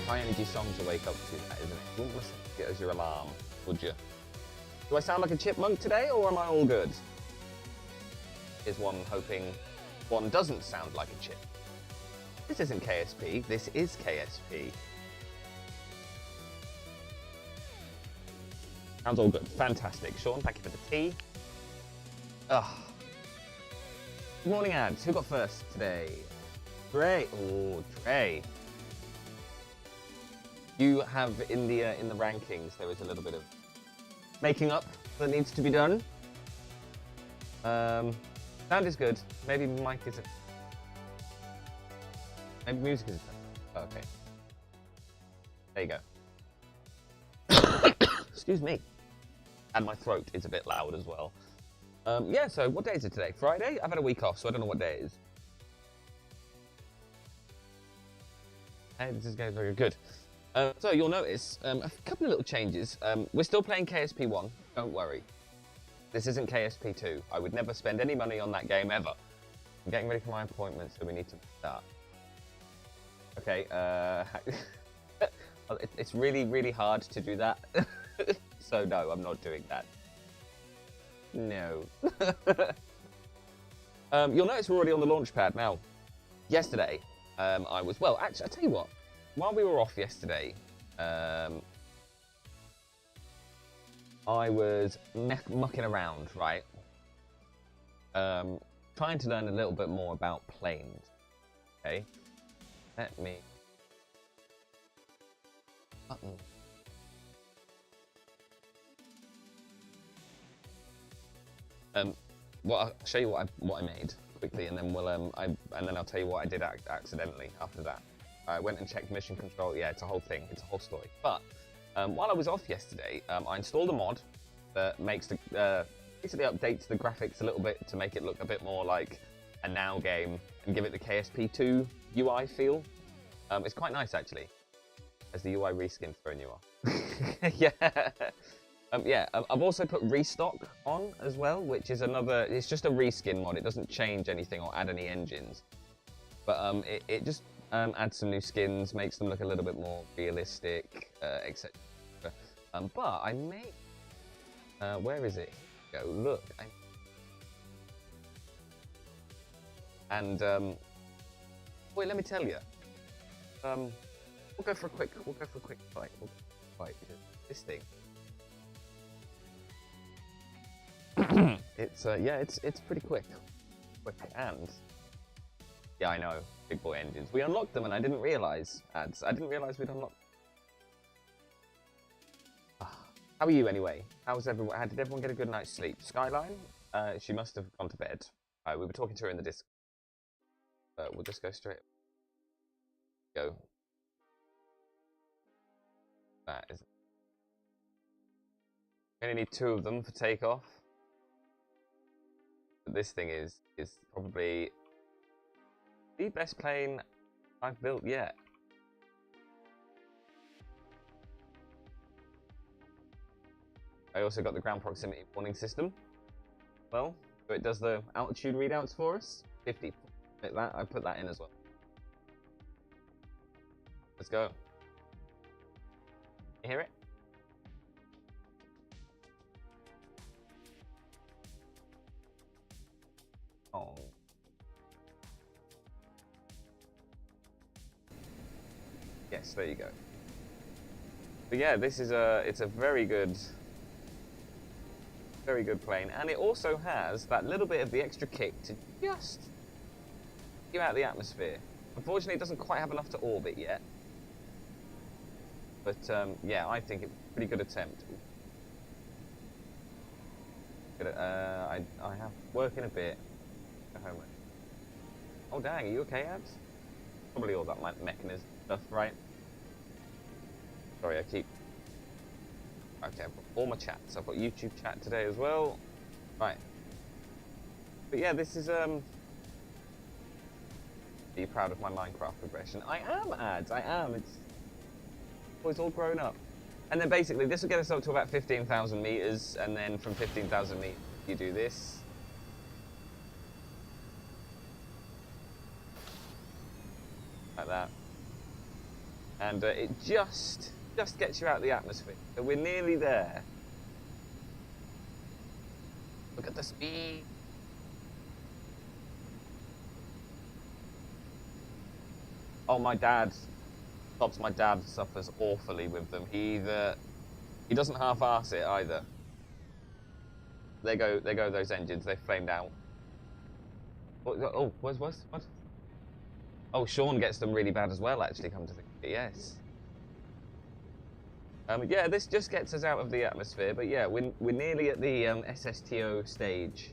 high energy song to wake up to, that, isn't it? You wouldn't listen to it as your alarm, would you? Do I sound like a chipmunk today, or am I all good? Is one hoping one doesn't sound like a chip? This isn't KSP, this is KSP. Sounds all good. Fantastic. Sean, thank you for the tea. Ugh. Good morning, ads. Who got first today? Trey. Oh, Trey. You have in the rankings, there is a little bit of making up that needs to be done. Sound is good. Maybe mic is maybe music is oh, okay. There you go. Excuse me. And my throat is a bit loud as well. Yeah, so what day is it today? Friday? I've had a week off, so I don't know what day it is. Hey, this is going very good. So you'll notice a couple of little changes. We're still playing KSP1, don't worry. This isn't KSP2. I would never spend any money on that game ever. I'm getting ready for my appointment, so we need to start. Okay, it's really, really hard to do that. So no, I'm not doing that. No. You'll notice we're already on the launch pad now. Yesterday, I was, well, actually, I'll tell you what. While we were off yesterday, I was mucking around, right? Trying to learn a little bit more about planes. Okay, let me button. Well, I'll show you what I made quickly, and then we'll and then I'll tell you what I did accidentally after that. I went and checked mission control. Yeah, it's a whole thing. It's a whole story. But while I was off yesterday, I installed a mod that makes the basically updates the graphics a little bit to make it look a bit more like a now game and give it the KSP2 UI feel. It's quite nice actually, as the UI reskin's thrown you off. Yeah. Yeah, I've also put restock on as well, which is another. It's just a reskin mod. It doesn't change anything or add any engines, but it just adds some new skins, makes them look a little bit more realistic, etc. But I made. Where is it? Go look. And wait, let me tell you. We'll go for a quick fight. This thing. It's yeah, it's pretty quick, and yeah, I know, big boy engines. We unlocked them, and I didn't realize ads. I didn't realize we'd unlocked. How are you anyway? How's everyone? How did everyone get a good night's sleep? Skyline? She must have gone to bed. We were talking to her in the disc. We'll just go straight. Go. That is. We only need 2 of them for takeoff. But this thing is probably the best plane I've built yet. I also got the ground proximity warning system. Well, so it does the altitude readouts for us. 50. Like that, I put that in as well. Let's go. You hear it? Oh. Yes, there you go. But yeah, this is it's a very good plane, and it also has that little bit of the extra kick to just get out of the atmosphere. Unfortunately, it doesn't quite have enough to orbit yet. But yeah, I think it's a pretty good attempt. I have work in a bit. Oh dang, are you okay, Abs? Probably all that mechanism stuff, right? Sorry, I keep. Okay, I've got all my chats. I've got YouTube chat today as well. Right. But yeah, this is Are you proud of my Minecraft progression? I am, Ads. I am. It's all grown up. And then basically, this will get us up to about 15,000 meters, and then from 15,000 meters, you do this. Like that. and it just gets you out of the atmosphere. So we're nearly there. Look at the speed. Oh, my dad suffers awfully with them. He doesn't half-arse it either. There go those engines. They flamed out. Oh, what? Oh, Sean gets them really bad as well. Actually, come to think of it, yes. Yeah, this just gets us out of the atmosphere. But yeah, we're nearly at the SSTO stage.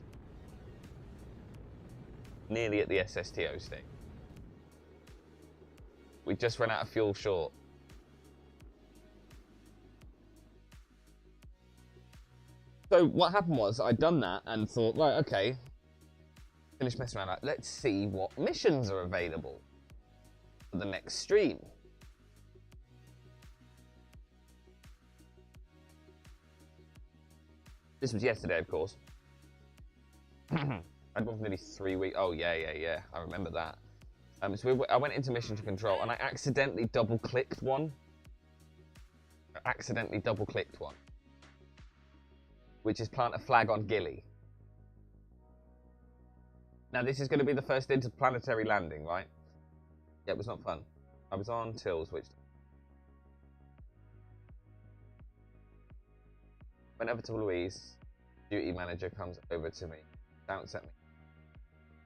Nearly at the SSTO stage. We just ran out of fuel short. So what happened was I'd done that and thought, right, okay, finished messing around. Like, let's see what missions are available for the next stream. This was yesterday, of course. I'd gone for nearly 3 weeks. Oh yeah. I remember that. So I went into mission control and I accidentally double-clicked one. Which is plant a flag on Gilly. Now this is going to be the first interplanetary landing, right? Yeah, it was not fun. I was on Tills, which... Went over to Louise. Duty manager comes over to me. Shouts at me.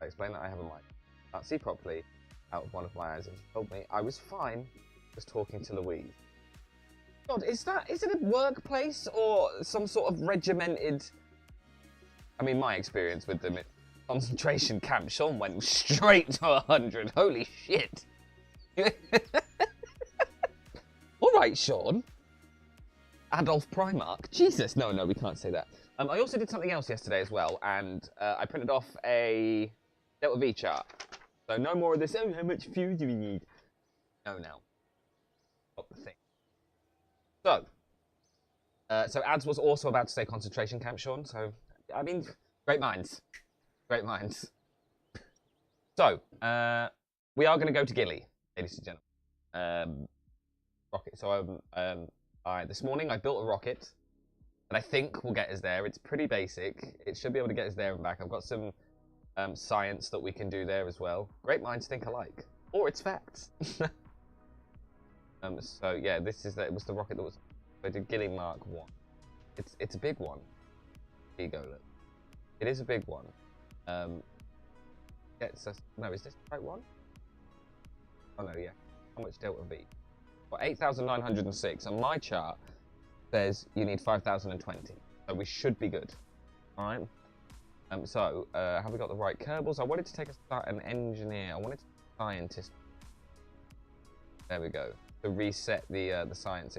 I explain that I have a mic. Can't see properly out of one of my eyes, and she told me I was fine just talking to Louise. God, is it a workplace or some sort of regimented... I mean, my experience with them, concentration camp, Sean went straight to 100. Holy shit. All right, Sean. Adolf Primarch. Jesus, no, we can't say that. I also did something else yesterday as well, and I printed off a Delta V chart. So no more of this, oh, how much fuel do we need? No, now. Not the thing. So Ads was also about to say concentration camp, Sean. So, I mean, great minds. Great minds. So, we are going to go to Gilly, ladies and gentlemen. Rocket. So, this morning I built a rocket that I think will get us there. It's pretty basic. It should be able to get us there and back. I've got some science that we can do there as well. Great minds think alike. Or it's facts. So yeah, it was the rocket that was. I did Gilly Mark 1. It's a big one. Here you go, look. It is a big one. Gets us. No, is this the right one? Oh no, yeah. How much Delta V? Well, 8,906. And my chart says you need 5,020. So we should be good. All right. So have we got the right Kerbals? I wanted to take an engineer. I wanted to scientist. There we go. To reset the science.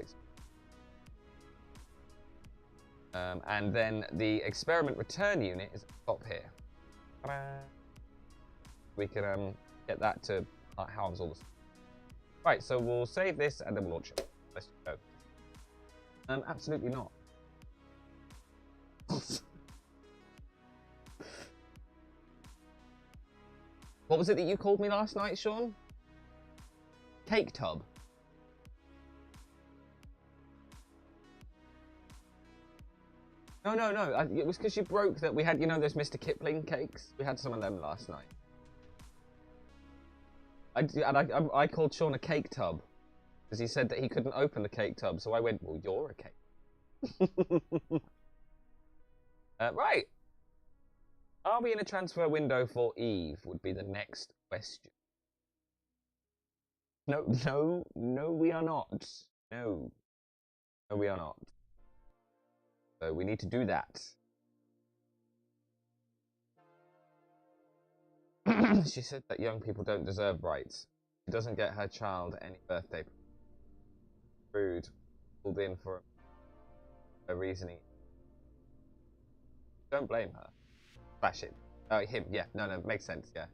And then the experiment return unit is at the top here. We can get that to house all this. Right, so we'll save this and then we'll launch it. Let's go. Absolutely not. What was it that you called me last night, Sean? Cake tub. No. It was because you broke that we had, you know, those Mr. Kipling cakes? We had some of them last night. I called Sean a cake tub because he said that he couldn't open the cake tub. So I went, well, you're a cake. Right. Are we in a transfer window for Eve would be the next question. No, we are not. No, we are not. So we need to do that. She said that young people don't deserve rights. She doesn't get her child any birthday. Rude. Pulled in for a reasoning. Don't blame her. Slash it. Oh, him. Yeah. No. Makes sense. Yeah.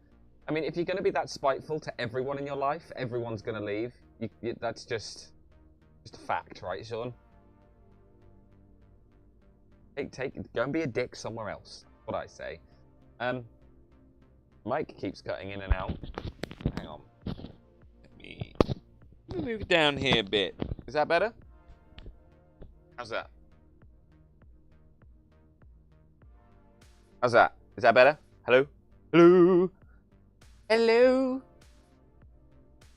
I mean, if you're going to be that spiteful to everyone in your life, everyone's going to leave. That's just a fact, right, Sean? Go and be a dick somewhere else. That's what I say. Mike keeps cutting in and out. Hang on. Let me Move it down here a bit. Is that better? How's that? How's that? Is that better? Hello? Hello? Hello?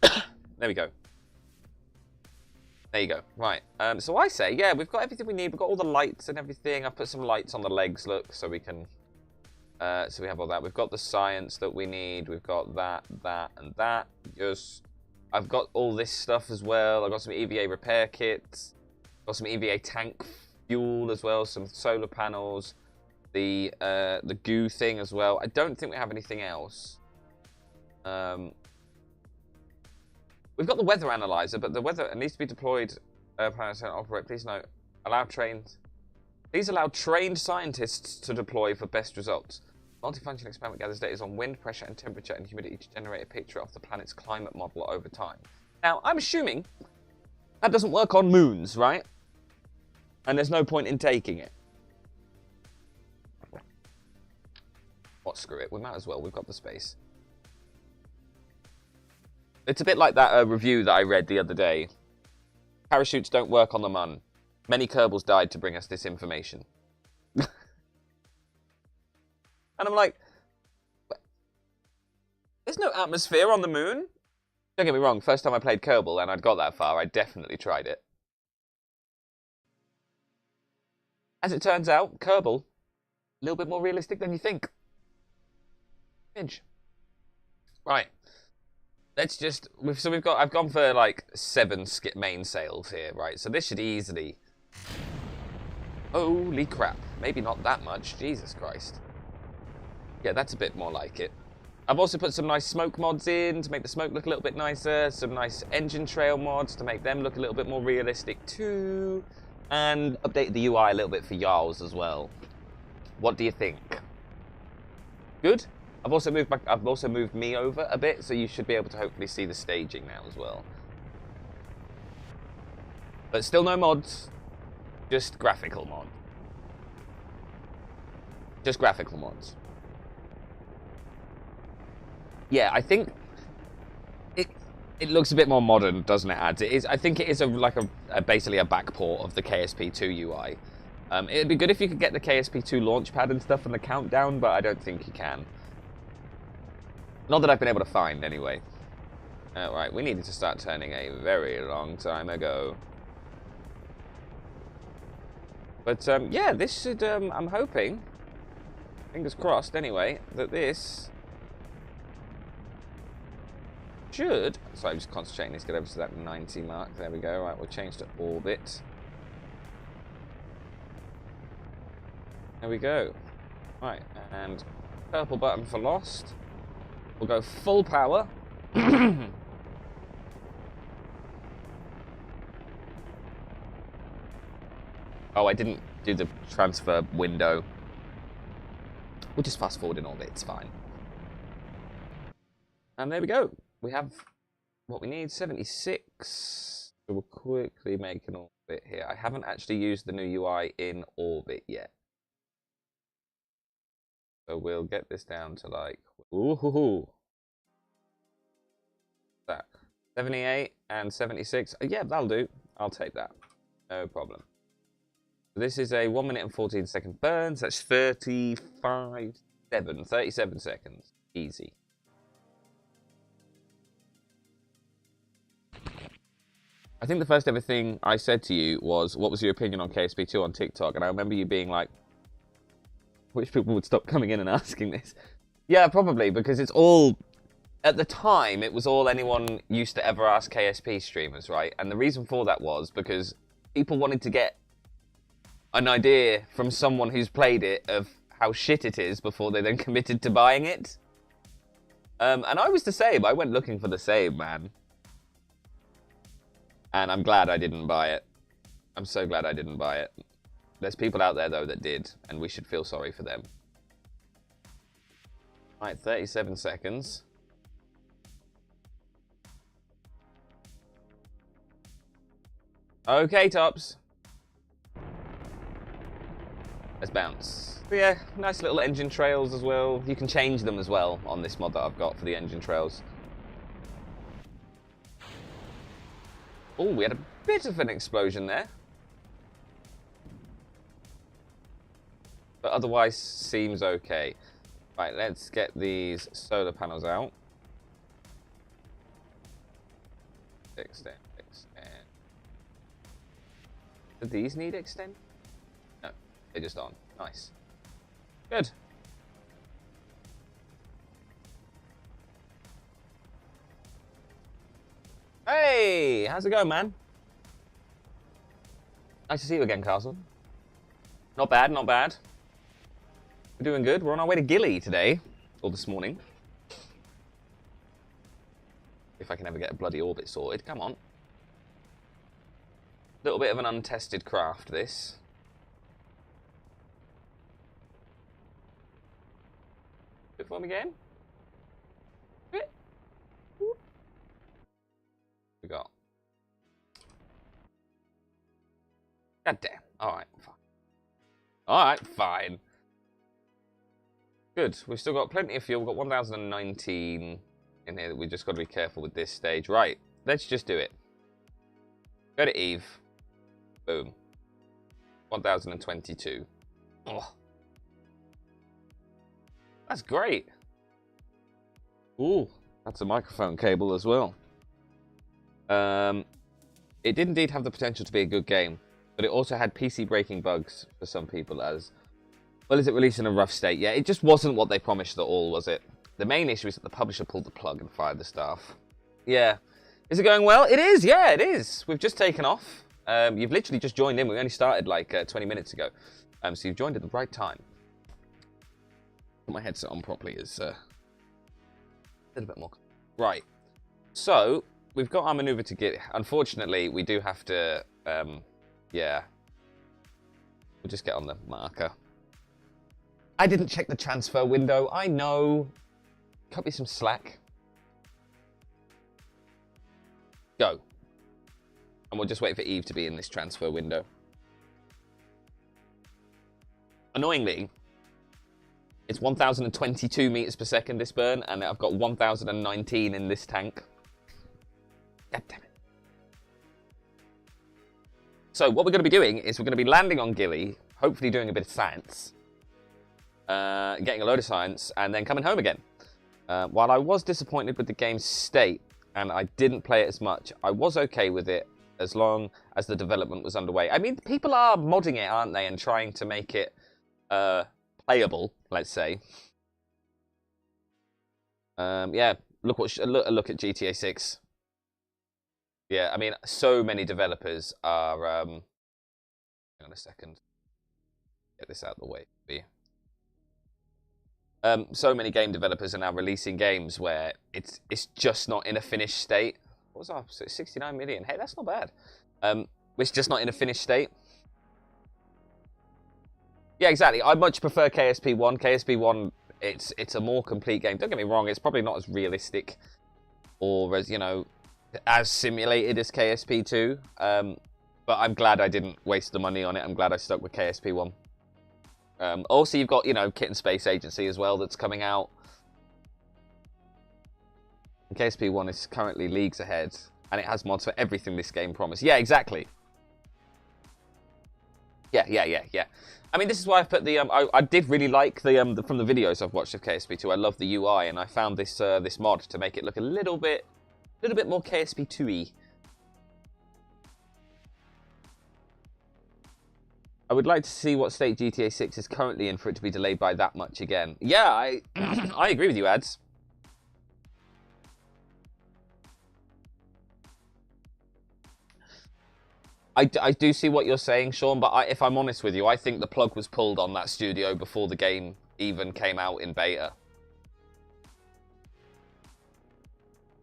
There we go. There you go. Right. So I say, yeah, we've got everything we need. We've got all the lights and everything. I've put some lights on the legs, look, so we can... so we have all that. We've got the science that we need. We've got that, and that. I've got all this stuff as well. I've got some EVA repair kits. Got some EVA tank fuel as well. Some solar panels. The goo thing as well. I don't think we have anything else. We've got the weather analyzer, but the weather needs to be deployed. Planets don't operate. Please note, Please allow trained scientists to deploy for best results. Multifunction experiment gathers data on wind, pressure, and temperature and humidity to generate a picture of the planet's climate model over time. Now, I'm assuming that doesn't work on moons, right? And there's no point in taking it. What, screw it. We might as well. We've got the space. It's a bit like that review that I read the other day. Parachutes don't work on the Mun. Many Kerbals died to bring us this information. And I'm like, there's no atmosphere on the moon. Don't get me wrong, first time I played Kerbal and I'd got that far, I definitely tried it. As it turns out, Kerbal, a little bit more realistic than you think. Right. Let's just... I've gone for like 7 main sails here, right? So this should easily... Holy crap. Maybe not that much. Jesus Christ. Yeah, that's a bit more like it. I've also put some nice smoke mods in to make the smoke look a little bit nicer. Some nice engine trail mods to make them look a little bit more realistic too. And updated the UI a little bit for Jarls as well. What do you think? Good? I've also moved me over a bit, so you should be able to hopefully see the staging now as well. But still no mods, just graphical mods. Just graphical mods. Yeah, I think it looks a bit more modern, doesn't it, Ads? It is. I think it is basically a backport of the KSP2 UI. It'd be good if you could get the KSP2 launchpad and stuff and the countdown, but I don't think you can. Not that I've been able to find, anyway. Right, we needed to start turning a very long time ago. But, yeah, this should, I'm hoping, fingers crossed anyway, that this should... Sorry, I'm just concentrating, let's get over to that 90 mark. There we go. Right, we'll change to orbit. There we go. Right, and purple button for lost. We'll go full power. Oh, I didn't do the transfer window. We'll just fast forward in orbit, it's fine. And there we go. We have what we need, 76. So we'll quickly make an orbit here. I haven't actually used the new UI in orbit yet. So we'll get this down to like, ooh, that 78 and 76. Yeah, that'll do. I'll take that. No problem. So this is a 1 minute and 14 second burn. So that's 37 seconds. Easy. I think the first ever thing I said to you was, what was your opinion on KSP2 on TikTok? And I remember you being like, which people would stop coming in and asking this. Yeah, probably, because it's all... At the time, it was all anyone used to ever ask KSP streamers, right? And the reason for that was because people wanted to get an idea from someone who's played it of how shit it is before they then committed to buying it. And I was the same. I went looking for the same, man. And I'm glad I didn't buy it. I'm so glad I didn't buy it. There's people out there, though, that did, and we should feel sorry for them. Right, 37 seconds. Okay, tops. Let's bounce. But yeah, nice little engine trails as well. You can change them as well on this mod that I've got for the engine trails. Oh, we had a bit of an explosion there. But otherwise, seems okay. Right, let's get these solar panels out. Extend. Do these need extend? No, they're just on. Nice. Good. Hey, how's it going, man? Nice to see you again, Castle. Not bad, not bad. We're doing good. We're on our way to Gilly today, or this morning. If I can ever get a bloody orbit sorted. Come on. Little bit of an untested craft, this. Bit for me again. Bit. We got. God damn. Alright, fine. Alright, fine. Good. We've still got plenty of fuel. We've got 1019 in here that we've just got to be careful with this stage. Right. Let's just do it. Go to Eve. Boom. 1022. Oh. That's great. Ooh, that's a microphone cable as well. It did indeed have the potential to be a good game, but it also had PC breaking bugs for some people as well as it released in a rough state. Yeah, it just wasn't what they promised at all, was it? The main issue is that the publisher pulled the plug and fired the staff. Yeah. Is it going well? It is, yeah, it is. We've just taken off. You've literally just joined in. We only started like 20 minutes ago. So you've joined at the right time. Put my headset on properly is a little bit more. Right. So, we've got our maneuver to get. Unfortunately, we do have to, yeah. We'll just get on the marker. I didn't check the transfer window. I know. Cut me some slack. Go. And we'll just wait for Eve to be in this transfer window. Annoyingly, it's 1022 meters per second this burn, and I've got 1019 in this tank. God damn it. So what we're going to be doing is we're going to be landing on Gilly, hopefully doing a bit of science, getting a load of science, and then coming home again. While I was disappointed with the game's state, and I didn't play it as much, I was okay with it as long as the development was underway. I mean, people are modding it, aren't they, and trying to make it playable, let's say. Yeah, look at GTA 6. Yeah, I mean, so many developers are. Hang on a second. Get this out of the way. So many game developers are now releasing games where it's just not in a finished state. What was our 69 million? Hey, that's not bad. It's just not in a finished state. Yeah, exactly. I much prefer KSP1. KSP1, it's a more complete game. Don't get me wrong, it's probably not as realistic or as, you know, as simulated as KSP2. But I'm glad I didn't waste the money on it. I'm glad I stuck with KSP1. Also, you've got, you know, Kit and Space Agency as well that's coming out. And KSP1 is currently leagues ahead, and it has mods for everything this game promised. Yeah, exactly. Yeah. I mean, this is why I've put the I did really like the from the videos I've watched of KSP2. I love the UI, and I found this this mod to make it look a little bit more KSP2-y. I would like to see what state GTA 6 is currently in for it to be delayed by that much again. Yeah, I I agree with you, Ads. I do see what you're saying, Sean, but if I'm honest with you, I think the plug was pulled on that studio before the game even came out in beta.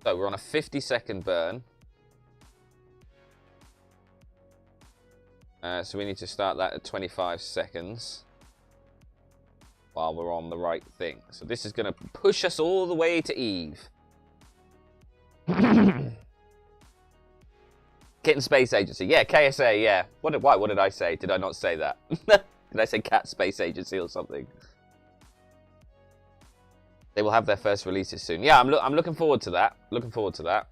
So we're on a 50-second burn. So we need to start that at 25 seconds while we're on the right thing. So this is going to push us all the way to Eve. Kit and Space Agency. Yeah, KSA, yeah. What did I say? Did I not say that? Did I say Cat Space Agency or something? They will have their first releases soon. Yeah, I'm looking forward to that. Looking forward to that.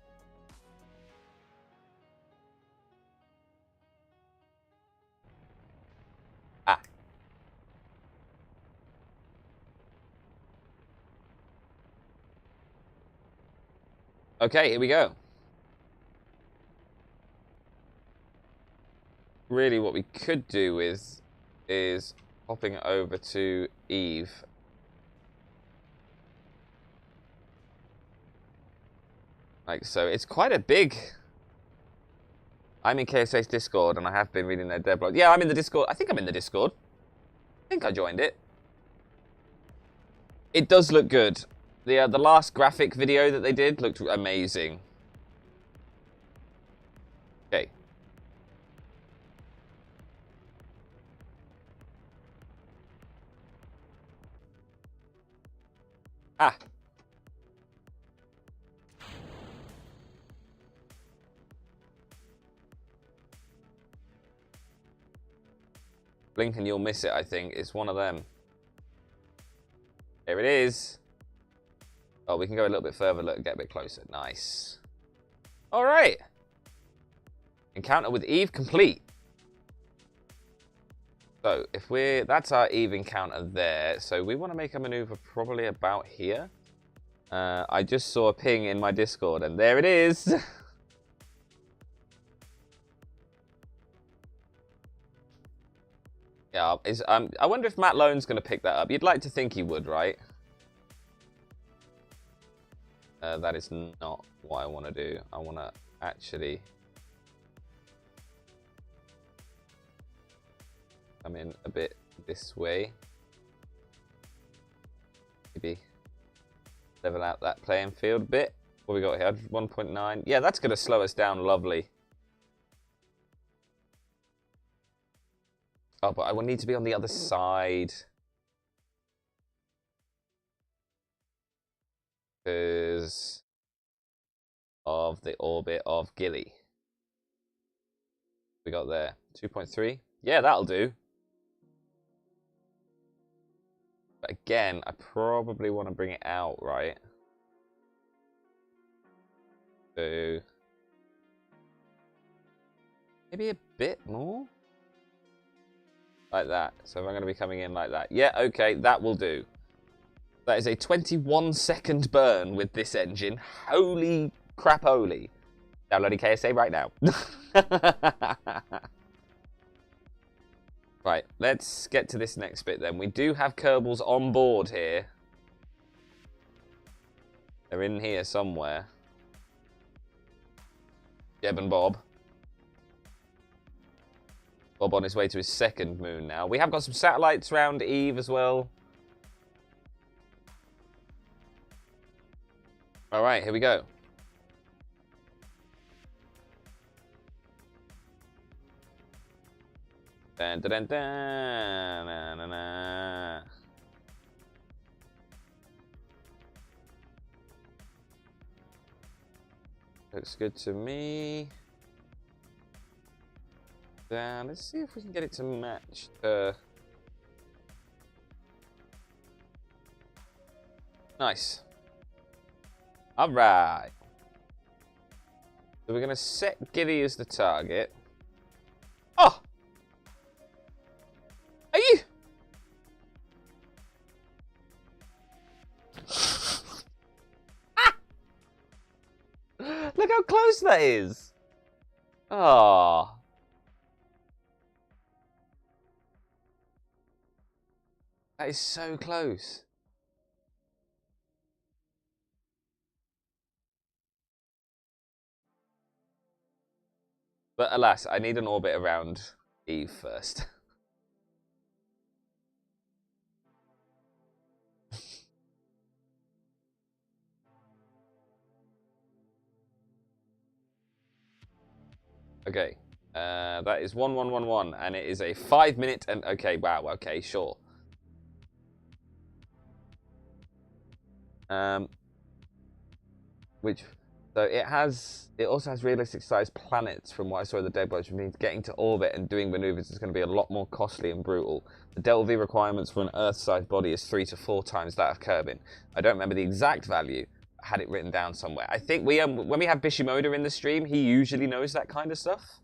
Okay, here we go. Really, what we could do is hopping over to Eve. Like so. It's quite a big... I'm in KSA's Discord, and I have been reading their dev blog. Yeah, I'm in the Discord. I think I'm in the Discord. I think I joined it. It does look good. The last graphic video that they did looked amazing. Okay. Ah. Blink and you'll miss it, I think. It's one of them. Here it is. Oh, we can go a little bit further, look, get a bit closer. Nice. All right. Encounter with Eve complete. So, if we're... That's our Eve encounter there. So, we want to make a maneuver probably about here. I just saw a ping in my Discord, and there it is. Yeah, I wonder if Matt Lone's going to pick that up. You'd like to think he would, right? That is not what I want to do. I want to actually come in a bit this way. Maybe level out that playing field a bit. What we got here? 1.9. Yeah, that's going to slow us down lovely. Oh, but I will need to be on the other side. Because of the orbit of Gilly. We got there. 2.3. Yeah, that'll do. But again, I probably want to bring it out, right? So maybe a bit more? Like that. So if I'm going to be coming in like that. Yeah, okay, that will do. That is a 21-second burn with this engine. Holy crap, holy. Downloading KSA right now. Right, let's get to this next bit then. We do have Kerbals on board here. They're in here somewhere. Jeb and Bob. Bob on his way to his second moon now. We have got some satellites around Eve as well. All right, here we go. Dun, dun, dun, dun, na, na, na. Looks good to me. Then let's see if we can get it to match. Nice. All right. So we're going to set Giddy as the target. Oh! Are you? Ah! Look how close that is. Oh. That is so close. But alas, I need an orbit around Eve first. Okay, that is 1111, and it is a 5-minute and okay, wow, okay, sure. So it also has realistic sized planets from what I saw in the dev which means getting to orbit and doing maneuvers is going to be a lot more costly and brutal. The Delta V requirements for an Earth-sized body is 3 to 4 times that of Kerbin. I don't remember the exact value. I had it written down somewhere. I think when we have Bishimoda in the stream, he usually knows that kind of stuff.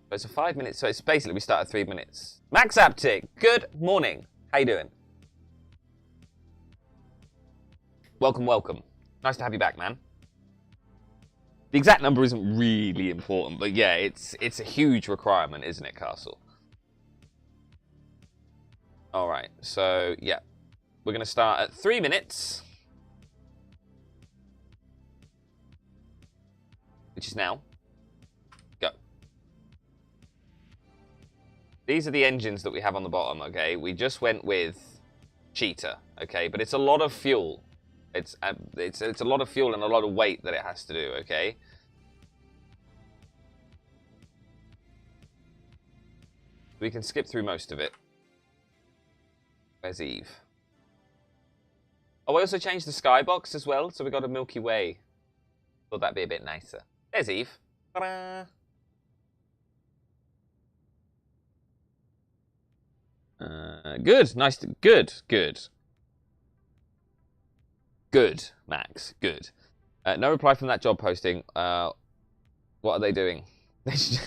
So it's a 5 minutes, so it's basically we start at 3 minutes. Max Aptic, good morning. How you doing? Welcome, welcome. Nice to have you back, man. The exact number isn't really important, but yeah, it's a huge requirement, isn't it, Castle? All right, so yeah, we're going to start at 3 minutes, which is now. Go. These are the engines that we have on the bottom, okay? We just went with Cheetah, okay? But it's a lot of fuel. It's a lot of fuel and a lot of weight that it has to do, okay? We can skip through most of it. Where's Eve? Oh, I also changed the skybox as well, so we got a Milky Way. Thought that'd be a bit nicer. There's Eve. Ta-da! Good. Nice. Good. Good. Good, Max. Good. No reply from that job posting. What are they doing? Is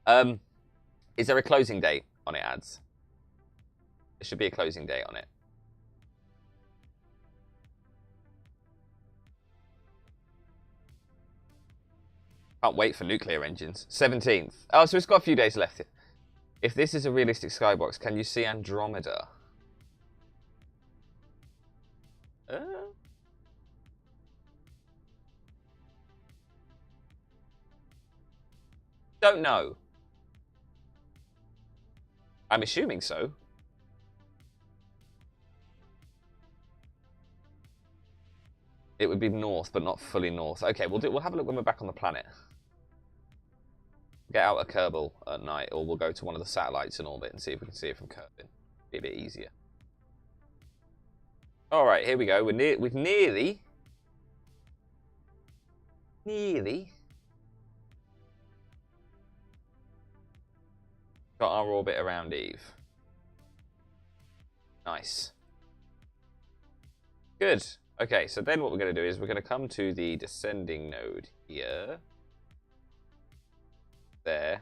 there a closing date on it, ads? There should be a closing date on it. Can't wait for nuclear engines. 17th. Oh, so it's got a few days left. If this is a realistic skybox, can you see Andromeda? Don't know. I'm assuming so. It would be north, but not fully north. Okay, we'll have a look when we're back on the planet. Get out of Kerbal at night, or we'll go to one of the satellites in orbit and see if we can see it from Kerbin. Be a bit easier. All right, here we go. We've nearly got our orbit around Eve. Nice. Good. Okay, so then what we're going to do is we're going to come to the descending node here. There.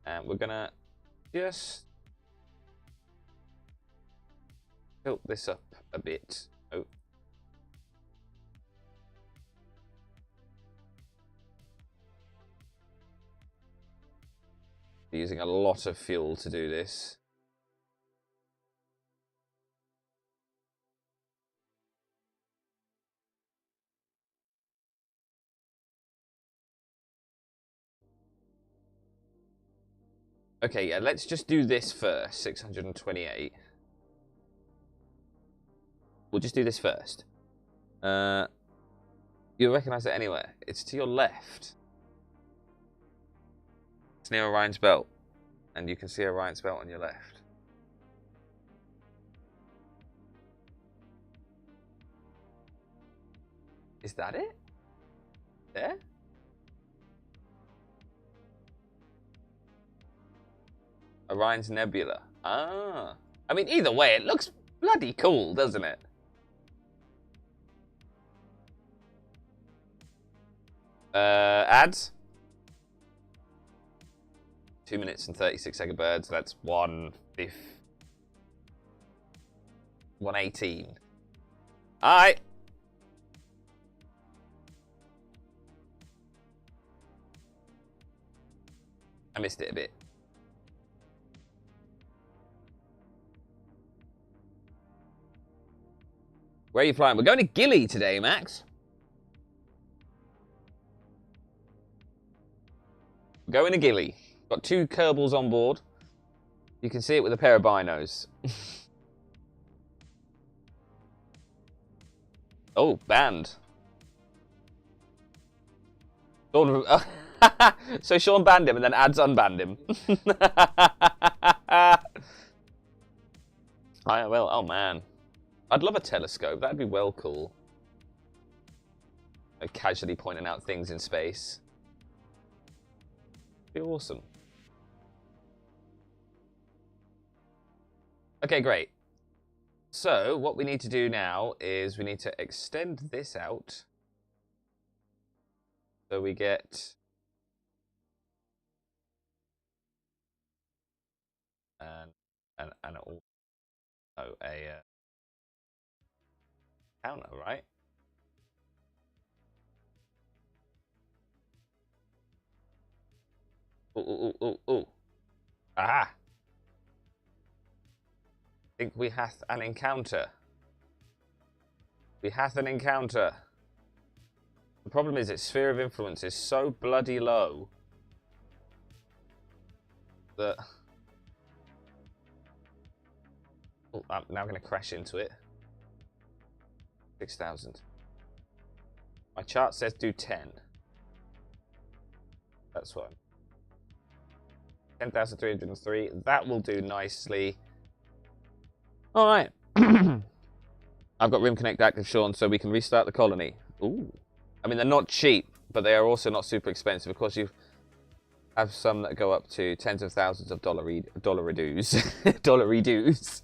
And we're going to just tilt this up a bit. Oh. Using a lot of fuel to do this. Okay, yeah, let's just do this first. 628. We'll just do this first. You'll recognize it anywhere. It's to your left. It's near Orion's belt. And you can see Orion's belt on your left. Is that it? There? Orion's Nebula. Ah. I mean, either way, it looks bloody cool, doesn't it? Ads? 2 minutes and 36-second birds. That's 118. Alright. I missed it a bit. Where are you flying? We're going to Gilly today, Max. We're going to Gilly. Got 2 Kerbals on board. You can see it with a pair of binos. Oh, banned. So Sean banned him and then ads unbanned him. Well, oh man. I'd love a telescope. That'd be well cool. Like casually pointing out things in space. Be awesome. Okay, great. So what we need to do now is we need to extend this out. So we get an Counter, right? Ooh, ooh, ooh, ooh, ooh. Ah! Think we hath an encounter. We hath an encounter. The problem is its sphere of influence is so bloody low that... Oh, I'm now going to crash into it. 6,000. My chart says do 10. That's what. 10,303. That will do nicely. All right. I've got Rim Connect active, Sean, so we can restart the colony. Ooh. I mean, they're not cheap, but they are also not super expensive. Of course, you have some that go up to tens of thousands of dollar-redues. Dollar-redues.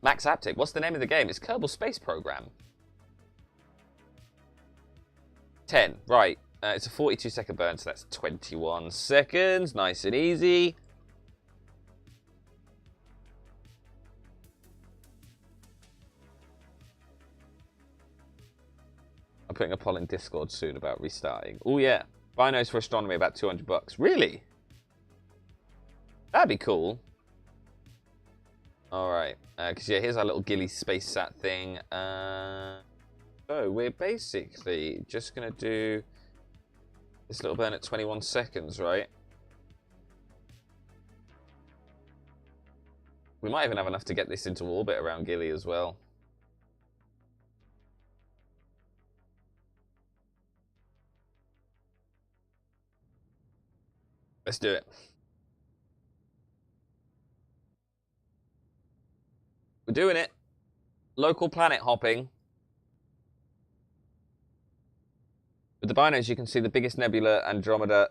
Max Haptic. What's the name of the game? It's Kerbal Space Program. 10. Right. It's a 42-second burn, so that's 21 seconds. Nice and easy. I'm putting a poll in Discord soon about restarting. Oh, yeah. Binos for astronomy, about 200 bucks. Really? That'd be cool. All right. Because, yeah, here's our little Gilly space sat thing. So we're basically just going to do this little burn at 21 seconds, right? We might even have enough to get this into orbit around Gilly as well. Let's do it. We're doing it. Local planet hopping. With the binos, you can see the biggest nebula, Andromeda,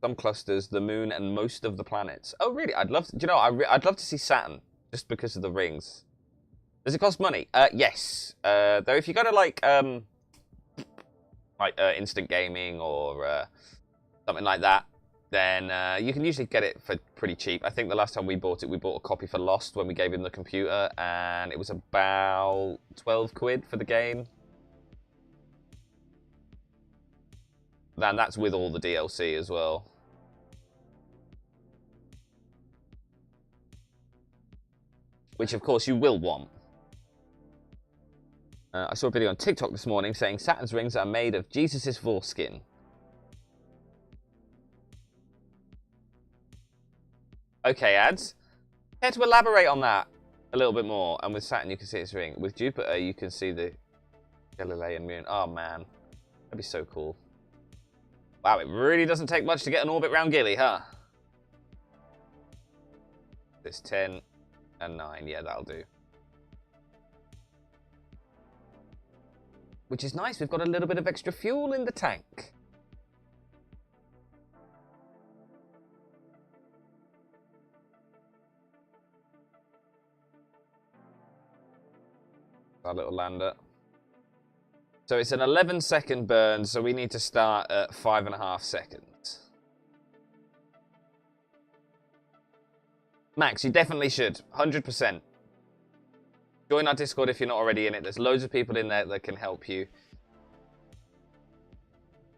some clusters, the moon, and most of the planets. Oh, really? I'd love to, you know, I'd love to see Saturn, just because of the rings. Does it cost money? Yes. Though if you go to, like Instant Gaming or something like that, then you can usually get it for pretty cheap. I think the last time we bought it, we bought a copy for Lost when we gave him the computer, and it was about 12 quid for the game. And that's with all the DLC as well. Which, of course, you will want. I saw a video on TikTok this morning saying Saturn's rings are made of Jesus' foreskin. Okay, ads. Care to elaborate on that a little bit more? And with Saturn, you can see its ring. With Jupiter, you can see the Galilean moon. Oh, man. That'd be so cool. Wow, it really doesn't take much to get an orbit round Gilly, huh? It's 10 and 9. Yeah, that'll do. Which is nice. We've got a little bit of extra fuel in the tank. Our little lander. So it's an 11-second burn, so we need to start at 5.5 seconds. Max, you definitely should. 100%. Join our Discord if you're not already in it. There's loads of people in there that can help you.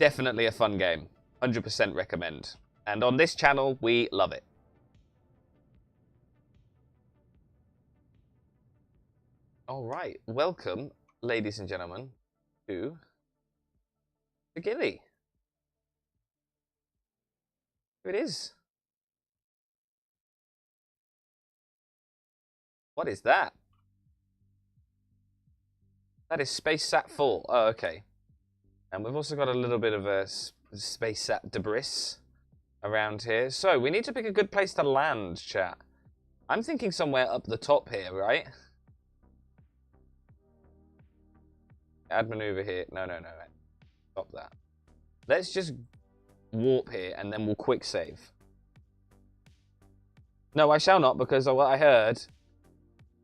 Definitely a fun game. 100% recommend. And on this channel, we love it. All right. Welcome, ladies and gentlemen, to the Gilly. Here it is. What is that? That is S.P.A.C.E 4. Oh, okay. And we've also got a little bit of a S.P.A.C.E debris around here. So we need to pick a good place to land, chat. I'm thinking somewhere up the top here, right? Add maneuver here. No. Stop that. Let's just warp here and then we'll quick save. No, I shall not, because of what I heard.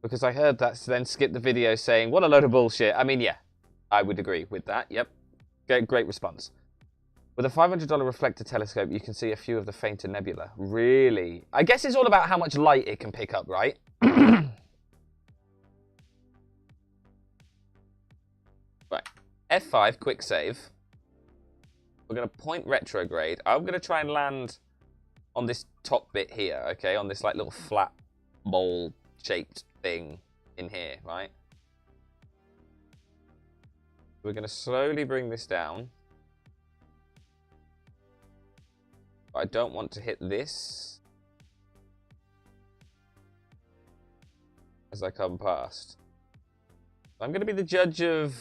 Because I heard that, then skip the video saying, what a load of bullshit. I mean, yeah, I would agree with that. Yep. Great response. With a $500 reflector telescope, you can see a few of the fainter nebula. Really? I guess it's all about how much light it can pick up, right? Right. F5, quick save. We're going to point retrograde. I'm going to try and land on this top bit here, okay? On this like little flat bowl-shaped thing in here, right? We're going to slowly bring this down. But I don't want to hit this as I come past. I'm going to be the judge of...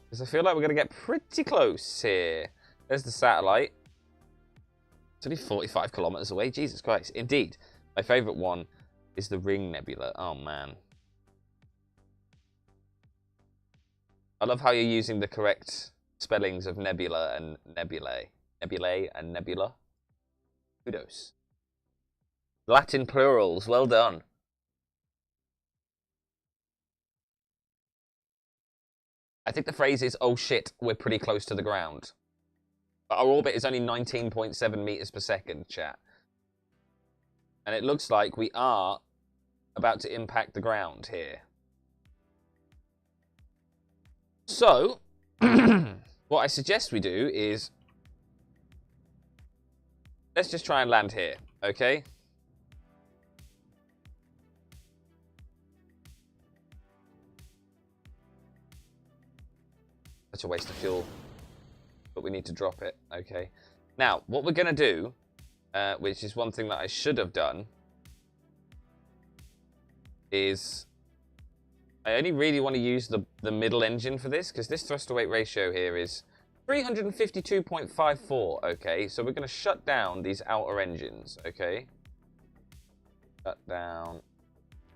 because I feel like we're going to get pretty close here. There's the satellite. It's only 45 kilometers away. Jesus Christ. Indeed. My favorite one is the Ring Nebula. Oh, man. I love how you're using the correct spellings of nebula and nebulae. Nebulae and nebula. Kudos. Latin plurals. Well done. I think the phrase is, oh shit, we're pretty close to the ground. But our orbit is only 19.7 meters per second, chat. And it looks like we are about to impact the ground here. So, what I suggest we do is, let's just try and land here, okay? Such a waste of fuel, but we need to drop it, okay? Now, what we're going to do, which is one thing that I should have done, is I only really want to use the middle engine for this, because this thrust-to-weight ratio here is 352.54, okay? So we're going to shut down these outer engines, okay? Shut down,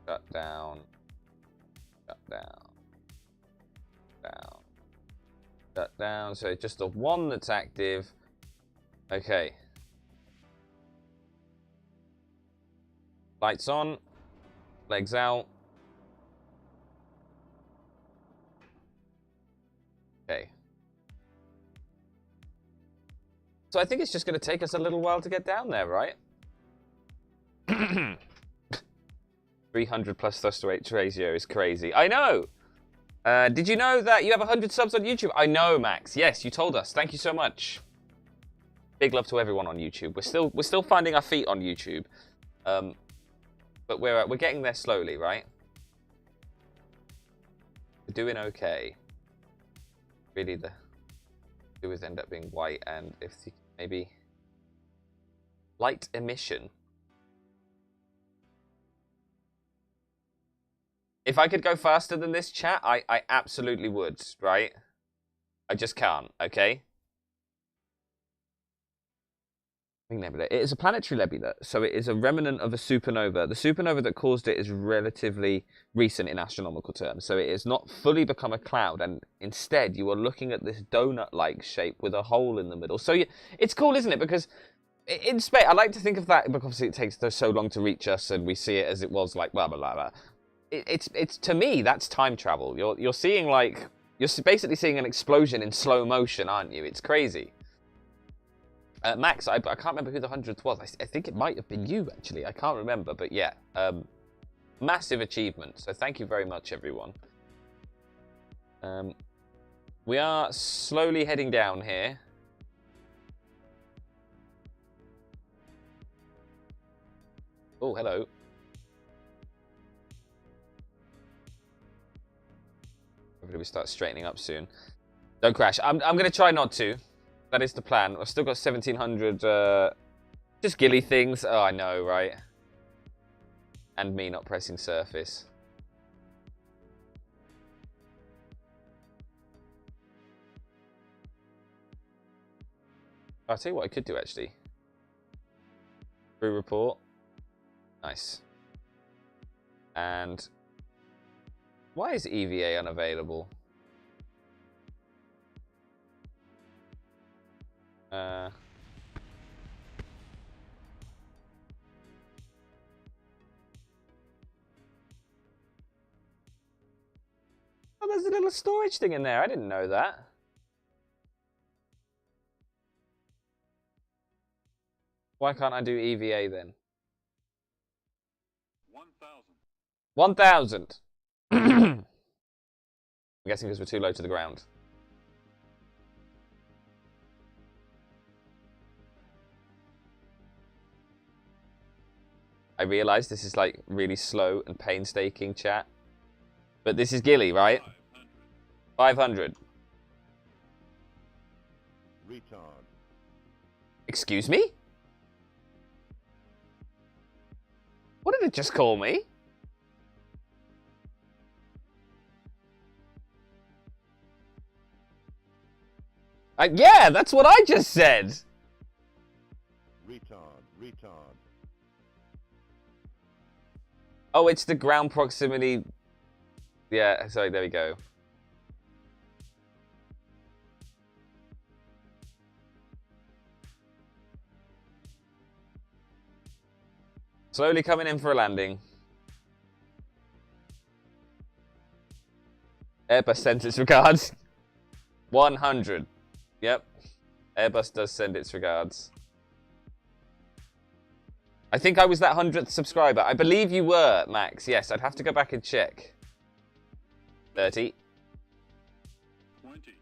shut down, shut down, down. Shut down, so just the one that's active. Okay. Lights on, legs out. Okay. So I think it's just going to take us a little while to get down there, right? 300 plus thrust-to-weight ratio is crazy. I know! Did you know that you have 100 subs on YouTube? I know, Max. Yes, you told us. Thank you so much. Big love to everyone on YouTube. We're still finding our feet on YouTube, but we're getting there slowly, right? We're doing okay. Really, the viewers end up being white, and if the, maybe light emission. If I could go faster than this, chat, I absolutely would, right? I just can't, okay? Ring Nebula. It is a planetary nebula, so it is a remnant of a supernova. The supernova that caused it is relatively recent in astronomical terms, so it has not fully become a cloud, and instead you are looking at this donut-like shape with a hole in the middle. So it's cool, isn't it? Because in space, I like to think of that, because obviously it takes so long to reach us, and we see it as it was, like, blah, blah, blah, blah. It's to me, that's time travel. You're seeing, like, you're basically seeing an explosion in slow motion, aren't you? It's crazy. Max, I can't remember who the 100th was. I think it might have been you, actually. I can't remember, but yeah. Massive achievement. So thank you very much, everyone. We are slowly heading down here. Oh, hello. Hopefully we start straightening up soon. Don't crash. I'm going to try not to. That is the plan. I've still got 1,700 just gilly things. Oh, I know, right? And me not pressing surface. I'll tell you what I could do, actually. Crew report. Nice. And why is EVA unavailable? Oh, there's a little storage thing in there. I didn't know that. Why can't I do EVA then? 1,000. 1,000. I'm guessing because we're too low to the ground. I realise this is like really slow and painstaking chat. But this is Gilly, right? 500. Retard. Excuse me? What did it just call me? Yeah, that's what I just said. Retard. Retard. Oh, it's the ground proximity. Yeah, sorry, there we go. Slowly coming in for a landing. Airbus sends its regards. 100. Yep. Airbus does send its regards. I think I was that 100th subscriber. I believe you were, Max. Yes, I'd have to go back and check. 30. 20.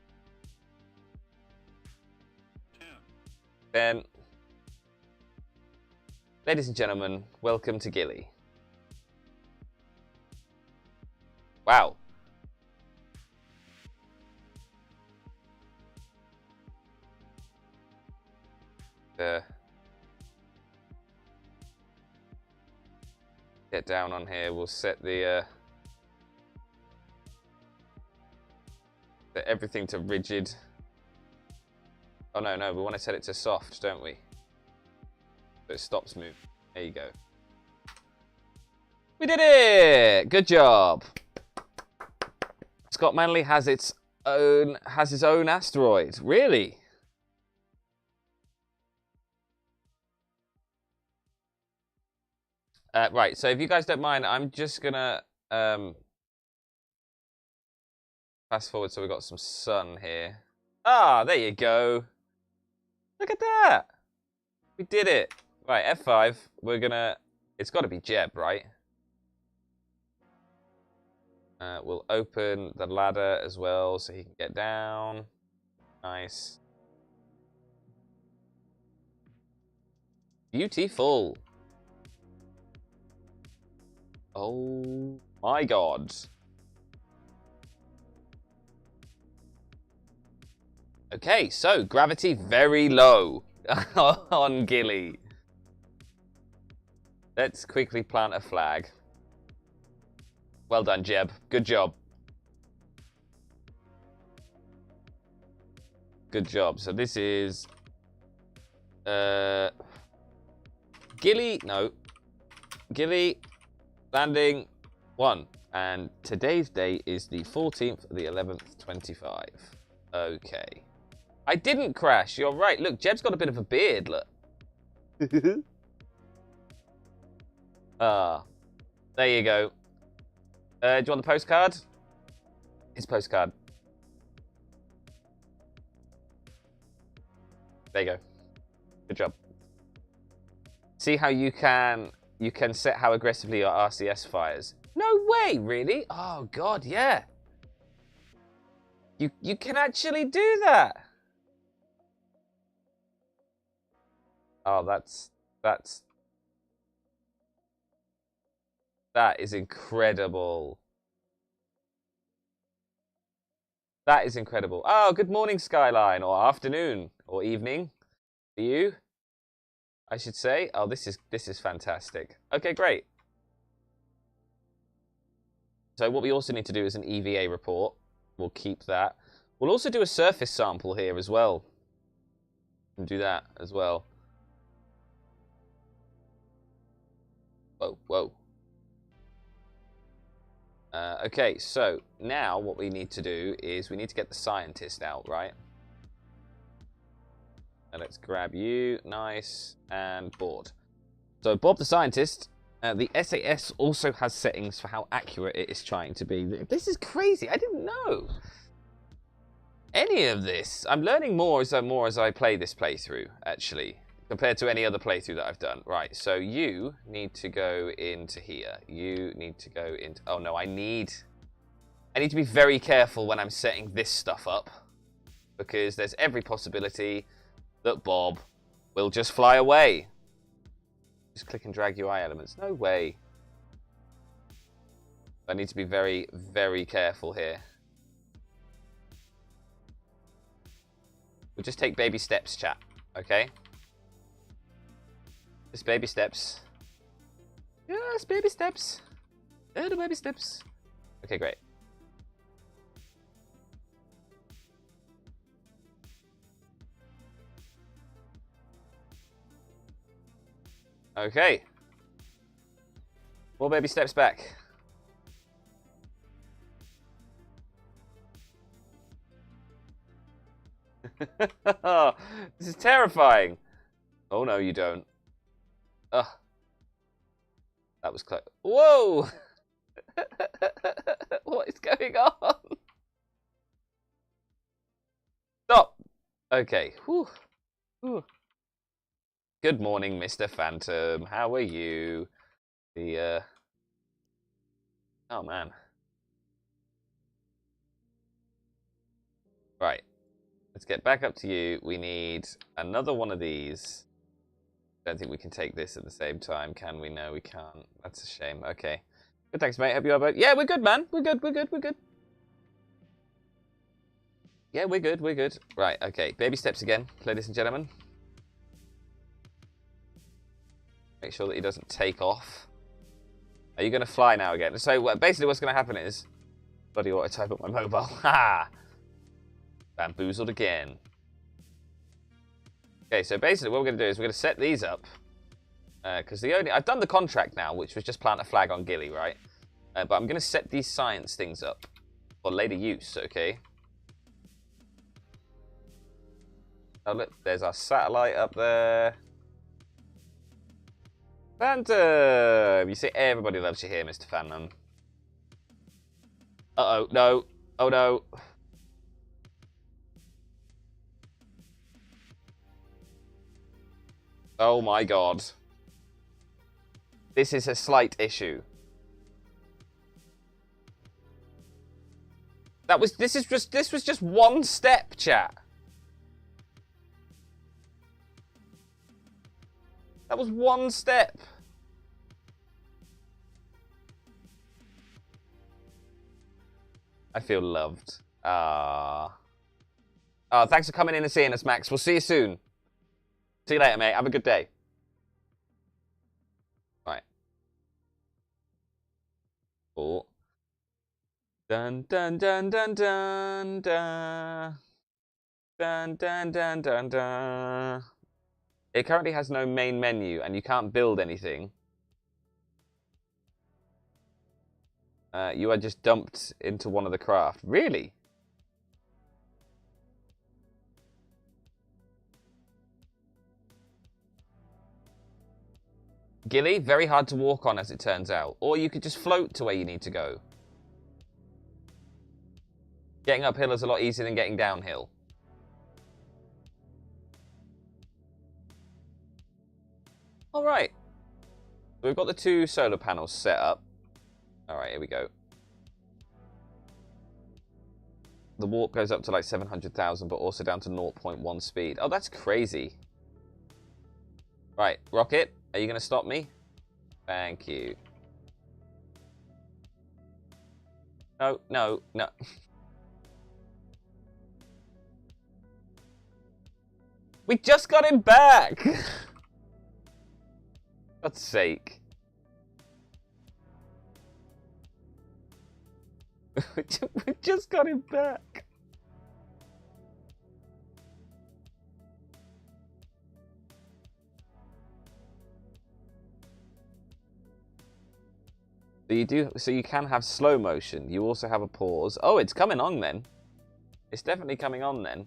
10. Ladies and gentlemen, welcome to Gilly. Wow. Get down on here. We'll set the set everything to rigid. Oh no, we want to set it to soft, don't we? So it stops moving. There you go. We did it! Good job. Scott Manley has his own asteroid. Really? Right, so if you guys don't mind, I'm just gonna fast forward so we've got some sun here. Ah, there you go. Look at that. We did it. Right, F5. We're gonna... It's got to be Jeb, right? We'll open the ladder as well so he can get down. Nice. Beautiful. Oh my god. Okay, so gravity very low on Gilly. Let's quickly plant a flag. Well done, Jeb. Good job. Good job. So this is Gilly, no. Gilly landing 1. And today's date is the 14th of the 11th, 25. Okay. I didn't crash. You're right. Look, Jeb's got a bit of a beard, look. Ah. There you go. Do you want the postcard? It's postcard. There you go. Good job. See how you can set how aggressively your RCS fires. No way, really? Oh god, yeah. You can actually do that. Oh, that is incredible. That is incredible. Oh, good morning, Skyline, or afternoon, or evening for you, I should say. Oh, this is fantastic. Okay, great. So what we also need to do is an EVA report. We'll keep that. We'll also do a surface sample here as well. And do that as well. Whoa, whoa. Okay, so now what we need to do is we need to get the scientist out, right? And let's grab you, nice, and board. So Bob the scientist, the SAS also has settings for how accurate it is trying to be. This is crazy. I didn't know any of this. I'm learning more as I play this playthrough, actually, compared to any other playthrough that I've done. Right, so you need to go into here. You need to go into... Oh, no, I need I need to be very careful when I'm setting this stuff up, because there's every possibility that Bob will just fly away. Just click and drag UI elements. No way. I need to be very, very careful here. We'll just take baby steps, chat. Okay? Just baby steps. Yes, baby steps. The baby steps. Okay, great. Okay. More baby steps back. This is terrifying. Oh no, you don't. Ugh. That was close. Whoa! What is going on? Stop. Okay. Whew. Whew. Good morning, Mr. Phantom. How are you? Oh man. Right. Let's get back up to you. We need another one of these. Don't think we can take this at the same time, can we? No, we can't. That's a shame. Okay. Good, thanks, mate. Hope you are both. Yeah, we're good, man. We're good. We're good. We're good. Yeah, we're good. We're good. Right. Okay. Baby steps again, ladies and gentlemen. Make sure that he doesn't take off. Are you going to fly now again? So basically, what's going to happen is, bloody auto type up my mobile. Ha! Bamboozled again. Okay, so basically what we're going to do is we're going to set these up. Because I've done the contract now, which was just plant a flag on Gilly, right? But I'm going to set these science things up for later use, okay? Oh, look, there's our satellite up there. Phantom! You see, everybody loves you here, Mr. Phantom. Uh-oh, no. Oh, no. Oh my god. This is a slight issue. This was just one step, chat. That was one step. I feel loved. Thanks for coming in and seeing us, Max. We'll see you soon. See you later, mate. Have a good day. Right. Oh. Dun dun dun dun dun dun. Dun dun dun dun dun. It currently has no main menu, and you can't build anything. You are just dumped into one of the craft. Really? Gilly, very hard to walk on as it turns out. Or you could just float to where you need to go. Getting uphill is a lot easier than getting downhill. Alright. So we've got the 2 solar panels set up. Alright, here we go. The warp goes up to like 700,000, but also down to 0.1 speed. Oh, that's crazy. Right, Rocket, are you going to stop me? Thank you. No, no, no. We just got him back! For God's sake. We just got him back. So you can have slow motion. You also have a pause. Oh, it's coming on then. It's definitely coming on then.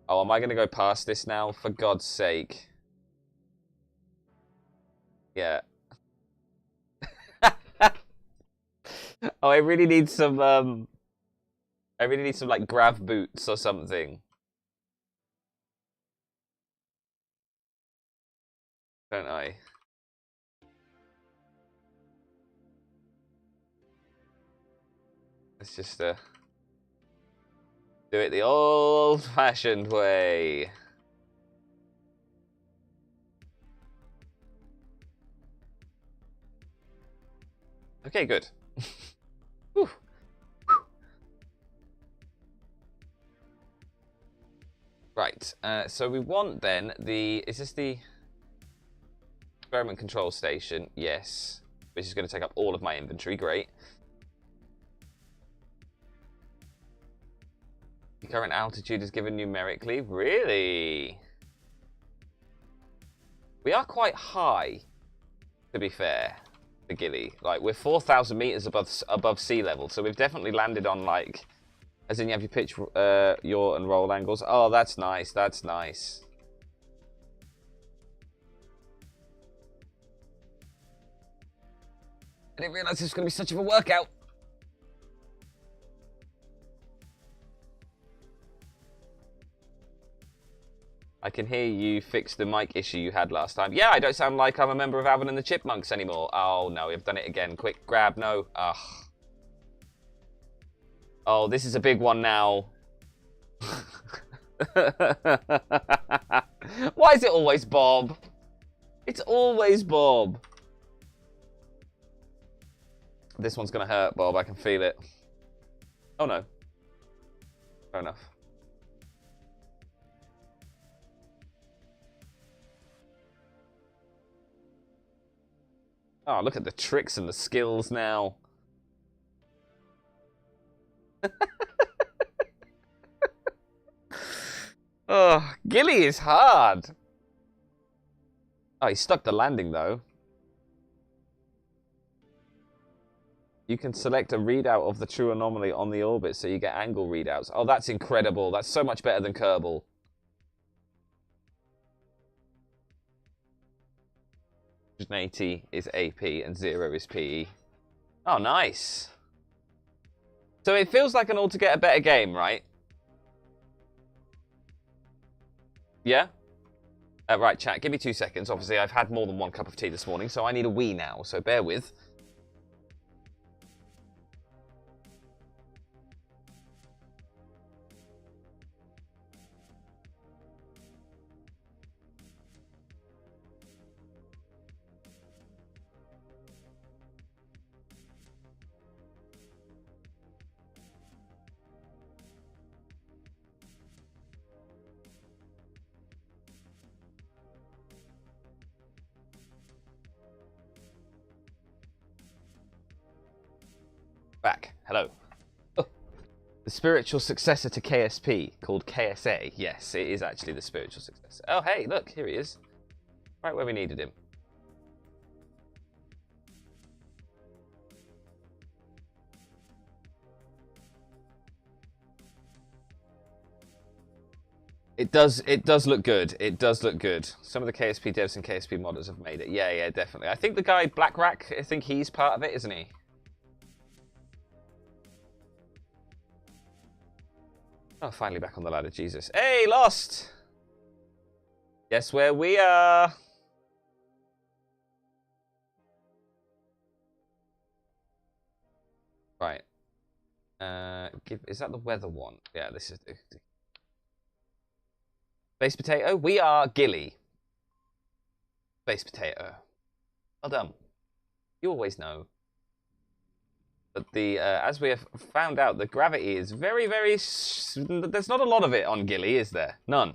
Oh, am I going to go past this now? For God's sake. Yeah. Oh, I really need some like grav boots or something. Don't I? Let's just do it the old-fashioned way. Okay, good. Whew. Right, so we want then the... Is this the experiment control station? Yes. Which is going to take up all of my inventory. Great. The current altitude is given numerically. Really? We are quite high, to be fair, the Gilly. Like, we're 4,000 meters above sea level, so we've definitely landed on, like... As in, you have your pitch, yaw, and roll angles. Oh, that's nice. That's nice. I didn't realize this was going to be such of a workout. I can hear you fix the mic issue you had last time. Yeah, I don't sound like I'm a member of Alvin and the Chipmunks anymore. Oh, no, we've done it again. Quick, grab, no. Ugh. Oh, this is a big one now. Why is it always Bob? It's always Bob. This one's going to hurt, Bob. I can feel it. Oh, no. Fair enough. Oh, look at the tricks and the skills now. Oh, Gilly is hard. Oh, he stuck the landing, though. You can select a readout of the true anomaly on the orbit, so you get angle readouts. Oh, that's incredible. That's so much better than Kerbal. .80 is AP and 0 is PE. Oh, nice. So it feels like an altogether better game, right? Yeah? Right, chat, give me 2 seconds. Obviously, I've had more than one cup of tea this morning, so I need a wee now, so bear with. Back. Hello. Oh. The spiritual successor to KSP, called KSA. Yes, it is actually the spiritual successor. Oh, hey, look, here he is. Right where we needed him. It does look good. It does look good. Some of the KSP devs and KSP modders have made it. Yeah, yeah, definitely. I think the guy, Black Rack, I think he's part of it, isn't he? Oh, finally back on the ladder, Jesus. Hey, Lost! Guess where we are? Right. Is that the weather one? Yeah, this is the... Space Potato? We are Gilly. Space Potato. Well done. You always know. But as we have found out, the gravity is very, very... There's not a lot of it on Gilly, is there? None.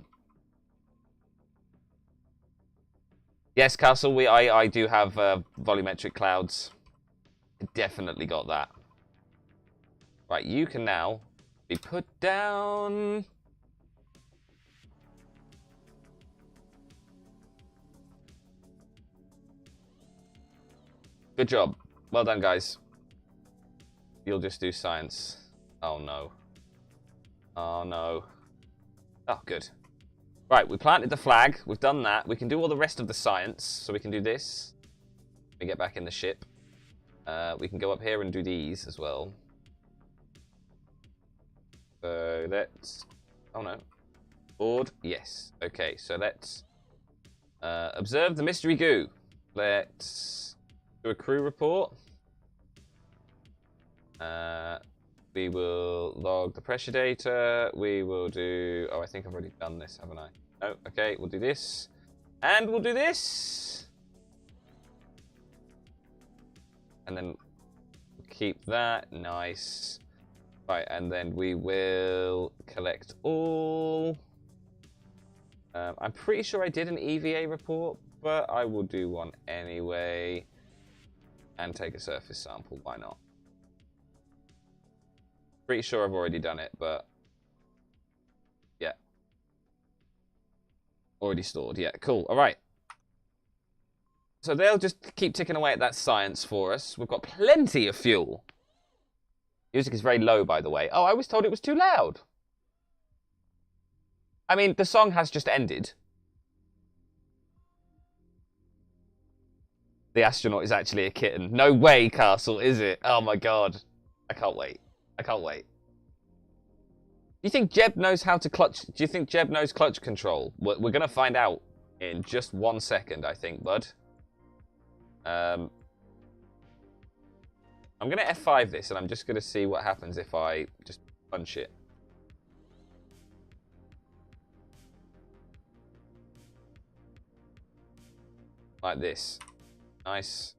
Yes, Castle, I do have volumetric clouds. I definitely got that. Right, you can now be put down. Good job. Well done, guys. You'll just do science. Oh, no. Oh, no. Oh, good. Right, we planted the flag. We've done that. We can do all the rest of the science. So we can do this. We get back in the ship. We can go up here and do these as well. So let's... Oh, no. Board? Yes. Okay, so let's observe the mystery goo. Let's do a crew report. We will log the pressure data. We will do... Oh, I think I've already done this, haven't I? No, okay, we'll do this. And we'll do this. And then keep that. Nice. Right, and then we will collect all. I'm pretty sure I did an EVA report, but I will do one anyway. And take a surface sample, why not? Pretty sure I've already done it, but yeah. Already stored, yeah, cool, all right. So they'll just keep ticking away at that science for us. We've got plenty of fuel. Music is very low, by the way. Oh, I was told it was too loud. I mean, the song has just ended. The astronaut is actually a kitten. No way, Castle, is it? Oh my god. I can't wait. I can't wait. Do you think Jeb knows how to clutch? Do you think Jeb knows clutch control? We're going to find out in just 1 second, I think, bud. I'm going to F5 this, and I'm just going to see what happens if I just punch it. Like this. Nice.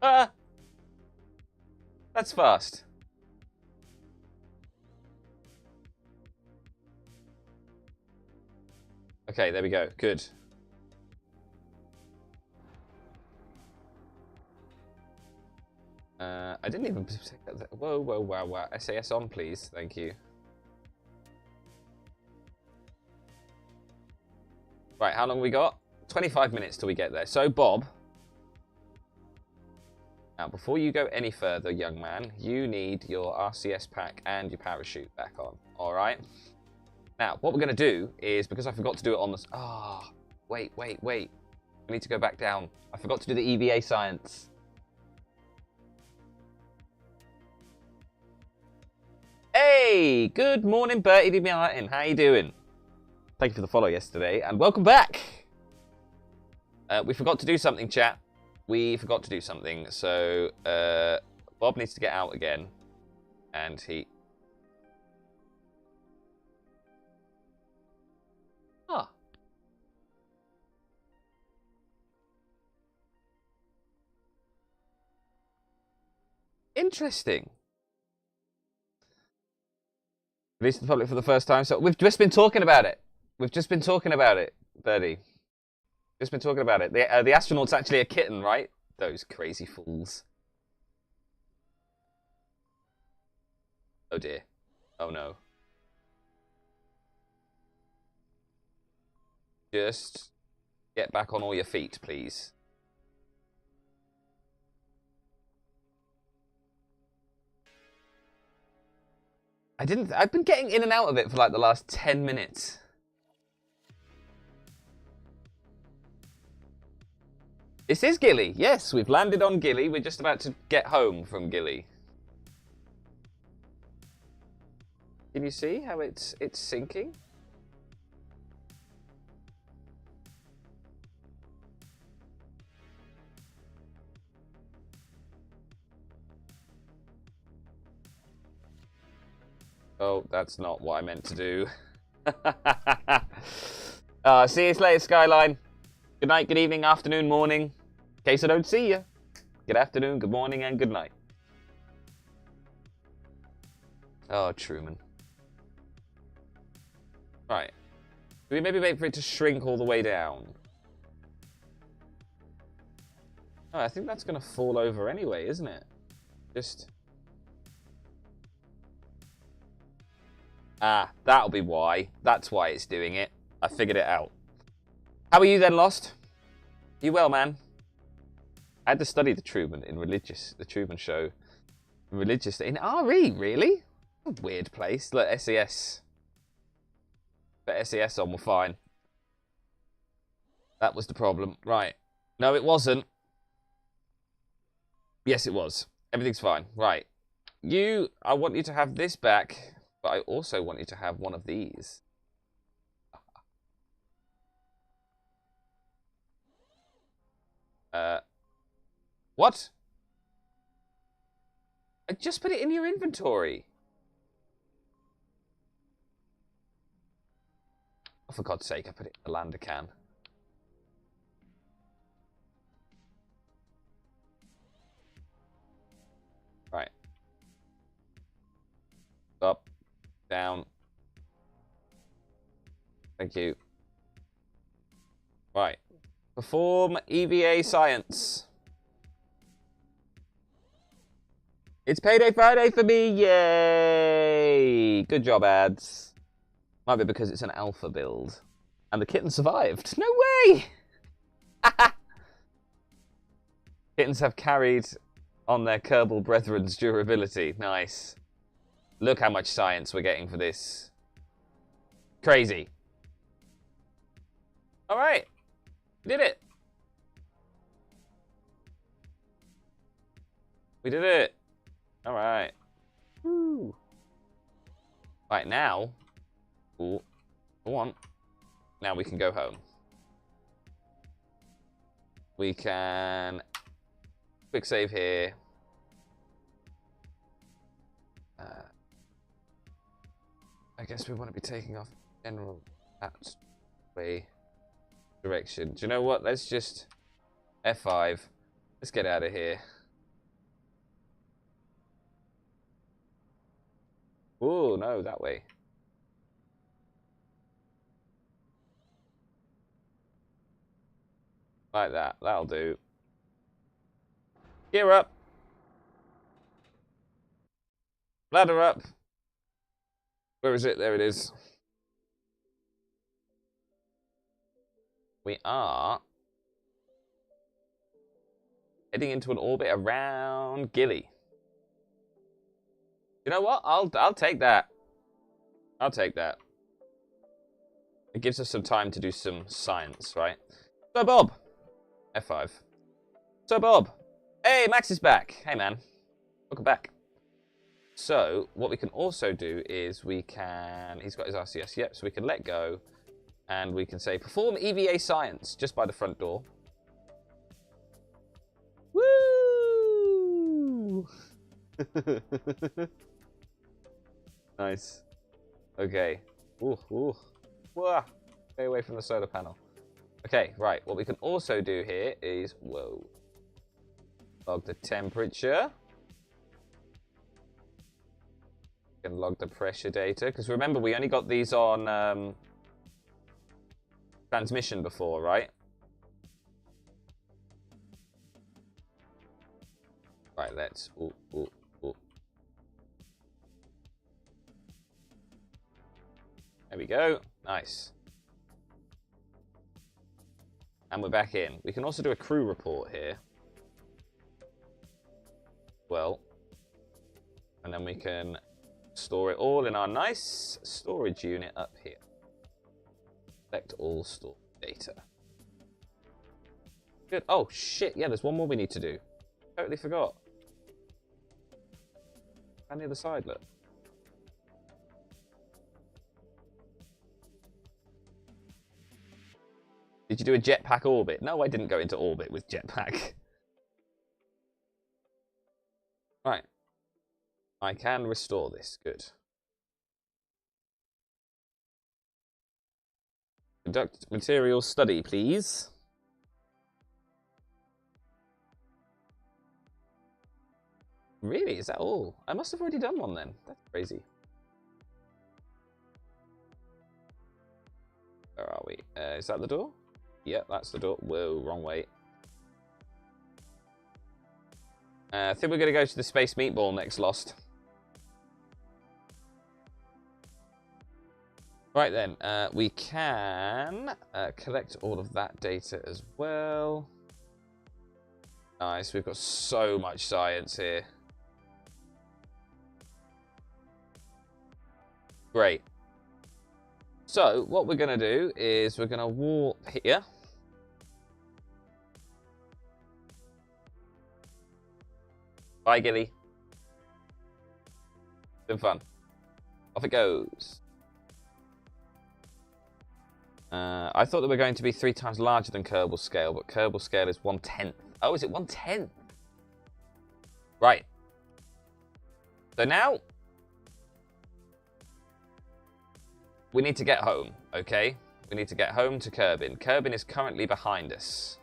Ah! That's fast. Okay, there we go. Good. I didn't even... Whoa, whoa, wow, wow. SAS on, please. Thank you. Right, how long we got? 25 minutes till we get there. So, Bob. Now, before you go any further, young man, you need your RCS pack and your parachute back on. All right? Now, what we're going to do is, because I forgot to do it on this... Ah, wait. I need to go back down. I forgot to do the EVA science. Hey, good morning, Bertie D. Martin. How you doing? Thank you for the follow yesterday, and welcome back. We forgot to do something, chat. We forgot to do something, so Bob needs to get out again, and he... Ah. Interesting. Released to the public for the first time, so we've just been talking about it. We've just been talking about it, Birdie. Just been talking about it. The astronaut's actually a kitten, right? Those crazy fools. Oh dear. Oh no. Just get back on all your feet, please. I've been getting in and out of it for like the last 10 minutes. This is Gilly. Yes, we've landed on Gilly. We're just about to get home from Gilly. Can you see how it's sinking? Oh, that's not what I meant to do. See you later, Skyline. Good night, good evening, afternoon, morning. In case I don't see you. Good afternoon, good morning, and good night. Oh, Truman. Right. Do we maybe wait for it to shrink all the way down? Oh, I think that's going to fall over anyway, isn't it? Just... Ah, that'll be why. That's why it's doing it. I figured it out. How are you then, Lost? You well, man? I had to study the Truman in the Truman Show. Religious, in RE, really? A weird place. Look, SES. Put SES on, we're fine. That was the problem. Right. No, it wasn't. Yes, it was. Everything's fine. Right. I want you to have this back. But I also want you to have one of these. What? I just put it in your inventory. Oh, for God's sake, I put it in the lander can. Right. Up. Down. Thank you. Right. Perform EVA science. It's payday Friday for me. Yay! Good job, ads. Might be because it's an alpha build. And the kitten survived. No way! Kittens have carried on their Kerbal brethren's durability. Nice. Look how much science we're getting for this. Crazy. Alright. We did it. We did it. Alright. Woo. Right, now. Ooh. Go on. Now we can go home. We can quick save here. I guess we want to be taking off general that way direction. Do you know what? Let's just F5. Let's get out of here. Oh, no, that way. Like that. That'll do. Gear up. Ladder up. Where is it? There it is. We are heading into an orbit around Gilly. You know what? I'll take that. I'll take that. It gives us some time to do some science, right? So Bob. F5. So Bob. Hey, Max is back. Hey man. Welcome back. So, what we can also do is we can... He's got his RCS, yep, so we can let go. And we can say, perform EVA science, just by the front door. Woo! Nice. Okay. Ooh, ooh. Whoa. Stay away from the solar panel. Okay, right. What we can also do here is... Whoa. Log the temperature. Can log the pressure data, because remember we only got these on transmission before, right? Right, let's ooh. There we go. Nice. And we're back in. We can also do a crew report here. Well, and then we can store it all in our nice storage unit up here. Select all stored data. Good. Oh, shit. Yeah, there's one more we need to do. Totally forgot. On the other side, look. Did you do a jetpack orbit? No, I didn't go into orbit with jetpack. Right. I can restore this. Good. Conduct material study, please. Really? Is that all? I must have already done one then. That's crazy. Where are we? Is that the door? Yeah, that's the door. Whoa, wrong way. I think we're going to go to the Space Meatball next, Lost. Right then, we can collect all of that data as well. Nice, we've got so much science here. Great. So, what we're going to do is we're going to warp here. Bye, Gilly. Been fun. Off it goes. I thought they were going to be 3 times larger than Kerbal scale, but Kerbal scale is 1/10. Oh, is it 1/10? Right. So now we need to get home, okay? We need to get home to Kerbin. Kerbin is currently behind us.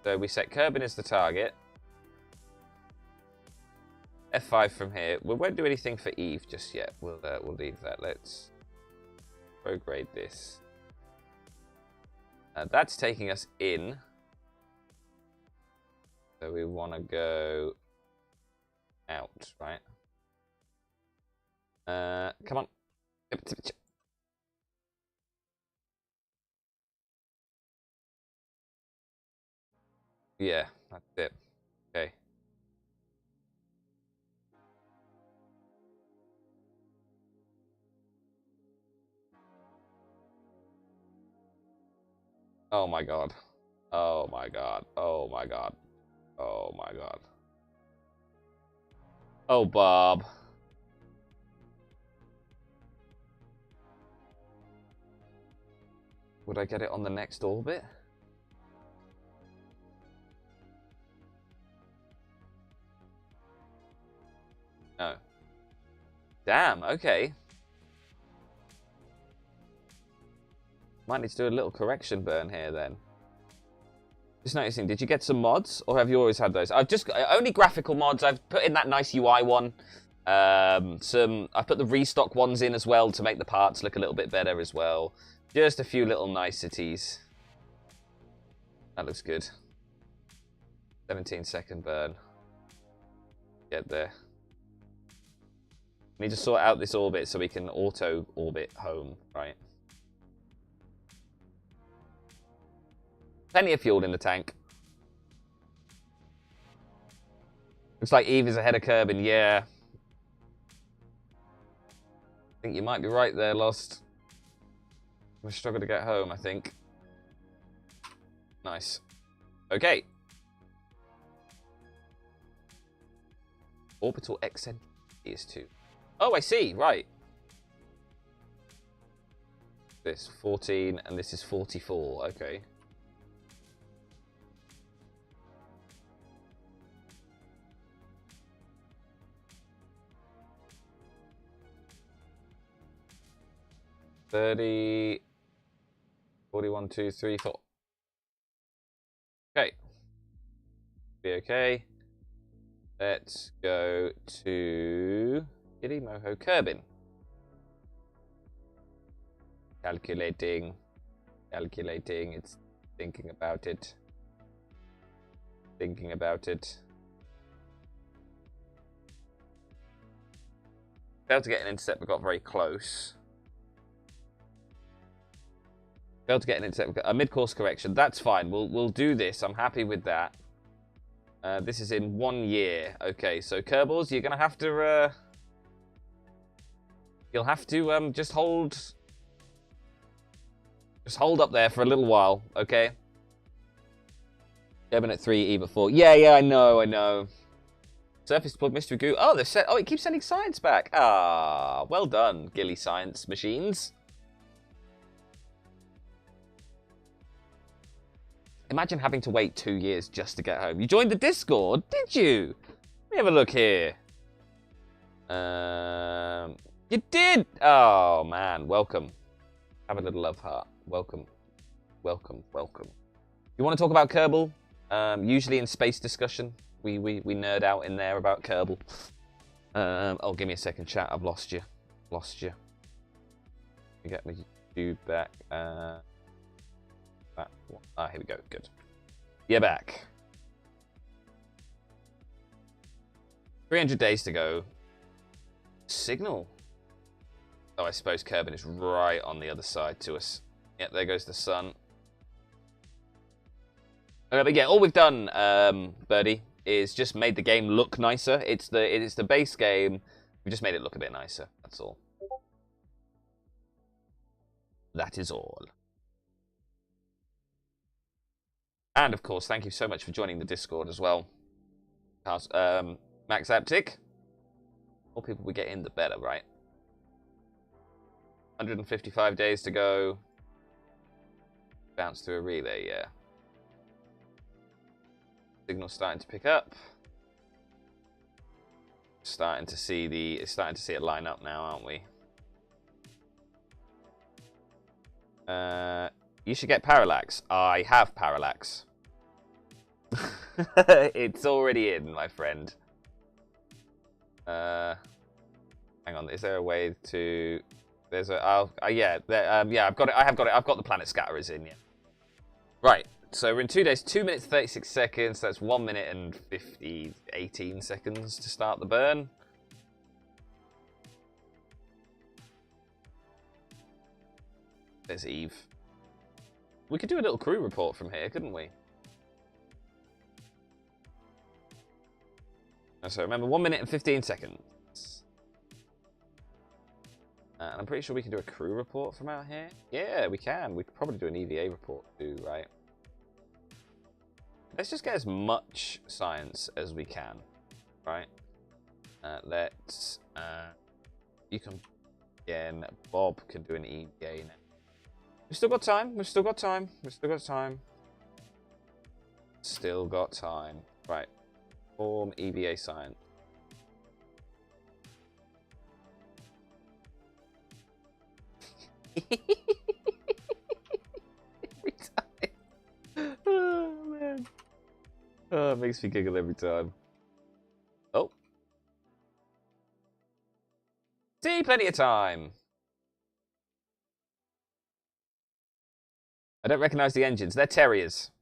So we set Kerbin as the target. F5 from here. We won't do anything for Eve just yet. We'll leave that. Let's prograde this. That's taking us in. So we want to go out, right? Come on. Yeah, that's it. Okay. Oh my god. Oh my god. Oh my god. Oh my god. Oh, Bob. Would I get it on the next orbit? No. Damn, okay. Might need to do a little correction burn here then. Just noticing, did you get some mods? Or have you always had those? I've just... Only graphical mods. I've put in that nice UI one. I've put the restock ones in as well to make the parts look a little bit better as well. Just a few little niceties. That looks good. 17-second burn. Get there. We need to sort out this orbit so we can auto-orbit home, right? Plenty of fuel in the tank. Looks like Eve is ahead of Kerbin, yeah. I think you might be right there, Lost. I'm gonna struggle to get home, I think. Nice. Okay. Orbital eccentricity is 2. Oh, I see, right. This 14 and this is 44, okay. $30, 41, 2, 3, 4. Okay. Be okay. Let's go to Giddy Moho Kerbin. Calculating. Calculating. It's thinking about it. Thinking about it. Failed to get an intercept, but got very close. Failed to get an intercept. A mid-course correction. That's fine. We'll do this. I'm happy with that. This is in 1 year. Okay, so Kerbals, you're gonna have to. You'll have to just hold up there for a little while. Okay. Kerbin at 3, Eve at 4. Yeah, I know. Surface plug mystery goo. Oh, they've set. Oh, it keeps sending science back. Ah, well done, Gilly Science machines. Imagine having to wait 2 years just to get home. You joined the Discord, did you? Let me have a look here. You did! Oh, man. Welcome. Have a little love heart. Welcome. Welcome. You want to talk about Kerbal? Usually in space discussion, we nerd out in there about Kerbal. Oh, give me a second, chat. I've lost you. Let me get my YouTube back. Here we go. Good. You're back. 300 days to go. Signal. Oh, I suppose Kerbin is right on the other side to us. Yep, there goes the sun. But yeah, all we've done, Birdie, is just made the game look nicer. It's the base game. We just made it look a bit nicer. That's all. That is all. And, of course, thank you so much for joining the Discord as well. Max Aptic. The more people we get in, the better, right? 155 days to go. Bounce through a relay, yeah. Signal starting to pick up. Starting to see it line up now, aren't we? You should get parallax. I have parallax. It's already in, my friend. Hang on. Is there a way to? There's a. Oh, yeah. Yeah. I've got it. I have got it. I've got the planet scatterers in. Yeah. Right. So we're in 2 days, 2 minutes 36 seconds. That's 1 minute and 18 seconds to start the burn. There's Eve. We could do a little crew report from here, couldn't we? So remember, 1 minute and 15 seconds. And I'm pretty sure we can do a crew report from out here. Yeah, we can. We could probably do an EVA report too, right? Let's just get as much science as we can, right? You can, again, Bob can do an EVA now. We've still got time. We've still got time. We've still got time. Still got time. Right. Form EVA science. Every time. Oh, man. Oh, it makes me giggle every time. Oh. See, plenty of time. I don't recognize the engines. They're terriers.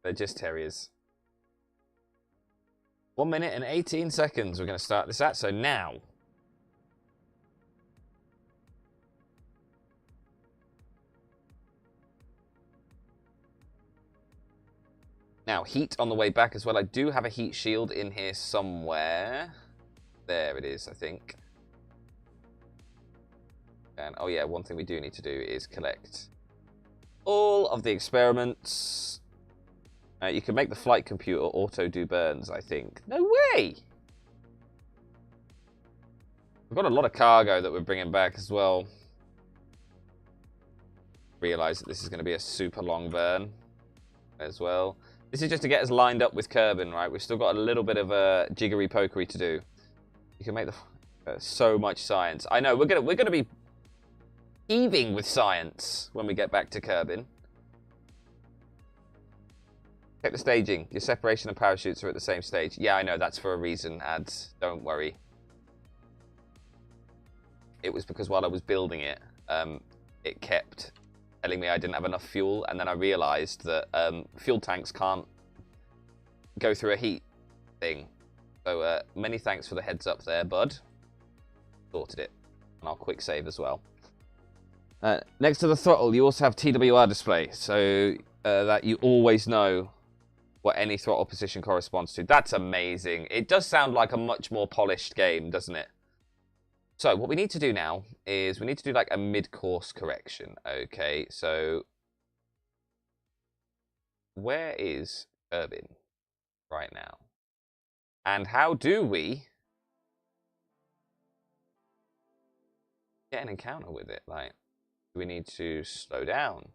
They're just terriers. 1 minute and 18 seconds we're going to start this at, so now. Now, heat on the way back as well. I do have a heat shield in here somewhere. There it is, I think. And, oh yeah, one thing we do need to do is collect all of the experiments. You can make the flight computer auto-do burns, I think. No way! We've got a lot of cargo that we're bringing back as well. Realise that this is going to be a super long burn as well. This is just to get us lined up with Kerbin, right? We've still got a little bit of a jiggery-pokery to do. You can make the so much science. I know we're gonna be heaving with science when we get back to Kerbin. Check the staging. Your separation and parachutes are at the same stage. Yeah, I know. That's for a reason, ads. Don't worry. It was because while I was building it, it kept telling me I didn't have enough fuel, and then I realised that fuel tanks can't go through a heat thing. So many thanks for the heads up there, bud. Sorted it. And I'll quick save as well. Next to the throttle, you also have TWR display, so that you always know what any throttle position corresponds to. That's amazing. It does sound like a much more polished game, doesn't it? So what we need to do now is we need to do like a mid-course correction. Okay, so where is Kerbin right now? And how do we get an encounter with it? Like, do we need to slow down?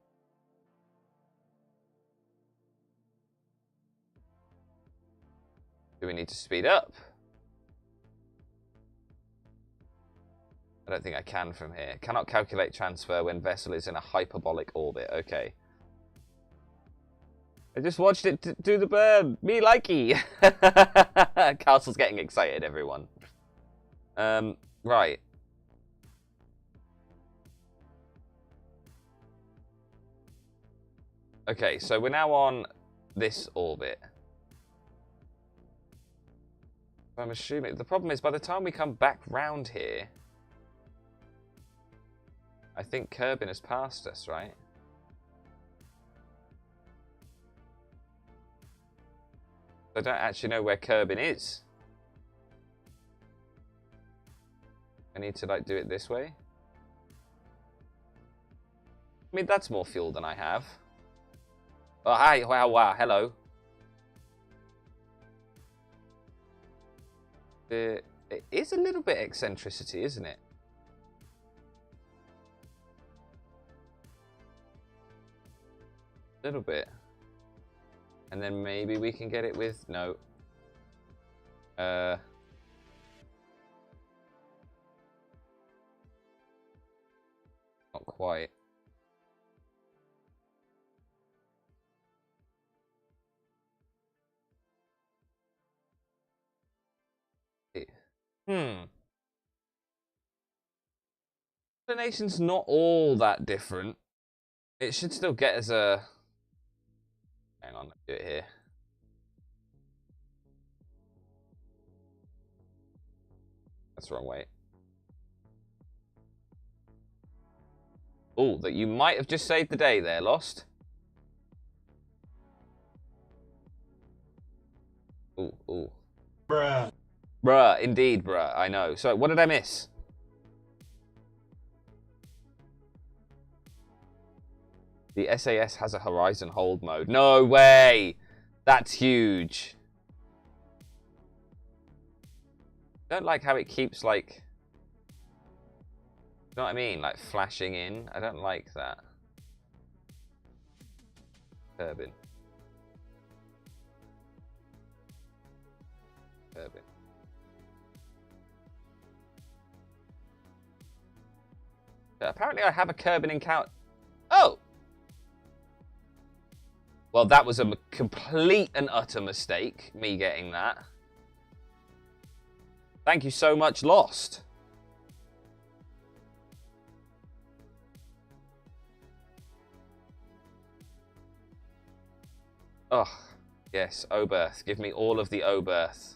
Do we need to speed up? I don't think I can from here. Cannot calculate transfer when vessel is in a hyperbolic orbit. Okay. I just watched it do the burn. Me likey. Castle's getting excited, everyone. Right. Okay, so we're now on this orbit. I'm assuming the problem is by the time we come back round here, I think Kerbin has passed us, right? I don't actually know where Kerbin is. I need to like do it this way. I mean, that's more fuel than I have. Oh, hi, wow, hello. It is a little bit eccentricity, isn't it? A little bit. And then maybe we can get it with... No. Not quite. Explanation's not all that different. It should still get us a... Hang on, let's do it here. That's the wrong way. Oh, that you might have just saved the day there, Lost. Ooh, ooh. Bruh. Bruh, indeed, bruh. I know. So, what did I miss? The S.A.S. has a horizon hold mode. No way! That's huge. I don't like how it keeps, like... You know what I mean? Like, flashing in. I don't like that. Turbine. Turbine. Apparently I have a Kerbal encounter. Oh! Well, that was a complete and utter mistake, me getting that. Thank you so much, Lost. Oh, yes, Oberth. Give me all of the Oberth.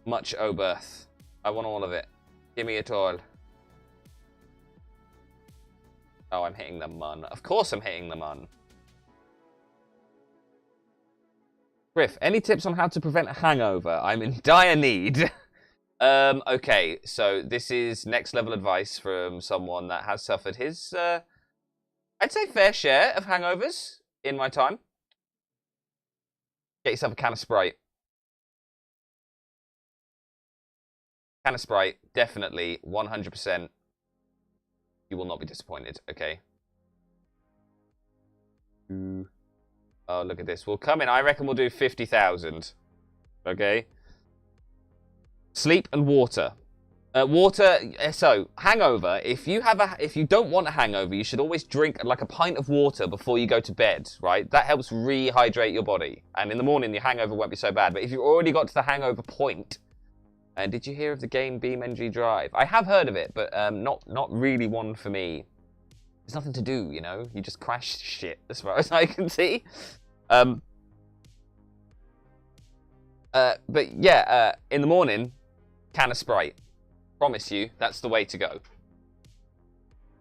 Much Oberth. I want all of it. Give me it all. Oh, I'm hitting the mun. Of course I'm hitting the mun. Criff, any tips on how to prevent a hangover? I'm in dire need. Okay, so this is next level advice from someone that has suffered his, I'd say fair share of hangovers in my time. Get yourself a can of Sprite. Can of Sprite, definitely, 100%. You will not be disappointed, okay? Oh, look at this. We'll come in. I reckon we'll do 50,000. Okay? Sleep and water. Water, so, hangover. If you don't want a hangover, you should always drink like a pint of water before you go to bed, right? That helps rehydrate your body. And in the morning, your hangover won't be so bad. But if you've already got to the hangover point, and did you hear of the game BeamNG Drive? I have heard of it, but not really one for me. There's nothing to do, you know? You just crash shit, as far as I can see. But yeah, in the morning, can of Sprite. Promise you, that's the way to go.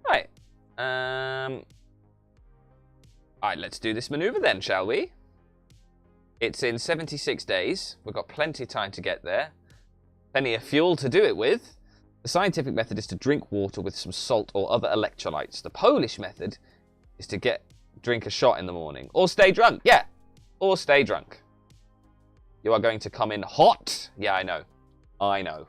Right. Alright, let's do this maneuver then, shall we? It's in 76 days. We've got plenty of time to get there. Plenty of fuel to do it with. The scientific method is to drink water with some salt or other electrolytes. The Polish method is to drink a shot in the morning. Or stay drunk. Yeah. Or stay drunk. You are going to come in hot. Yeah, I know. I know.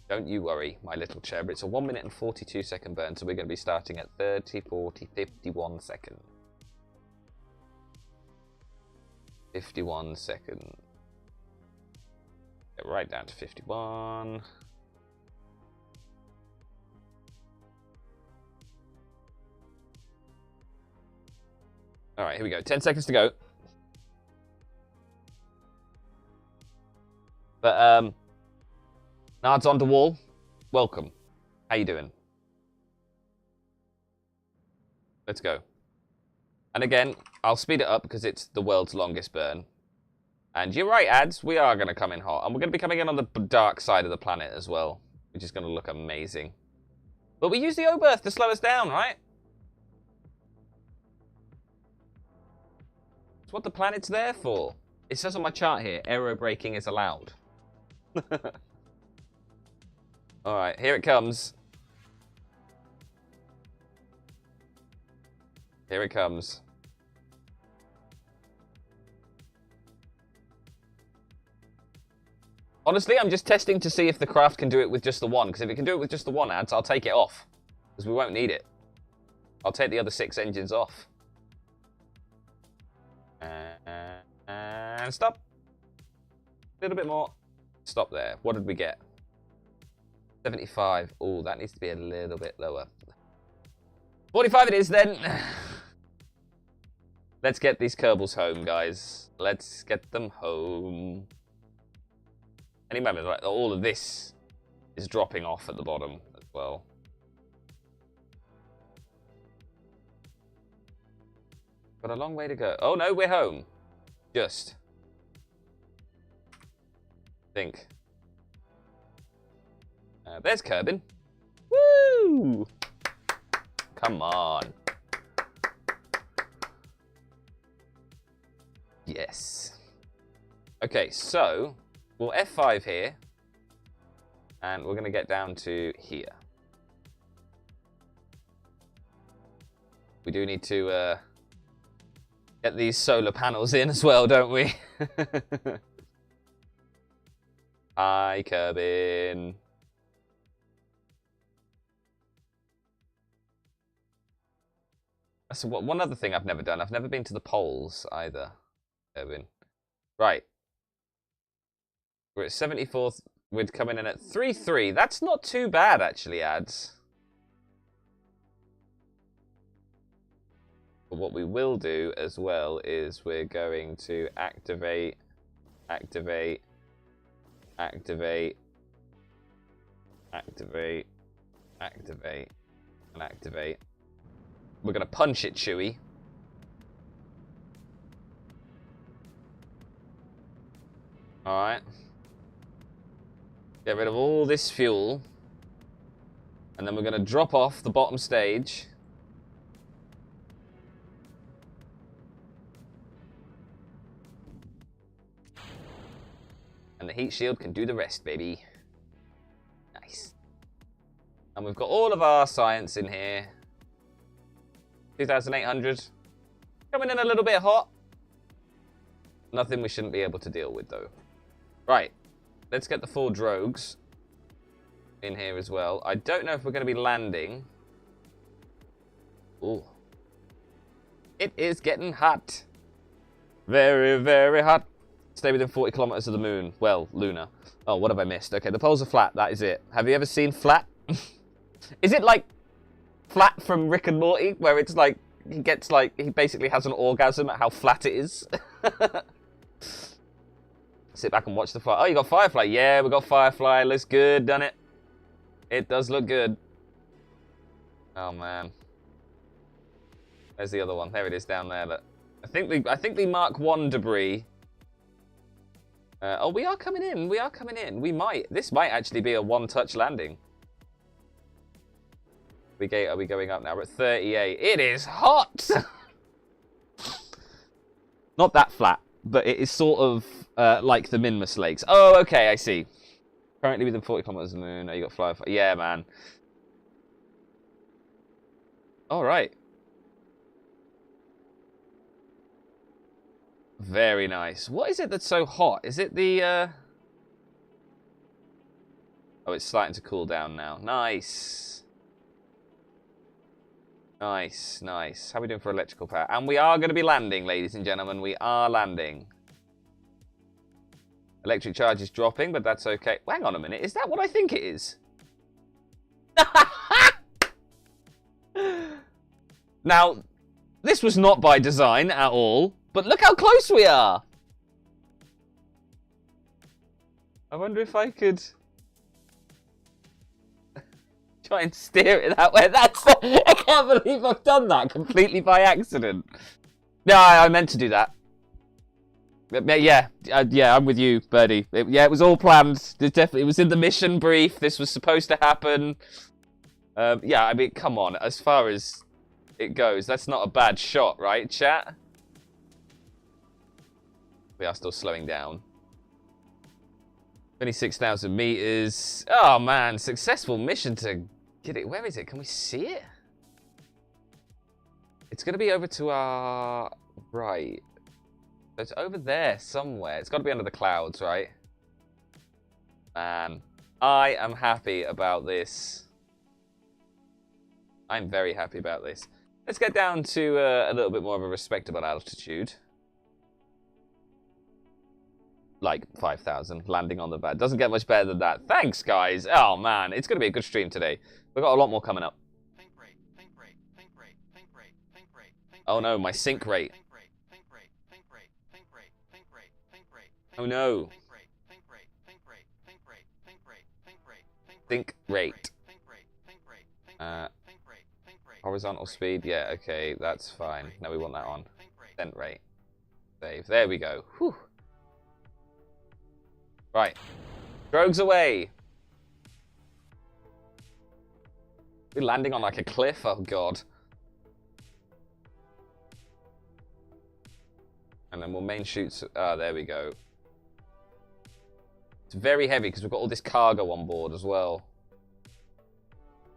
Don't you worry, my little cherub. It's a 1 minute and 42 second burn, so we're going to be starting at 30, 40, 51 seconds. 51 seconds. Get right down to 51. Alright, here we go. 10 seconds to go. But, Nards on the wall. Welcome. How you doing? Let's go. And again, I'll speed it up because it's the world's longest burn. And you're right, ads. We are going to come in hot. And we're going to be coming in on the dark side of the planet as well, which is going to look amazing. But we use the Oberth to slow us down, right? It's what the planet's there for. It says on my chart here, aero braking is allowed. Alright, here it comes. Here it comes. Honestly, I'm just testing to see if the craft can do it with just the one. Because if it can do it with just the one ads, I'll take it off. Because we won't need it. I'll take the other 6 engines off. And stop. A little bit more. Stop there. What did we get? 75. Oh, that needs to be a little bit lower. 45 it is then. Let's get these Kerbals home, guys. Let's get them home. And remember, like, all of this is dropping off at the bottom as well. Got a long way to go. Oh no, we're home. Just. Think. There's Kerbin. Woo! Come on. Yes. Okay, so we'll F5 here. And we're going to get down to here. We do need to get these solar panels in as well, don't we? Hi, Kerbin. So one other thing I've never done. I've never been to the poles either, Kerbin. Right. We're at 74th. We're coming in at 3-3. That's not too bad, actually, ads. But what we will do as well is we're going to activate, activate, activate, activate, activate, and activate. We're going to punch it, Chewie. Alright. Get rid of all this fuel. And then we're going to drop off the bottom stage. And the heat shield can do the rest, baby. Nice. And we've got all of our science in here. 2,800. Coming in a little bit hot. Nothing we shouldn't be able to deal with, though. Right. Let's get the 4 drogues in here as well. I don't know if we're going to be landing. Ooh. It is getting hot. Very, very hot. Stay within 40 kilometers of the moon. Well, lunar. Oh, what have I missed? Okay, the poles are flat. That is it. Have you ever seen flat? Is it like Flat from Rick and Morty, where it's like, he gets like, he basically has an orgasm at how flat it is? Sit back and watch the fire. Oh, you got Firefly. Yeah, we got Firefly. Looks good, doesn't it? It does look good. Oh, man. There's the other one. There it is down there. Look. I think the Mark 1 debris. Oh, we are coming in. We are coming in. We might. This might actually be a one-touch landing. Are we going up now? We're at 38. It is hot! Not that flat, but it is sort of like the Minmus Lakes. Oh, okay, I see. Currently within 40 kilometers of the moon. Oh, you got fly. Yeah, man. All right. Very nice. What is it that's so hot? Is it the... Oh, it's starting to cool down now. Nice. Nice, nice. How are we doing for electrical power? And we are going to be landing, ladies and gentlemen. We are landing. Electric charge is dropping, but that's okay. Hang on a minute. Is that what I think it is? Now, this was not by design at all, but look how close we are. I wonder if I could try and steer it that way. I can't believe I've done that completely by accident. No, I meant to do that. Yeah, I'm with you, Birdie. It was all planned. It was in the mission brief. This was supposed to happen. Yeah, I mean, come on. As far as it goes, that's not a bad shot, right, chat? We are still slowing down. 26,000 meters. Oh, man. Successful mission to get it. Where is it? Can we see it? It's going to be over to our right. So it's over there somewhere. It's got to be under the clouds, right? Man, I am happy about this. I'm very happy about this. Let's get down to a little bit more of a respectable altitude. like 5,000 landing on the bat. Doesn't get much better than that. Thanks, guys. Oh, man. It's going to be a good stream today. We've got a lot more coming up. Oh, no. My sync rate. Oh, no. Sync rate. Horizontal speed. Yeah, okay. That's fine. No, we want that on. Descent rate. Save. There we go. Whew. Right. Drogues away. We're landing on like a cliff. Oh, God. And then we'll main shoot. Ah, there we go. It's very heavy because we've got all this cargo on board as well.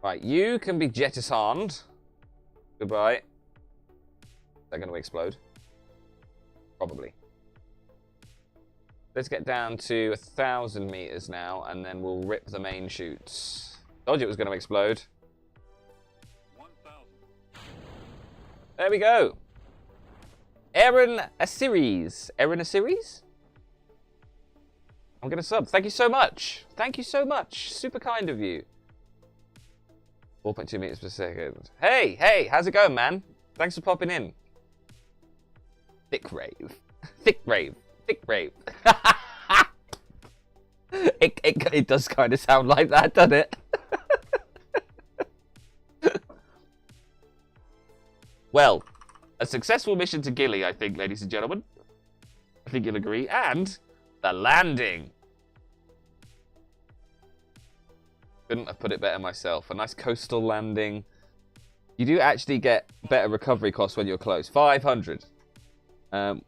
Right, you can be jettisoned. Goodbye. They're going to explode. Probably. Let's get down to 1,000 meters now, and then we'll rip the main chutes. Told you it was going to explode. 1,000. There we go. Aaron a series. Aaron a series? I'm going to sub. Thank you so much. Thank you so much. Super kind of you. 4.2 meters per second. Hey, hey, how's it going, man? Thanks for popping in. Thick rave. Thick rave. Thick rave. it does kind of sound like that, doesn't it? Well, a successful mission to Gilly, I think, ladies and gentlemen. I think you'll agree. And the landing. Couldn't have put it better myself. A nice coastal landing. You do actually get better recovery costs when you're close. 500. But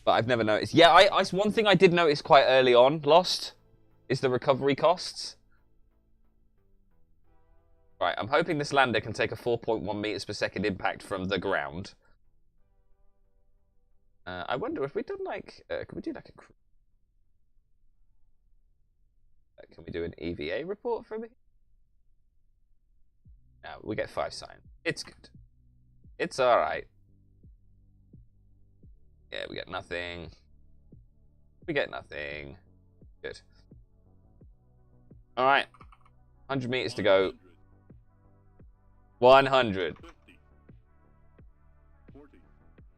I've never noticed. Yeah, one thing I did notice quite early on, Lost, is the recovery costs. Right, I'm hoping this lander can take a 4.1 meters per second impact from the ground. I wonder if we've done like... can we do like a... Can we do an EVA report from it? No, we get 5 sign. It's good. It's alright. Yeah, we get nothing. We get nothing. Good. Alright. 100 meters to go. 100. 50. 40.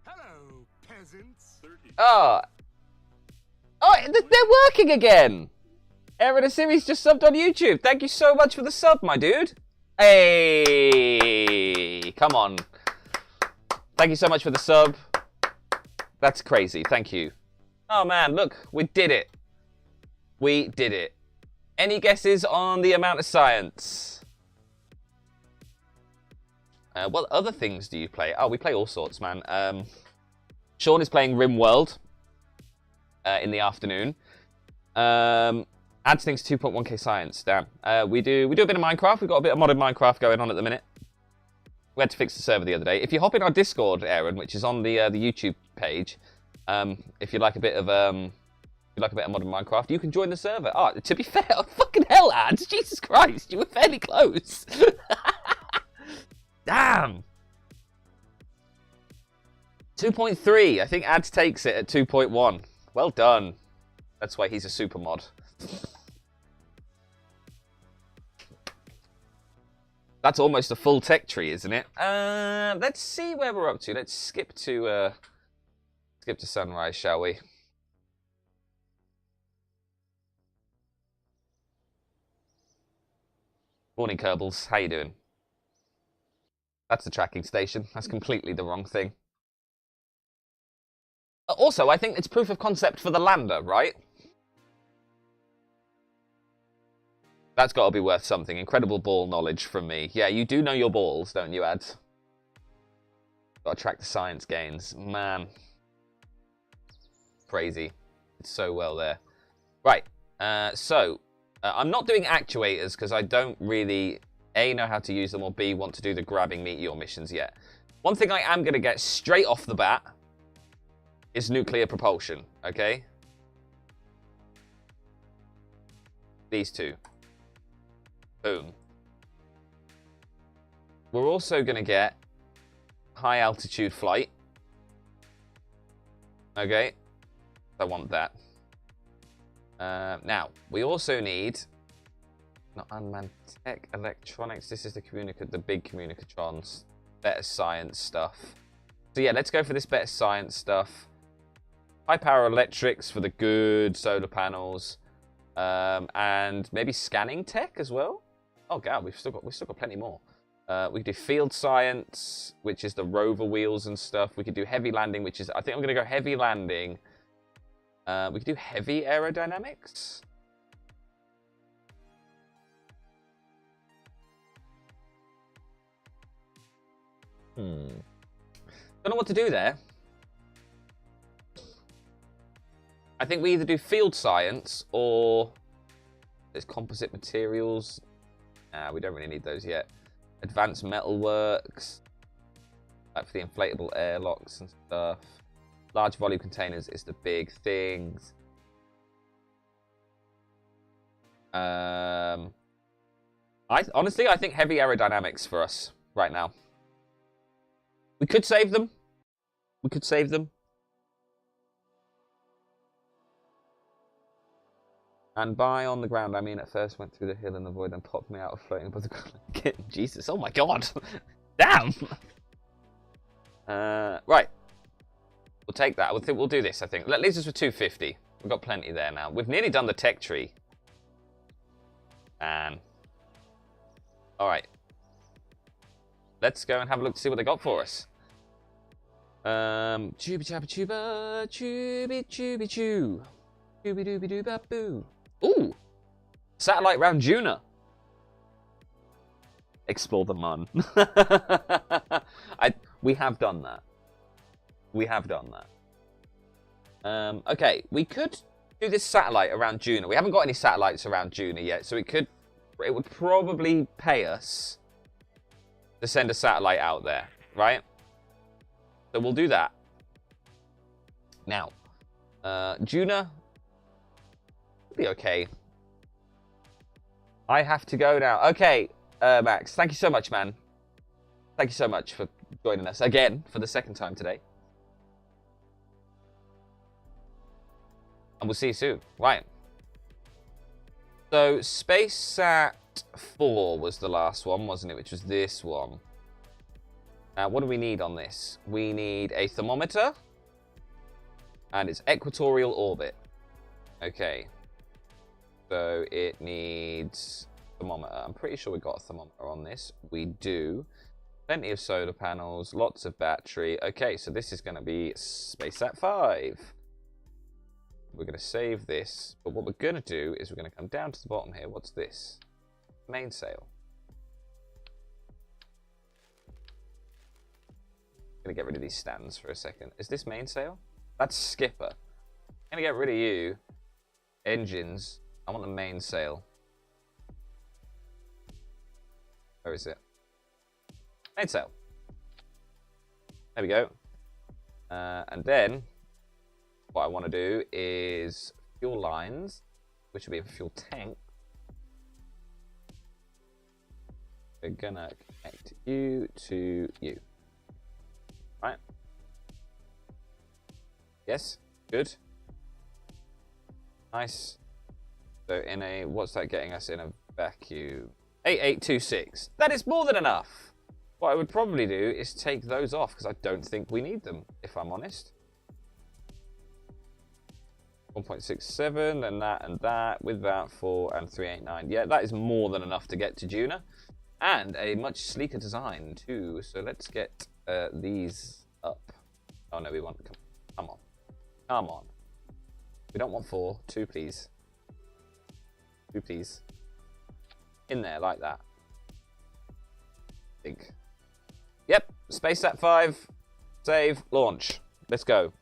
Hello, peasants. 30. Oh! Oh, they're working again! Aaron a series just subbed on YouTube. Thank you so much for the sub, my dude. Hey! Come on. Thank you so much for the sub. That's crazy. Thank you. Oh, man, look. We did it. We did it. Any guesses on the amount of science? What other things do you play? Oh, we play all sorts, man. Sean is playing RimWorld in the afternoon. Adds things 2.1k science. Damn. We do a bit of Minecraft. We've got a bit of modded Minecraft going on at the minute. We had to fix the server the other day. If you hop in our Discord, Aaron, which is on the YouTube page, if you like a bit of modern Minecraft, you can join the server. Oh, to be fair, oh, fucking hell, Ads, Jesus Christ, you were fairly close. Damn. 2.3. I think Ads takes it at 2.1. Well done. That's why he's a super mod. That's almost a full tech tree, isn't it? Let's see where we're up to. Let's skip to sunrise, shall we? Morning, Kerbals. How you doing? That's the tracking station. That's completely the wrong thing. Also, I think it's proof of concept for the lander, right? That's got to be worth something. Incredible ball knowledge from me. Yeah, you do know your balls, don't you, Ads? Got to track the science gains. Man. Crazy. It's so well there. Right. I'm not doing actuators because I don't really, A, know how to use them, or B, want to do the grabbing meteor missions yet. One thing I am going to get straight off the bat is nuclear propulsion, okay? These two. Boom. We're also going to get high altitude flight. Okay. I want that. Now, we also need... Not unmanned tech, electronics. This is the big communicatrons. Better science stuff. So yeah, let's go for this better science stuff. High power electrics for the good solar panels. And maybe scanning tech as well. Oh god, we've still got plenty more. We could do field science, which is the rover wheels and stuff. We could do heavy landing, which is... I think I'm going to go heavy landing. We could do heavy aerodynamics. Don't know what to do there. I think we either do field science or there's composite materials. We don't really need those yet. Advanced metalworks, like for the inflatable airlocks and stuff. Large volume containers is the big things. Honestly, I think heavy aerodynamics for us right now. We could save them. We could save them. And by on the ground, I mean at first went through the hill in the void and popped me out of floating above the ground. Jesus, oh my god. Damn. Right. We'll take that. We'll do this, I think. That leaves us with 250. We've got plenty there now. We've nearly done the tech tree. And... Alright. Let's go and have a look to see what they got for us. Chuba chaba chuba, chubi chubi choo. Chooby dooby doo ba boo. Ooh! Satellite round Juna. Explore the Mun. We have done that. We have done that. Okay, we could do this satellite around Juna. We haven't got any satellites around Juna yet, so it would probably pay us to send a satellite out there, right? So we'll do that. Now, Juna will be okay. I have to go now. Okay, Max, thank you so much, man. Thank you so much for joining us again for the second time today. And we'll see you soon. Right. So, S.P.A.C.E. was the last one, wasn't it? Which was this one. Now, what do we need on this? We need a thermometer. And it's equatorial orbit. Okay. So, it needs thermometer. I'm pretty sure we got a thermometer on this. We do. Plenty of solar panels. Lots of battery. Okay, so this is going to be S.P.A.C.E. We're going to save this. But what we're going to do is we're going to come down to the bottom here. What's this? Mainsail. Going to get rid of these stands for a second. Is this mainsail? That's skipper. I'm going to get rid of you. Engines. I want the mainsail. Where is it? Mainsail. There we go. And then what I want to do is fuel lines, which will be a fuel tank. We're gonna connect you to you. Right? Yes? Good. Nice. So in a, what's that getting us in a vacuum? 8826. That is more than enough. What I would probably do is take those off because I don't think we need them, if I'm honest. 1.67 and that with that 4 and 389. Yeah, that is more than enough to get to Juna. And a much sleeker design too. So let's get these up. Oh no, we want, come on. Come on. We don't want 4, 2 please. 2 please. In there like that. Big. Yep, S.P.A.C.E. 5, save, launch. Let's go.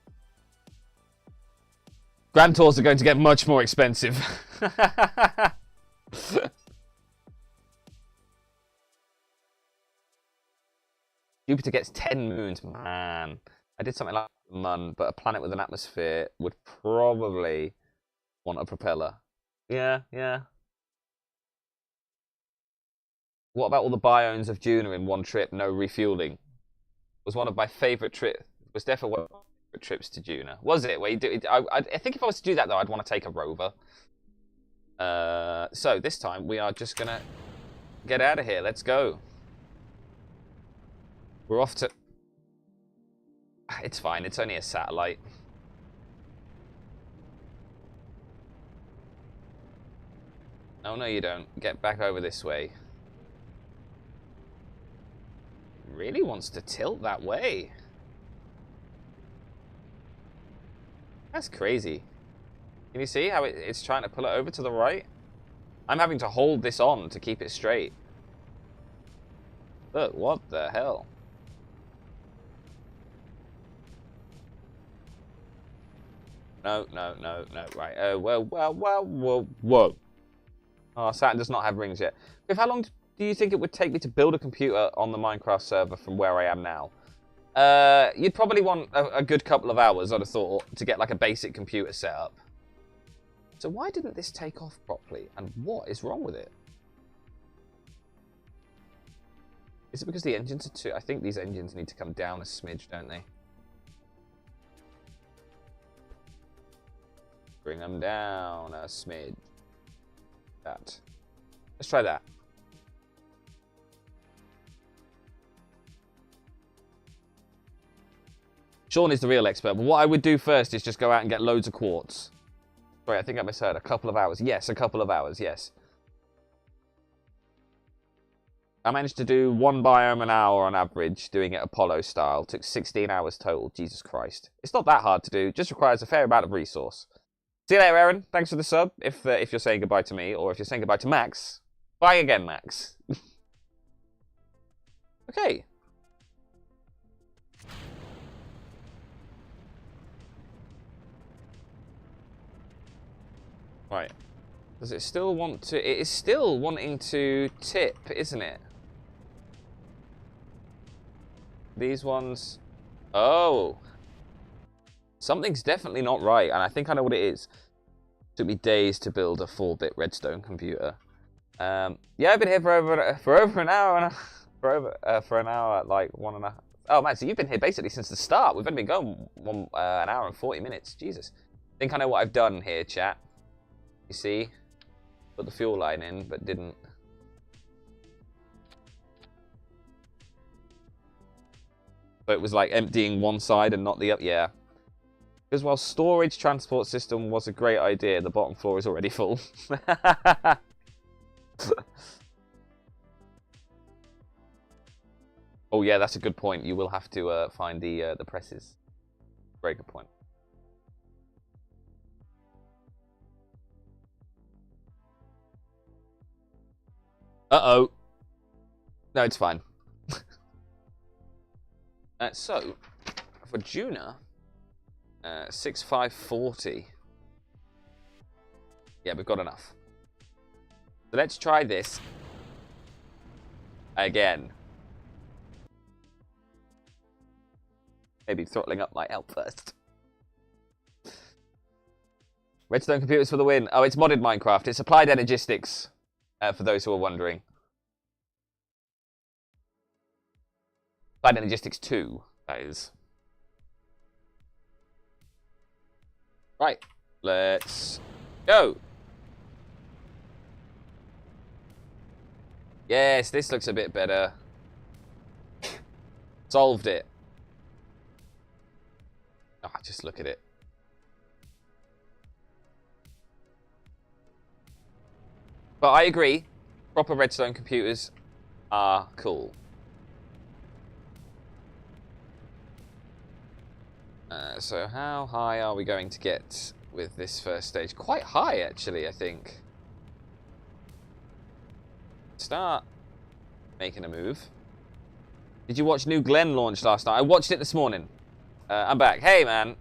Grand Tours are going to get much more expensive. Jupiter gets 10 moons. Man, I did something like Mun, but a planet with an atmosphere would probably want a propeller. Yeah, yeah. What about all the biomes of Juna in one trip, no refueling? Was one of my favourite trips. Was definitely trips to Juna. Was it? Where you do it? I think if I was to do that though, I'd want to take a rover. So this time we are just gonna get out of here. Let's go. We're off to. It's fine. It's only a satellite. Oh no, you don't. Get back over this way. Really wants to tilt that way. That's crazy. Can you see how it's trying to pull it over to the right? I'm having to hold this on to keep it straight. Look, what the hell? No, no, no, no. Right. Whoa. Oh, Saturn does not have rings yet. If how long do you think it would take me to build a computer on the Minecraft server from where I am now? You'd probably want a good couple of hours, I'd have thought, to get like a basic computer set up. So why didn't this take off properly? And what is wrong with it? Is it because the engines are too... I think these engines need to come down a smidge, don't they? Bring them down a smidge. That. Let's try that. Sean is the real expert, but what I would do first is just go out and get loads of quartz. Sorry, I think I misheard. A couple of hours. Yes, a couple of hours, yes. I managed to do one biome an hour on average, doing it Apollo style. Took 16 hours total. Jesus Christ. It's not that hard to do. Just requires a fair amount of resource. See you later, Aaron. Thanks for the sub. If you're saying goodbye to me, or if you're saying goodbye to Max, bye again, Max. Okay. Right. Does it still want to... It is still wanting to tip, isn't it? These ones... Oh. Something's definitely not right, and I think I know what it is. It took me days to build a 4-bit redstone computer. Yeah, I've been here for over an hour and for an hour, like 1.5. Oh man, so you've been here basically since the start. We've only been going an hour and 40 minutes. Jesus. I think I know what I've done here, chat. You see, put the fuel line in, but didn't. So it was like emptying one side and not the other. Yeah. Because while storage transport system was a great idea, the bottom floor is already full. Oh yeah, that's a good point. You will have to find the presses. Very good point. Uh-oh. No, it's fine. So, for Juna, 6540. Yeah, we've got enough. So let's try this again. Maybe throttling up might help first. Redstone computers for the win. Oh, it's modded Minecraft. It's applied energistics, for those who are wondering. Applied energistics 2, that is. Right, let's go. Yes, this looks a bit better. Solved it. Ah, oh, just look at it. But I agree, proper redstone computers are cool. So how high are we going to get with this first stage? Quite high, actually, I think. Start making a move. Did you watch New Glenn launch last night? I watched it this morning. I'm back. Hey, man.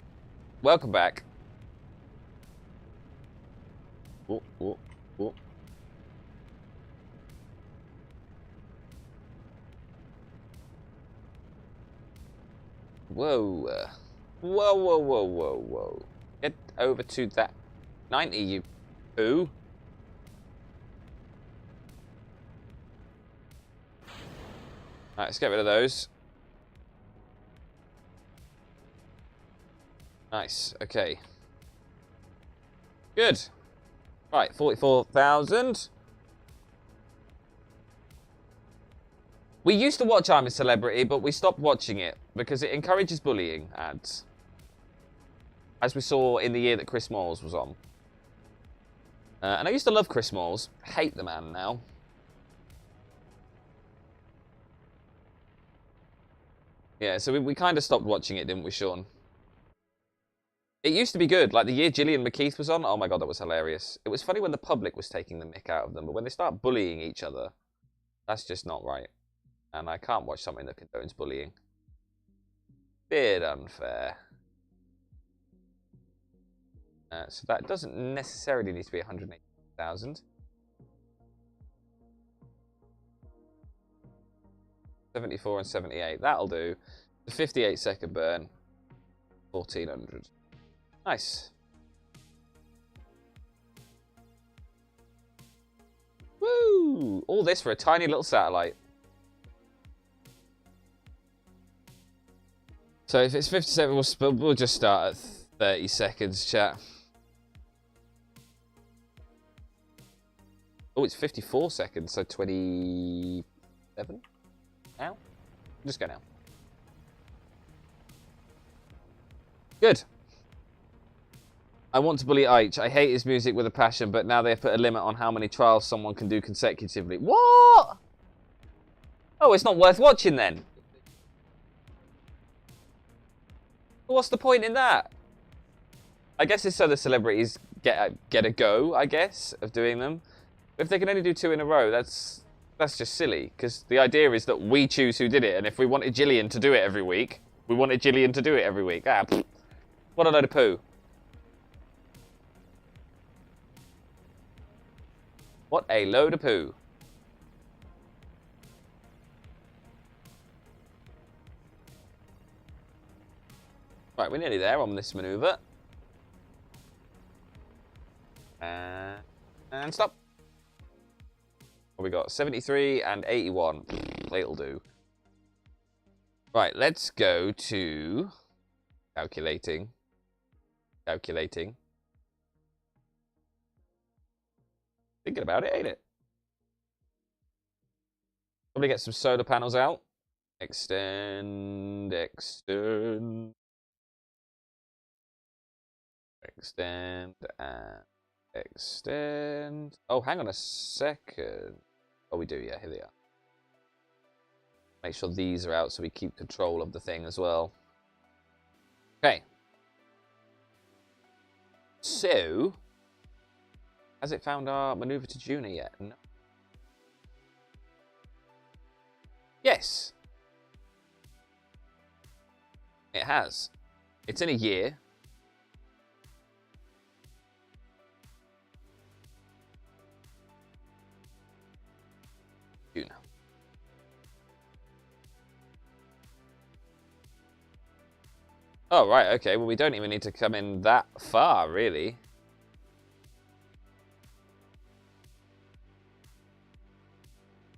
Welcome back. Oh, oh, oh. Whoa. Whoa, whoa, whoa, whoa, whoa. Get over to that 90, you poo. Alright, let's get rid of those. Nice. Okay. Good. Right, 44,000. We used to watch I'm a Celebrity, but we stopped watching it because it encourages bullying ads. As we saw in the year that Chris Moores was on. And I used to love Chris Moores. Hate the man now. Yeah, so we kind of stopped watching it, didn't we, Sean? It used to be good. Like the year Gillian McKeith was on, oh my god, that was hilarious. It was funny when the public was taking the mick out of them, but when they start bullying each other, that's just not right. And I can't watch something that condones bullying. Bit unfair. So that doesn't necessarily need to be 180,000. 74 and 78. That'll do. The 58-second burn. 1,400. Nice. Woo! All this for a tiny little satellite. So if it's 57, we'll just start at 30 seconds, chat. Oh, it's 54 seconds, so 27 now? Just go now. Good. I want to bully Aich. I hate his music with a passion, but now they've put a limit on how many trials someone can do consecutively. What? Oh, it's not worth watching then. What's the point in that? I guess it's so the celebrities get a go, I guess, of doing them. If they can only do 2 in a row, that's just silly. Because the idea is that we choose who did it, and if we wanted Gillian to do it every week, we wanted Gillian to do it every week. Ah, pfft. What a load of poo. What a load of poo. Right, we're nearly there on this maneuver. And stop. What we got? 73 and 81. It'll do. Right, let's go to calculating. Calculating. Thinking about it, ain't it? Probably get some solar panels out. Extend, extend. Extend and extend. Oh, hang on a second. Oh, we do, yeah, here they are. Make sure these are out so we keep control of the thing as well. Okay. So, has it found our maneuver to Juno yet? No. Yes. It has. It's in a year. Juno. Oh, right, okay. Well, we don't even need to come in that far, really.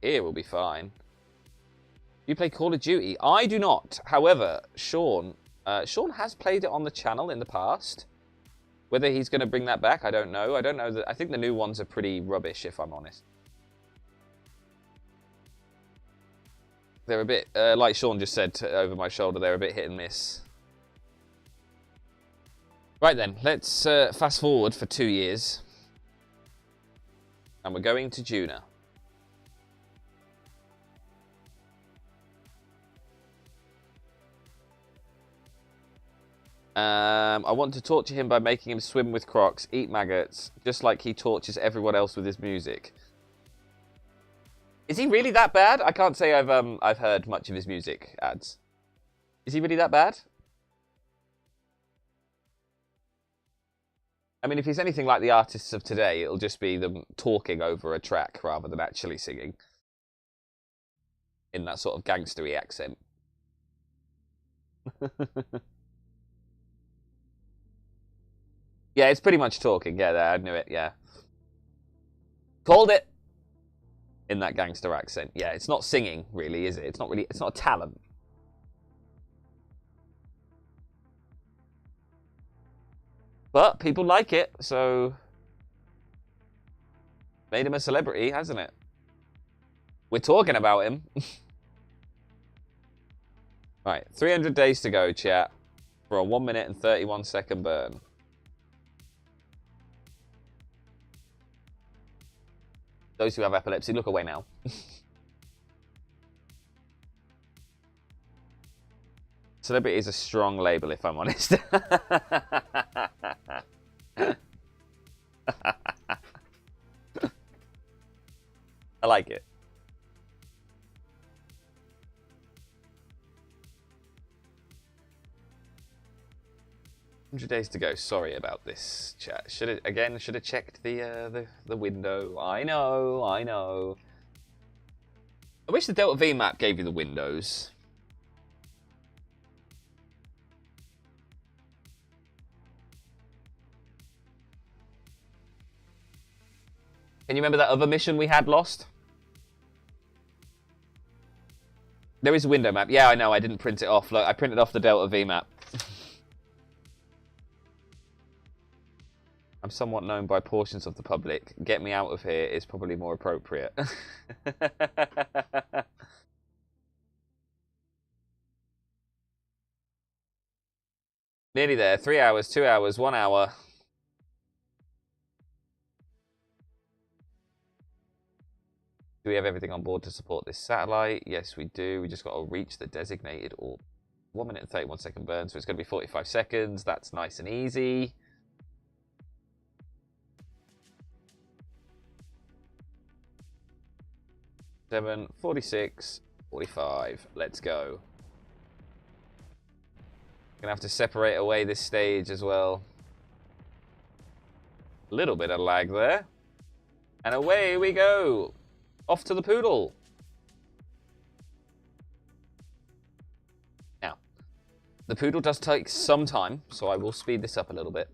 Here we'll be fine. You play Call of Duty? I do not. However, Sean has played it on the channel in the past. Whether he's going to bring that back, I don't know. I don't know. I think the new ones are pretty rubbish, if I'm honest. They're a bit, like Sean just said over my shoulder, they're a bit hit and miss. Right then, let's fast forward for 2 years. And we're going to Juno. I want to torture him by making him swim with Crocs, eat maggots, just like he tortures everyone else with his music. Is he really that bad? I can't say I've heard much of his music ads. Is he really that bad? I mean, if he's anything like the artists of today, it'll just be them talking over a track rather than actually singing. In that sort of gangstery accent. Yeah, it's pretty much talking. Yeah, I knew it, yeah. Called it! In that gangster accent. Yeah, it's not singing, really, is it? It's not a talent. But people like it, so made him a celebrity, hasn't it? We're talking about him. Right, 300 days to go, chat, for a 1 minute and 31 second burn. Those who have epilepsy, look away now. Celebrity is a strong label, if I'm honest. I like it. 100 days to go. Sorry about this, chat. Should have checked the window. I know. I wish the Delta V map gave you the windows. Can you remember that other mission we had lost? There is a window map. Yeah, I know. I didn't print it off. Look, I printed off the Delta V map. I'm somewhat known by portions of the public. Get me out of here is probably more appropriate. Nearly there. 3 hours, 2 hours, 1 hour. Do we have everything on board to support this satellite? Yes, we do. We just got to reach the designated orb. 1 minute and 31 second burn, so it's going to be 45 seconds. That's nice and easy. 7, 46, 45. Let's go. Gonna have to separate away this stage as well. A little bit of lag there. And away we go. Off to the poodle. Now, the poodle does take some time, so I will speed this up a little bit.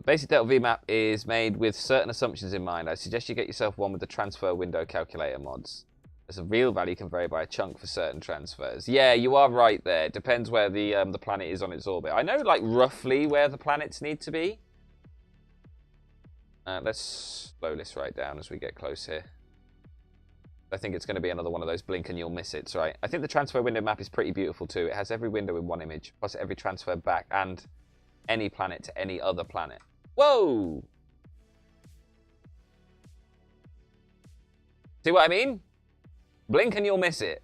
Basic Delta V map is made with certain assumptions in mind. I suggest you get yourself one with the transfer window calculator mods, as the real value can vary by a chunk for certain transfers. Yeah, you are right there. It depends where the planet is on its orbit. I know, like, roughly where the planets need to be. Let's slow this right down as we get close here. I think it's going to be another one of those blink and you'll miss it, right? I think the transfer window map is pretty beautiful too. It has every window in one image, plus every transfer back and any planet to any other planet. Whoa! See what I mean? Blink and you'll miss it.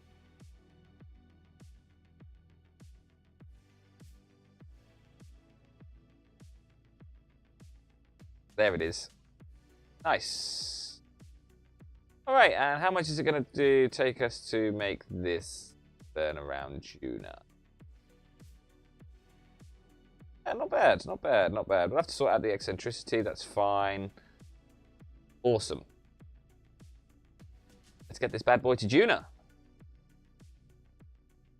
There it is. Nice. All right, and how much is it going to take us to make this burn around Juna? Yeah, not bad, not bad, not bad. We'll have to sort out the eccentricity, that's fine. Awesome. Let's get this bad boy to Juna.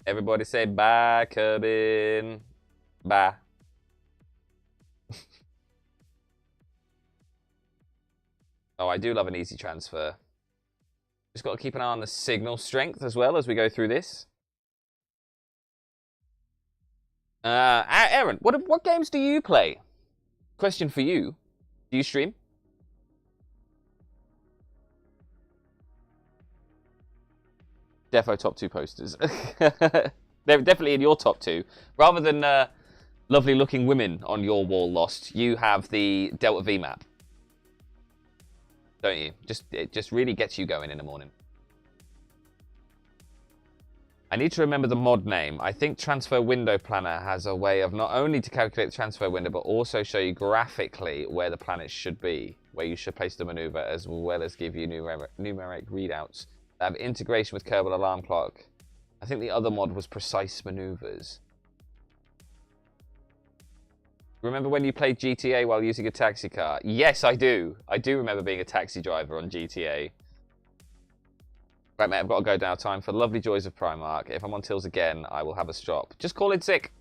Everybody say bye, Kerbin. Bye. Oh, I do love an easy transfer. Just got to keep an eye on the signal strength as well as we go through this. Aaron, what games do you play? Question for you. Do you stream? Defo top 2 posters. They're definitely in your top 2. Rather than lovely looking women on your wall lost, you have the Delta V map. Don't you? It just really gets you going in the morning. I need to remember the mod name. I think Transfer Window Planner has a way of not only to calculate the transfer window, but also show you graphically where the planets should be, where you should place the maneuver, as well as give you numeric readouts that have integration with Kerbal Alarm Clock. I think the other mod was Precise Maneuvers. Remember when you played GTA while using a taxi car? Yes, I do. I do remember being a taxi driver on GTA. Right, mate, I've got to go now. Time for the lovely joys of Primark. If I'm on tills again, I will have a stop. Just call in sick.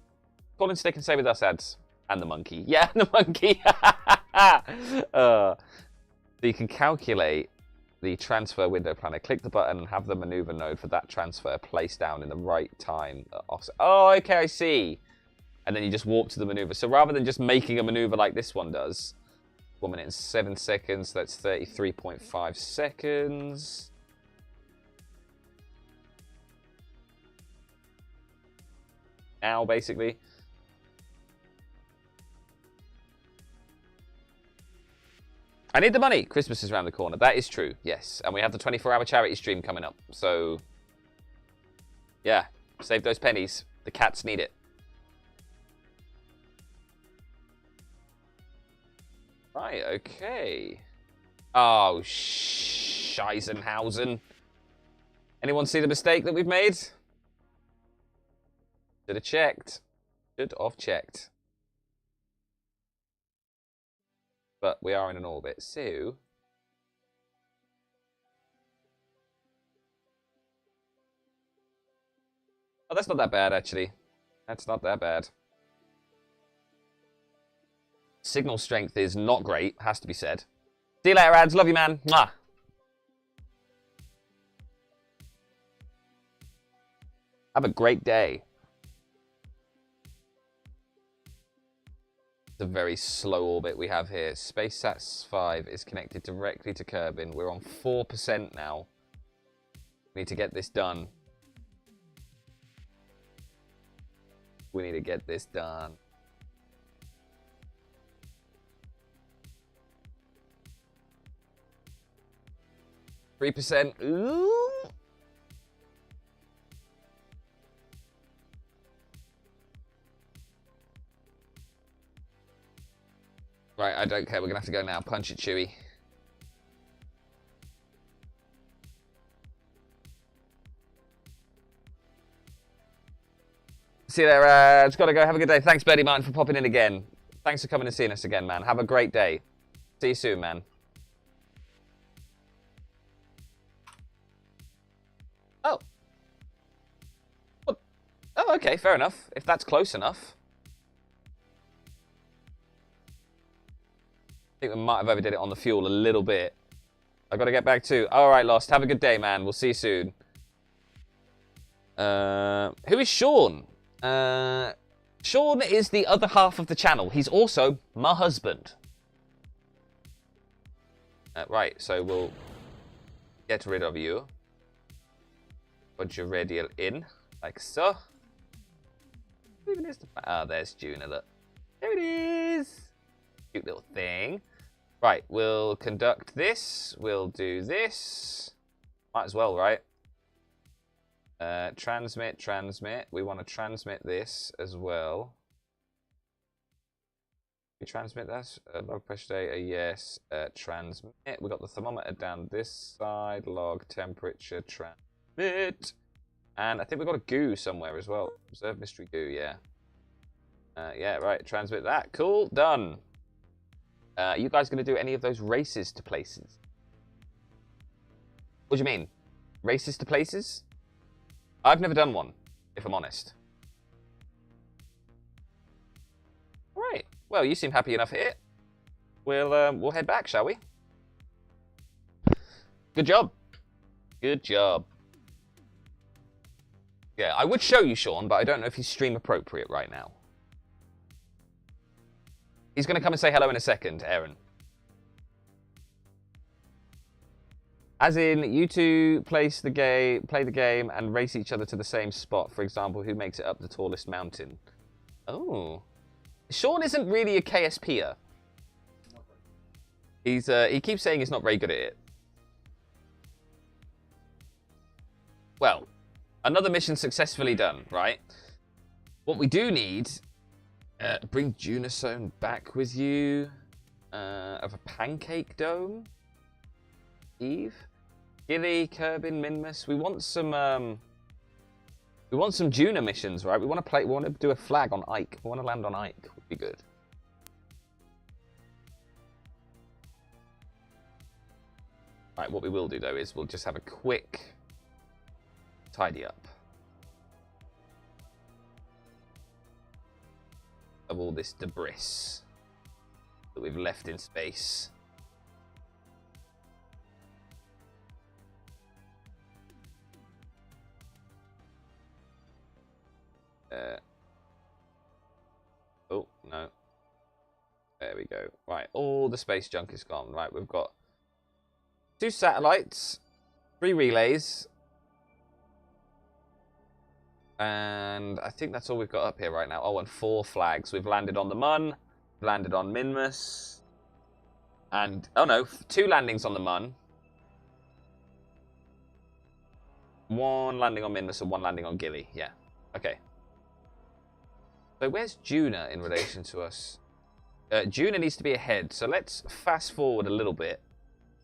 Call in sick and stay with us, ads. And the monkey. Yeah, the monkey. So you can calculate the transfer window planner. Click the button and have the maneuver node for that transfer placed down in the right time. Oh, okay, I see. and then you just warp to the maneuver. So rather than just making a maneuver like this one does, 1 minute and 7 seconds, that's 33.5 seconds. Now, basically. I need the money. Christmas is around the corner. That is true, yes. And we have the 24-hour charity stream coming up. So, yeah, save those pennies. The cats need it. Right, okay. Oh, Scheisenhausen. Anyone see the mistake that we've made? Should have checked. Should have checked. But we are in an orbit, so... Oh, that's not that bad, actually. That's not that bad. Signal strength is not great, has to be said. See you later, ads. Love you, man. Mwah. Have a great day. It's a very slow orbit we have here. S.P.A.C.E. is connected directly to Kerbal. We're on 4% now. We need to get this done. We need to get this done. %. Ooh. Right, I don't care. We're going to have to go now. Punch it, Chewie. See you there. Just got to go. Have a good day. Thanks, Birdie Martin, for popping in again. Thanks for coming and seeing us again, man. Have a great day. See you soon, man. Oh. Well, oh, okay. Fair enough. If that's close enough. I think we might have overdid it on the fuel a little bit. I got to get back to. All right, Lost. Have a good day, man. We'll see you soon. Who is Sean? Sean is the other half of the channel. He's also my husband. Right, so we'll get rid of you. Put your radial in, like so. Even is the... Ah, there's Juna, look. There it is. Cute little thing. Right, we'll conduct this. We'll do this. Might as well, right? Transmit. We want to transmit this as well. We transmit that. Log pressure data, yes. Transmit. We got the thermometer down this side. Log temperature, transmit. And I think we've got a goo somewhere as well. Observe mystery goo, yeah. Yeah, right. Transmit that. Cool. Done. Are you guys going to do any of those races to places? What do you mean? Races to places? I've never done one, if I'm honest. All right. Well, you seem happy enough here. We'll head back, shall we? Good job. Good job. Yeah, I would show you, Sean, but I don't know if he's stream appropriate right now. He's going to come and say hello in a second, Aaron. As in, you two play the game and race each other to the same spot. For example, who makes it up the tallest mountain? Oh. Sean isn't really a KSPer. He keeps saying he's not very good at it. Well, another mission successfully done, right? What we do need... bring Junasone back with you. Of a pancake dome. Eve. Gilly, Kerbin, Minmus. We want some Juna missions, right? We want to do a flag on Ike. We want to land on Ike. Would be good. Right, what we will do though is we'll just have a quick tidy up of all this debris that we've left in space. Right, all the space junk is gone. Right, we've got 2 satellites, 3 relays, and I think that's all we've got up here right now. Oh, and 4 flags. We've landed on the Mun, landed on Minmus, and, oh no, 2 landings on the Mun. 1 landing on Minmus and 1 landing on Gilly. Yeah, okay. So where's Juna in relation to us? Juna needs to be ahead, so let's fast forward a little bit,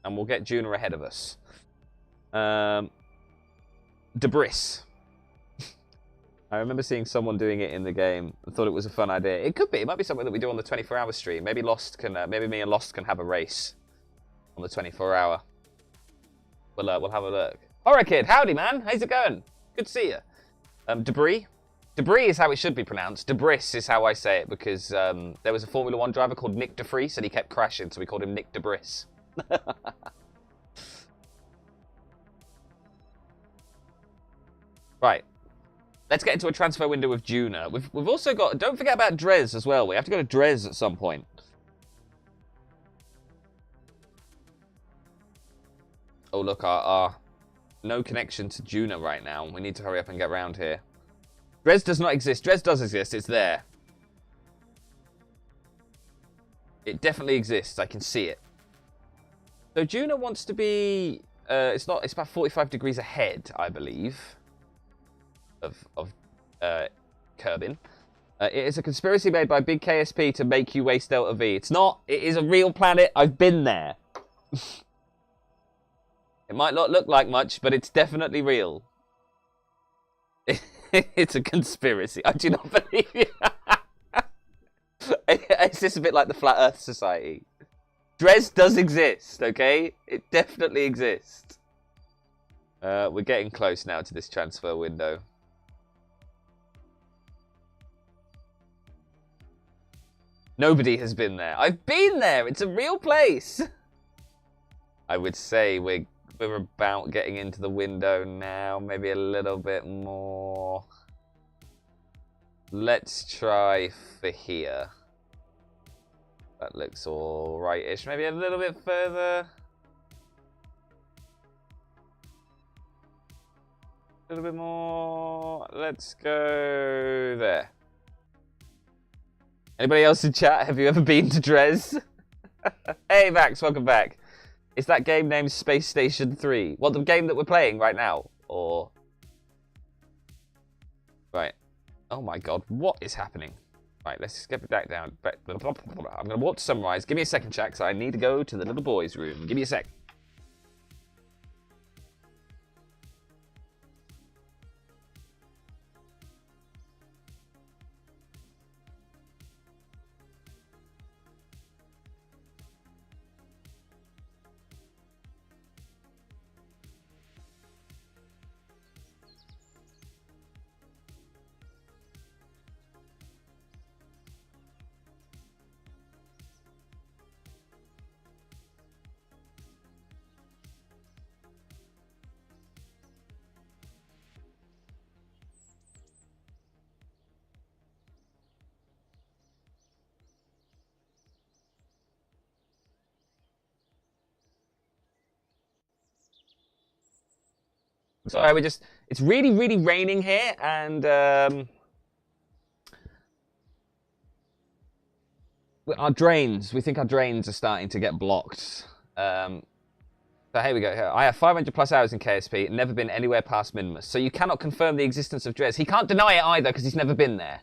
and we'll get Juna ahead of us. Debris. I remember seeing someone doing it in the game and thought it was a fun idea. It could be. It might be something that we do on the 24-hour stream. Maybe maybe me and Lost can have a race on the 24-hour. We'll have a look. Horror Kid, howdy man. How's it going? Good to see you. Debris. Debris is how it should be pronounced. Debris is how I say it because there was a Formula 1 driver called Nick DeFries and he kept crashing, so we called him Nick Debris. Right. Let's get into a transfer window with Juna. We've also got... Don't forget about Drez as well. We have to go to Drez at some point. Oh, look, our no connection to Juna right now. We need to hurry up and get around here. Drez does not exist. Drez does exist. It's there. It definitely exists. I can see it. So Juna wants to be... it's about 45 degrees ahead, I believe, of Kerbin. It is a conspiracy made by Big KSP to make you waste Delta V. It's not. It is a real planet. I've been there. It might not look like much, but it's definitely real. It's a conspiracy. I do not believe you. It's just a bit like the Flat Earth Society. Drez does exist, okay? It definitely exists. We're getting close now to this transfer window. Nobody has been there. I've been there. It's a real place. I would say we're about getting into the window now. Maybe a little bit more. Let's try for here. That looks alright-ish. Maybe a little bit further. A little bit more. Let's go there. Anybody else in chat? Have you ever been to Drez? Hey, Max, welcome back. Is that game named Space Station 3? What, the game that we're playing right now? Or... Right. Oh my god, what is happening? Right, let's get back down. I'm going to walk to Sunrise. Give me a second, chat, because I need to go to the little boy's room. Give me a sec. Sorry, it's really, really raining here, and we think our drains are starting to get blocked. So here we go. Here. I have 500 plus hours in KSP, never been anywhere past Minmus. So you cannot confirm the existence of Drez. He can't deny it either, because he's never been there.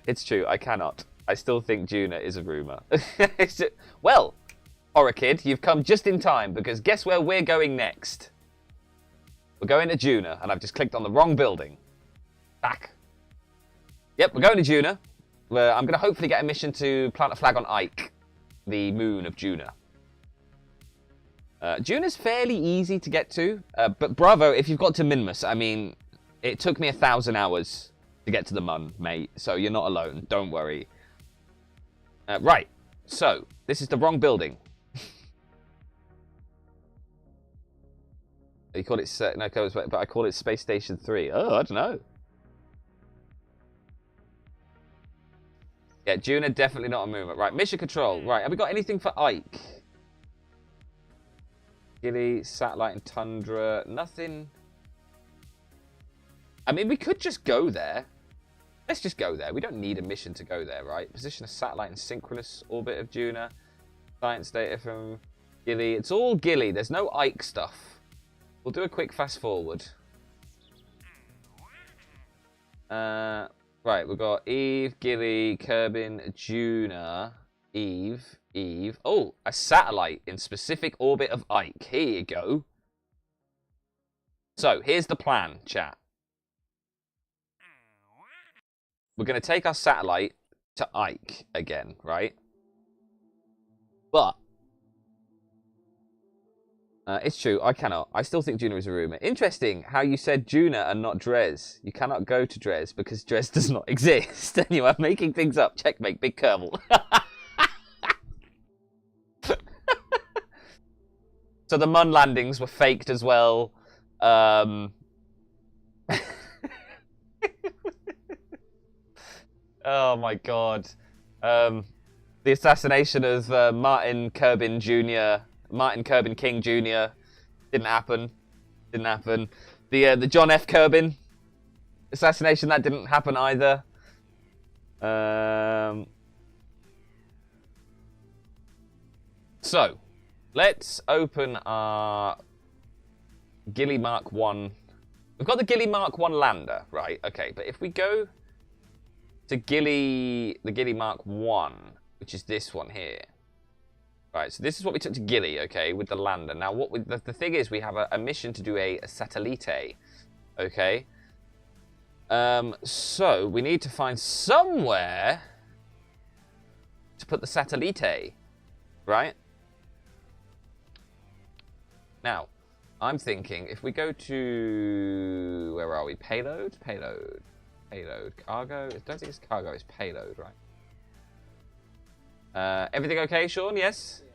It's true, I cannot. I still think Juna is a rumour. Well... Horror Kid, you've come just in time, because guess where we're going next? We're going to Juna, and I've just clicked on the wrong building. Back. Yep, we're going to Juna. I'm going to hopefully get a mission to plant a flag on Ike, the moon of Juna. Juna's fairly easy to get to, but bravo if you've got to Minmus. I mean, it took me 1,000 hours to get to the Mun, mate, so you're not alone. Don't worry. Right, so this is the wrong building. You call it no, but I call it Space Station 3. Oh, I don't know. Yeah, Juna, definitely not a movement. Right, mission control. Right, have we got anything for Ike? Gilly, satellite and tundra. Nothing. I mean, we could just go there. Let's just go there. We don't need a mission to go there, right? Position a satellite in synchronous orbit of Juna. Science data from Gilly. It's all Gilly. There's no Ike stuff. We'll do a quick fast forward. Right, we've got Eve, Gilly, Kerbin, Juna, Eve. Oh, a satellite in specific orbit of Ike. Here you go. So, here's the plan, chat. We're going to take our satellite to Ike again, right? But it's true, I cannot. I still think Juna is a rumor. Interesting how you said Juna and not Drez. You cannot go to Drez because Drez does not exist. And you are making things up. Checkmate, big Kerbal. So the Mun landings were faked as well. Oh my god. The assassination of Martin Kerbin King Jr. Didn't happen. The John F. Kerbin assassination, that didn't happen either. So, let's open our Gilly Mark 1. We've got the Gilly Mark 1 lander, right? Okay, but if we go to the Gilly Mark 1, which is this one here. Right, so this is what we took to Gilly, okay, with the lander. Now, the thing is, we have a mission to do a satellite, okay? So, we need to find somewhere to put the satellite, right? Now, I'm thinking, if we go to... Where are we? Payload? Cargo? I don't think it's cargo, it's payload, right? Everything okay, Sean? Yes? Yeah.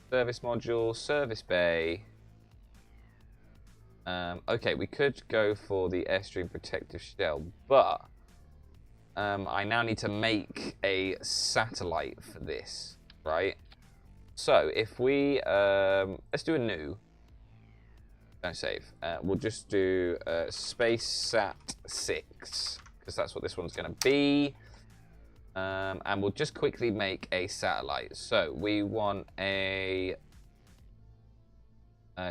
Service module, service bay. Okay, we could go for the Airstream protective shell, but I now need to make a satellite for this, right? So, if we... let's do a new. Don't save. We'll just do S.P.A.C.E. 6, because that's what this one's going to be. And we'll just quickly make a satellite. So we want a...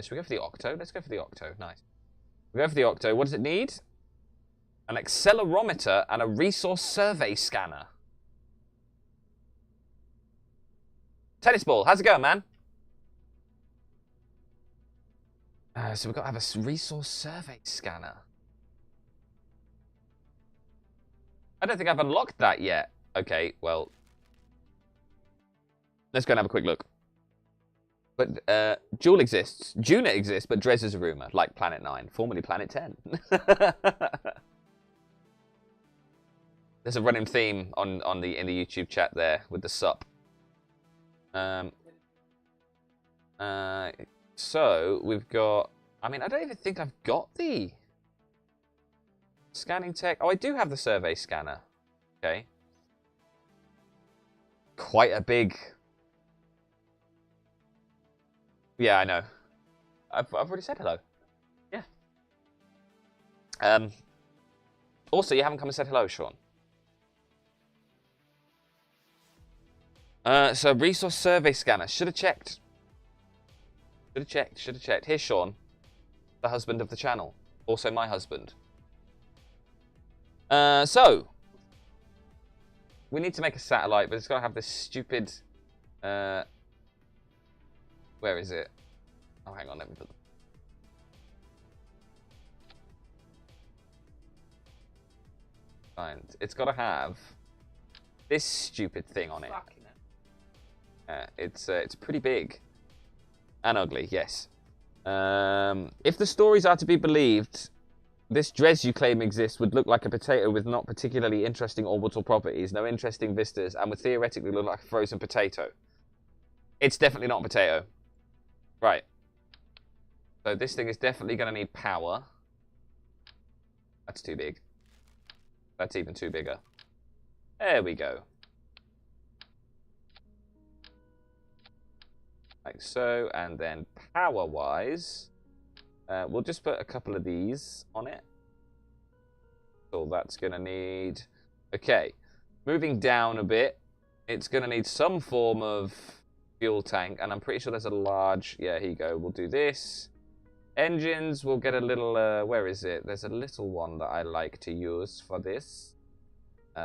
should we go for the Octo? Let's go for the Octo. Nice. We go for the Octo. What does it need? An accelerometer and a resource survey scanner. Tennis ball, how's it going, man? So we've got to have a resource survey scanner. I don't think I've unlocked that yet. Okay, well, let's go and have a quick look. But Juna exists, but Drez is a rumor, like Planet 9, formerly Planet 10. There's a running theme in the YouTube chat there with the sup. So we've got. I mean, I don't even think I've got the scanning tech. Oh, I do have the survey scanner. Okay. Quite a big. Yeah, I know. I've already said hello. Yeah. Also, you haven't come and said hello, Sean. So resource survey scanner. Should have checked. Should have checked. Here's Sean, the husband of the channel. Also my husband. So we need to make a satellite, but it's got to have this stupid... where is it? Oh, hang on, let me put... Fine. It's got to have this stupid thing on it. It's pretty big. And ugly, yes. If the stories are to be believed, this Drez you claim exists would look like a potato with not particularly interesting orbital properties, no interesting vistas, and would theoretically look like a frozen potato. It's definitely not a potato. Right. So this thing is definitely going to need power. That's too big. That's even too bigger. There we go. Like so, and then power-wise, we'll just put a couple of these on it. All that's going to need... Okay, moving down a bit, it's going to need some form of fuel tank, and I'm pretty sure there's a large... Yeah, here you go. We'll do this. Engines, we'll get a little... where is it? There's a little one that I like to use for this. Put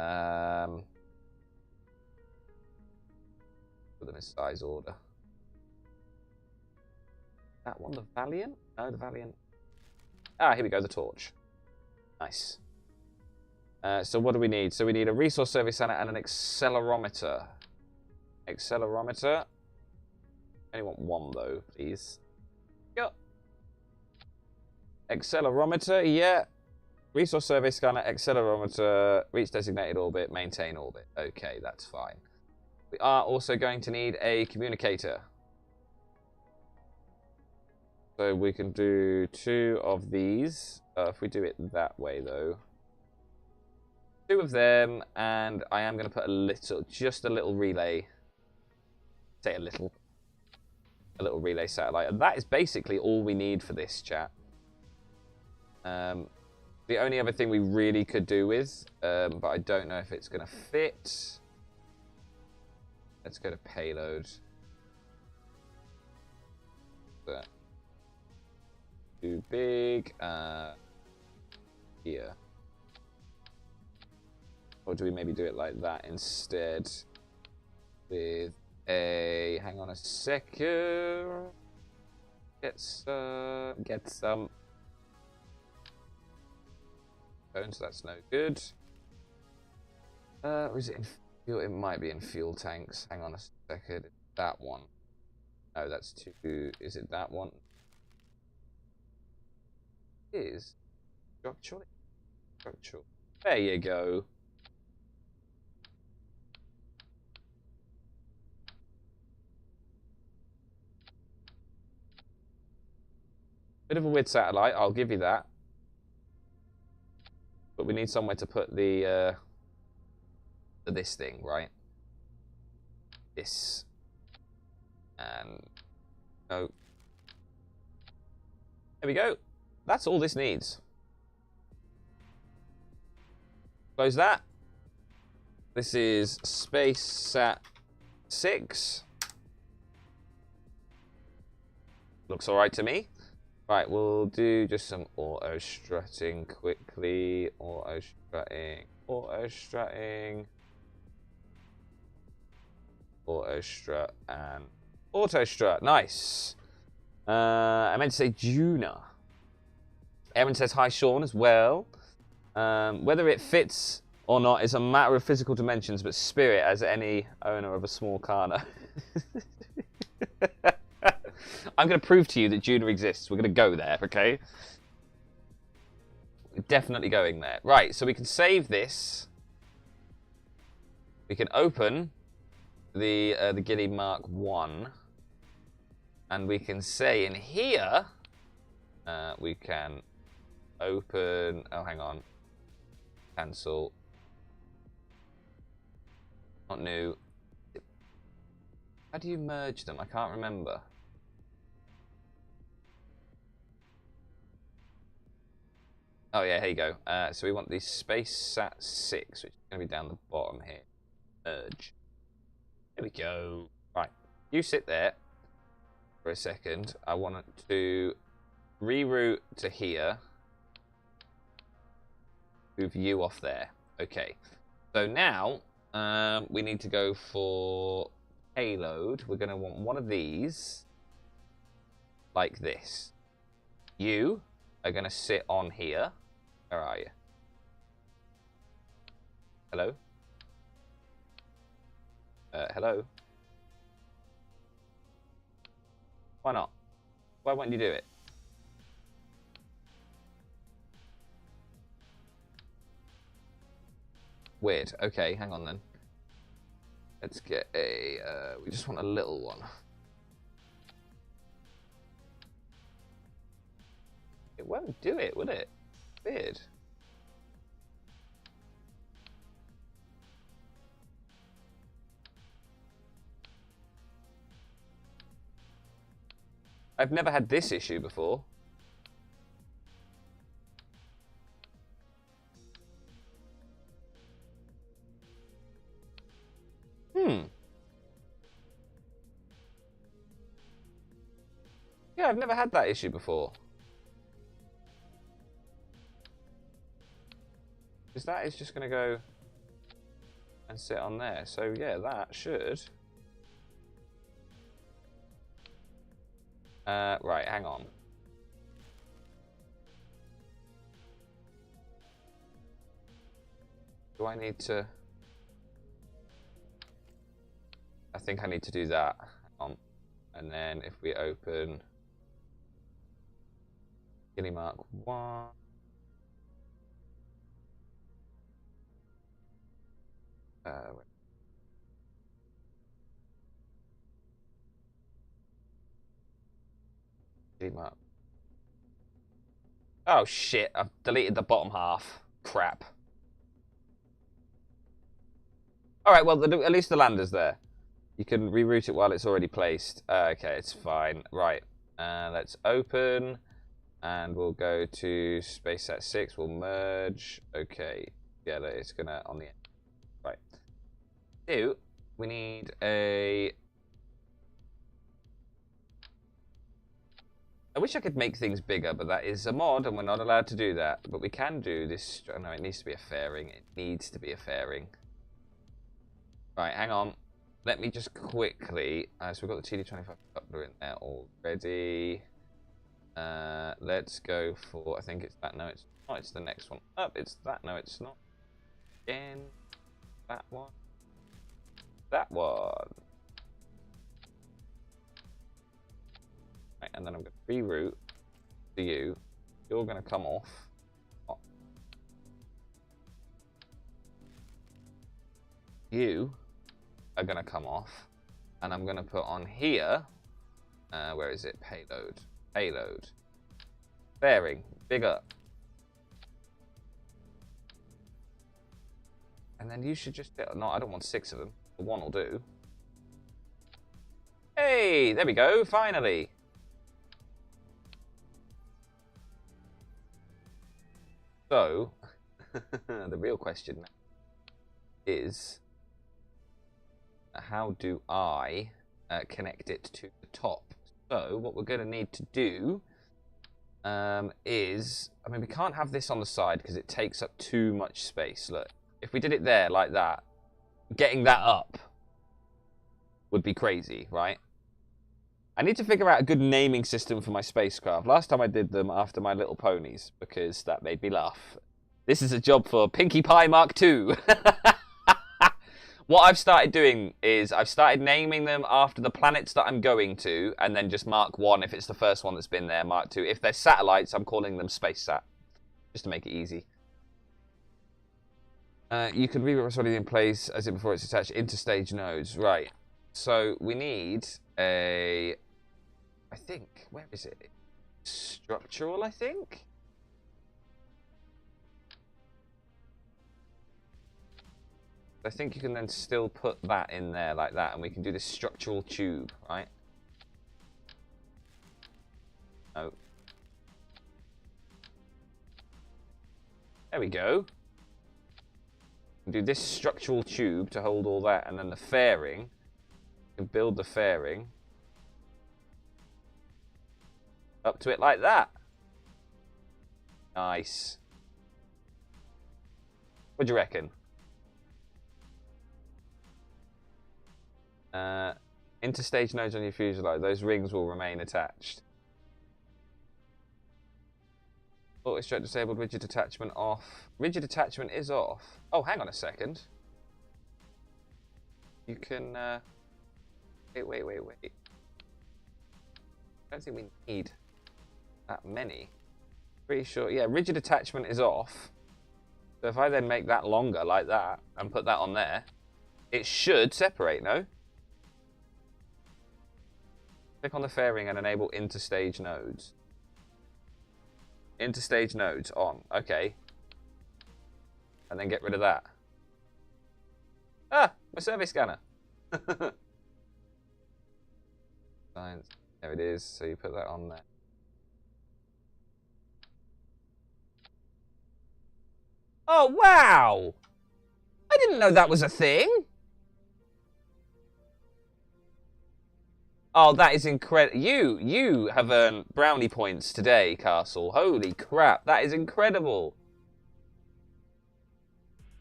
them in size order. That one, the Valiant? No, the Valiant. Ah, here we go, the Torch. Nice. So what do we need? So we need a resource service center and an accelerometer. Accelerometer. I only want one, though, please. Yep. Accelerometer, yeah. Resource service scanner, accelerometer, reach designated orbit, maintain orbit. Okay, that's fine. We are also going to need a communicator. So we can do 2 of these. If we do it that way, though. 2 of them, and I am going to put a little, just a little relay. Say a little relay satellite. And that is basically all we need for this, chat. The only other thing we really could do with, but I don't know if it's going to fit. Let's go to payload. That. Too big. Here. Or do we maybe do it like that instead? With a... Hang on a second. Get some... Bones, that's no good. Or is it in fuel? It might be in fuel tanks. Hang on a second. That one. No, that's too... Is it that one? It is. Structural. There you go. Bit of a weird satellite, I'll give you that. But we need somewhere to put the this thing, right? This. And no. There we go. That's all this needs. Close that. This is S.P.A.C.E. Looks alright to me. Right, we'll do just some auto-strutting quickly. Auto-strutting. Auto-strut and auto-strut. Nice. I meant to say Juna. Erin says hi, Sean, as well. Whether it fits or not is a matter of physical dimensions, but spirit, as any owner of a small car. I'm going to prove to you that Juna exists. We're going to go there, okay? We're definitely going there. Right, so we can save this. We can open the Gilly Mark 1. And we can say in here, we can open... Oh, hang on. Cancel. Not new. How do you merge them? I can't remember. Oh yeah, here you go. So we want the S.P.A.C.E. 6, which is going to be down the bottom here. Merge. There we go. Right. You sit there for a second. I want to reroute to here. Move you off there. Okay. So now we need to go for payload. We're going to want one of these like this. You are going to sit on here. Where are you? Hello? Hello? Why not? Why won't you do it? Weird. Okay, hang on then. Let's get a... we just want a little one. It won't do it, would it? Weird. I've never had this issue before. Yeah, I've never had that issue before. Because that is just going to go and sit on there. So yeah, that should... right, hang on. Do I need to... I think I need to do that. Hang on. And then if we open... Guinea Mark 1... Mark. Oh shit, I've deleted the bottom half. Crap. Alright, well, at least the lander's there. You can reroute it while it's already placed. Okay, it's fine. Right, let's open. And we'll go to S.P.A.C.E. We'll merge. Okay, yeah, it's gonna on the end. Right. So, we need a... I wish I could make things bigger, but that is a mod, and we're not allowed to do that. But we can do this... No, it needs to be a fairing. It needs to be a fairing. Right, hang on. Let me just quickly... so we've got the TD25 coupler in there already. Let's go for... I think it's that. No, it's not. It's the next one up. It's that. No, it's not. Again. That one. That one. Right, and then I'm going to reroute to you. You're going to come off. Oh. You are going to come off. And I'm going to put on here. Where is it? Payload. Payload. Fairing. Bigger. And then you should just... No, I don't want 6 of them. One will do. Hey, there we go. Finally. So, the real question is, how do I connect it to the top? So, what we're going to need to do is, I mean, we can't have this on the side because it takes up too much space. Look, if we did it there like that, getting that up would be crazy, right? I need to figure out a good naming system for my spacecraft. Last time I did them after My Little Ponies, because that made me laugh. This is a job for Pinkie Pie Mark II. What I've started doing is I've started naming them after the planets that I'm going to, and then just Mark 1 if it's the first one that's been there, Mark 2. If they're satellites, I'm calling them SpaceSat, just to make it easy. You can reroute what's already in place as if before it's attached interstage nodes. Right. So we need a... I think, where is it? Structural, I think? I think you can then still put that in there like that, and we can do this structural tube, right? Oh. There we go. Do this structural tube to hold all that, and then the fairing. You can build the fairing up to it like that. Nice. What do you reckon? Interstage nodes on your fuselage. Those rings will remain attached. Auto-strut disabled. Rigid attachment off. Rigid attachment is off. Oh, hang on a second. You can... Wait. I don't think we need that many. Pretty sure... Yeah, rigid attachment is off. So if I then make that longer like that and put that on there, it should separate, no? Click on the fairing and enable interstage nodes. Interstage nodes on. Okay. And then get rid of that. Ah, my survey scanner. Science There it is. So you put that on there. Oh, wow! I didn't know that was a thing. Oh, that is incredible. You have earned brownie points today, Castle. Holy crap, that is incredible.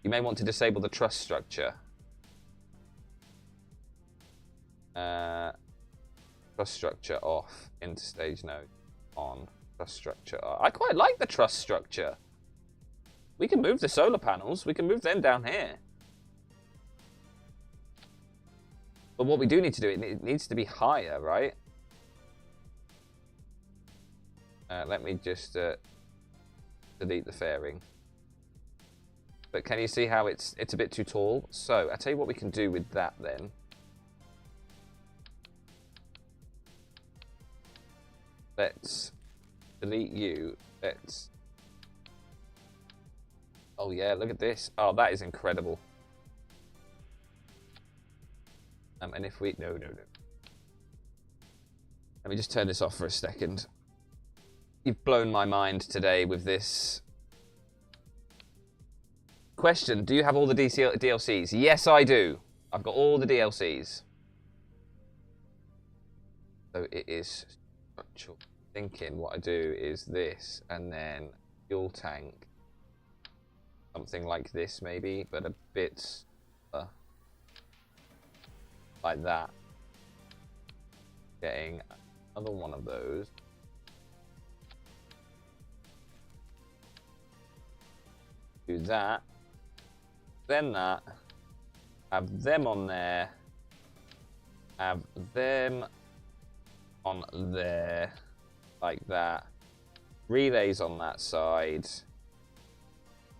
You may want to disable the trust structure. Trust structure off. Interstage node on. Trust structure off. I quite like the trust structure. We can move the solar panels. We can move them down here. But what we do need to do, it needs to be higher, right? Let me just delete the fairing. But can you see how it's a bit too tall? So, I'll tell you what we can do with that then. Let's delete you. Let's... Oh yeah, look at this. Oh, that is incredible. And if we... No. Let me just turn this off for a second. You've blown my mind today with this. Question, do you have all the DLCs? Yes, I do. I've got all the DLCs. So it is structural thinking. What I do is this, and then fuel tank. Something like this maybe, but a bit like that. Getting another one of those. Do that. Then that. Have them on there. Have them on there. Like that. Relays on that side.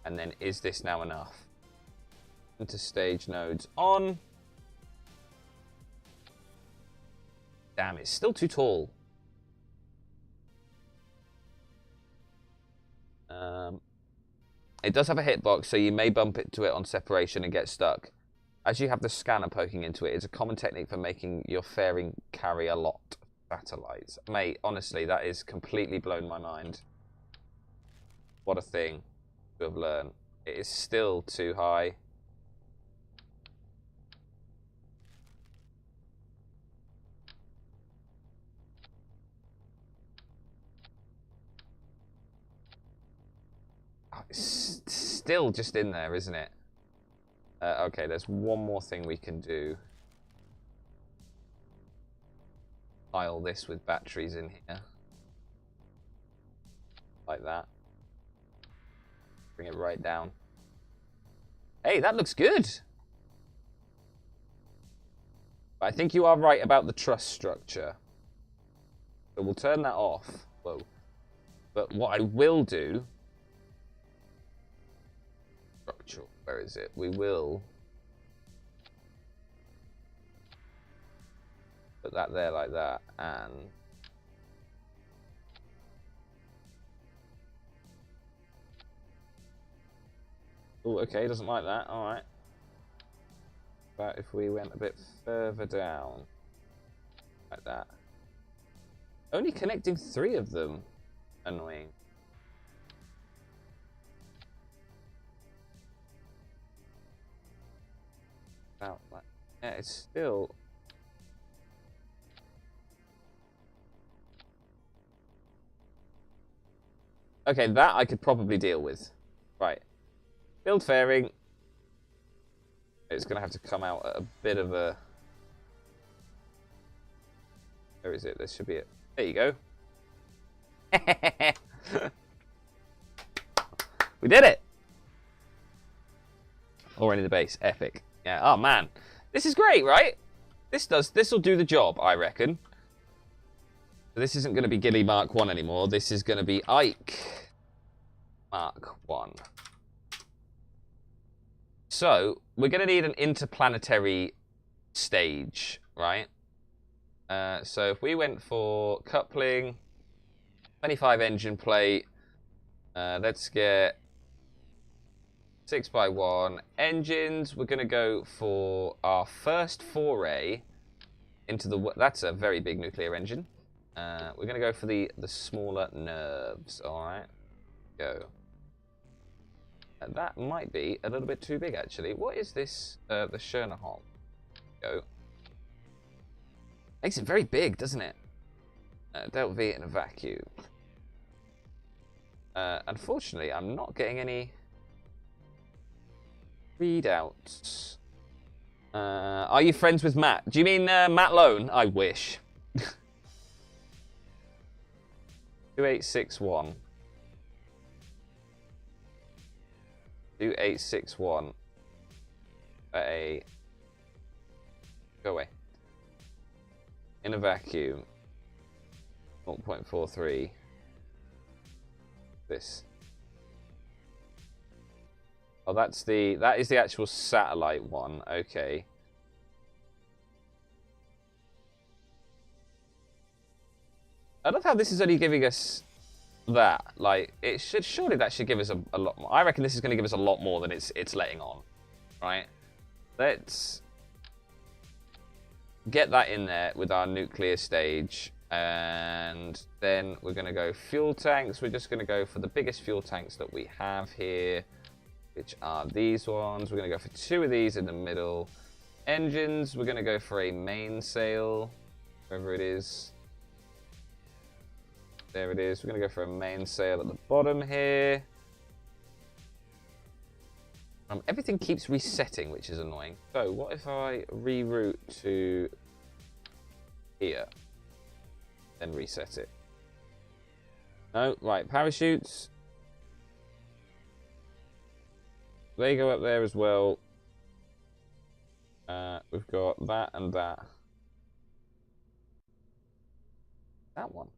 And then, is this now enough? Interstage nodes on. Damn, it's still too tall. It does have a hitbox, so you may bump into it on separation and get stuck. As you have the scanner poking into it, it's a common technique for making your fairing carry a lot of satellites. Mate, honestly, that is completely blown my mind. What a thing to have learned. It is still too high. Oh, it's still just in there, isn't it? Okay, there's one more thing we can do. Pile this with batteries in here. Like that. Bring it right down. Hey, that looks good. But I think you are right about the truss structure. So we'll turn that off. Whoa. But what I will do... Structural. Where is it? We will... Put that there like that, and... Oh, okay, doesn't like that. Alright. But if we went a bit further down, like that. Only connecting 3 of them. Annoying. About like, yeah, it's still... Okay, that I could probably deal with. Right. Build fairing. It's going to have to come out at a bit of a... Where is it? This should be it. There you go. We did it! Already the base. Epic. Yeah. Oh, man. This is great, right? This will do the job, I reckon. So this isn't going to be Gilly Mark 1 anymore. This is going to be Ike Mark 1. So, we're going to need an interplanetary stage, right? So if we went for coupling, 25 engine plate, let's get 6x1 engines. We're going to go for our first foray into the... That's a very big nuclear engine. We're going to go for the smaller nerves, alright? Go. That might be a little bit too big, actually. What is this? The Chernaholt. Go. Makes it very big, doesn't it? Delta V in a vacuum. Unfortunately, I'm not getting any readouts. Are you friends with Matt? Do you mean Matt Lone? I wish. 2861. 2861. Go away. In a vacuum. 0.43. This. Oh, that is the actual satellite one. Okay. I love how this is only giving us that. Like, surely that should give us a lot more. I reckon this is going to give us a lot more than it's letting on. Right? Let's get that in there with our nuclear stage. And then we're going to go fuel tanks. We're just going to go for the biggest fuel tanks that we have here, which are these ones. We're going to go for 2 of these in the middle. Engines, we're going to go for a mainsail, wherever it is. There it is. We're going to go for a mainsail at the bottom here. Everything keeps resetting, which is annoying. So what if I reroute to here? Then reset it. No, right, parachutes. They go up there as well. We've got that and that. That one.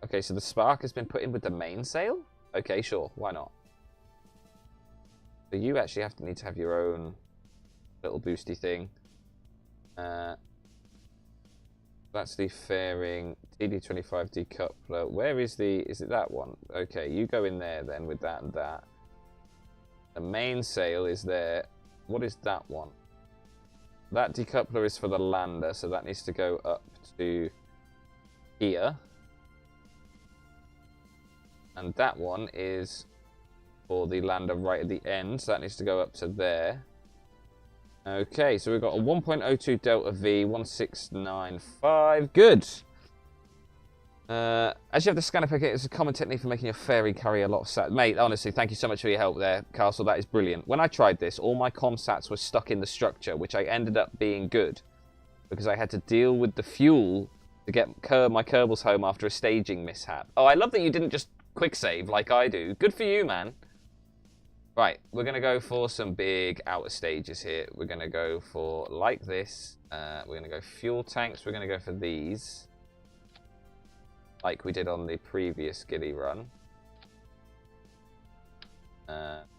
Okay, so the spark has been put in with the mainsail? Okay, sure, why not? So you actually need to have your own little boosty thing. That's the fairing, TD25 decoupler. Where is is it that one? Okay, you go in there then with that and that. The mainsail is there. What is that one? That decoupler is for the lander, so that needs to go up to here. And that one is for the lander right at the end, so that needs to go up to there. Okay, so we've got a 1.02 Delta V, 1695. Good. As you have the scanner picket, it's a common technique for making your fairy carry a lot of sats. Mate, honestly, thank you so much for your help there, Castle. That is brilliant. When I tried this, all my comsats were stuck in the structure, which I ended up being good. Because I had to deal with the fuel to get my Kerbals home after a staging mishap. Oh, I love that you didn't just quick save like I do. Good for you, man. Right, we're going to go for some big outer stages here. We're going to go for, like this, we're going to go fuel tanks. We're going to go for these, like we did on the previous Giddy run.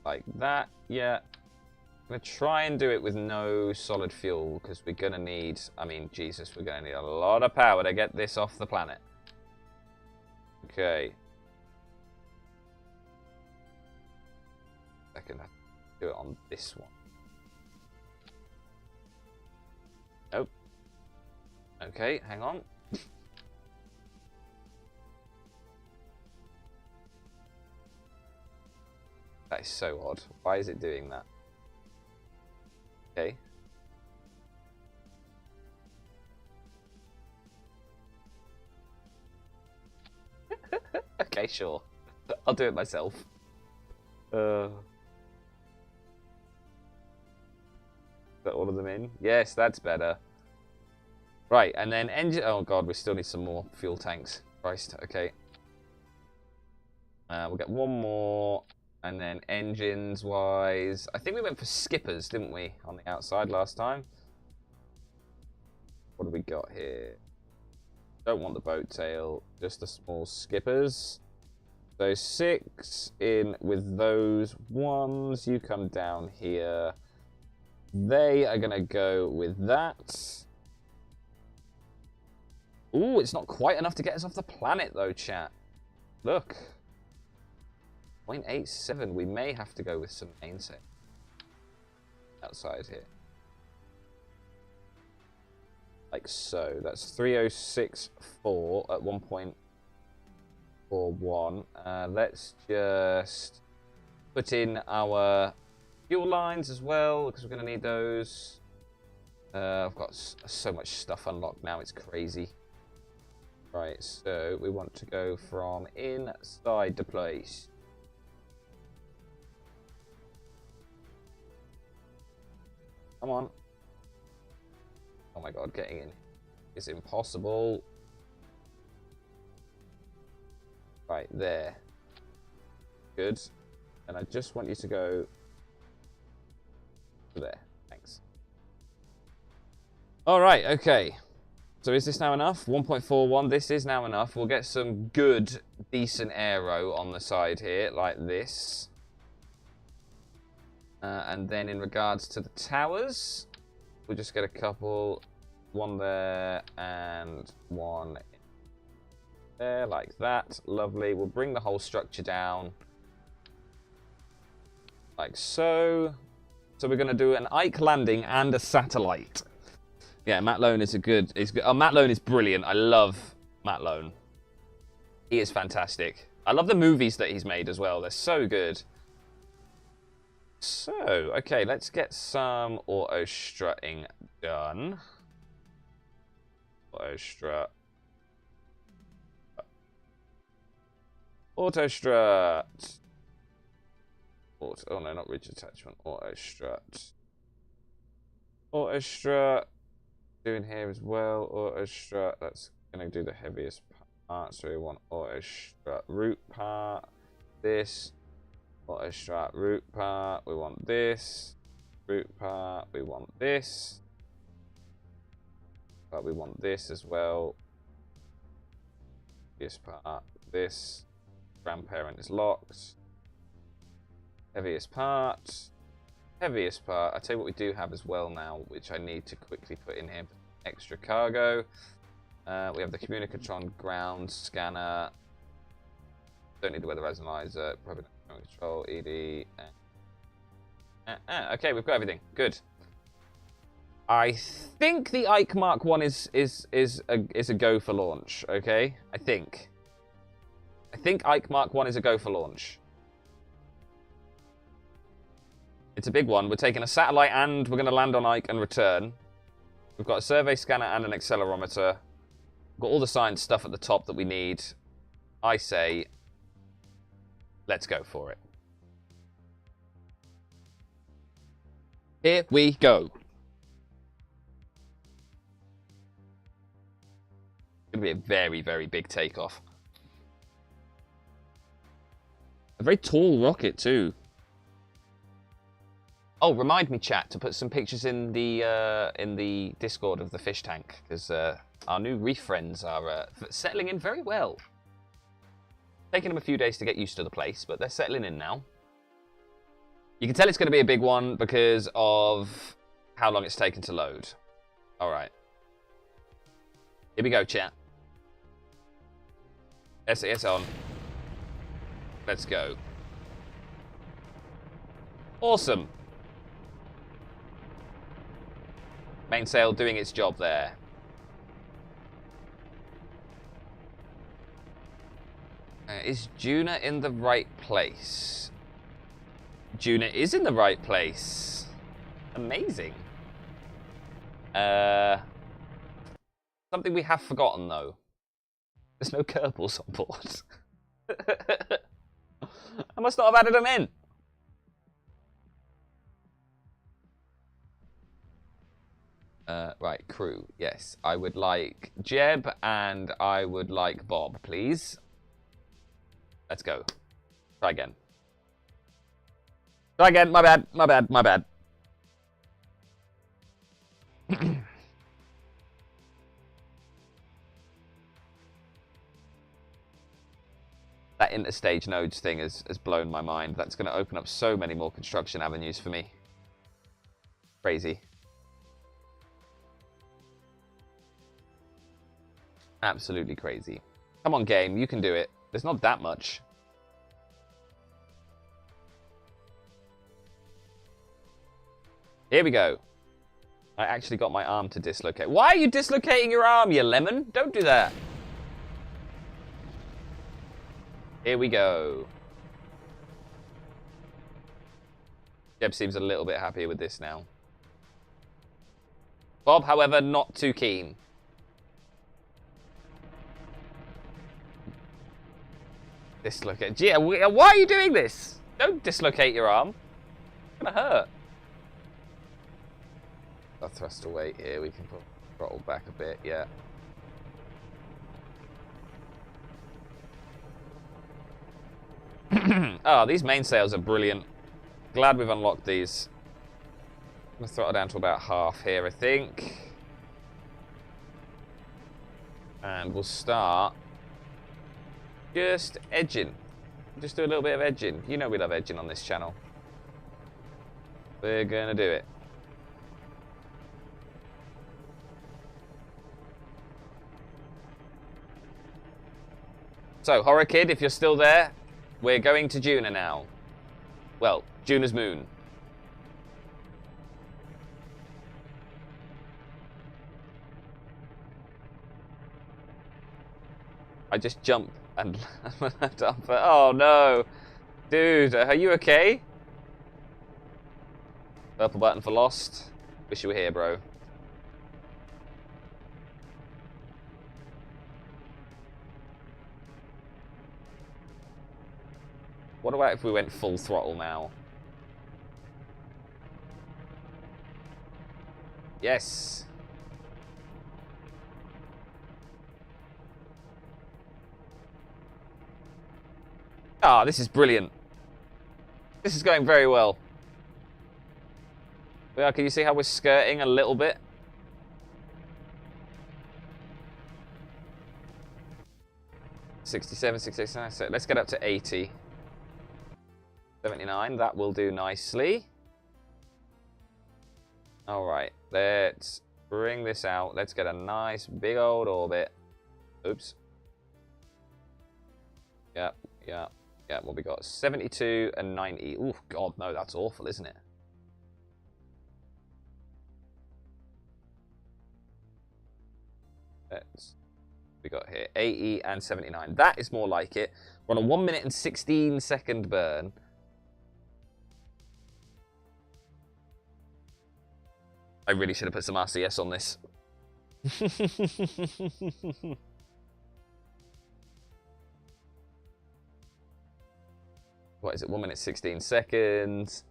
Like that, yeah. I'm going to try and do it with no solid fuel, because we're going to need, I mean, Jesus, we're going to need a lot of power to get this off the planet. Okay. I can do it on this one. Nope. Okay, hang on. That is so odd. Why is it doing that? Okay. Okay, sure. I'll do it myself. Put all of them in. Yes, that's better. Right, and then engine. Oh god, we still need some more fuel tanks. Christ. Okay. We'll get one more, and then engines wise, I think we went for skippers, didn't we, on the outside last time? What do we got here? Don't want the boat tail, just the small skippers. So 6 in with those ones. You come down here. They are going to go with that. Ooh, it's not quite enough to get us off the planet, though, chat. Look. 0.87. We may have to go with some mainsail outside here. Like so. That's 3064 at 1.41. Let's just put in our fuel lines as well, because we're going to need those. I've got so much stuff unlocked now, it's crazy. Right, so we want to go from inside the place. Come on. Oh my god, getting in is impossible. Right, there. Good. And I just want you to go to there. Thanks. Alright, okay. So is this now enough? 1.41, this is now enough. We'll get some good, decent aero on the side here, like this. And then in regards to the towers, we'll just get a couple. One there and one there, like that. Lovely. We'll bring the whole structure down. Like so. So we're going to do an Ike landing and a satellite. Yeah, Matt Lone is good. Oh, Matt Lone is brilliant. I love Matt Lone. He is fantastic. I love the movies that he's made as well. They're so good. So, okay, let's get some auto strutting done. Auto strut. Auto strut. Oh no, not ridge attachment. Auto strut. Auto strut. Doing here as well. Auto strut. That's going to do the heaviest part. So we want auto strut root part. This. Auto strut root part. We want this. Root part. We want this. But we want this as well. This part. This. Grandparent is locked. Heaviest part. Heaviest part. I'll tell you what we do have as well now, which I need to quickly put in here. Extra cargo. We have the communicatron ground scanner. Don't need the weather analyzer. Probably not control, ED. Okay, we've got everything. Good. I think the Ike Mark 1 is a go for launch, okay? I think Ike Mark 1 is a go for launch. It's a big one. We're taking a satellite and we're going to land on Ike and return. We've got a survey scanner and an accelerometer. We've got all the science stuff at the top that we need. I say, let's go for it. Here we go. It's going to be a very, very big takeoff. A very tall rocket, too. Oh, remind me, chat, to put some pictures in the Discord of the fish tank, because our new reef friends are settling in very well. Taking them a few days to get used to the place, but they're settling in now. You can tell it's going to be a big one because of how long it's taken to load. All right. Here we go, chat. SAS on. Let's go. Awesome. Mainsail doing its job there. Is Juna in the right place? Juna is in the right place. Amazing. Something we have forgotten, though. There's no Kerbals on board. I must not have added them in. Right, crew. Yes, I would like Jeb and I would like Bob, please. Let's go. Try again. Try again. My bad. My bad. My bad. That interstage nodes thing has blown my mind. That's going to open up so many more construction avenues for me. Crazy. Absolutely crazy. Come on, game. You can do it. There's not that much. Here we go. I actually got my arm to dislocate. Why are you dislocating your arm, you lemon? Don't do that. Here we go. Jeb seems a little bit happier with this now. Bob, however, not too keen. Dislocate. Gee, why are you doing this? Don't dislocate your arm. It's gonna hurt. I'll thrust away here. We can put throttle back a bit. Yeah. Oh, these mainsails are brilliant. Glad we've unlocked these. I'm going to throttle down to about half here, I think. And we'll start just edging. Just do a little bit of edging. You know we love edging on this channel. We're going to do it. So, Horror Kid, if you're still there, we're going to Juna now. Well, Juna's moon. I just jump and oh no. Dude, are you okay? Purple button for lost. Wish you were here, bro. What about if we went full throttle now? Yes. Ah, this is brilliant. This is going very well. Yeah, can you see how we're skirting a little bit? $67, $69, so let's get up to 80. 79, that will do nicely. Alright, let's bring this out. Let's get a nice big old orbit. Oops. Yep. What we got? 72 and 90. Oh, God, no, that's awful, isn't it? We got here 80 and 79. That is more like it. We're on a 1 minute and 16 second burn. I really should have put some RCS on this. What is it? 1 minute 16 seconds.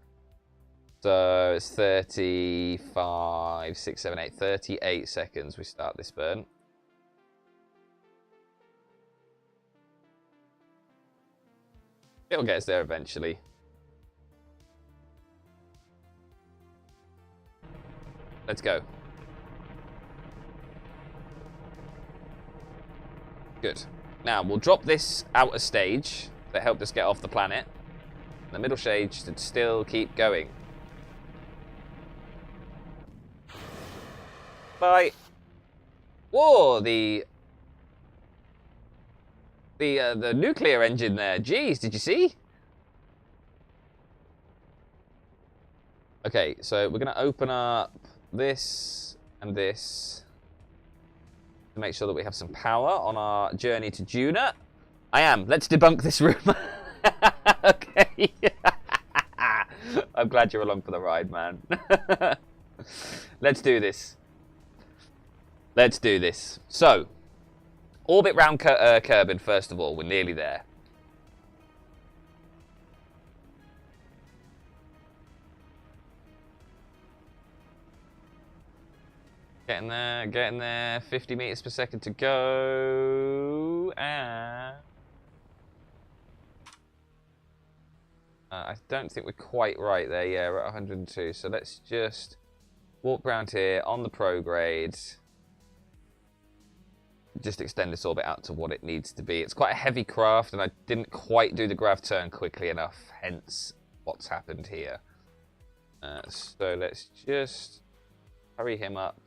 So it's 35, 6, 7, 8, 38 seconds we start this burn. It'll get us there eventually. Let's go. Good. Now, we'll drop this outer stage that helped us get off the planet. The middle stage should still keep going. Bye. Whoa, the nuclear engine there. Jeez, did you see? Okay, so we're going to open up this and this to make sure that we have some power on our journey to Juna. I am. Let's debunk this rumor. Okay. I'm glad you're along for the ride, man. Let's do this. Let's do this. So, orbit round Kerbal first of all. We're nearly there. Getting there. 50 meters per second to go. And I don't think we're quite right there. Yeah, we're at 102. So let's just walk around here on the prograde. Just extend this orbit out to what it needs to be. It's quite a heavy craft, and I didn't quite do the grav turn quickly enough. Hence, what's happened here. So let's just hurry him up.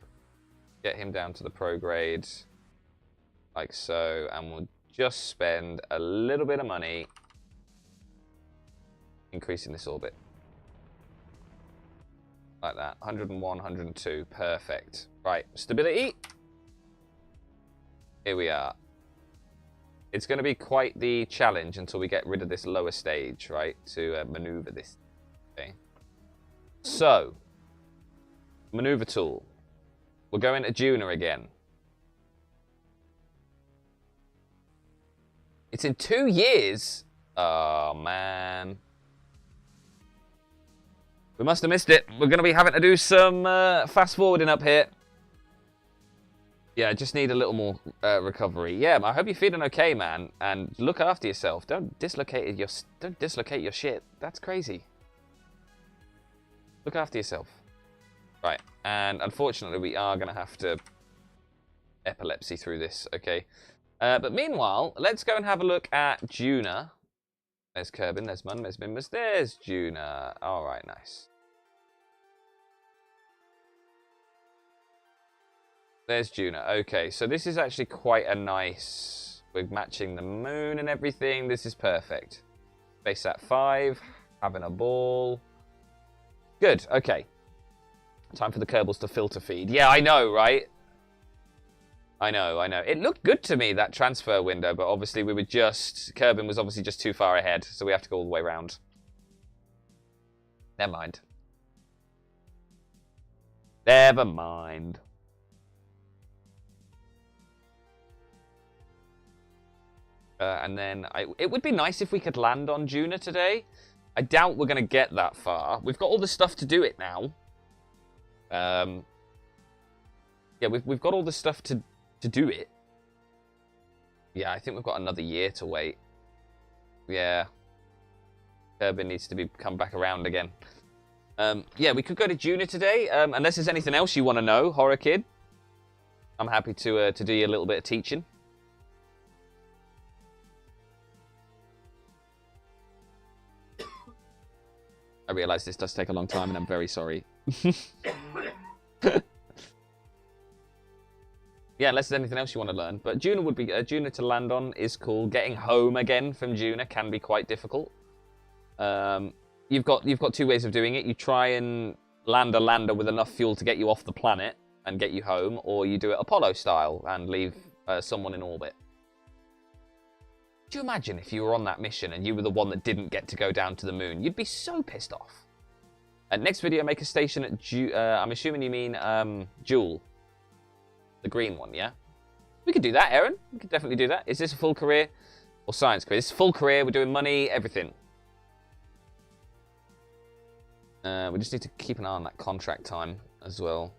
Get him down to the prograde, like so, and we'll just spend a little bit of money increasing this orbit. Like that. 101, 102. Perfect. Right. Stability. Here we are. It's going to be quite the challenge until we get rid of this lower stage, right? To maneuver this. Okay. So. Maneuver tool. We're going to Juna again. It's in 2 years. Oh, man. We must have missed it. We're going to be having to do some fast forwarding up here. Yeah, I just need a little more recovery. Yeah, I hope you're feeling okay, man. And look after yourself. Don't dislocate your shit. That's crazy. Look after yourself. Right, and unfortunately we are going to have to epilepsy through this, okay? But meanwhile, let's go and have a look at Juna. There's Kerbin, there's Mun, there's Mimbus, there's Juna. Alright, nice. There's Juna. Okay, so this is actually quite a nice... We're matching the moon and everything. This is perfect. Base at 5, having a ball. Good, okay. Time for the Kerbals to filter feed. Yeah, I know, right? I know. It looked good to me, that transfer window, but obviously we were just... Kerbin was obviously just too far ahead, so we have to go all the way around. Never mind. Never mind. And then it would be nice if we could land on Juna today. I doubt we're going to get that far. We've got all the stuff to do it now. Yeah, we've got all the stuff to do it. Yeah, I think we've got another year to wait. Yeah. Kerbin needs to come back around again. Yeah, we could go to Juna today. Unless there's anything else you want to know, Horror Kid. I'm happy to do you a little bit of teaching. I realise this does take a long time, and I'm very sorry. Yeah, unless there's anything else you want to learn. But Juna would be Juna to land on is cool. Getting home again from Juna can be quite difficult. You've got 2 ways of doing it. You try and land a lander with enough fuel to get you off the planet and get you home, or you do it Apollo style and leave someone in orbit. Could you imagine if you were on that mission and you were the one that didn't get to go down to the moon? You'd be so pissed off. Next video, make a station at I'm assuming you mean Jewel. The green one, yeah? We could do that, Aaron. We could definitely do that. Is this a full career or science career? This is full career. We're doing money, everything. We just need to keep an eye on that contract time as well.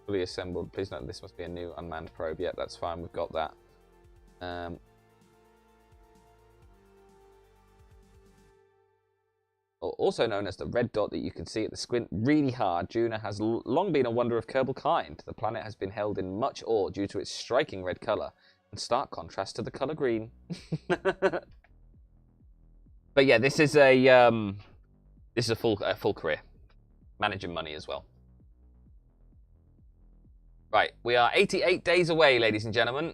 Fully assembled. Please note this must be a new unmanned probe. Yep, that's fine. We've got that. Also known as the red dot that you can see at the squint really hard, Juna has long been a wonder of Kerbal kind. The planet has been held in much awe due to its striking red colour and stark contrast to the colour green. But yeah, this is a full career, managing money as well. Right, we are 88 days away, ladies and gentlemen.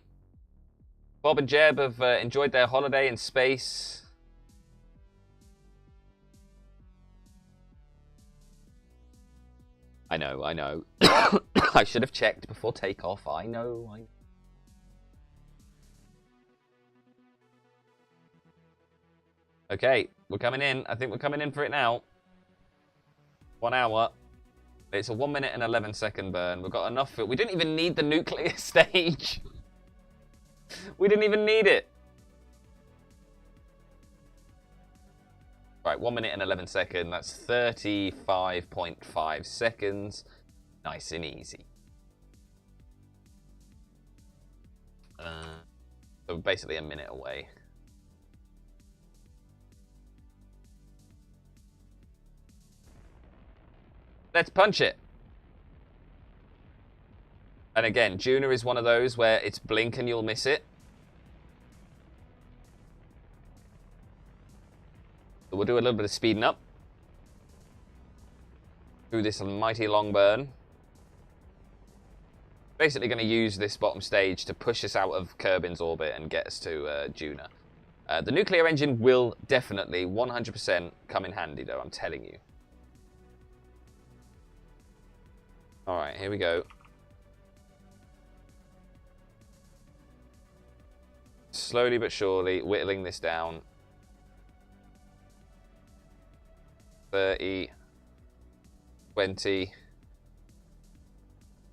Bob and Jeb have enjoyed their holiday in space. I know. I should have checked before takeoff. I know. Okay, we're coming in. I think we're coming in for it now. 1 hour. It's a 1 minute and 11 second burn. We've got enough. We didn't even need the nuclear stage. We didn't even need it. Right, 1 minute and 11 seconds. That's 35.5 seconds. Nice and easy. So basically a minute away. Let's punch it. And again, Juna is one of those where it's blink and you'll miss it. So we'll do a little bit of speeding up through this mighty long burn. Basically going to use this bottom stage to push us out of Kerbin's orbit and get us to Juna. The nuclear engine will definitely 100% come in handy though, I'm telling you. Alright, here we go. Slowly but surely, whittling this down. 30, 20,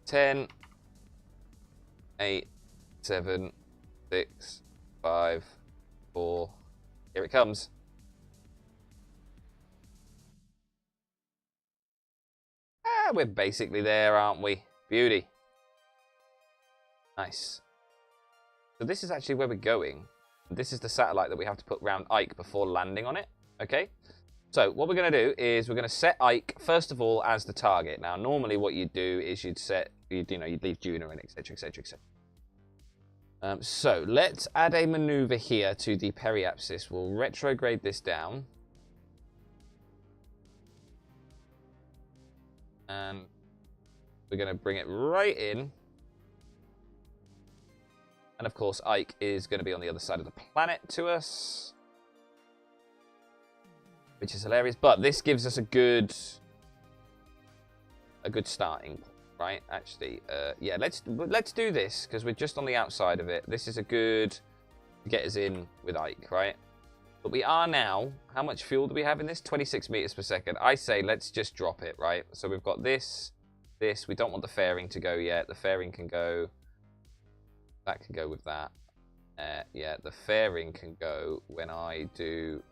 10, 8, 7, 6, 5, 4. Here it comes. Ah, we're basically there, aren't we? Beauty. Nice. So this is actually where we're going. This is the satellite that we have to put round Ike before landing on it. Okay? So what we're going to do is we're going to set Ike, first of all, as the target. Now, normally what you'd do is you'd leave Juna in, etc., etc., etc. So let's add a maneuver here to the periapsis. We'll retrograde this down. And we're going to bring it right in. And of course, Ike is going to be on the other side of the planet to us, which is hilarious. But this gives us a good starting point, right? Actually, yeah, let's do this because we're just on the outside of it. This is a good to get us in with Ike, right? But we are now. How much fuel do we have in this? 26 meters per second. I say let's just drop it, right? So we've got this. We don't want the fairing to go yet. The fairing can go. That can go with that. Yeah, the fairing can go when I do.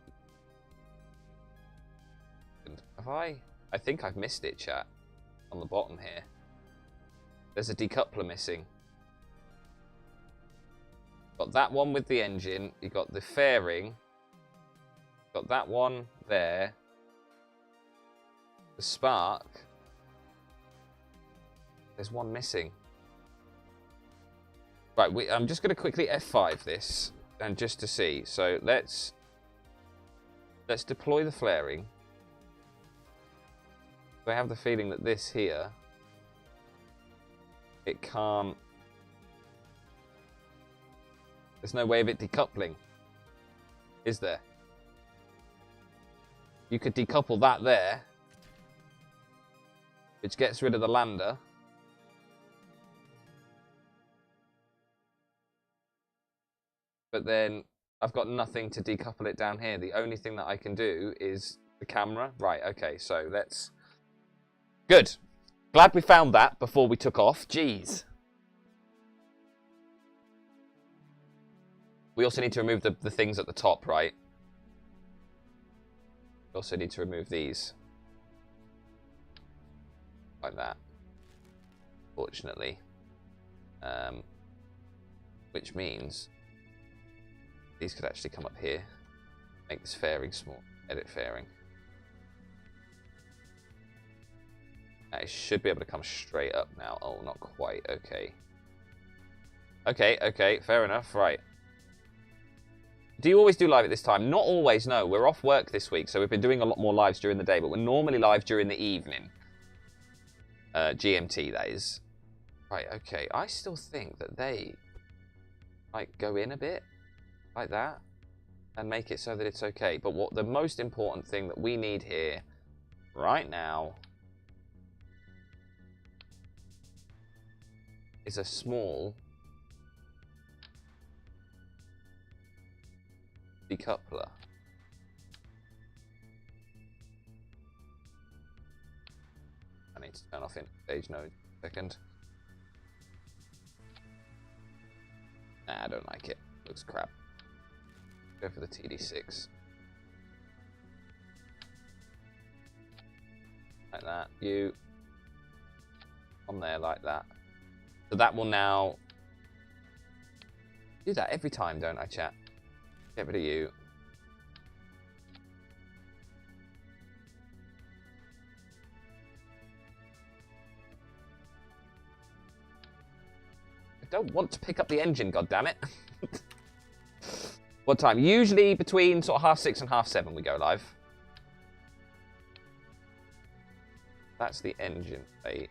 Have I? I think I've missed it, chat. On the bottom here. There's a decoupler missing. Got that one with the engine. You got the fairing. Got that one there. The spark. There's one missing. Right, I'm just going to quickly F5 this, and just to see. So let's deploy the flaring. I have the feeling that this here, it can't. There's no way of it decoupling, is there? You could decouple that there, which gets rid of the lander. But then I've got nothing to decouple it down here. The only thing that I can do is the camera. Right, okay, so let's... Good. Glad we found that before we took off. Jeez. We also need to remove the things at the top, right? We also need to remove these. Like that. Fortunately. Which means... these could actually come up here. Make this fairing small. Edit fairing. It should be able to come straight up now. Oh, not quite. Okay. Okay. Fair enough. Right. Do you always do live at this time? Not always, no. We're off work this week, so we've been doing a lot more lives during the day, but we're normally live during the evening. GMT, that is. Right, okay. I still think that they, like, go in a bit. Like that, and make it so that it's okay. But what the most important thing that we need here right now is a small decoupler. I need to turn off in stage node a second. Nah, I don't like it. Looks crap. Go for the TD6. Like that. You on there like that. So that will now do that every time, don't I, chat? Get rid of you. I don't want to pick up the engine, goddammit. What time? Usually between sort of 6:30 and 7:30 we go live. That's the engine plate.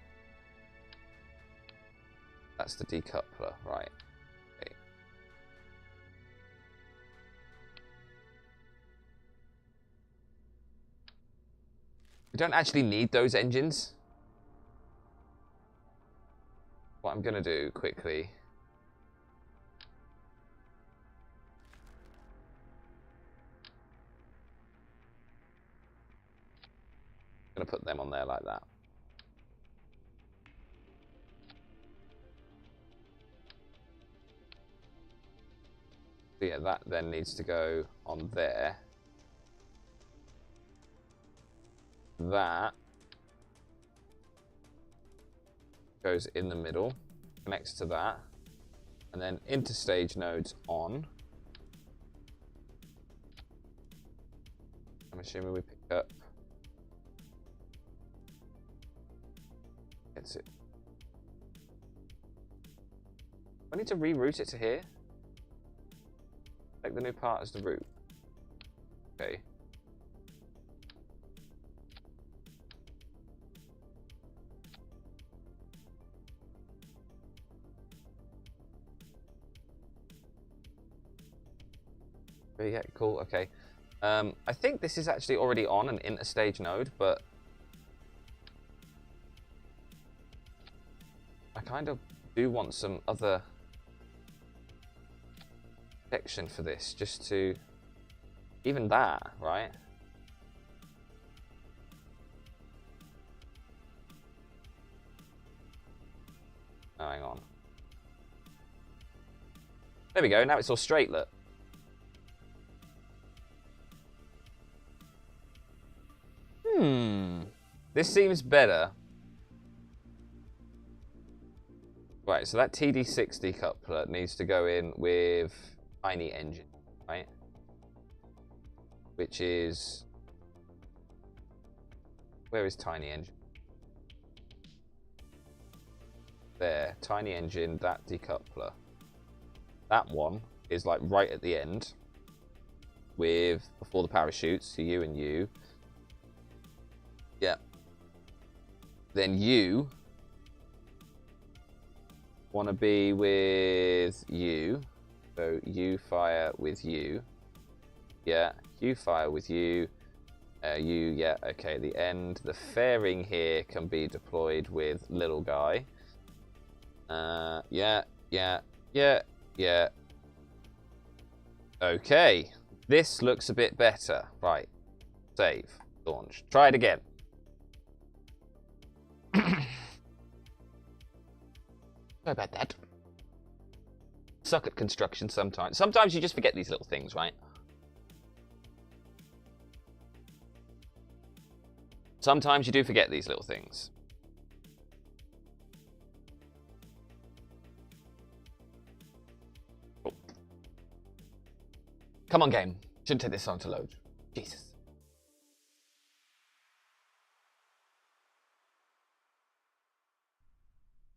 That's the decoupler, right. Okay. We don't actually need those engines. I'm going to do quickly... I'm going to put them on there like that. So yeah, that then needs to go on there. That goes in the middle, connects to that, and then interstage nodes on. I'm assuming we pick up. Gets it. I need to reroute it to here. Take the new part as the route. Okay. Yeah, cool, okay. I think this is actually already on an interstage node, but I kind of do want some other section for this, just to, even that, right? Oh, hang on. There we go, now it's all straight, look. This seems better. Right, so that TD6 decoupler needs to go in with tiny engine, right? Which is... Where is tiny engine? There, tiny engine, that decoupler. That one is like right at the end with, before the parachutes, so you and you. Yeah. Then you want to be with you. So you fire with you. Yeah. You fire with you. You, yeah, okay. The end. The fairing here can be deployed with little guy. Yeah. Okay. This looks a bit better. Right. Save. Launch. Try it again. Sorry about that. Suck at construction sometimes. Sometimes you just forget these little things, right? Sometimes you do forget these little things. Oh. Come on, game. Shouldn't take this long to load. Jesus.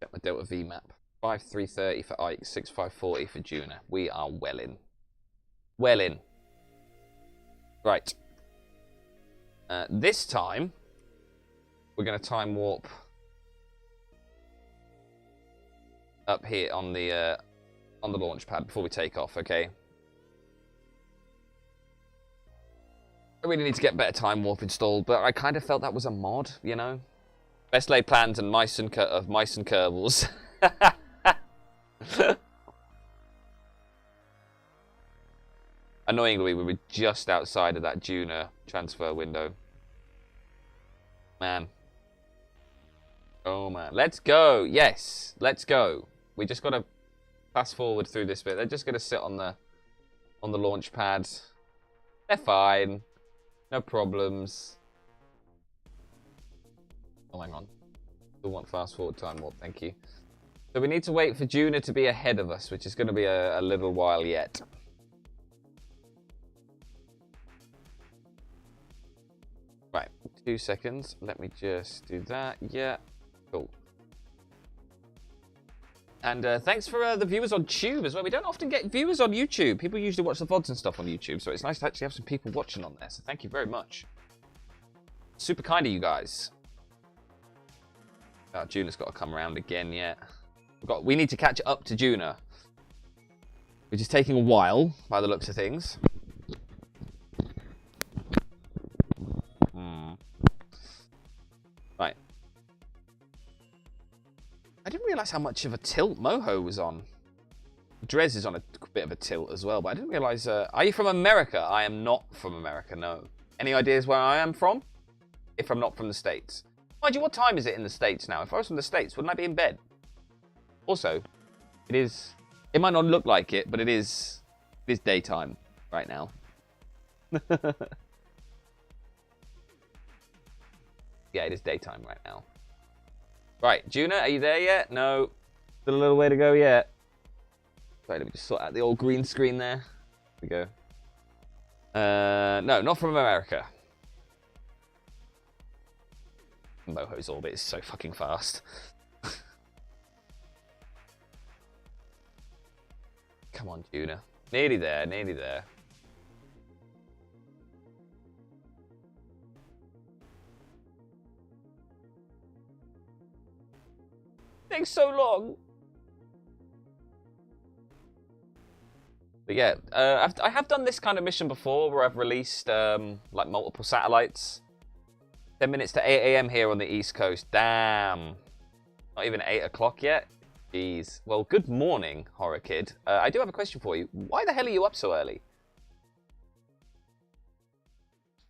Got my Delta V map. 5330 for Ike, 6540 for Juna. We are well in. Well in. Right. This time, we're going to time warp up here on the launch pad before we take off, okay? I really need to get better time warp installed, but I kind of felt that was a mod, you know? Best laid plans and mice and Kerbals. Annoyingly, we were just outside of that Juna transfer window. Man. Oh, man. Let's go. Yes. Let's go. We just got to fast forward through this bit. They're just going to sit on the launch pad. They're fine. No problems. Oh, hang on. Still want fast forward time warp. Thank you. So we need to wait for Juna to be ahead of us, which is going to be a little while yet. Right, 2 seconds. Let me just do that. Yeah, cool. And thanks for the viewers on Tube as well. We don't often get viewers on YouTube. People usually watch the VODs and stuff on YouTube, so it's nice to actually have some people watching on there. So thank you very much. Super kind of you guys. Oh, Juna's got to come around again yet. We need to catch up to Juna, which is taking a while by the looks of things. Right. I didn't realise realise how much of a tilt Moho was on. Drez is on a bit of a tilt as well, but I didn't realise... are you from America? I am not from America, no. Any ideas where I am from? If I'm not from the States. Mind you, what time is it in the States now? If I was from the States, wouldn't I be in bed? Also, it is... It might not look like it, but it is daytime right now. Yeah, it is daytime right now. Right, Juna, are you there yet? No. Still a little way to go yet. Right, let me just sort out the old green screen there. There we go. No, not from America. Moho's orbit is so fucking fast. Come on, Juna. Nearly there, nearly there. Takes so long. But yeah, I have done this kind of mission before where I've released like multiple satellites. 10 minutes to 8 AM here on the East Coast. Damn. Not even 8 o'clock yet? Jeez. Well, good morning, Horror Kid. I do have a question for you. Why the hell are you up so early?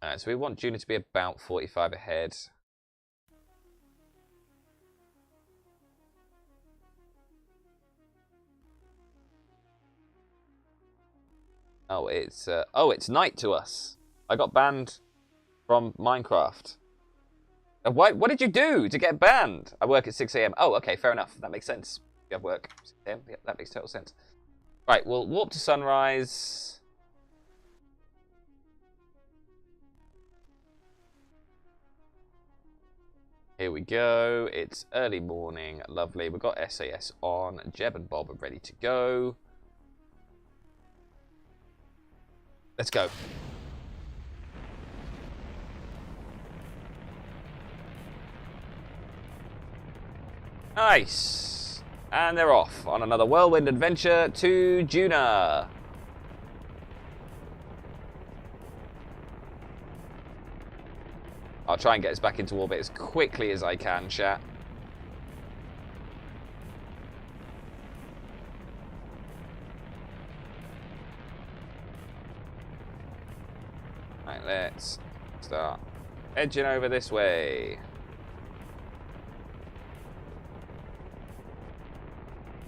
Alright, so we want Juna to be about 45 ahead. Oh, it's night to us. I got banned from Minecraft. What did you do to get banned? I work at 6 AM. Oh, okay, fair enough. That makes sense. You have work 6 AM. Yeah, that makes total sense. Right, we'll warp to sunrise. Here we go. It's early morning. Lovely. We've got SAS on. Jeb and Bob are ready to go. Let's go. Nice. And they're off on another whirlwind adventure to Juna. I'll try and get us back into orbit as quickly as I can, chat. Right, let's start edging over this way.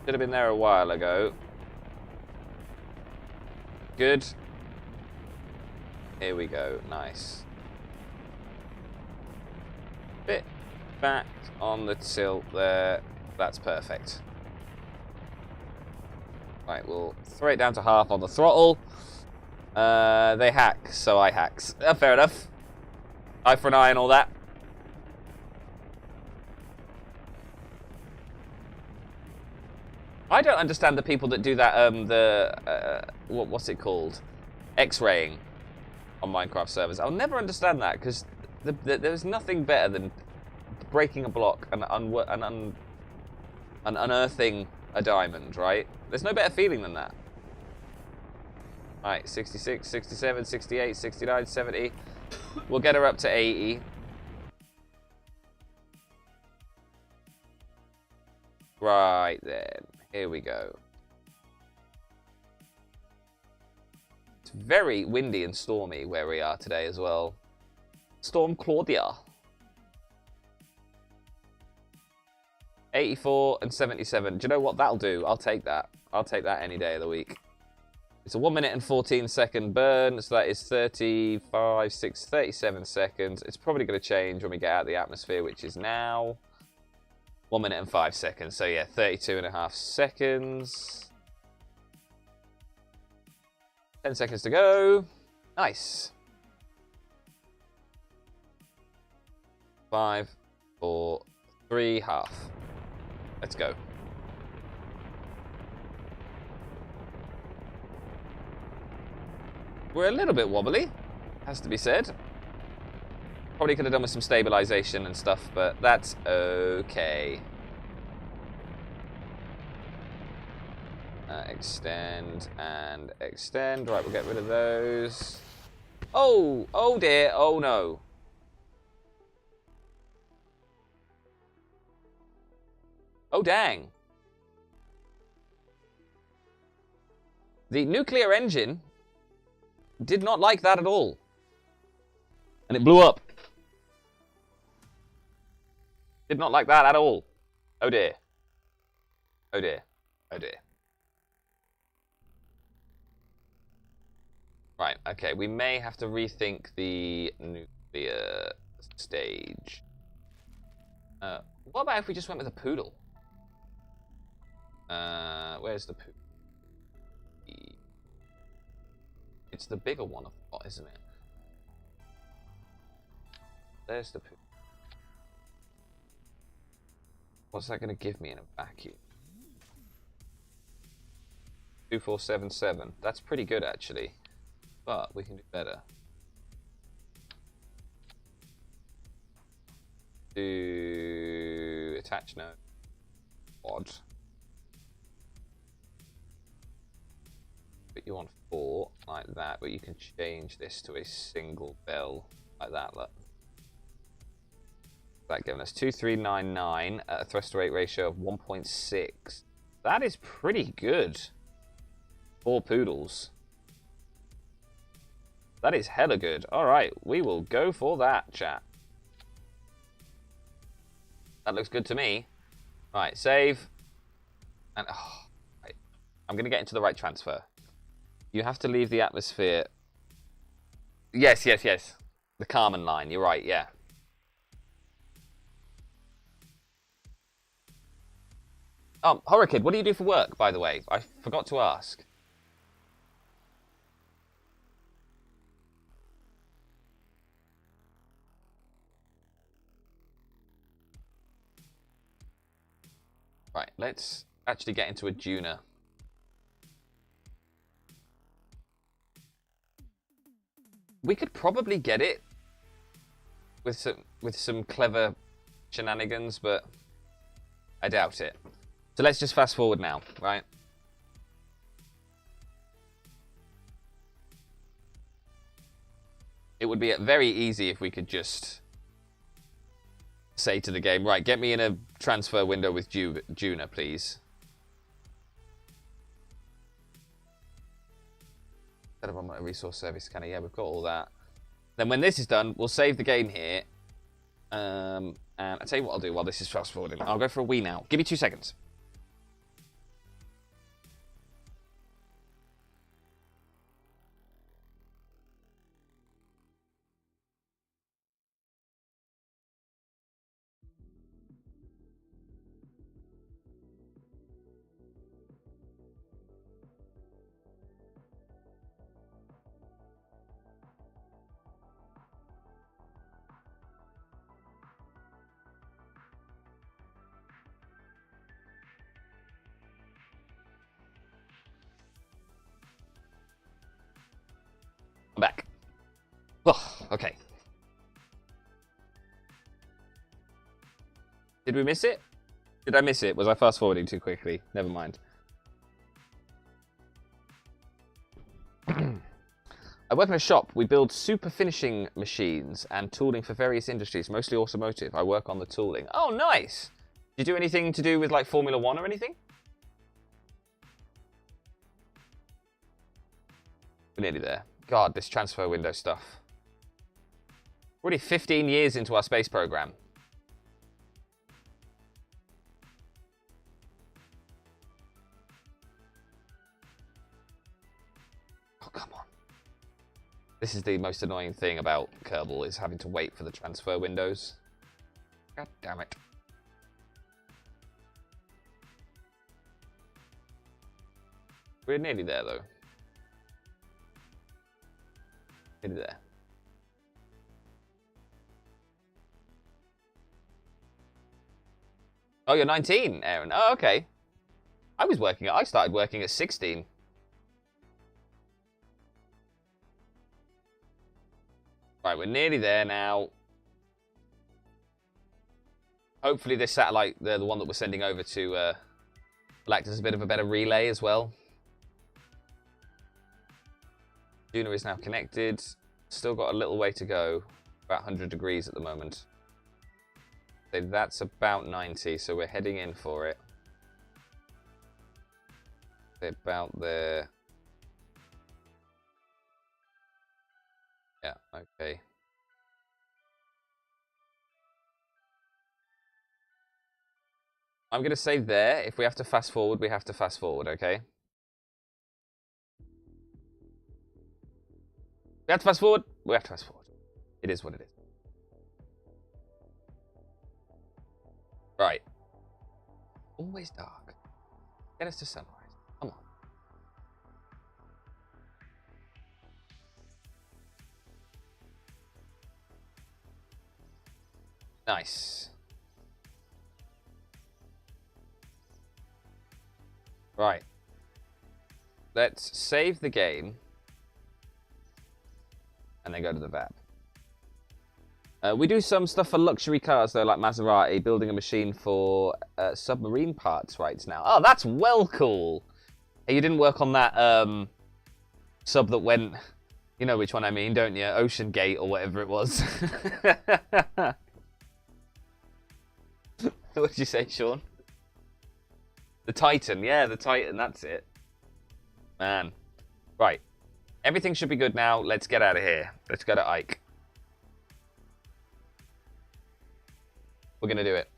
Should have been there a while ago. Good. Here we go. Nice. Bit back on the tilt there. That's perfect. Right, we'll throw it down to half on the throttle. They hack, so I hacks. Fair enough. Eye for an eye and all that. I don't understand the people that do that, what's it called? X-raying on Minecraft servers. I'll never understand that, because there's nothing better than breaking a block and unearthing a diamond, right? There's no better feeling than that. Right, 66, 67, 68, 69, 70. We'll get her up to 80. Right then, here we go. It's very windy and stormy where we are today as well. Storm Claudia. 84 and 77. Do you know what that'll do? I'll take that. I'll take that any day of the week. It's a 1 minute and 14 second burn, so that is 37 seconds. It's probably going to change when we get out of the atmosphere, which is now 1 minute and 5 seconds. So yeah, 32.5 seconds. 10 seconds to go. Nice. 5, 4, 3, half. Let's go. We're a little bit wobbly, has to be said. Probably could have done with some stabilization and stuff, but that's okay. Extend and extend. Right, we'll get rid of those. Oh, oh dear, oh no. Oh dang. The nuclear engine did not like that at all. And it blew up. Did not like that at all. Oh dear. Oh dear. Oh dear. Right, okay, we may have to rethink the nuclear stage. What about if we just went with a poodle? Where's the poodle? It's the bigger one I've got, isn't it? There's the poodle. What's that going to give me in a vacuum? 2477. That's pretty good, actually. But we can do better. To attach no. Odd. Put you on 4 like that, but you can change this to a single bell like that. Look. That giving us 2399 at a thrust to weight ratio of 1.6. That is pretty good. 4 poodles. That is hella good. Alright, we will go for that, chat. That looks good to me. Right, save. And right. I'm going to get into the right transfer. You have to leave the atmosphere. Yes, yes, yes. The Carmen line, you're right, yeah. Horror Kid, what do you do for work, by the way? I forgot to ask. Right, let's actually get into a Juna. We could probably get it with some clever shenanigans, but I doubt it. So let's just fast forward now, right? It would be very easy if we could just say to the game, right, get me in a transfer window with Juna, please. Set up on a resource service scanner. Yeah, we've got all that. Then when this is done, we'll save the game here. And I'll tell you what I'll do while this is fast forwarding. I'll go for a wee now. Give me 2 seconds. I'm back. Oh, okay. Did we miss it? Did I miss it? Was I fast forwarding too quickly? Never mind. I work in a shop. We build super finishing machines and tooling for various industries, mostly automotive. I work on the tooling. Oh, nice. Do you do anything to do with like Formula One or anything? We're nearly there. God, this transfer window stuff. We're already 15 years into our space program. Oh, come on. This is the most annoying thing about Kerbal, is having to wait for the transfer windows. God damn it. We're nearly there, though. Nearly there. Oh, you're 19, Aaron. Oh, okay. I started working at 16. Right, we're nearly there now. Hopefully this satellite, the one that we're sending over to, will act as a bit of a better relay as well. Juna is now connected. Still got a little way to go. About 100 degrees at the moment. So that's about 90, so we're heading in for it. About there. Yeah, okay. I'm going to say there. If we have to fast forward, we have to fast forward, okay? We have to fast forward. We have to fast forward. It is what it is. Right. Always dark. Get us to sunrise. Come on. Nice. Right. Let's save the game. And then go to the VAP. We do some stuff for luxury cars, though, like Maserati, building a machine for submarine parts right now. Oh, that's well cool. Hey, you didn't work on that sub that went... You know which one I mean, don't you? Ocean Gate or whatever it was. What did you say, Sean? The Titan. Yeah, the Titan. That's it. Man. Right. Everything should be good now. Let's get out of here. Let's go to Ike. We're going to do it.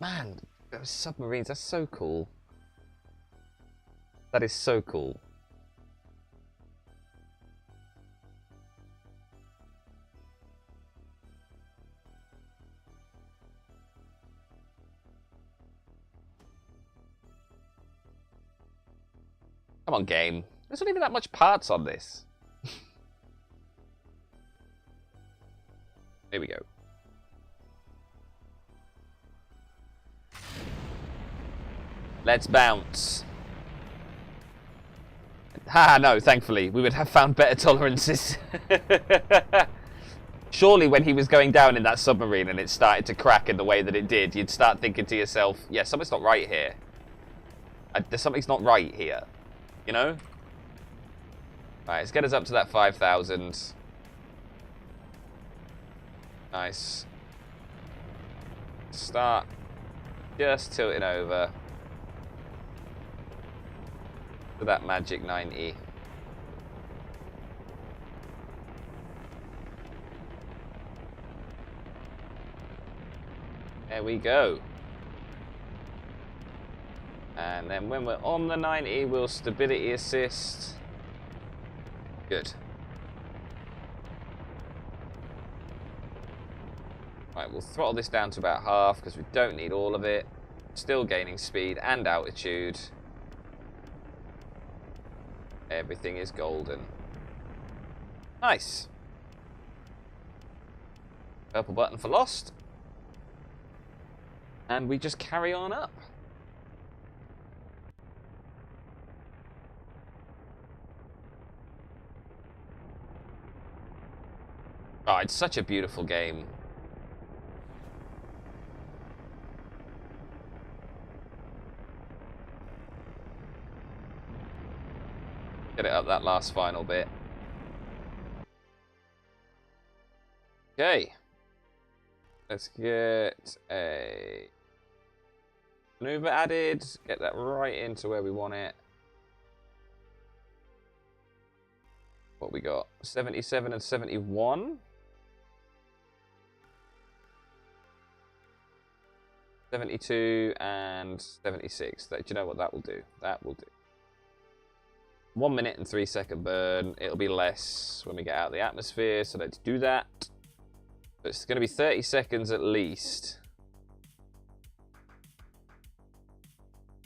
Man, those submarines, that's so cool. That is so cool. Come on, game. There's not even that much parts on this. Here we go. Let's bounce. Ha, no, thankfully. We would have found better tolerances. Surely when he was going down in that submarine and it started to crack in the way that it did, you'd start thinking to yourself, yeah, something's not right here. There's something's not right here. You know? Right, let's get us up to that 5,000. Nice. Start just tilting over to that magic 90. There we go. And then when we're on the 90, we'll stability assist. Good. Right, we'll throttle this down to about half because we don't need all of it. Still gaining speed and altitude. Everything is golden. Nice. Purple button for lost. And we just carry on up. Oh, it's such a beautiful game. Get it up that last final bit. Okay. Let's get a maneuver added. Get that right into where we want it. What we got? 77 and 71. 72 and 76. Do you know what that will do? That will do. 1 minute and 3 second burn. It'll be less when we get out of the atmosphere, so let's do that. So it's going to be 30 seconds at least.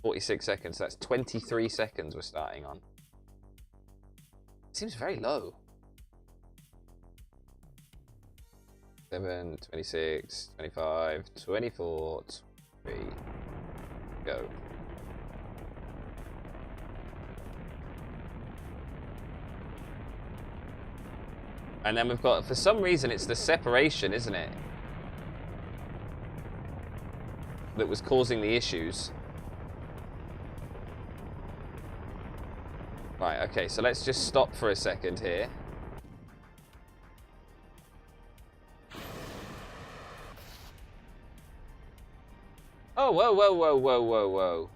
46 seconds, so that's 23 seconds we're starting on. Seems very low. 7, 26, 25, 24, 3, go. And then we've got, for some reason, it's the separation, isn't it? That was causing the issues. Right, okay, so let's just stop for a second here. Oh, whoa, whoa, whoa, whoa, whoa, whoa.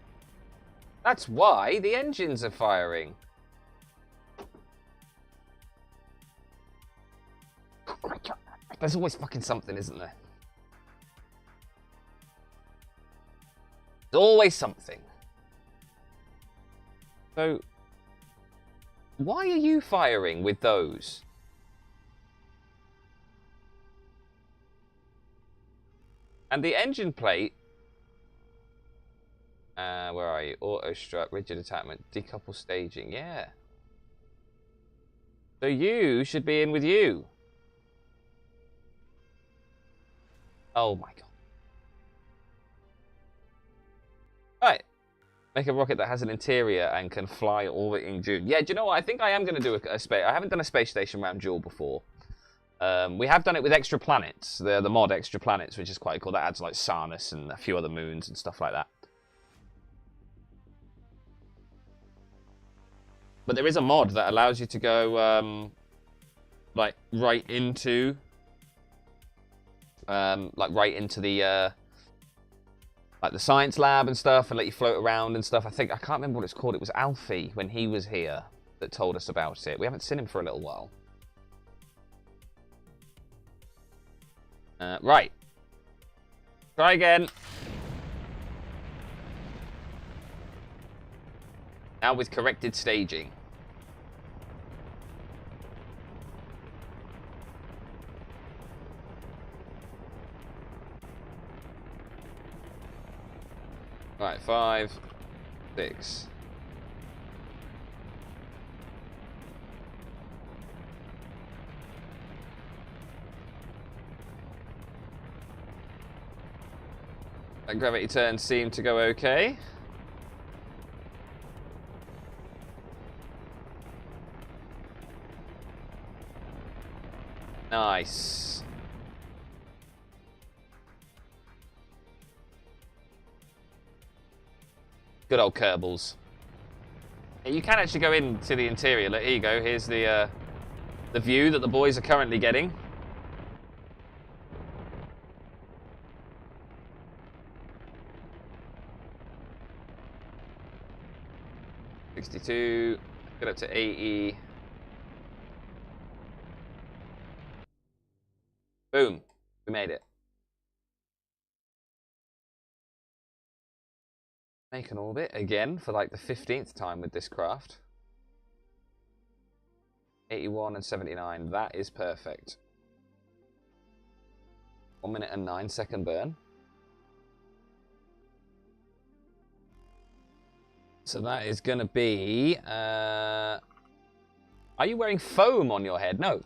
That's why the engines are firing. There's always fucking something, isn't there? There's always something. So, why are you firing with those? And the engine plate... where are you? Auto strut, rigid attachment, decouple staging. Yeah. So you should be in with you. Oh my god. Right. Make a rocket that has an interior and can fly orbiting June. Yeah, do you know what? I think I am going to do a space... I haven't done a space station round Jewel before. We have done it with extra planets. The mod extra planets, which is quite cool. That adds like Sarnus and a few other moons and stuff like that. But there is a mod that allows you to go like right into the like the science lab and stuff, and let you float around and stuff. I can't remember what it's called. It was Alfie when he was here that told us about it. We haven't seen him for a little while. Right. Try again. Now with corrected staging. Right, 5, 6. That gravity turn seemed to go okay. Nice. Good old Kerbals. You can actually go into the interior. Look, here you go. Here's the view that the boys are currently getting. $62. Get up to 80. Boom. We made it. Make an orbit again for like the 15th time with this craft. 81 and 79. That is perfect. 1 minute and 9 second burn. So that is going to be... are you wearing foam on your head? No.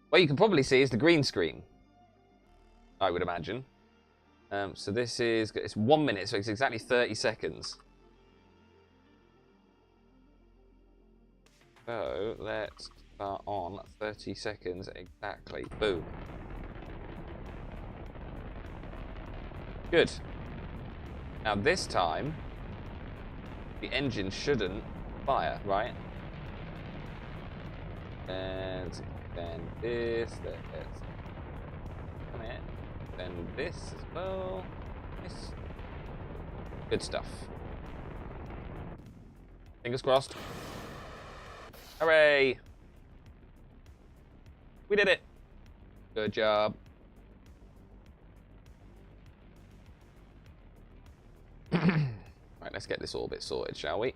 What you can probably see is the green screen, I would imagine. So this is... It's 1 minute, so it's exactly 30 seconds. So let's start on 30 seconds exactly. Boom. Good. Now this time, the engine shouldn't fire, right? And then this, come here. Then this as well. This. Good stuff. Fingers crossed. Hooray! We did it! Good job. Right, let's get this orbit sorted, shall we?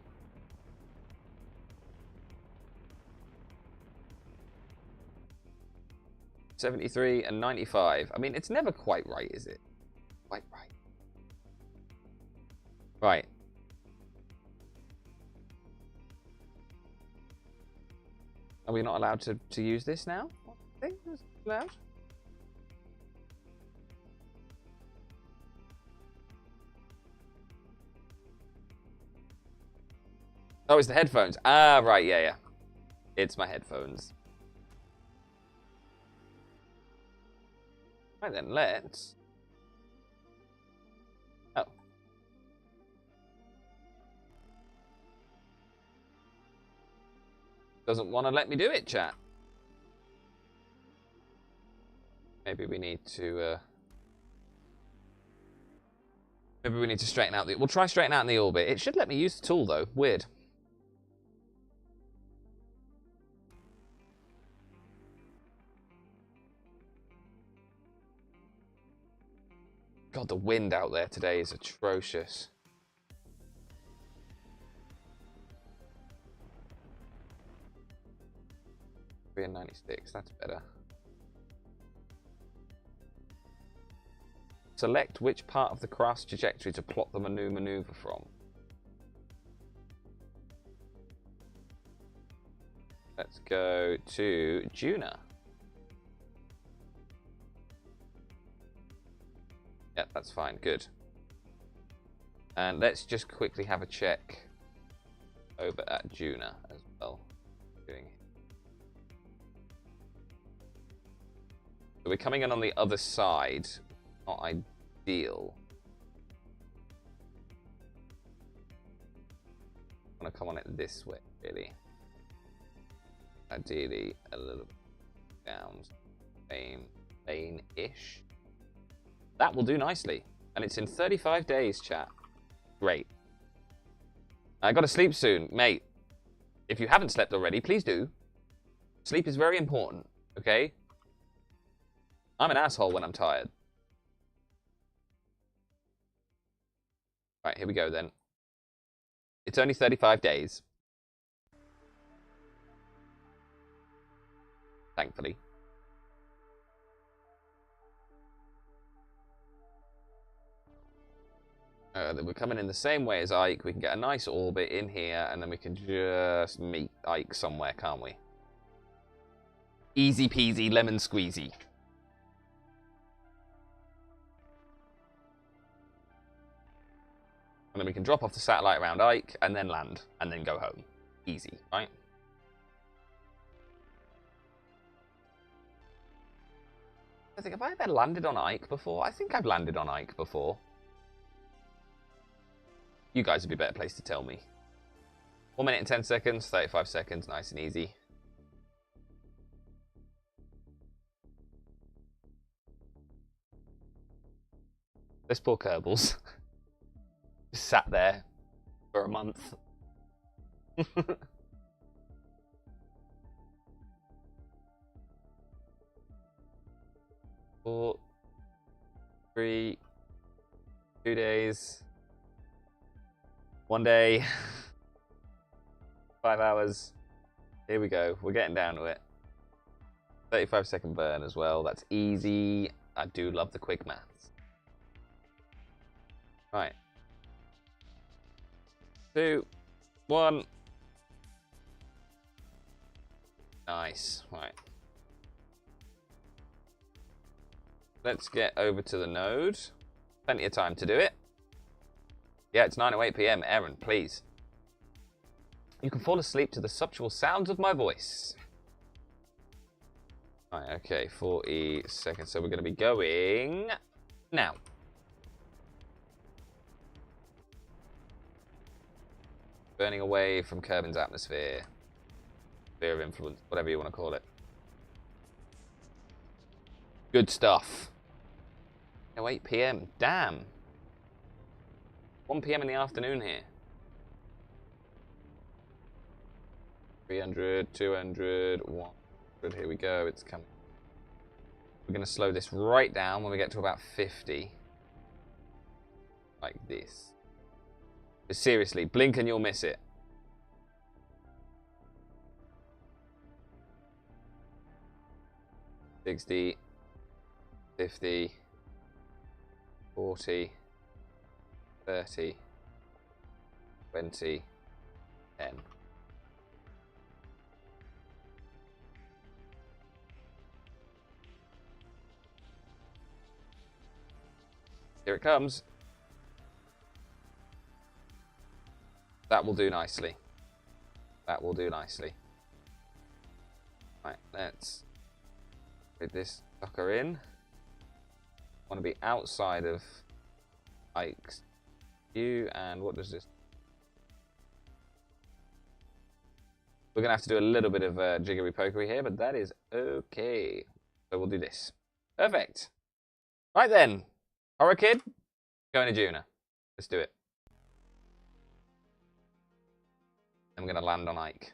$73 and $95. I mean, it's never quite right, is it? Quite right. Right. Are we not allowed to use this now? I think it's allowed. Oh, it's the headphones. Ah, right, yeah. It's my headphones. Right then, let's... Oh. Doesn't want to let me do it, chat. Maybe we need to... Maybe we need to straighten out the... We'll try straighten out in the orbit. It should let me use the tool, though. Weird. God, the wind out there today is atrocious. And 96, that's better. Select which part of the craft's trajectory to plot the maneuver from. Let's go to Juna. Yep, that's fine, good. And let's just quickly have a check over at Juna as well. So we're coming in on the other side. Not ideal. I want to come on it this way, really. Ideally, a little bit down. Lane-ish. That will do nicely. And it's in 35 days, chat. Great. I got to sleep soon. Mate, if you haven't slept already, please do. Sleep is very important, okay? I'm an asshole when I'm tired. Right, here we go then. It's only 35 days. Thankfully. We're coming in the same way as Ike. We can get a nice orbit in here, and then we can just meet Ike somewhere, can't we? Easy peasy, lemon squeezy. And then we can drop off the satellite around Ike, and then land, and then go home. Easy, right? I think, have I ever landed on Ike before? I think I've landed on Ike before. You guys would be a better place to tell me. 1 minute and 10 seconds, 35 seconds, nice and easy. This poor Kerbals. Just sat there for a month. 4, 3, 2 days, 1 day, 5 hours. Here we go. We're getting down to it. 35-second burn as well. That's easy. I do love the quick maths. Right. 2, 1. Nice. Right. Let's get over to the node. Plenty of time to do it. Yeah, it's 9:08 PM. Aaron, please. You can fall asleep to the subtle sounds of my voice. Right, okay, 40 seconds. So we're going to be going now. Burning away from Kerbin's atmosphere. Sphere of influence, whatever you want to call it. Good stuff. Oh, 8 PM. Damn. 1 PM in the afternoon here. 300, 200, 100. Here we go. It's coming. We're going to slow this right down when we get to about 50. Like this. But seriously, blink and you'll miss it. $60, 50, 40, 30, 20, 10. Here it comes. That will do nicely. That will do nicely. Right, let's put this sucker in. I want to be outside of Ike's view, and what does this? We're going to have to do a little bit of jiggery pokery here, but that is okay. So we'll do this. Perfect. Right then. Horror Kid, going to Juna. Let's do it. I'm going to land on Ike.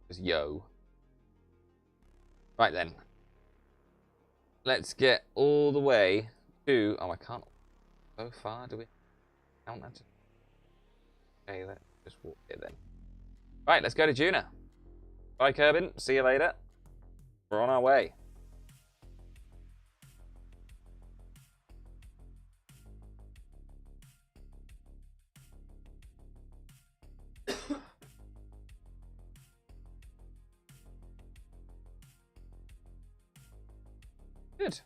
Just yo. Right then. let's get all the way to... Oh, I can't go far, do we? Count that. Okay, let's just walk here then. Right, let's go to Juna. Bye, Kerbin. See you later. We're on our way. Good.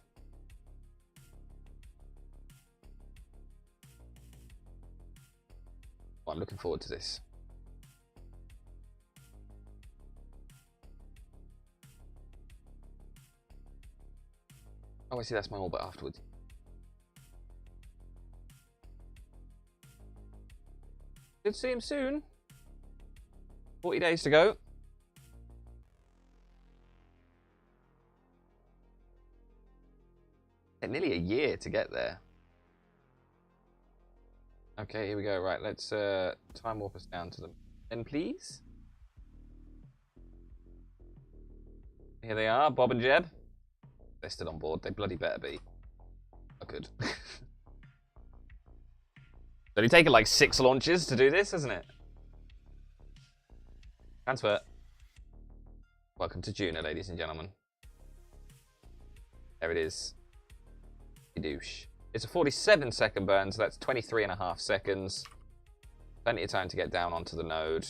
Oh, I'm looking forward to this. Oh, I see, that's my orbit afterwards. Should see him soon. 40 days to go. Nearly a year to get there. Okay, here we go. Right, let's time warp us down to them. Then, please. Here they are, Bob and Jeb. They're still on board. They bloody better be. I could. It's only taken like 6 launches to do this, hasn't it? Transfer. Welcome to Juna, ladies and gentlemen. There it is. Douche. It's a 47-second burn, so that's 23.5 seconds. Plenty of time to get down onto the node.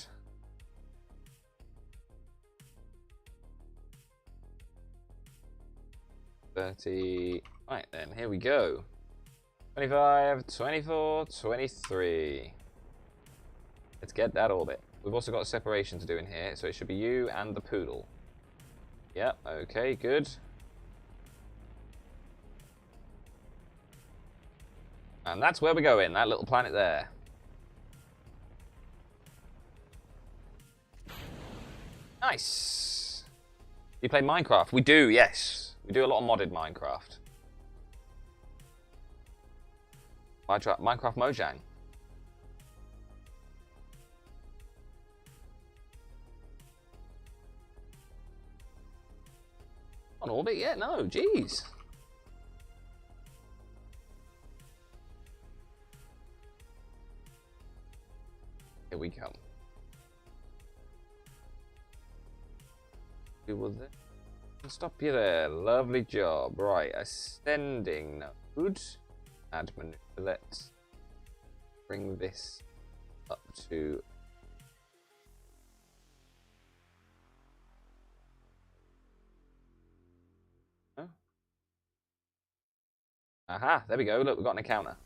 $30. Right then, here we go. 25, 24, 23. Let's get that orbit. We've also got a separation to do in here, so it should be you and the poodle. Yep, okay, good. And that's where we're going, that little planet there. Nice. You play Minecraft? We do, yes. We do a lot of modded Minecraft. Minecraft Mojang. On orbit yet? No, jeez. Here we come. We will then stop you there. Lovely job. Right, ascending node. Add maneuver. Let's bring this up to. Oh. Aha, there we go. Look, we've got an encounter.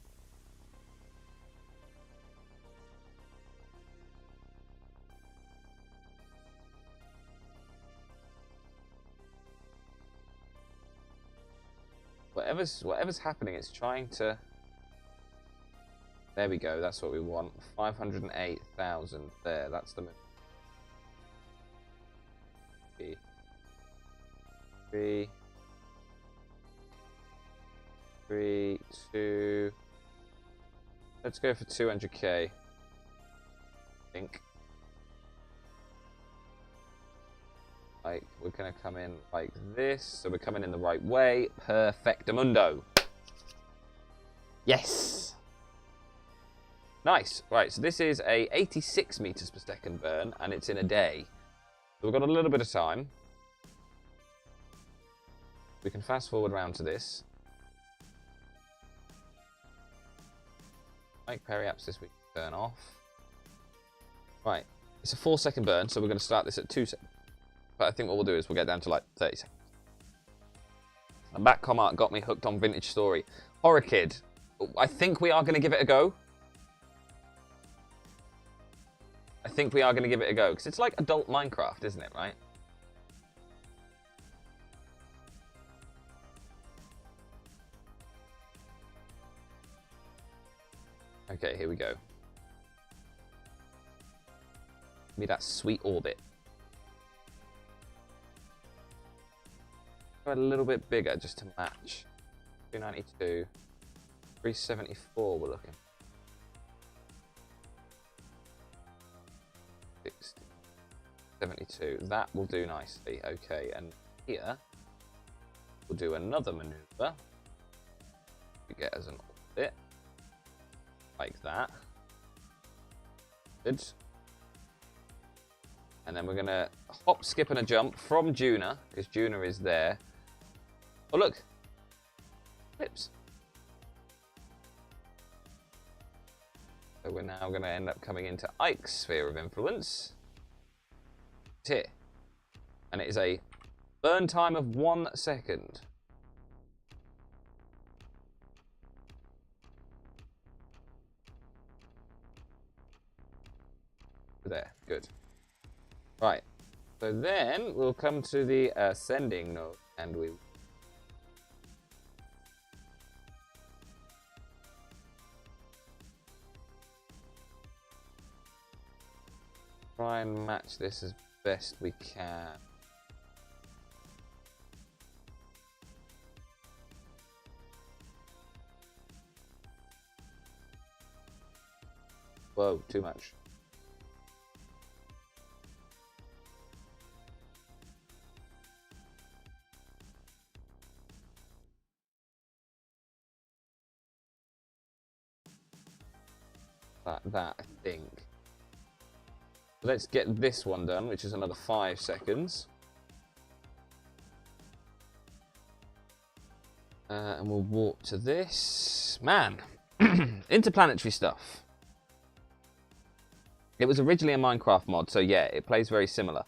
Whatever's happening, it's trying to. There we go. That's what we want. 508,000. There. That's the. 3, 2. Let's go for 200k. I think. Like, we're going to come in like this. So we're coming in the right way. Perfectamundo. Yes. Nice. Right, so this is a 86 meters per second burn, and it's in a day. So we've got a little bit of time. We can fast forward round to this. Make periapts this week burn off. Right, it's a 4-second burn, so we're going to start this at 2 seconds. But I think what we'll do is we'll get down to like 30 seconds. And that comment got me hooked on Vintage Story. Horror Kid. I think we are going to give it a go. I think we are going to give it a go. Because it's like adult Minecraft, isn't it, right? Okay, here we go. Give me that sweet orbit. Go a little bit bigger just to match. 292. 374 we're looking. 60. 72. That will do nicely. Okay, and here We'll do another maneuver to get us an orbit. Like that. Good. And then we're going to hop, skip, and a jump from Juna, because Juna is there. Oh, look. Flips. So we're now going to end up coming into Ike's sphere of influence. It's here. And it is a burn time of 1 second. There, good. Right, so then we'll come to the ascending node, and we try and match this as best we can. Whoa, too much. That, I think. Let's get this one done, which is another 5 seconds. And we'll walk to this. Man, interplanetary stuff. It was originally a Minecraft mod, so yeah, it plays very similar.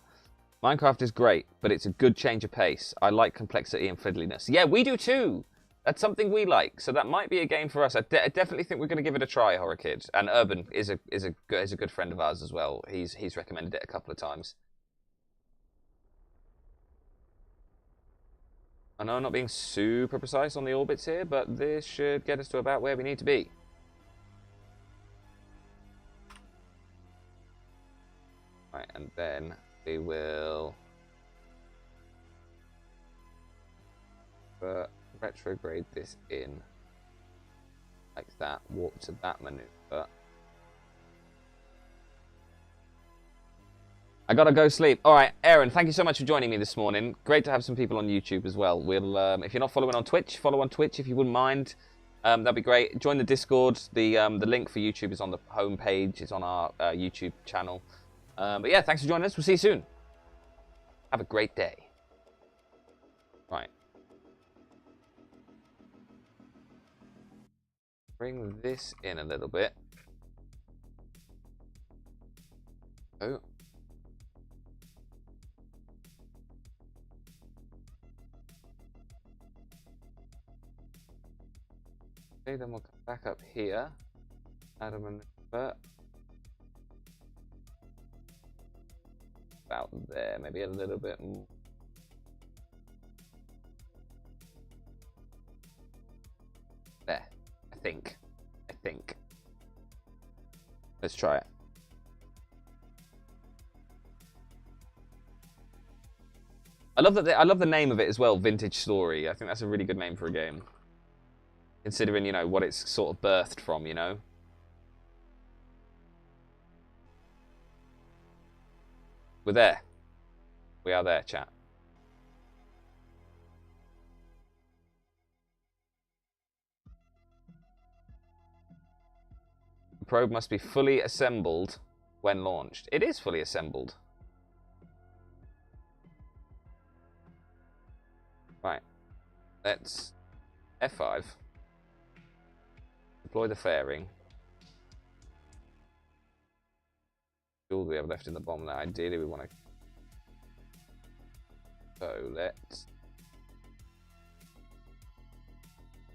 Minecraft is great, but it's a good change of pace. I like complexity and fiddliness. Yeah, we do too! That's something we like, so that might be a game for us. I definitely think we're going to give it a try, Horror Kid. And Urban is a good friend of ours as well. He's recommended it a couple of times. I know I'm not being super precise on the orbits here, but this should get us to about where we need to be. Right, and then we will retrograde this in like that, walk to that maneuver. I gotta go sleep. All right, Aaron, thank you so much for joining me this morning. Great to have some people on YouTube as well. We'll, if you're not following on Twitch, follow on Twitch if you wouldn't mind. That'd be great. Join the Discord. The link for YouTube is on the home page. It's on our YouTube channel. But yeah, thanks for joining us. We'll see you soon. Have a great day. Right. Bring this in a little bit. Oh. Okay, then we'll come back up here. Add a maneuver. About there, maybe a little bit more. There, I think. Let's try it. I love that. I love the name of it as well, Vintage Story. I think that's a really good name for a game, considering, you know, what it's sort of birthed from, you know. We're there. We are there, chat. The probe must be fully assembled when launched. It is fully assembled. Right. Let's F5. Deploy the fairing. All we have left in the bomb now. Ideally, we want to. So let's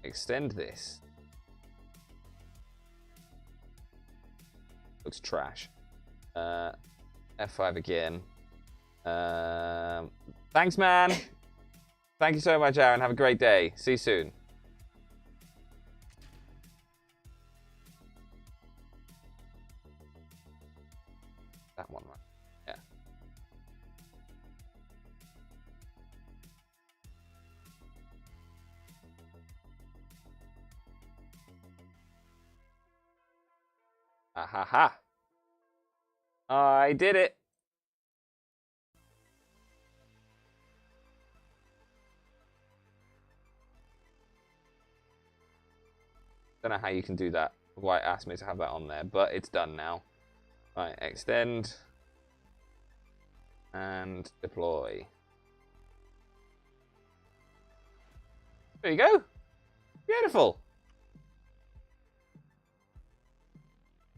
extend this. Looks trash. F5 again. Thanks, man. Thank you so much, Aaron. Have a great day. See you soon. That one, right? Yeah. Ah ha ha. I did it. Don't know how you can do that. Why it asked me to have that on there, but it's done now. Right, extend. And deploy. There you go. Beautiful.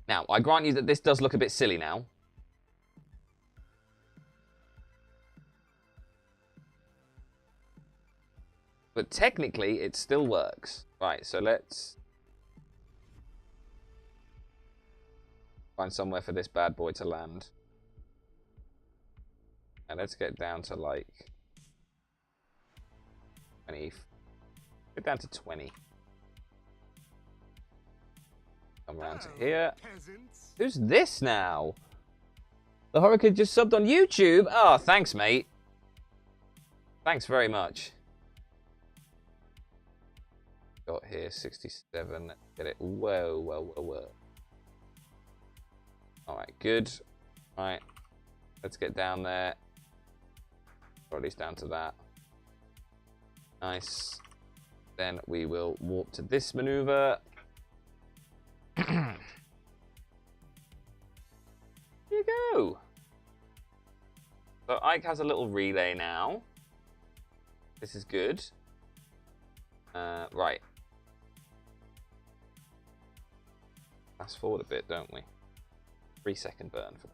Now, I grant you that this does look a bit silly now. But technically, it still works. Right, so let's find somewhere for this bad boy to land. And let's get down to like 20. Get down to 20. Come around to here. Peasants. Who's this now? The Hurricane just subbed on YouTube. Oh, thanks, mate. Thanks very much. Got here 67. Let's get it. Whoa, whoa, whoa, whoa. All right, good. All right, let's get down there. Or at least down to that. Nice. Then we will warp to this maneuver. Here you go. So Ike has a little relay now. This is good. Right. Fast forward a bit, don't we? 3-second burn for.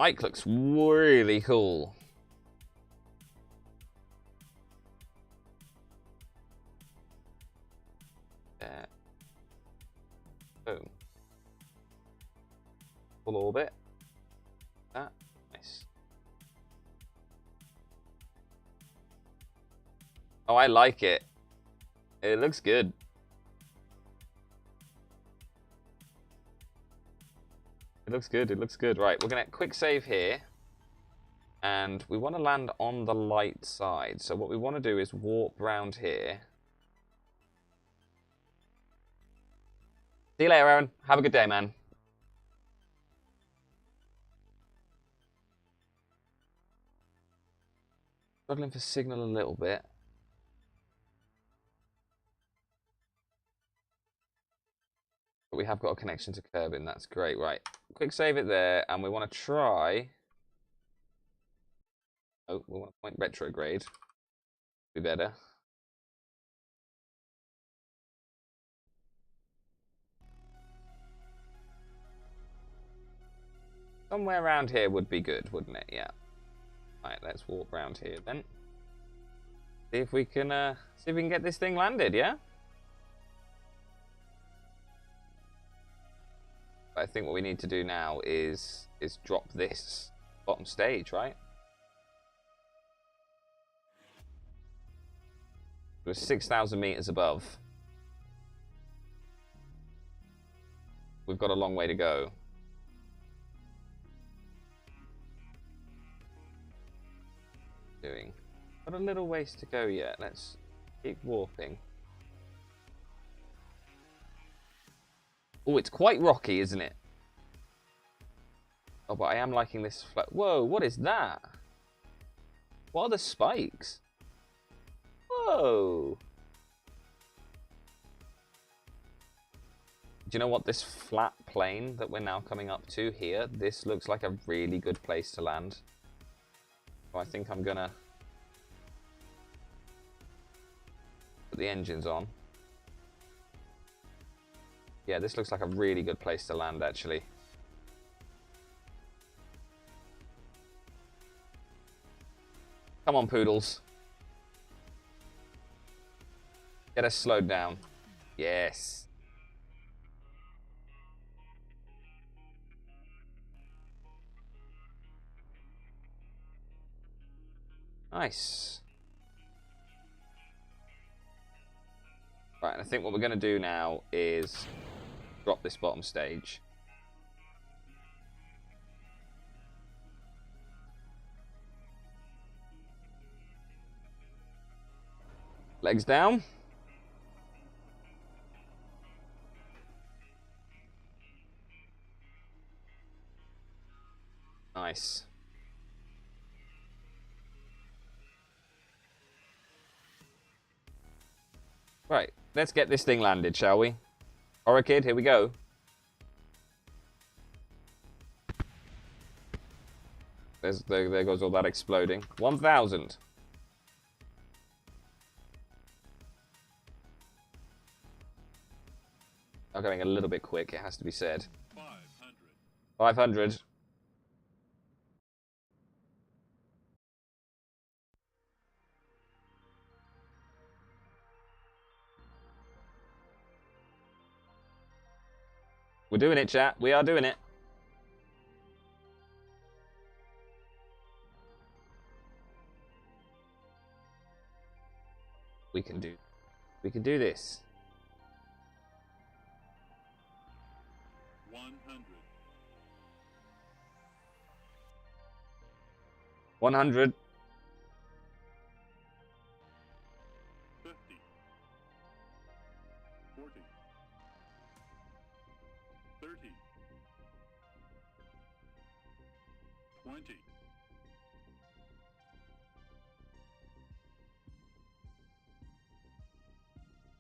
Ike looks really cool. There. Boom. Full orbit. That. Nice. Oh, I like it. It looks good. It looks good, it looks good. Right, we're going to quick save here. And we want to land on the light side. So what we want to do is warp round here. See you later, Aaron. Have a good day, man. Struggling for signal a little bit. But we have got a connection to Kerbal. That's great. Right. Quick save it there. And we want to try. Oh, we want to point retrograde. Be better. Somewhere around here would be good, wouldn't it? Yeah. Right, let's walk around here then. See if we can get this thing landed, yeah? I think what we need to do now is drop this bottom stage, right? We're 6,000 meters above. We've got a long way to go. Got a little ways to go yet. Let's keep warping. Oh, it's quite rocky, isn't it? Oh, but I am liking this flat. Whoa, what is that? What are the spikes? Whoa. Do you know what? This flat plane that we're now coming up to here, this looks like a really good place to land. So I think I'm gonna put the engines on. Yeah, this looks like a really good place to land, actually. Come on, poodles. Get us slowed down. Yes. Nice. Right, and I think what we're going to do now is drop this bottom stage. Legs down. Nice. Right, let's get this thing landed, shall we? Orchid, here we go. There goes all that exploding. 1,000. I'm going a little bit quick, it has to be said. 500. 500. We're doing it, chat. We are doing it. We can do this. 100. 100. 50. 40. 30. 20.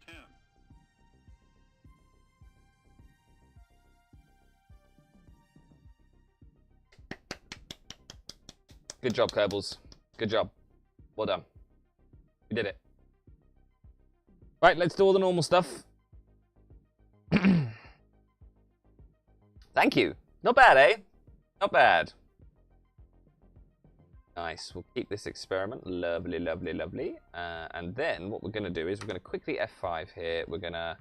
10. Good job, Kerbals. Good job. Well done. We did it. Right, let's do all the normal stuff. Thank you. Not bad, eh? Not bad. Nice. We'll keep this experiment. Lovely, lovely, lovely. And then what we're going to do is we're going to quickly F5 here. We're going to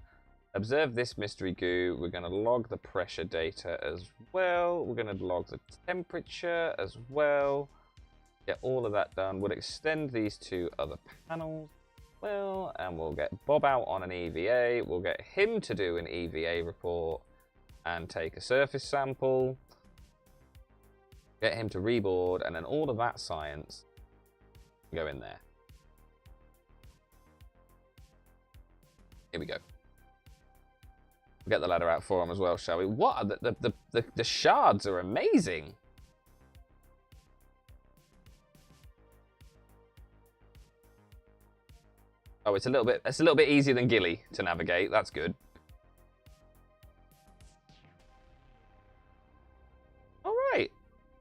observe this mystery goo. We're going to log the pressure data as well. We're going to log the temperature as well. Get all of that done. We'll extend these two other panels. Well, and we'll get Bob out on an EVA. We'll get him to do an EVA report and take a surface sample. Get him to reboard, and then all of that science go in there. Here we go. We'll get the ladder out for him as well, shall we? What? The shards are amazing. Oh, it's a little bit easier than Gilly to navigate. That's good. All right.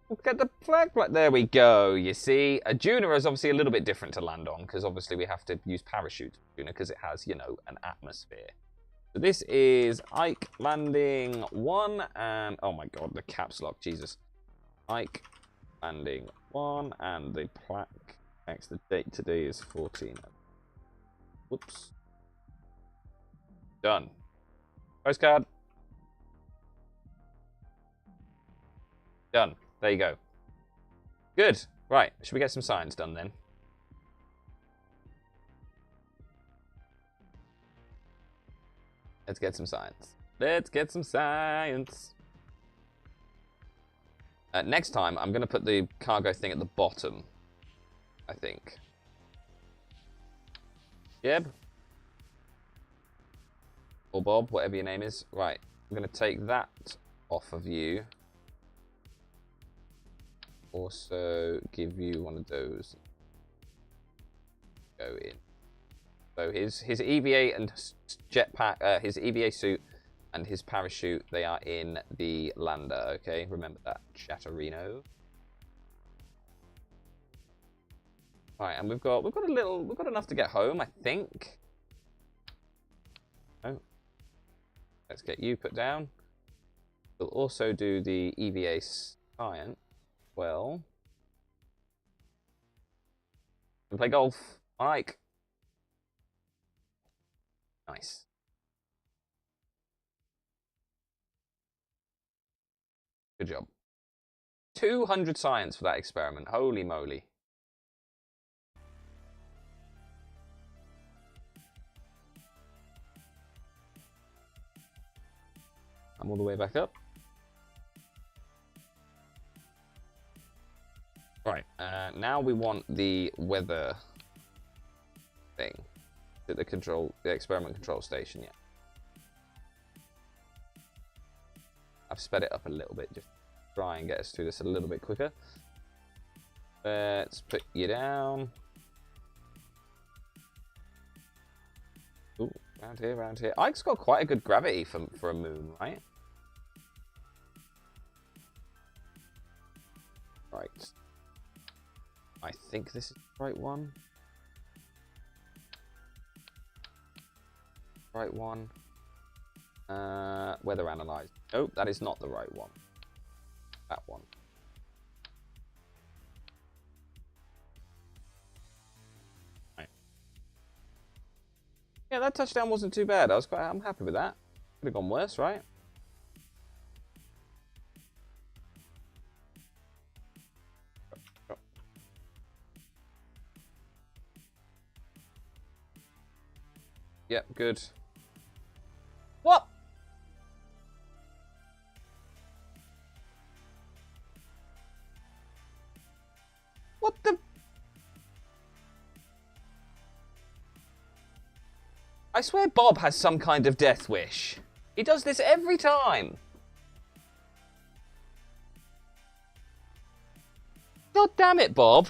We'll get the flag right there. We go. You see, a Juna is obviously a little bit different to land on because obviously we have to use parachute Juna because it has, you know, an atmosphere. So this is Ike landing 1 and oh my god, the caps lock, Jesus. Ike landing 1 and the plaque next the date today is 14. Whoops. Done. Postcard. Done. There you go. Good. Right. Should we get some science done then? Let's get some science. Let's get some science. Next time, I'm going to put the cargo thing at the bottom, I think. Jeb? Or Bob, whatever your name is. Right, I'm going to take that off of you. Also give you one of those. Go in. So his EVA and jetpack, his EVA suit and his parachute, they are in the lander, okay? Remember that, Chatterino. Right, and we've got enough to get home, I think. Oh. Let's get you put down. We'll also do the EVA science. Well. We'll play golf. Mike. Nice. Good job. 200 science for that experiment. Holy moly. I'm all the way back up. Right, now we want the weather thing. At the experiment control station, yeah. I've sped it up a little bit just try and get us through this a little bit quicker. Let's put you down. Ooh, around here, around here. Ike's got quite a good gravity for a moon, right? Right. I think this is the right one. Right one. Weather analyzed. Nope, that is not the right one. That one. Right. Yeah, that touchdown wasn't too bad. I'm happy with that. Could have gone worse, right? Yep, good. What? What the? I swear Bob has some kind of death wish. He does this every time. God damn it, Bob.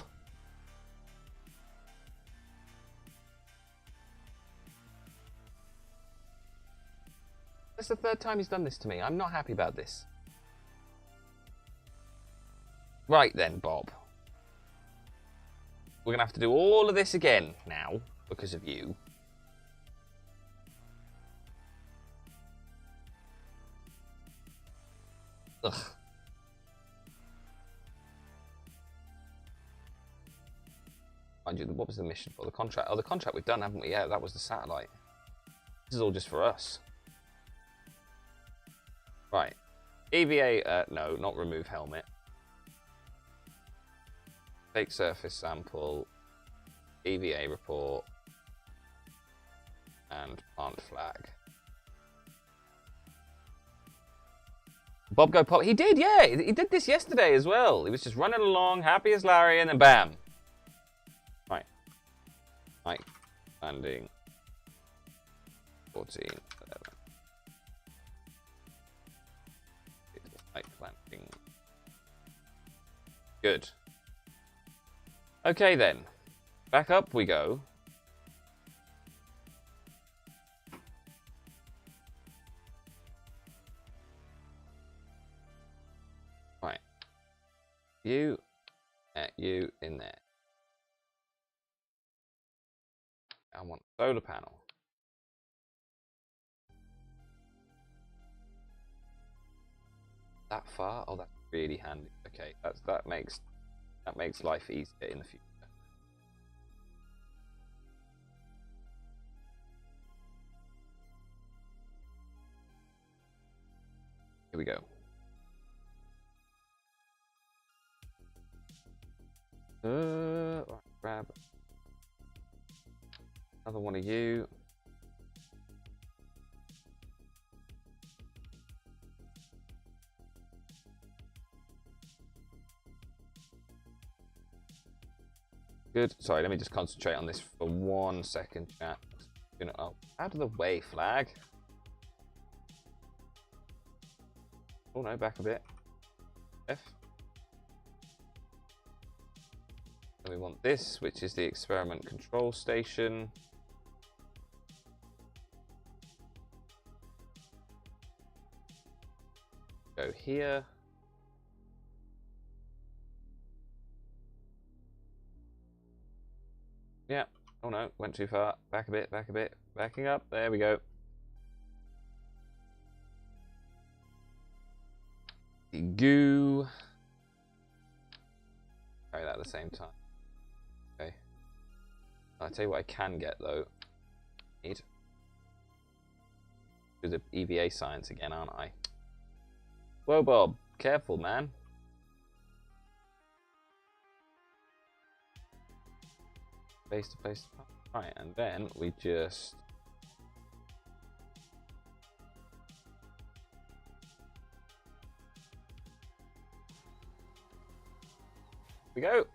That's the third time he's done this to me. I'm not happy about this. Right then, Bob. We're going to have to do all of this again now because of you. Ugh. Mind you, what was the mission for? The contract? Oh, the contract we've done, haven't we? Yeah, that was the satellite. This is all just for us. Right. EVA, no, not remove helmet. Take surface sample. EVA report. And plant flag. Bob go pop. He did, yeah. He did this yesterday as well. He was just running along, happy as Larry, and then bam. Right. Right. Landing. 14. 11. Right, landing. Good. Okay then. Back up we go. Right. You in there. I want solar panel. That far? Oh, that's really handy. Okay, that makes life easier in the future. Here we go. Right, grab another one of you. Good. Sorry, let me just concentrate on this for 1 second, chat. Oh, out of the way, flag. Oh no, back a bit. F. Then we want this, which is the experiment control station. Go here. Yeah. Oh no, went too far. Back a bit, back a bit. Backing up. There we go. Goo. Carry that at the same time. Okay. I'll tell you what I can get though. Need. Do the EVA science again, aren't I? Whoa, Bob. Careful, man. Place to place. Right, and then we just. We go.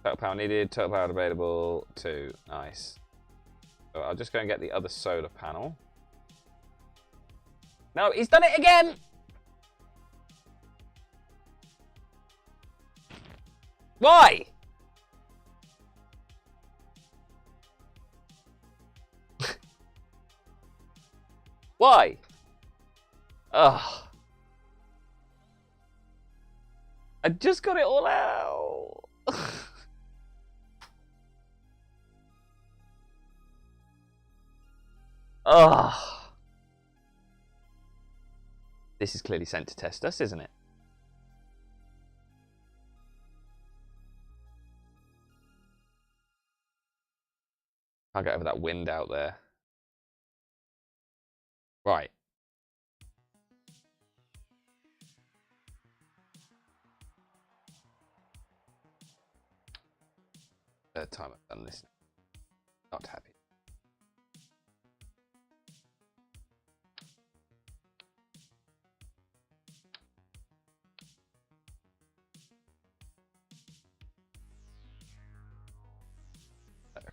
Total power needed, total power available, 2. Nice. So I'll just go and get the other solar panel. No, he's done it again! Why? Why? Ugh. I just got it all out. Ugh. This is clearly sent to test us, isn't it? Can't get over that wind out there. Right. Third time I've done this. Not happy.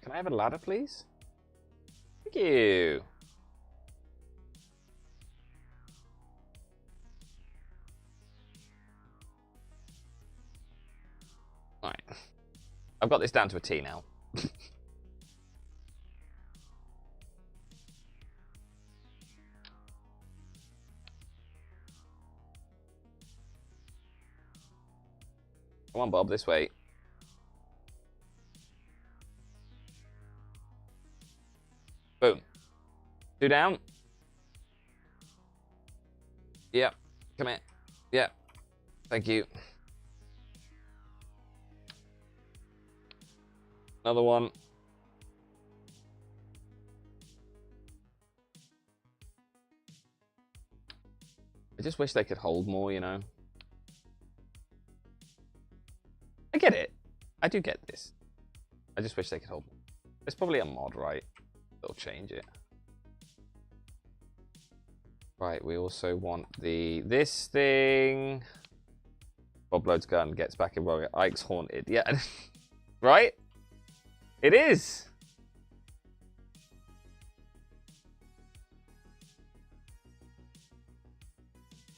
Can I have a ladder, please? Thank you. Right. I've got this down to a T now. Come on, Bob, this way. Boom. 2 down. Yep. Come here. Yep. Thank you. Another one. I just wish they could hold more, you know. I get it. I do get this. I just wish they could hold more. There's probably a mod, right? That'll change it. Right, we also want this thing. Bob loads gun, gets back in Warrior. Ike's haunted. Yeah. Right? It is.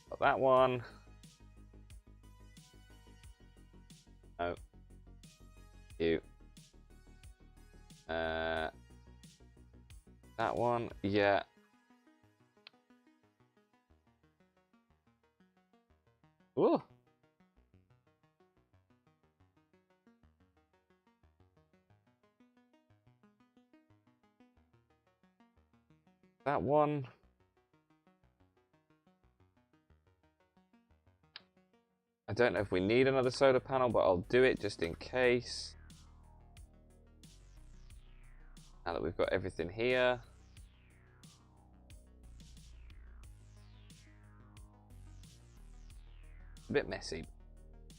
Got that one. No. You. That one. Yeah. Ooh. That one. I don't know if we need another solar panel, but I'll do it just in case. Now that we've got everything here. A bit messy.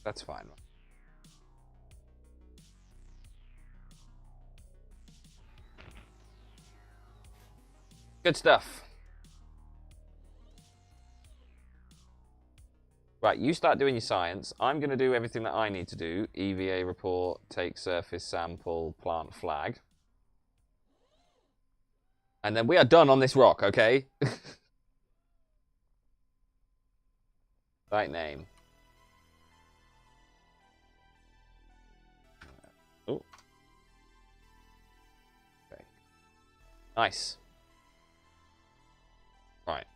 That's fine. Good stuff. Right, you start doing your science. I'm going to do everything that I need to do. EVA report, take surface sample, plant flag. And then we are done on this rock, okay? Right name. Oh. Okay. Nice. Right.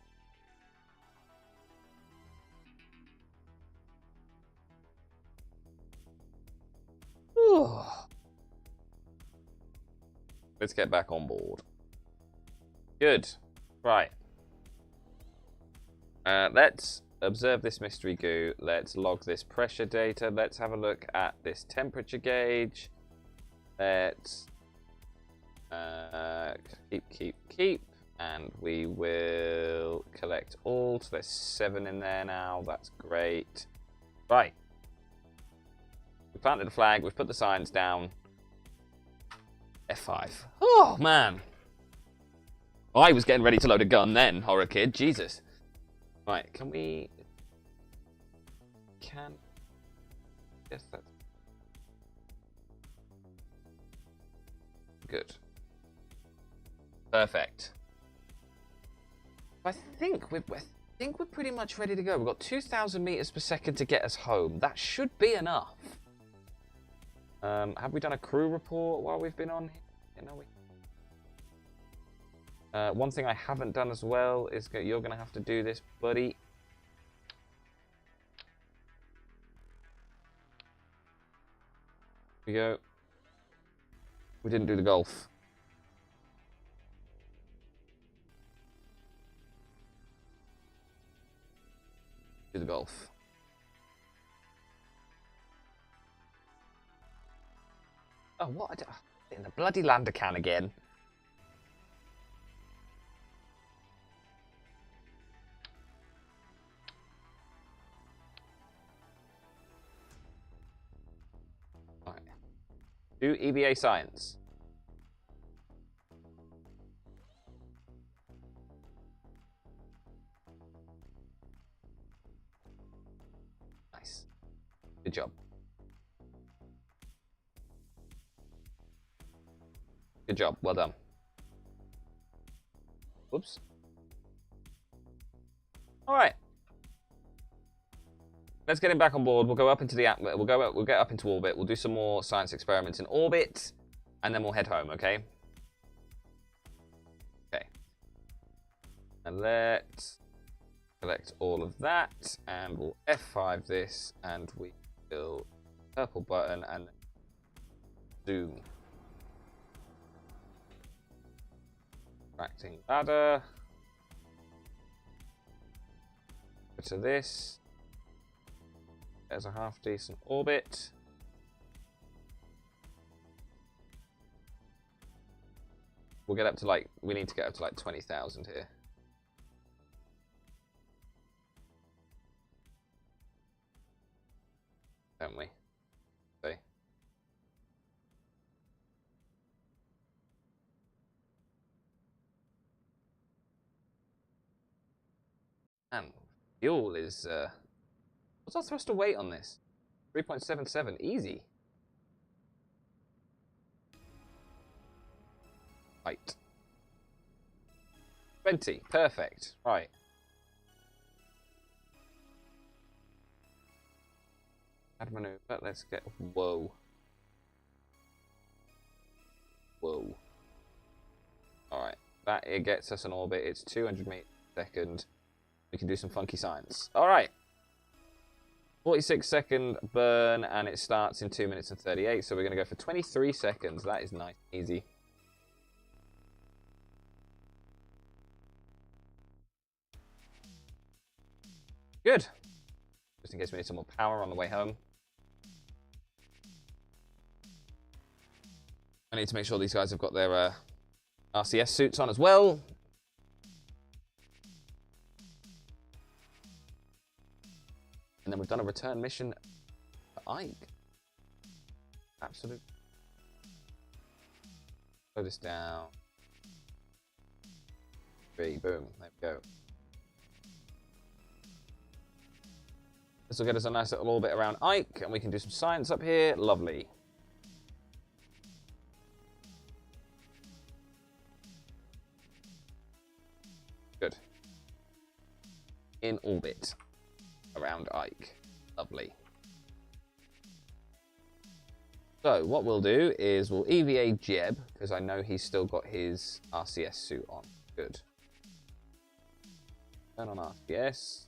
Ooh. Let's get back on board. Good. Right. Let's observe this mystery goo. Let's log this pressure data. Let's have a look at this temperature gauge. Let's keep. And we will collect all. So there's 7 in there now. That's great. Right. We planted the flag. We've put the science down. F5. Oh, man. I was getting ready to load a gun then, horror kid. Jesus. Right, can we... Yes, that's... Good. Perfect. I think think we're pretty much ready to go. We've got 2,000 meters per second to get us home. That should be enough. Have we done a crew report while we've been on here? No, one thing I haven't done as well is you're going to have to do this, buddy. Here we go. We didn't do the golf. Do the golf. Oh, what? In the bloody lander can again. Alright. Do EVA science. Nice. Good job. Good job. Well done. Whoops. All right. Let's get him back on board. We'll go up into the we'll get up into orbit. We'll do some more science experiments in orbit, and then we'll head home. Okay. Okay. And let's select all of that, and we'll F5 this, and we will purple button and zoom. Tracting ladder. Go to this. There's a half decent orbit. We'll get up to like, we need to get up to like 20,000 here. Don't we? See? And fuel is, what's our thruster weight on this? 3.77, easy. Right. 20, perfect, right. Add maneuver, let's get, whoa. Whoa. Alright, that it gets us an orbit, it's 200 meters per second. We can do some funky science. Alright. 46-second burn, and it starts in 2 minutes and 38, so we're going to go for 23 seconds. That is nice and easy. Good. Just in case we need some more power on the way home. I need to make sure these guys have got their RCS suits on as well. And then we've done a return mission for Ike. Absolute. Slow this down. 3, boom, there we go. This will get us a nice little orbit around Ike, and we can do some science up here. Lovely. Good. In orbit. Around Ike. Lovely. So what we'll do is we'll EVA Jeb, because I know he's still got his RCS suit on. Good. Turn on RCS.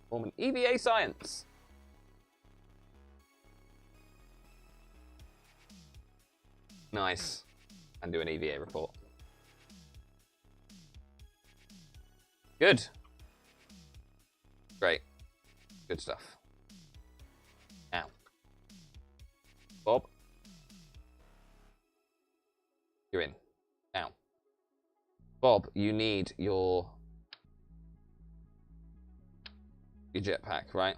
Form an EVA science. Nice. And do an EVA report. Good. Great. Good stuff. Now. Bob. You're in. Now. Bob, you need your jetpack, right?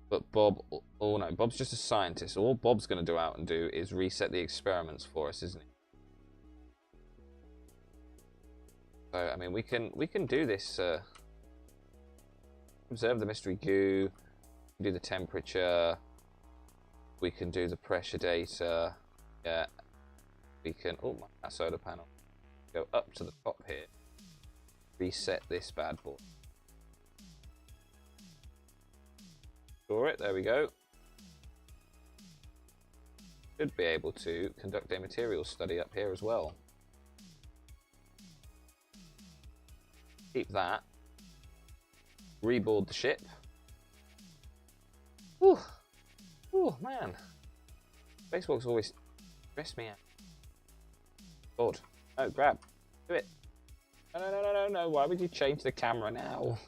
But Bob, oh no, Bob's just a scientist. All Bob's going to go out and do is reset the experiments for us, isn't he? So I mean, we can do this. Observe the mystery goo. Do the temperature. We can do the pressure data. Yeah. We can... Oh, that solar panel. Go up to the top here. Reset this bad boy. Store it. There we go. Should be able to conduct a materials study up here as well. Keep that. Reboard the ship. Whew. Oh man. Spacewalks always stress me out. God. No, grab. Do it. No. Why would you change the camera now?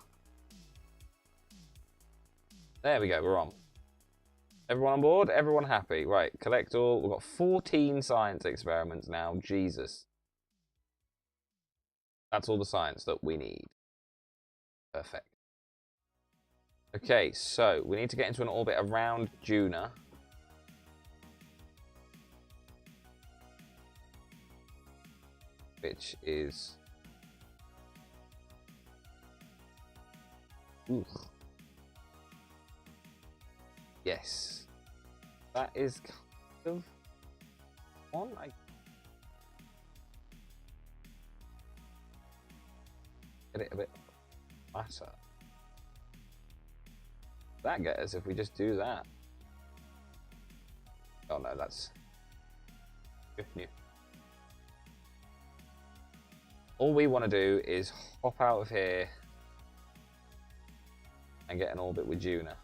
There we go. We're on. Everyone on board? Everyone happy? Right. Collect all. We've got 14 science experiments now. Jesus. That's all the science that we need. Perfect. Okay, so we need to get into an orbit around Juna. Which is... Ooh. Yes. That is kind of one. Get it a bit fatter. That get us if we just do that? Oh no, that's new. All we want to do is hop out of here and get an orbit with Juna.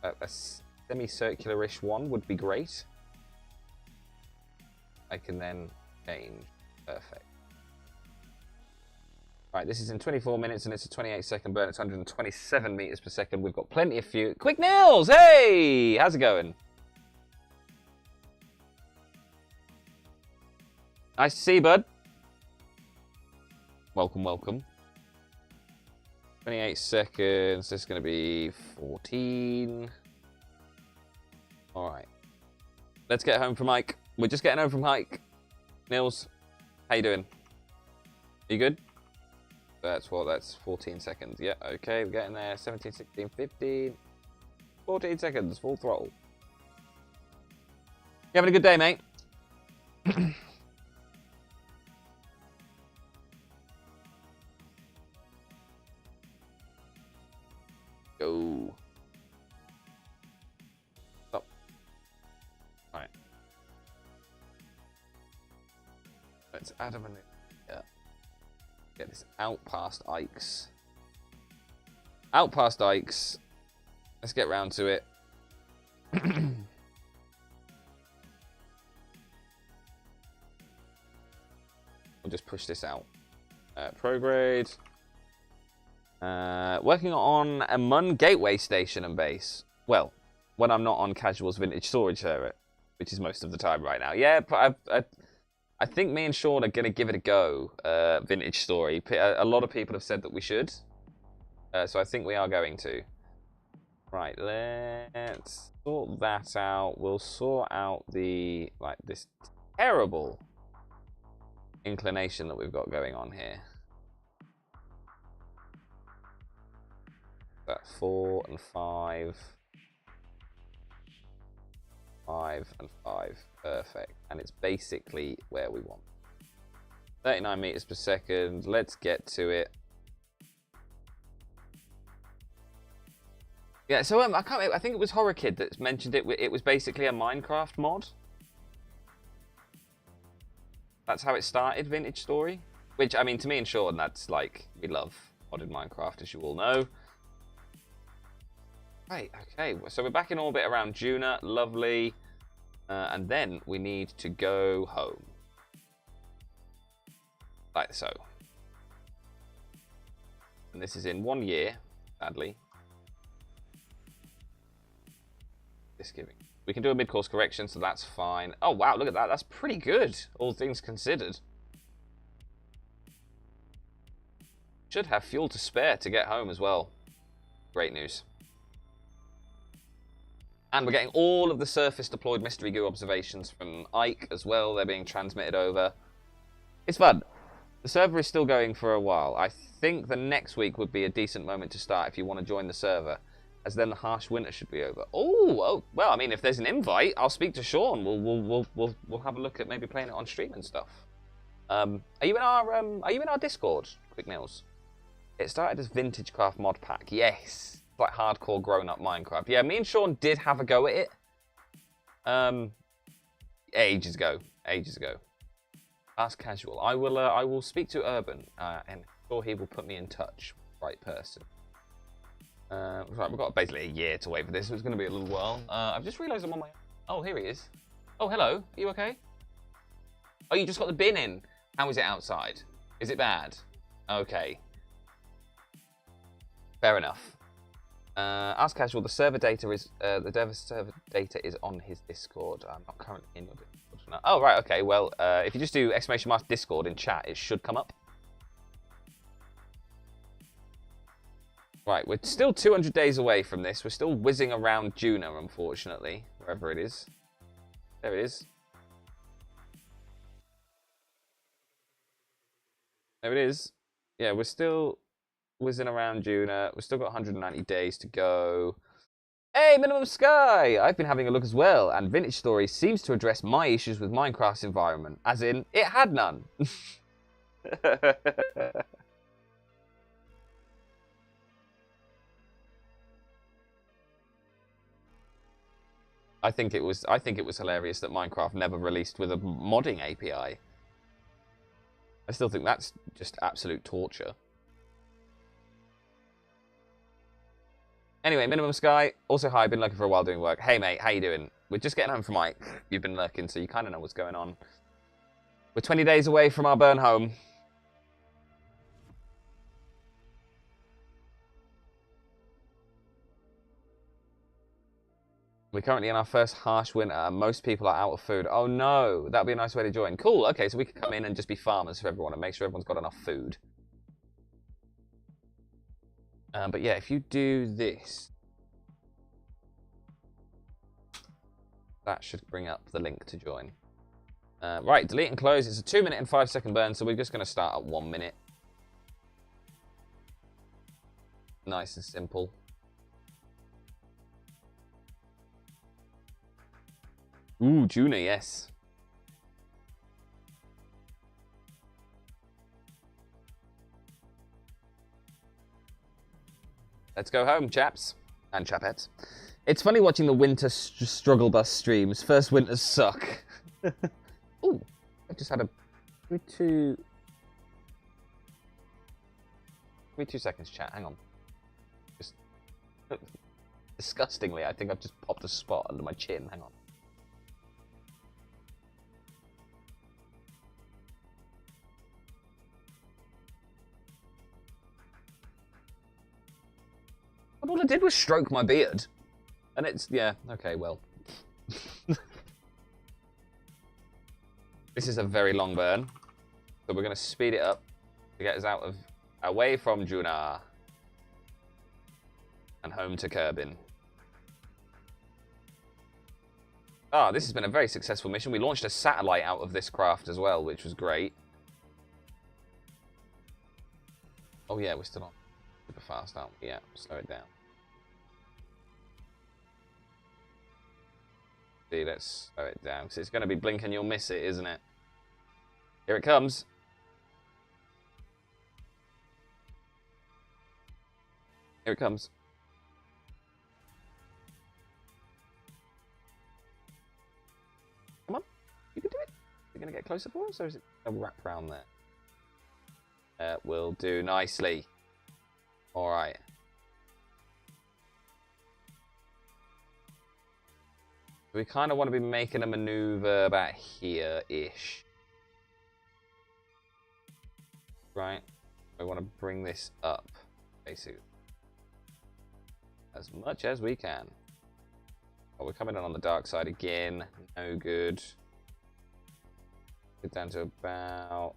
A semicircular-ish one would be great. I can then change. Perfect. Right, this is in 24 minutes and it's a 28-second burn. It's 127 meters per second. We've got plenty of fuel. Quick Nils! Hey! How's it going? Nice to see you, bud. Welcome, welcome. 28 seconds. This is going to be 14. Alright. Let's get home from hike. We're just getting home from hike. Nils, how you doing? You good? That's 14 seconds. Yeah, okay, we're getting there. 17, 16, 15. 14 seconds, full throttle. You having a good day, mate? Go. Stop. Alright. Let's add them in there. Get this out past Ike's. Out past Ike's. Let's get round to it. We'll just push this out. Prograde. Working on a Mun Gateway Station and base. Well, when I'm not on Casual's Vintage Storage server, which is most of the time right now. Yeah, but I think me and Sean are going to give it a go, Vintage Story. A lot of people have said that we should. So I think we are going to. Right, let's sort that out. We'll sort out this terrible inclination that we've got going on here. That 4 and 5. 5 and 5. Perfect. And it's basically where we want. 39 meters per second. Let's get to it. Yeah, so I think it was Horror Kid that mentioned it. It was basically a Minecraft mod. That's how it started, Vintage Story. Which, I mean, to me and Sean, that's like, we love modded Minecraft, as you all know. Right, okay, so we're back in orbit around Juna. Lovely. And then we need to go home. Like so. And this is in 1 year, sadly. Just giving. We can do a mid-course correction, so that's fine. Oh, wow, look at that. That's pretty good, all things considered. Should have fuel to spare to get home as well. Great news. And we're getting all of the surface deployed mystery goo observations from Ike as well. They're being transmitted over. It's fun. The server is still going for a while. I think the next week would be a decent moment to start if you want to join the server, as then the harsh winter should be over. Oh, well, I mean, if there's an invite, I'll speak to Sean. We'll have a look at maybe playing it on stream and stuff. Are you in our Discord, Quick Nils? It started as Vintage Craft mod pack. Yes, it's like hardcore grown-up Minecraft. Yeah, me and Sean did have a go at it. Ages ago. Ask casual. I will speak to Urban, and I'm sure he will put me in touch. Right person. Right, we've got basically a year to wait for this, so it's going to be a little while. I've just realised I'm on my... Oh, here he is. Oh, hello. Are you okay? Oh, you just got the bin in. How is it outside? Is it bad? Okay. Fair enough. Ask casual. The server data is the dev server data is on his Discord. I'm not currently in your Discord. No. Oh right, okay. Well, if you just do !" Discord in chat, it should come up. Right, we're still 200 days away from this. We're still whizzing around Juna, unfortunately, wherever it is. There it is. There it is. Yeah, we're still whizzing around Juna. We've still got 190 days to go. Hey, Minimum Sky! I've been having a look as well, and Vintage Story seems to address my issues with Minecraft's environment. As in, it had none. I think it was hilarious that Minecraft never released with a modding API. I still think that's just absolute torture. Anyway, Minimum Sky, also hi, been lurking for a while doing work. Hey mate, how you doing? We're just getting home from Mike. You've been lurking, so you kind of know what's going on. We're 20 days away from our burn home. We're currently in our first harsh winter. Most people are out of food. Oh no, that'd be a nice way to join. Cool, okay, so we could come in and just be farmers for everyone and make sure everyone's got enough food. But yeah, if you do this, that should bring up the link to join. Right, delete and close. It's a 2-minute and 5-second burn, so we're just going to start at 1 minute. Nice and simple. Ooh, Juna, yes. Let's go home, chaps. And chapettes. It's funny watching the winter struggle bus streams. First winters suck. Ooh, I just had a... Give me 2 seconds, chat. Hang on. Just... Disgustingly, I think I've just popped a spot under my chin. Hang on. All I did was stroke my beard. And it's, yeah, okay, well. This is a very long burn. So we're going to speed it up to get us away from Juna. And home to Kerbin. Ah, this has been a very successful mission. We launched a satellite out of this craft as well, which was great. Oh yeah, we're still on. Super fast, aren't we? Yeah, slow it down. See, let's slow it down, because it's going to be blink and you'll miss it, isn't it? Here it comes. Here it comes. Come on, you can do it. Is it going to get closer for us, or is it going to wrap around there? Will do nicely. All right. We kind of want to be making a maneuver about here-ish. Right? We want to bring this up, basically. As much as we can. Oh, we're coming in on the dark side again. No good. Get down to about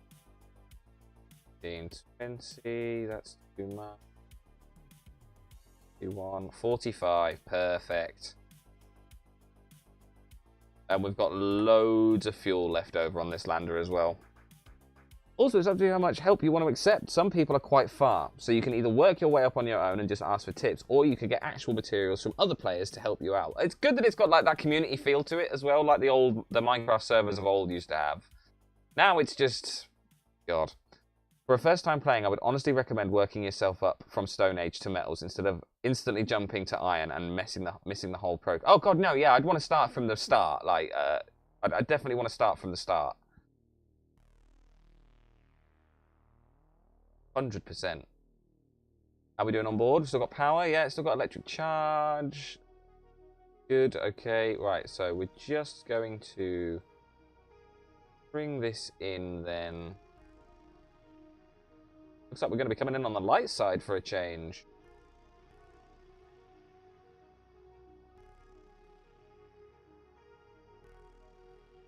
15, 20. That's too much. 51, 45. Perfect. And we've got loads of fuel left over on this lander as well. Also, it's up to you how much help you want to accept. Some people are quite far, so you can either work your way up on your own and just ask for tips, or you could get actual materials from other players to help you out. It's good that it's got like that community feel to it as well, like the Minecraft servers of old used to have. Now it's just, God. For a first time playing, I would honestly recommend working yourself up from Stone Age to Metals instead of instantly jumping to Iron and missing the whole pro. Oh God, no, yeah, I'd want to start from the start. Like, I'd definitely want to start from the start. 100%. How are we doing on board? We've still got power, yeah, still got electric charge. Good, okay, right, so we're just going to bring this in then. Looks like we're going to be coming in on the light side for a change.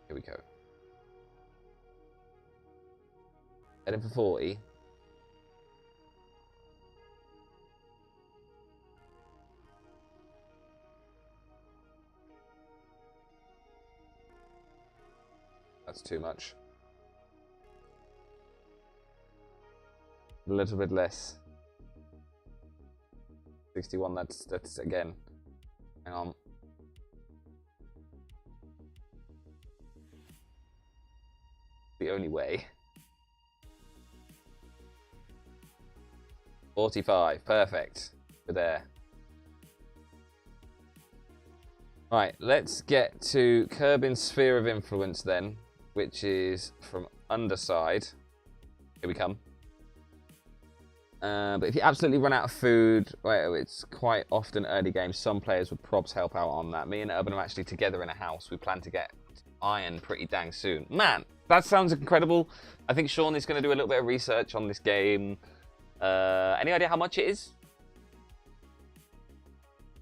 Here we go. Heading for 40. That's too much. A little bit less. 61, that's again. Hang on. The only way. 45, perfect. We're there. Right, let's get to Kerbin's sphere of influence then, which is from underside. Here we come. But if you absolutely run out of food, well, it's quite often early game. Some players would probs help out on that. Me and Urban are actually together in a house. We plan to get iron pretty dang soon. Man, that sounds incredible. I think Sean is going to do a little bit of research on this game. Any idea how much it is?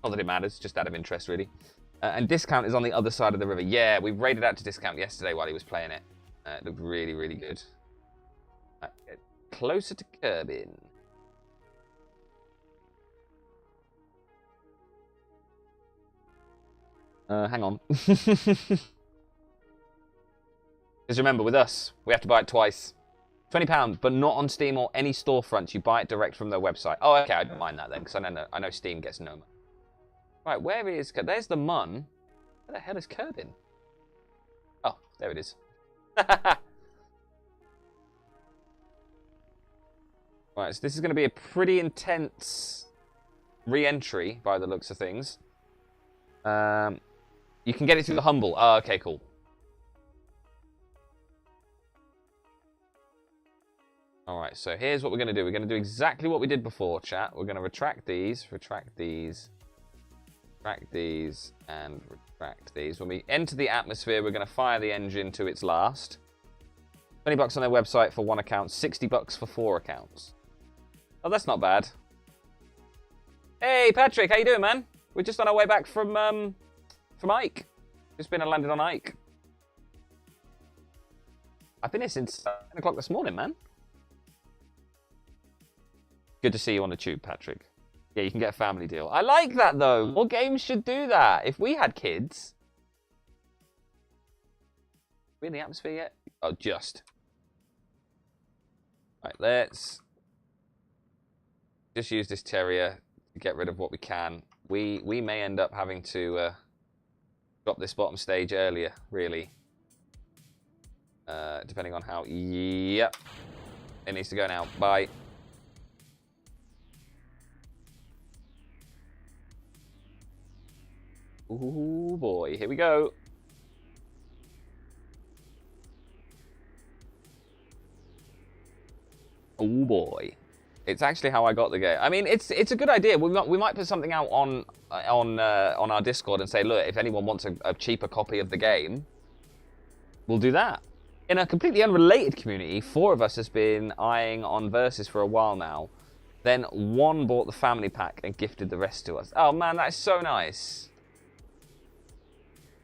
Not that it matters, just out of interest, really. And Discount is on the other side of the river. Yeah, we raided out to Discount yesterday while he was playing it. It looked really, really good. Get closer to Kerbin. Hang on. Because remember, with us, we have to buy it twice. £20, but not on Steam or any storefronts. You buy it direct from their website. Oh, okay, I don't mind that then, because I know Steam gets no money. Right, where is... There's the Mun. Where the hell is Kerbin? Oh, there it is. Right, so this is going to be a pretty intense re-entry by the looks of things. You can get it through the Humble. Oh, okay, cool. Alright, so here's what we're going to do. We're going to do exactly what we did before, chat. We're going to retract these, retract these, and retract these. When we enter the atmosphere, we're going to fire the engine to its last. $20 on their website for 1 account, $60 for 4 accounts. Oh, that's not bad. Hey, Patrick, how you doing, man? We're just on our way back from Ike. Just been and landed on Ike. I've been here since 10 o'clock this morning, man. Good to see you on the tube, Patrick. Yeah, you can get a family deal. I like that, though. More games should do that. If we had kids... Are we in the atmosphere yet? Oh, just. Right, let's just use this terrier to get rid of what we can. We may end up having to drop this bottom stage earlier, really. Depending on how... Yep. It needs to go now. Bye. Ooh, boy. Here we go. Oh boy, it's actually how I got the game. I mean, it's a good idea. We might put something out on our Discord and say, look, if anyone wants a cheaper copy of the game, we'll do that. In a completely unrelated community, 4 of us has been eyeing on Versus for a while now. Then 1 bought the family pack and gifted the rest to us. Oh man, that is so nice.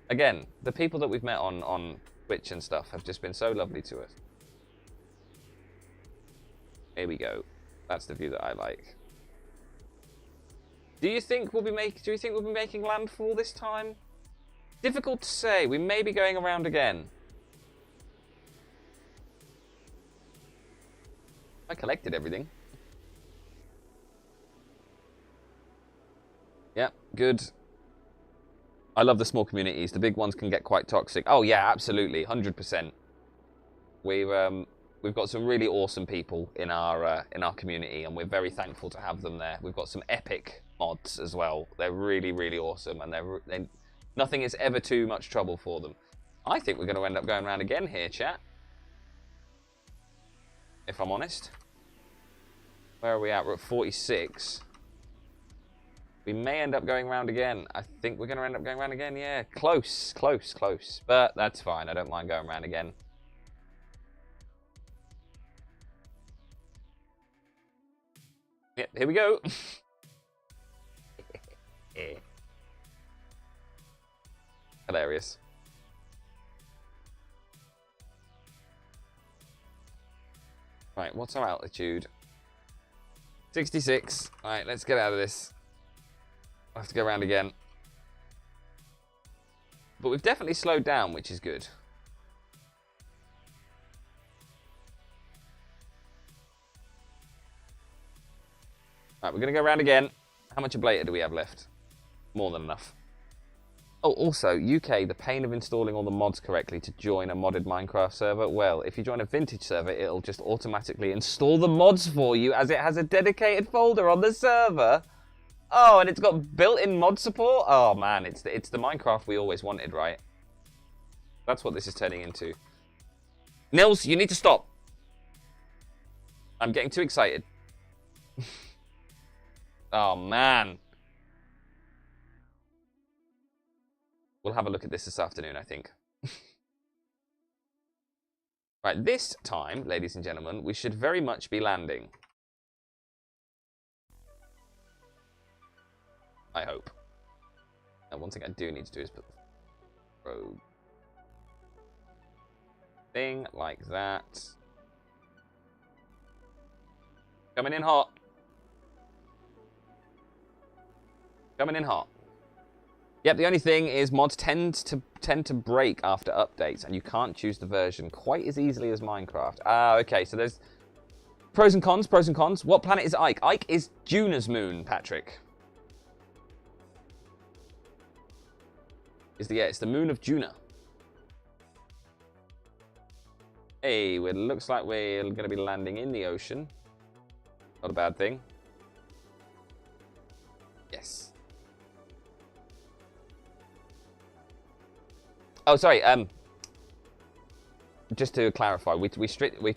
Again, the people that we've met on Twitch and stuff have just been so lovely to us. Here we go. That's the view that I like. Do you think we'll be making landfall this time? Difficult to say. We may be going around again. I collected everything. Yep, good. I love the small communities. The big ones can get quite toxic. Oh yeah, absolutely, 100%. We've got some really awesome people in our community, and we're very thankful to have them there. We've got some epic mods as well. They're really, really awesome, and nothing is ever too much trouble for them. I think we're going to end up going around again here, chat. If I'm honest. Where are we at? We're at 46. We may end up going round again. I think we're going to end up going round again. Yeah, close, close, close. But that's fine. I don't mind going round again. Yep, here we go. Hilarious. Right, what's our altitude? 66. Alright, let's get out of this. I'll have to go around again. But we've definitely slowed down, which is good. Alright, we're going to go around again. How much ablator do we have left? More than enough. Oh, also, UK, the pain of installing all the mods correctly to join a modded Minecraft server. Well, if you join a vintage server, it'll just automatically install the mods for you as it has a dedicated folder on the server. Oh, and it's got built-in mod support? Oh, man, it's the Minecraft we always wanted, right? That's what this is turning into. Nils, you need to stop. I'm getting too excited. Oh, man. We'll have a look at this afternoon, I think. Right, this time, ladies and gentlemen, we should very much be landing. I hope. Now, one thing I do need to do is put the road thing like that. Coming in hot. Coming in hot. Yep, the only thing is mods tend to break after updates, and you can't choose the version quite as easily as Minecraft. Ah, okay, so there's pros and cons, pros and cons. What planet is Ike? Ike is Juna's moon, Patrick. It's the moon of Juna. Hey, it looks like we're going to be landing in the ocean. Not a bad thing. Yes. Oh, sorry. Just to clarify, you're streaming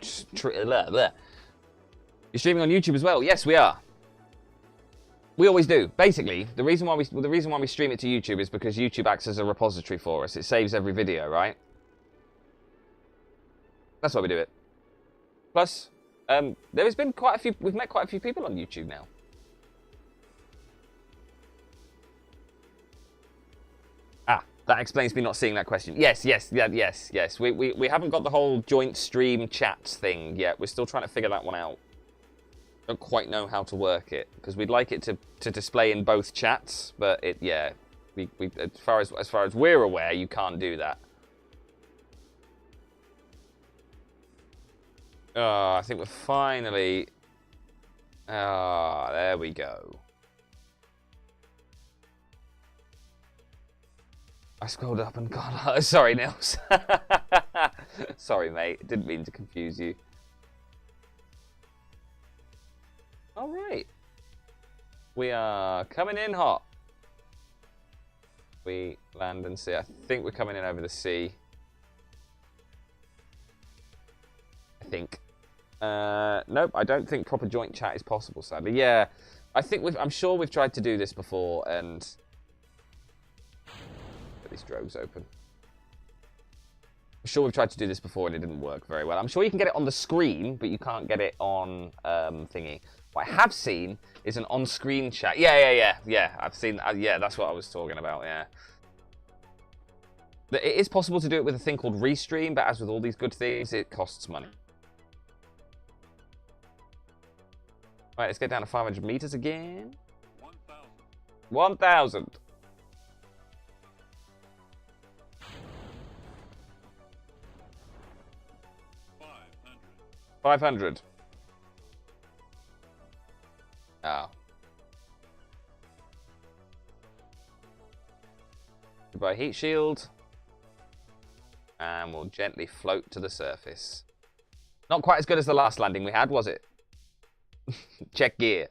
on YouTube as well. Yes, we are. We always do. Basically, the reason why we stream it to YouTube is because YouTube acts as a repository for us. It saves every video, right? That's why we do it. Plus, there has been quite a few. We've met quite a few people on YouTube now. That explains me not seeing that question. Yes. We haven't got the whole joint stream chats thing yet. We're still trying to figure that one out. Don't quite know how to work it because we'd like it to display in both chats, but we as far as we're aware, you can't do that. Oh, I think we're finally. Ah, there we go. I scrolled up and got... Sorry, Nils. Sorry, mate. Didn't mean to confuse you. All right. We are coming in hot. We land and see. I think we're coming in over the sea. I think. Nope, I don't think proper joint chat is possible, sadly. Yeah, I think I'm sure we've tried to do this before and... These droves open. I'm sure we've tried to do this before and it didn't work very well. I'm sure you can get it on the screen, but you can't get it on thingy. What I have seen is an on-screen chat. Yeah. I've seen. Yeah, that's what I was talking about. Yeah. It is possible to do it with a thing called Restream, but as with all these good things, it costs money. Right, let's get down to 500 meters again. 1,000. 1,000. 500. Oh. Goodbye heat shield. And we'll gently float to the surface. Not quite as good as the last landing we had, was it? Check gear.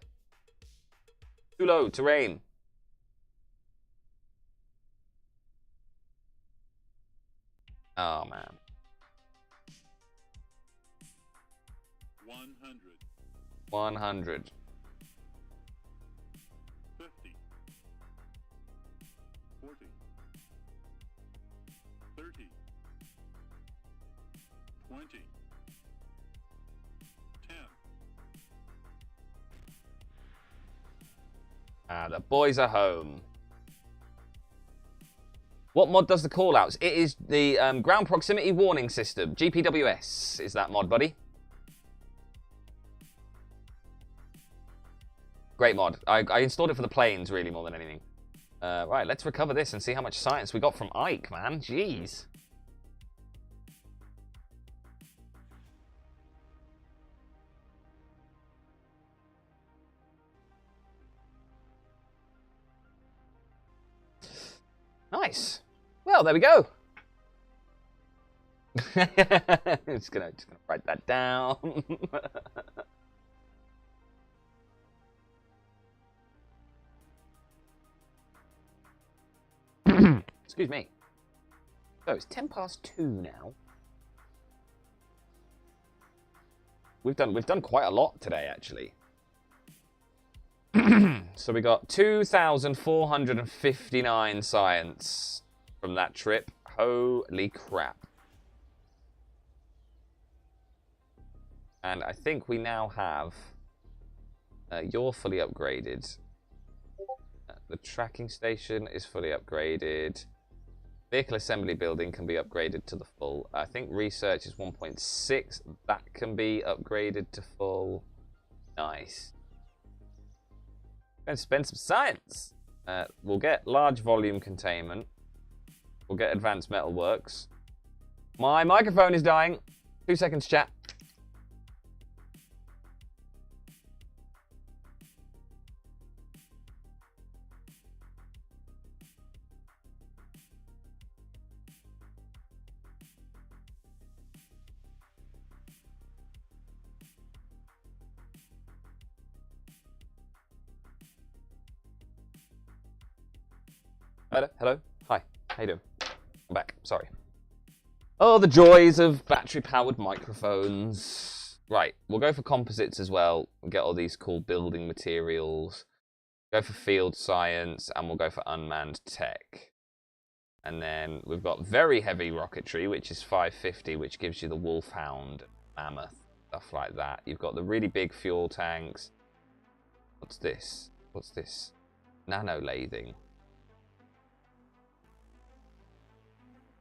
Too low, terrain. Oh, man. 100. 100. 50. 40. 30. 20. 10. Ah, the boys are home. What mod does the callouts? It is the ground proximity warning system. GPWS is that mod, buddy. Great mod. I installed it for the planes, really, more than anything. Right, let's recover this and see how much science we got from Ike, man. Jeez. Nice. Well, there we go. just gonna write that down. Excuse me. So it's 2:10 now. We've done quite a lot today, actually. So we got 2,459 science from that trip. Holy crap. And I think we now have... you're fully upgraded. The tracking station is fully upgraded. Vehicle assembly building can be upgraded to the full. I think research is 1.6. That can be upgraded to full. Nice. Going to spend some science. We'll get large volume containment. We'll get advanced metalworks. My microphone is dying. 2 seconds, chat. Hello? Hi. How you doing? I'm back. Sorry. Oh, the joys of battery-powered microphones. Right, we'll go for composites as well. We'll get all these cool building materials. Go for field science, and we'll go for unmanned tech. And then we've got very heavy rocketry, which is 550, which gives you the Wolfhound, Mammoth, stuff like that. You've got the really big fuel tanks. What's this? What's this? Nano lathing.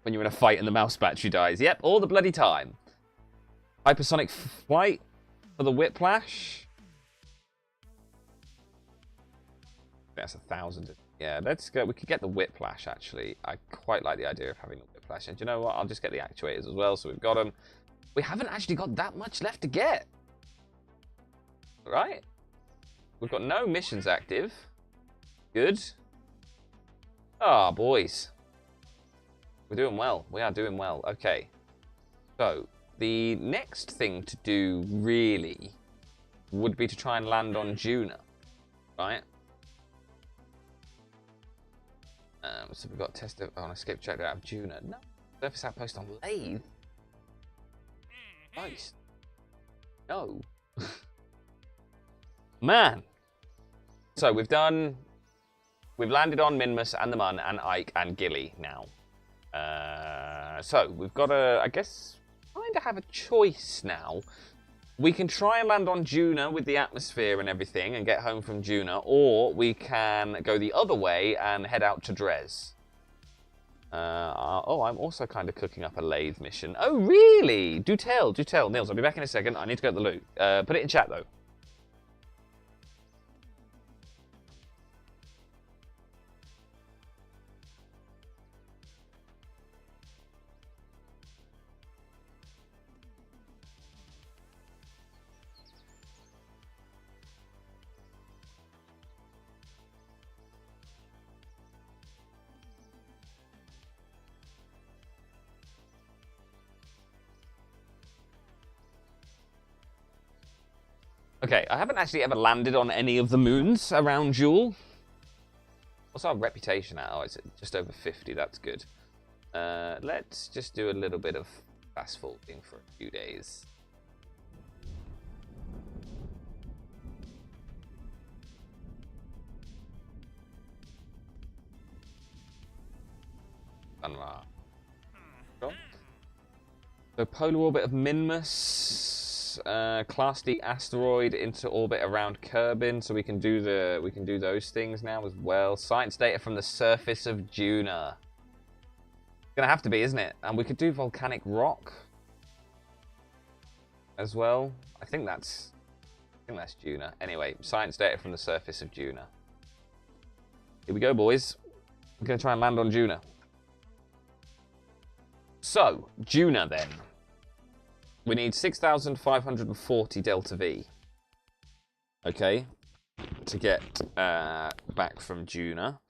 When you're in a fight and the mouse battery dies. Yep, all the bloody time. Hypersonic flight for the Whiplash. That's 1,000. Yeah, let's go. We could get the Whiplash, actually. I quite like the idea of having the Whiplash. And do you know what? I'll just get the actuators as well, so we've got them. We haven't actually got that much left to get. Right? We've got no missions active. Good. Ah, boys. We're doing well. We are doing well. Okay. So, the next thing to do, really, would be to try and land on Juna. Right? So we've got test on escape check out of Juna. No. Surface outpost on Lathe. Nice. No. Man. So, we've landed on Minmus and the Mun and Ike and Gilly now. So, we've got to, I guess, kind of have a choice now. We can try and land on Juna with the atmosphere and everything and get home from Juna, or we can go the other way and head out to Dres. Oh, I'm also kind of cooking up a lathe mission. Oh, really? Do tell. Nils, I'll be back in a second. I need to go to the loot. Put it in chat, though. Okay, I haven't actually ever landed on any of the moons around Joule. What's our reputation at? Oh, it's just over 50. That's good. Let's just do a little bit of asphalting for a few days. So polar orbit of Minmus, Class D asteroid into orbit around Kerbin, so we can do those things now as well. Science data from the surface of Juna. It's gonna have to be, isn't it? And we could do volcanic rock as well. I think that's Juna. Anyway, science data from the surface of Juna. Here we go, boys. We're gonna try and land on Juna. So, Juna then. We need 6,540 delta V. Okay. To get back from Juna.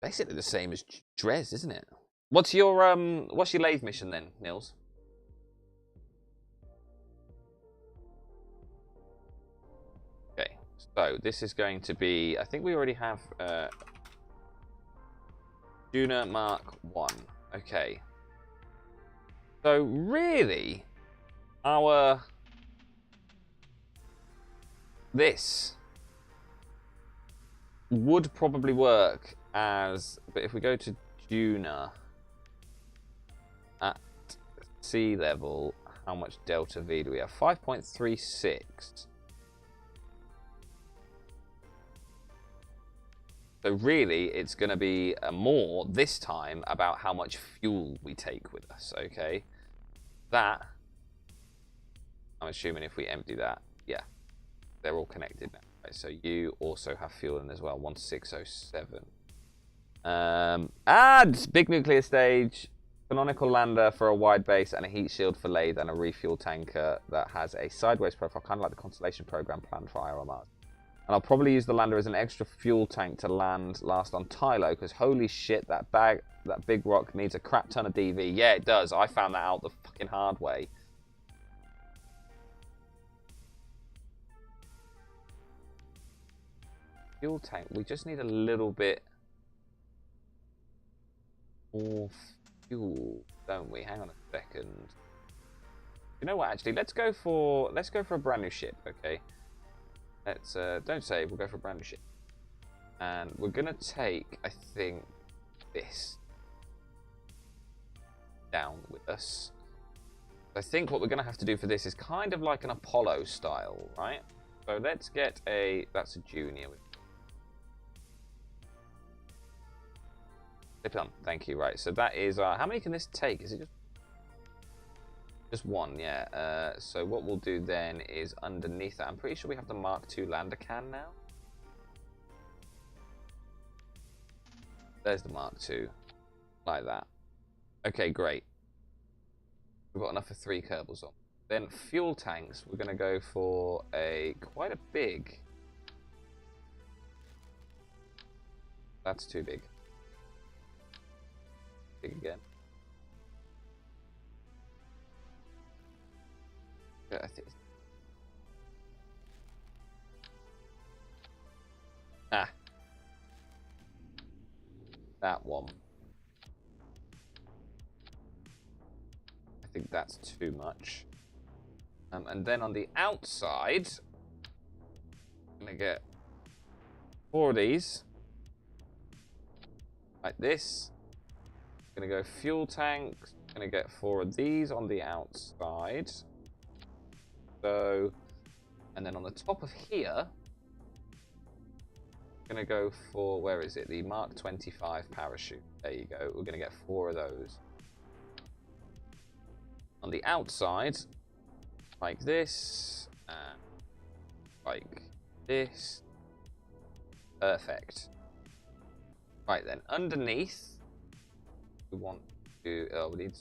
Basically the same as Dres, isn't it? What's your lathe mission then, Nils? Okay. So, this is going to be, I think we already have Juna Mark 1. Okay. So really, this would probably work as, but if we go to Juna at sea level, how much delta V do we have? 5.36. So really, it's going to be more this time about how much fuel we take with us, okay? That, I'm assuming if we empty that, yeah, they're all connected now. Right, so you also have fuel in as well, 1607. Add big nuclear stage, canonical lander for a wide base, and a heat shield for lathe, and a refuel tanker that has a sideways profile, kind of like the Constellation program planned for IRL Mars. And I'll probably use the lander as an extra fuel tank to land last on Tylo, because holy shit, that big rock needs a crap ton of DV. Yeah, it does. I found that out the fucking hard way. Fuel tank. We just need a little bit more fuel, don't we? Hang on a second. You know what? Actually, let's go for a brand new ship. Okay. Let's don't save. We'll go for a brand new ship, and we're gonna take, I think, this down with us. I think what we're gonna have to do for this is kind of like an Apollo style, right? So let's get that's a junior. Flip on. Thank you. Right. So that is how many can this take? Is it just one? Yeah. So what we'll do then is underneath that, I'm pretty sure we have the Mark II lander can now. There's the Mark II, like that. Okay, great. We've got enough for 3 Kerbals on. Then fuel tanks, we're going to go for quite a big. That's too big. Big again. Yeah, I think. That one. I think that's too much. And then on the outside, I'm gonna get 4 of these, like this. I'm gonna go fuel tanks. I'm gonna get 4 of these on the outside. So, and then on the top of here, I'm gonna go for, where is it? The Mark 25 parachute. There you go. We're gonna get 4 of those. On the outside, like this, and like this. Perfect. Right then, underneath, we want to, we need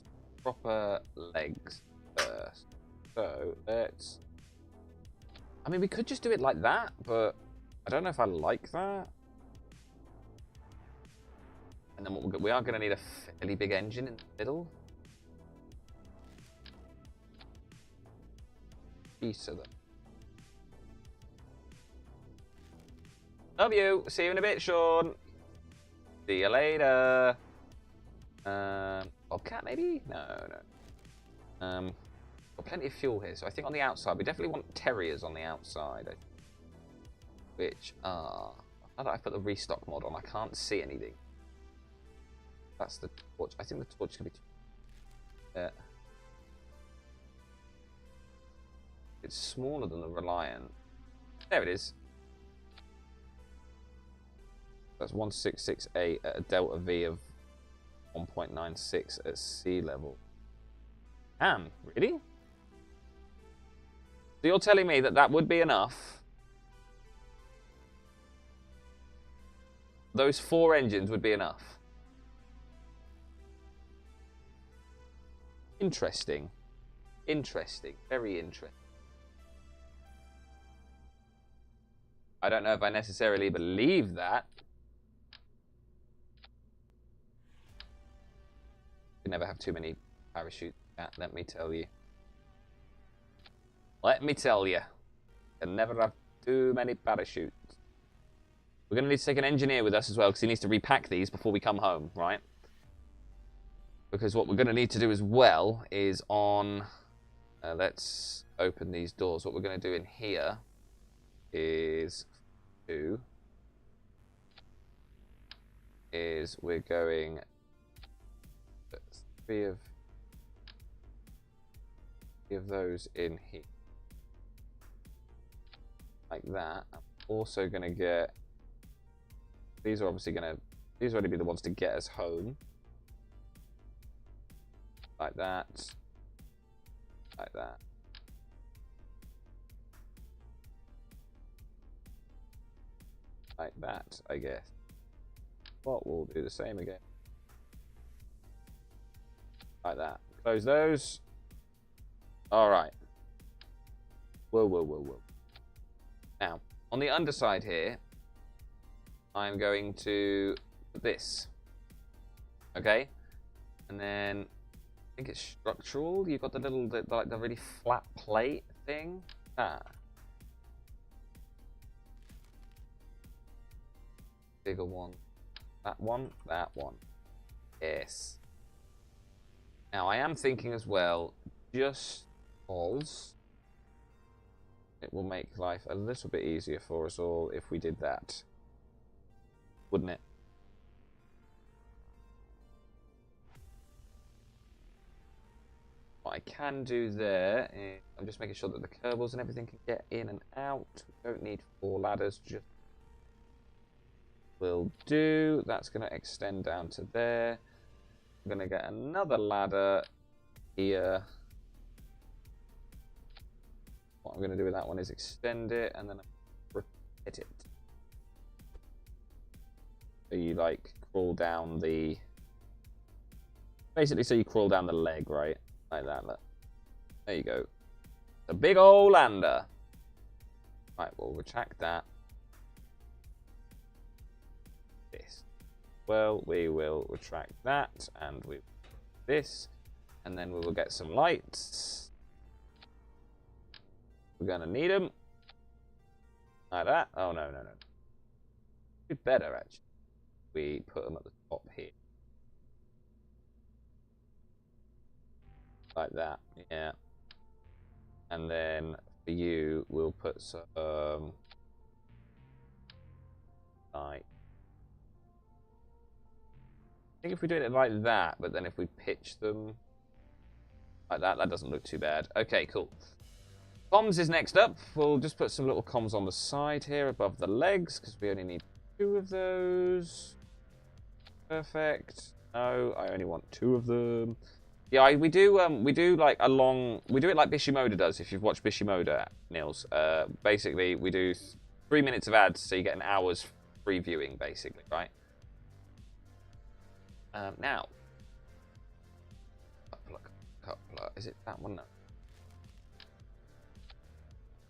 proper legs first. So let's, I mean, we could just do it like that, but I don't know if I like that. And then we are going to need a fairly big engine in the middle. piece of them. Love you. See you in a bit, Sean. See you later. Bobcat, maybe? No. Got plenty of fuel here, so I think on the outside, we definitely want terriers on the outside. Which are... Now that I've put the restock mod on, I can't see anything. That's the torch. I think the torch can be... It's smaller than the Reliant. There it is. That's 1668 at a delta V of 1.96 at sea level. Damn, really? So you're telling me that that would be enough? Those 4 engines would be enough? Interesting. Interesting. Very interesting. I don't know if I necessarily believe that. You never have too many parachutes, let me tell you. Let me tell you. You can never have too many parachutes. We're going to need to take an engineer with us as well, because he needs to repack these before we come home, right? Because what we're going to need to do as well is on... let's open these doors. What we're going to do in here is... we're going... 3 of those in here. Like that. I'm also going to get... These are obviously going to... These are going to be the ones to get us home. Like that. Like that. Like that, I guess. What we'll do the same again. Like that. Close those. Alright. Whoa. Now, on the underside here, I'm going to put this. Okay? And then, I think it's structural. You've got the little, like the really flat plate thing. Bigger one. That one. That one. Yes. Now, I am thinking as well, just because it will make life a little bit easier for us all if we did that. Wouldn't it? What I can do there is I'm just making sure that the Kerbals and everything can get in and out. We don't need 4 ladders, just will do. That's going to extend down to there. I'm going to get another ladder here. What I'm going to do with that one is extend it and then hit it. So you like crawl down the... Basically, so you crawl down the leg, right? Like that. Look. There you go. A big old lander. Right, we'll retract that. This. Well, we will retract that, and we this, and then we will get some lights. We're gonna need them like that. Oh no! Be better actually. We put them at the top here, like that. Yeah. And then for you, we'll put some light. I think if we do it like that, but then if we pitch them like that, that doesn't look too bad. Okay, cool. Comms is next up. We'll just put some little comms on the side here above the legs, because we only need 2 of those. Perfect. No, I only want 2 of them. Yeah, we do like a long... We do it like Bishimoda does, if you've watched Bishimoda, Nils. Basically, we do 3 minutes of ads, so you get an hour's free viewing, basically, right? Now, coupler, is it that one? No.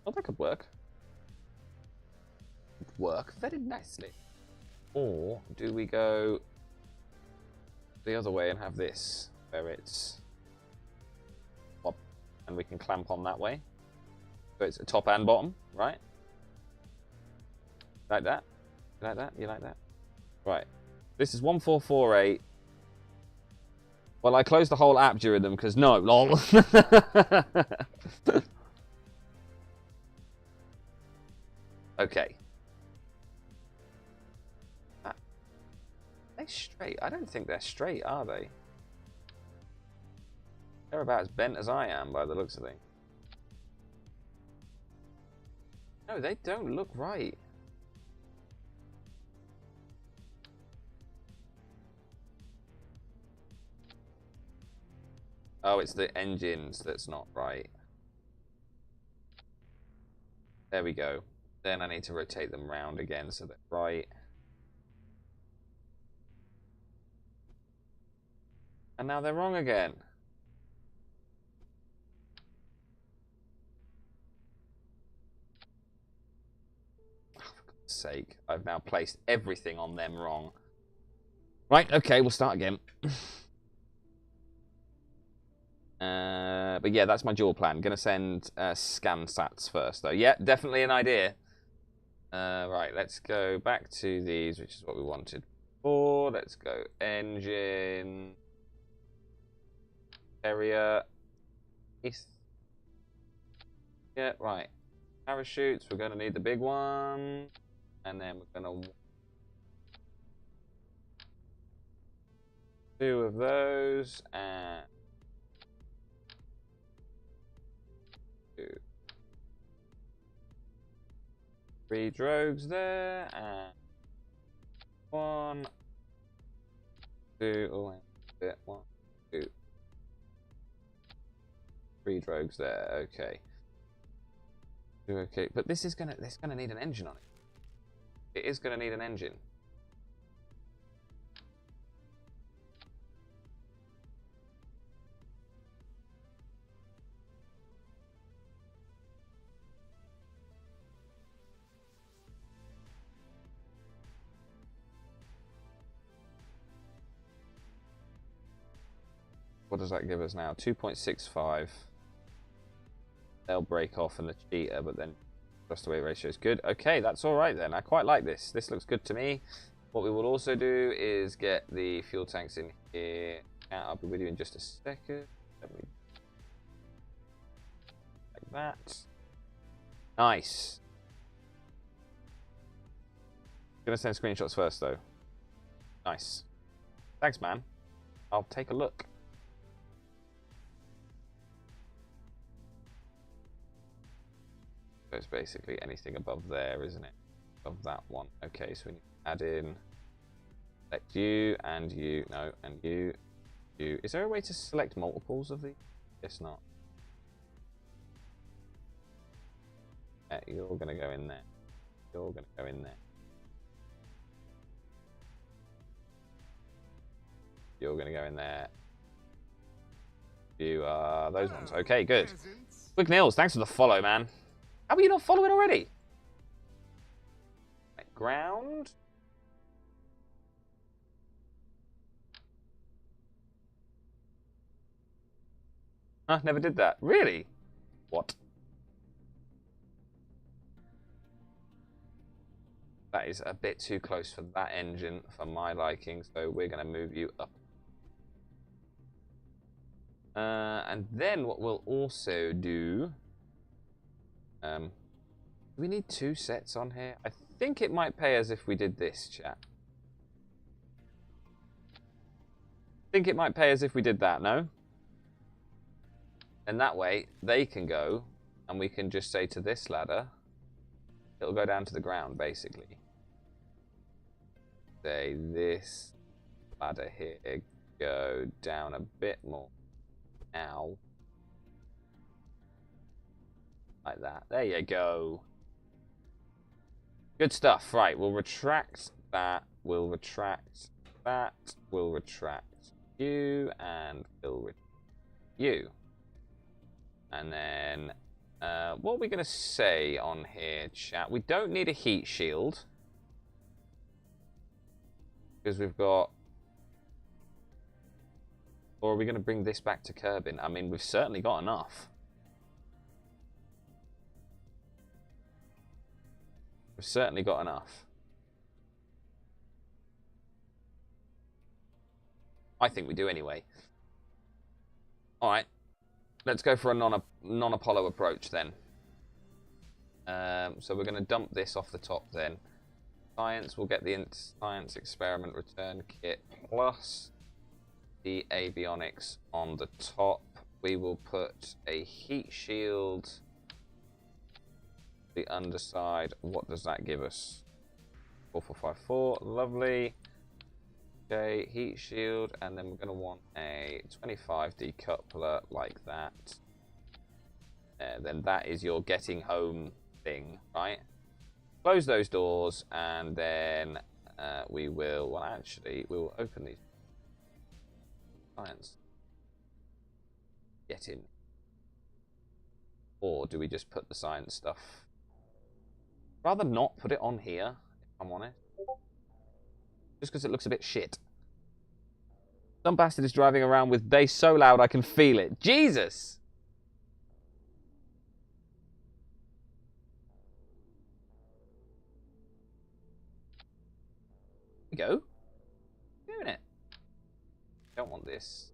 Oh, that could work. Work very nicely. Or do we go the other way and have this, where it's pop, and we can clamp on that way? So it's top and bottom, right? Like that? You like that? You like that? Right. This is 1448. Well, I closed the whole app during them because no, lol. Okay. Are they straight? I don't think they're straight, are they? They're about as bent as I am by the looks of things. No, they don't look right. Oh, it's the engines that's not right. There we go. Then I need to rotate them round again so they're right. And now they're wrong again. Oh, for God's sake, I've now placed everything on them wrong. Right, okay, we'll start again. But yeah, that's my dual plan. Gonna send scan sats first, though. Yeah, definitely an idea. Right, let's go back to these, which is what we wanted before. Let's go engine, area, east. Yeah, right. Parachutes, we're gonna need the big one, and then we're gonna two of those and two. 3 drogues there, and 1, 2, oh wait, a bit, 1, 2, 3 drogues there, okay. Okay, but this is gonna need an engine on it. It is gonna need an engine. What does that give us now? 2.65. They'll break off in the cheater, but then thrust away ratio is good. Okay, that's all right then. I quite like this. This looks good to me. What we will also do is get the fuel tanks in here. I'll be with you in just a second. Like that. Nice. Gonna send screenshots first though. Nice. Thanks, man. I'll take a look. So it's basically anything above there, isn't it? Above that one. Okay, so we need to add in select you and you. No, and you. You. Is there a way to select multiples of these? Guess not. Yeah, you're gonna go in there. You're gonna go in there. You're gonna go in there. You are those ones. Okay, good. Quick Nils, thanks for the follow, man. How are you not following already? Right, ground. Huh, never did that. Really? What? That is a bit too close for that engine for my liking, so we're going to move you up. And then what we'll also do... do we need 2 sets on here? I think it might pay us if we did this, chat. I think it might pay us if we did that, no? And that way, they can go, and we can just say to this ladder, it'll go down to the ground, basically. Say this ladder here, go down a bit more. Now. Like that. There you go. Good stuff. Right, we'll retract that. We'll retract that. We'll retract you. And we'll retract you. And then, what are we going to say on here, chat? We don't need a heat shield. Because we've got... Or are we going to bring this back to Kerbin? I mean, we've certainly got enough. We've certainly got enough. I think we do anyway. Alright. Let's go for a non-Apollo approach then. So we're going to dump this off the top then. Science, we'll get the science experiment return kit plus the avionics on the top. We will put a heat shield the underside. What does that give us? 4454, lovely. Okay, heat shield, and then we're going to want a 25 decoupler like that. Then that is your getting home thing, right? Close those doors, and then we will, well actually, we will open these. Science. Get in. Or do we just put the science stuff? Rather not put it on here, if I'm honest. Just because it looks a bit shit. Some bastard is driving around with bass so loud I can feel it. Jesus! There we go. Doing it. Don't want this.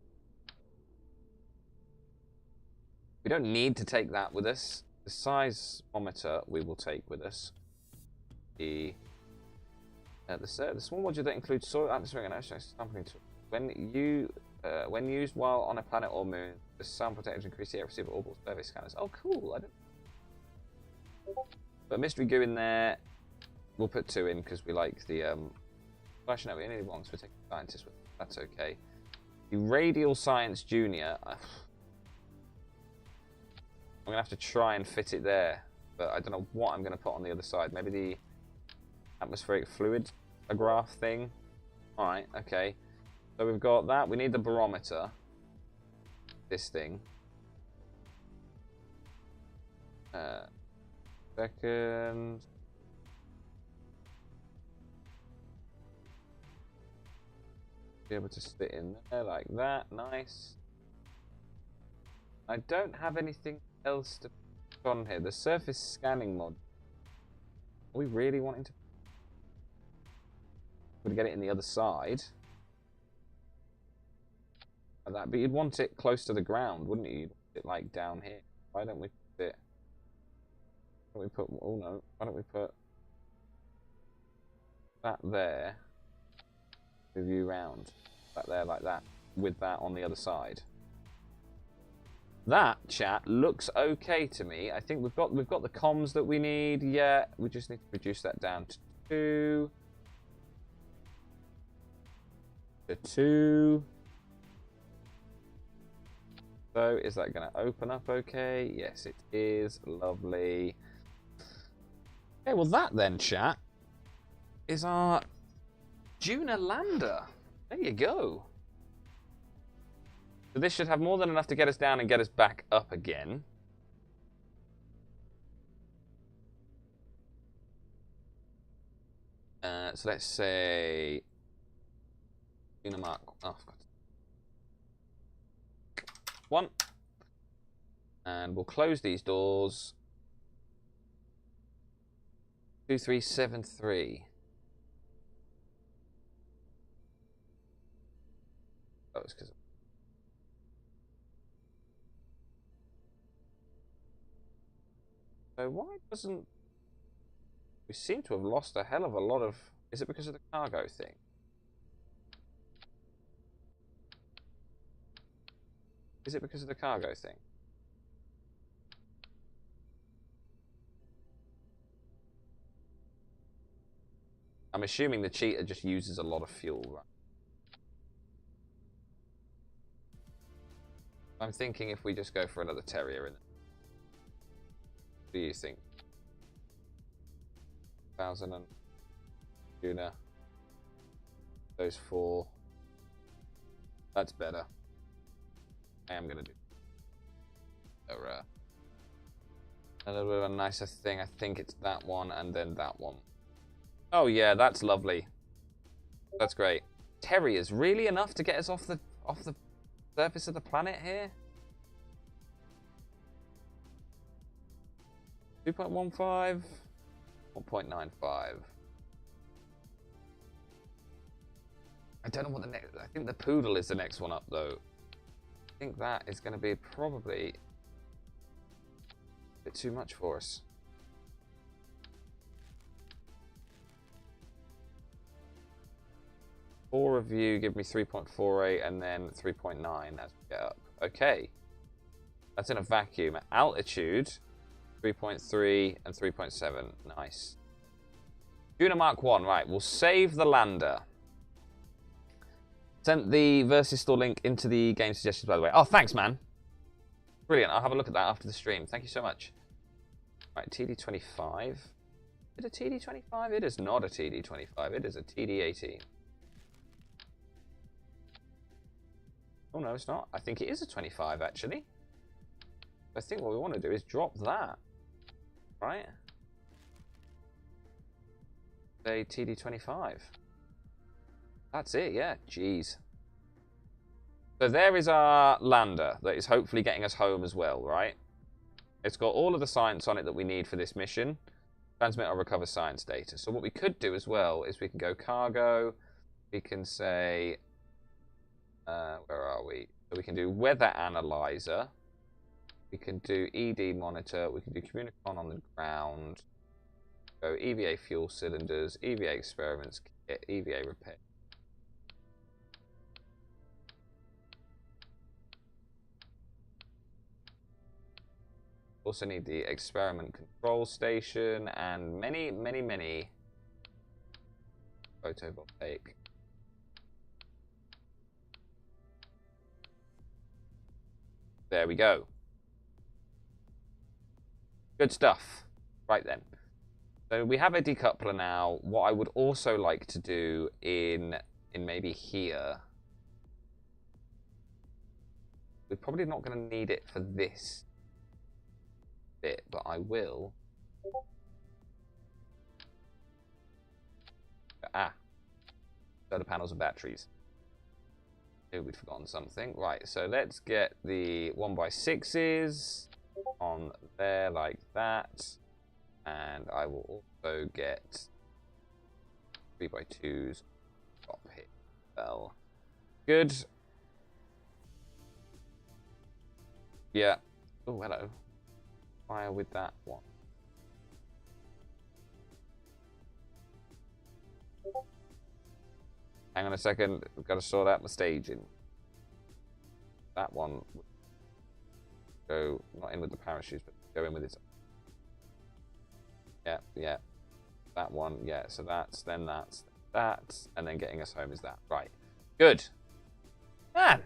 We don't need to take that with us. The seismometer we will take with us. The small module that includes soil, atmosphere, and ocean sampling tool. When used while on a planet or moon, the sample detectors increase the accuracy of orbital survey scanners. Oh, cool! I don't. Put mystery goo in there. We'll put 2 in because we like the. Actually, no, we only want to take scientists with. That's okay. The radial science junior. I'm gonna have to try and fit it there, but I don't know what I'm gonna put on the other side. Maybe the atmospheric fluid graph thing. All right, okay. So we've got that. We need the barometer. This thing. Second. Be able to sit in there like that. Nice. I don't have anything else to put on here. The surface scanning mod. Are we really wanting to? We're gonna get it in the other side. Like that, but you'd want it close to the ground, wouldn't you? You'd want it like down here. Why don't we put it? Why don't we put? Oh no! Why don't we put that there? Move you round. That there, like that, with that on the other side. That, chat, looks okay to me. I think we've got the comms that we need. Yeah, we just need to reduce that down to 2. To 2. So, is that going to open up okay? Yes, it is. Lovely. Okay, well that then, chat, is our Juna lander. There you go. So this should have more than enough to get us down and get us back up again. So let's say Juna Mark. Oh, I've got 1. And we'll close these doors. 2373. Oh, it's because. So why doesn't. We seem to have lost a hell of a lot of. Is it because of the cargo thing? Is it because of the cargo thing? I'm assuming the cheater just uses a lot of fuel, right? I'm thinking if we just go for another terrier in it. What do you think? 1,000 and Juna. Those 4. That's better. I am gonna do a little bit of a nicer thing. I think it's that one and then that one. Oh yeah, that's lovely. That's great. Terriers, really enough to get us off the surface of the planet here? 2.15. 1.95. I don't know what the next... I think the poodle is the next one up, though. I think that is going to be probably a bit too much for us. Four of you give me 3.48 and then 3.9 as we get up. Okay. That's in a vacuum. Altitude, 3.3 and 3.7. Nice. Tuna Mark 1. Right, we'll save the lander. Sent the Versus Store link into the game suggestions, by the way. Oh, thanks, man. Brilliant. I'll have a look at that after the stream. Thank you so much. Right, TD25. Is it a TD25? It is not a TD25. It is a TD18. Oh, no, it's not. I think it is a 25, actually. I think what we want to do is drop that. Right? Say TD25. That's it, yeah. Jeez. So there is our lander that is hopefully getting us home as well, right? It's got all of the science on it that we need for this mission. Transmit or recover science data. So what we could do as well is we can go cargo. We can say... where are we? So we can do weather analyzer. We can do ED monitor. We can do communicon on the ground. Go EVA fuel cylinders, EVA experiments kit, EVA repair. Also need the experiment control station and many photovoltaic. There we go. Good stuff. Right then. So we have a decoupler now. What I would also like to do in maybe here. We're probably not going to need it for this bit, but I will. Ah. Solar panels and batteries. Knew we'd forgotten something. Right, so let's get the 1x6s on there like that. And I will also get 3x2s top here. Well, good. Yeah. Oh, hello. Fire with that one. Hang on a second. We've got to sort out the staging. That one. Go not in with the parachutes, but go in with its. Yeah, yeah. That one, yeah. So that's that, and then getting us home is that. Right. Good. Man.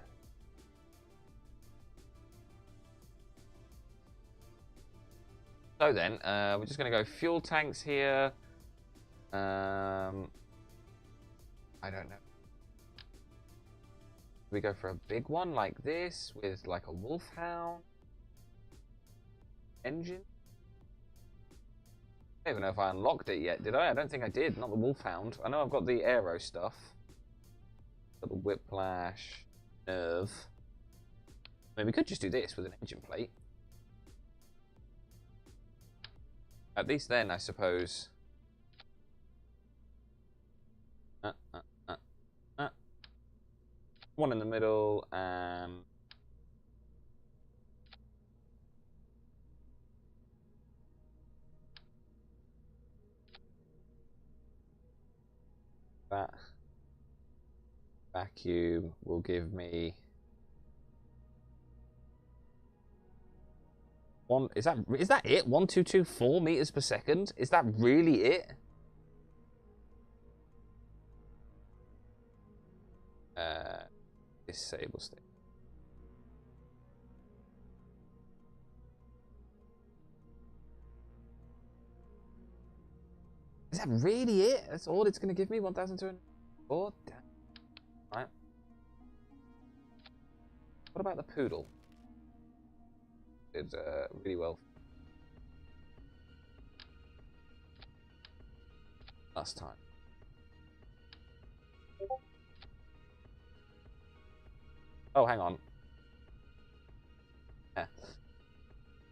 So then, we're just going to go fuel tanks here. I don't know. We go for a big one like this with like a wolfhound engine. I don't even know if I unlocked it yet, did I? I don't think I did. Not the wolfhound. I know I've got the aero stuff. Got the whiplash, nerve. I mean, we could just do this with an engine plate. At least then, I suppose. One in the middle, and that vacuum will give me one. Is that it? 1224 meters per second? Is that really it? Disable state. Is that really it? That's all it's going to give me? 1,204? Damn. Right. What about the poodle? Did really well last time. Oh, hang on. Yeah.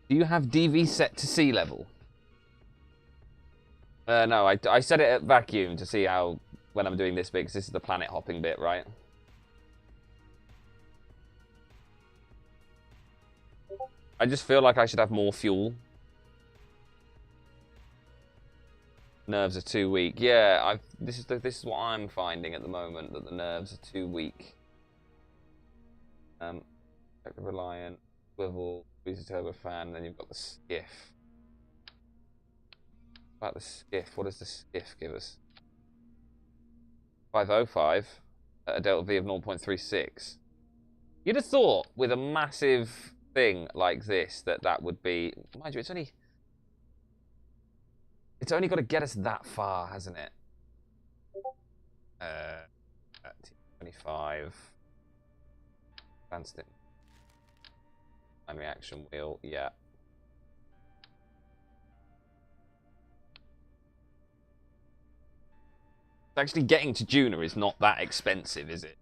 Do you have DV set to sea level? No, I set it at vacuum to see how, when I'm doing this bit, because this is the planet hopping bit, right? I just feel like I should have more fuel. Nerves are too weak. Yeah, this is what I'm finding at the moment, that the nerves are too weak. Reliant, swivel, squeeze the turbofan, then you've got the skiff. About the skiff, what does the skiff give us? 505 at a delta V of 0.36. You'd have thought with a massive thing like this that would be, mind you, it's only got to get us that far, hasn't it? 25. Advanced it. And reaction wheel, yeah. Actually, getting to Juna is not that expensive, is it?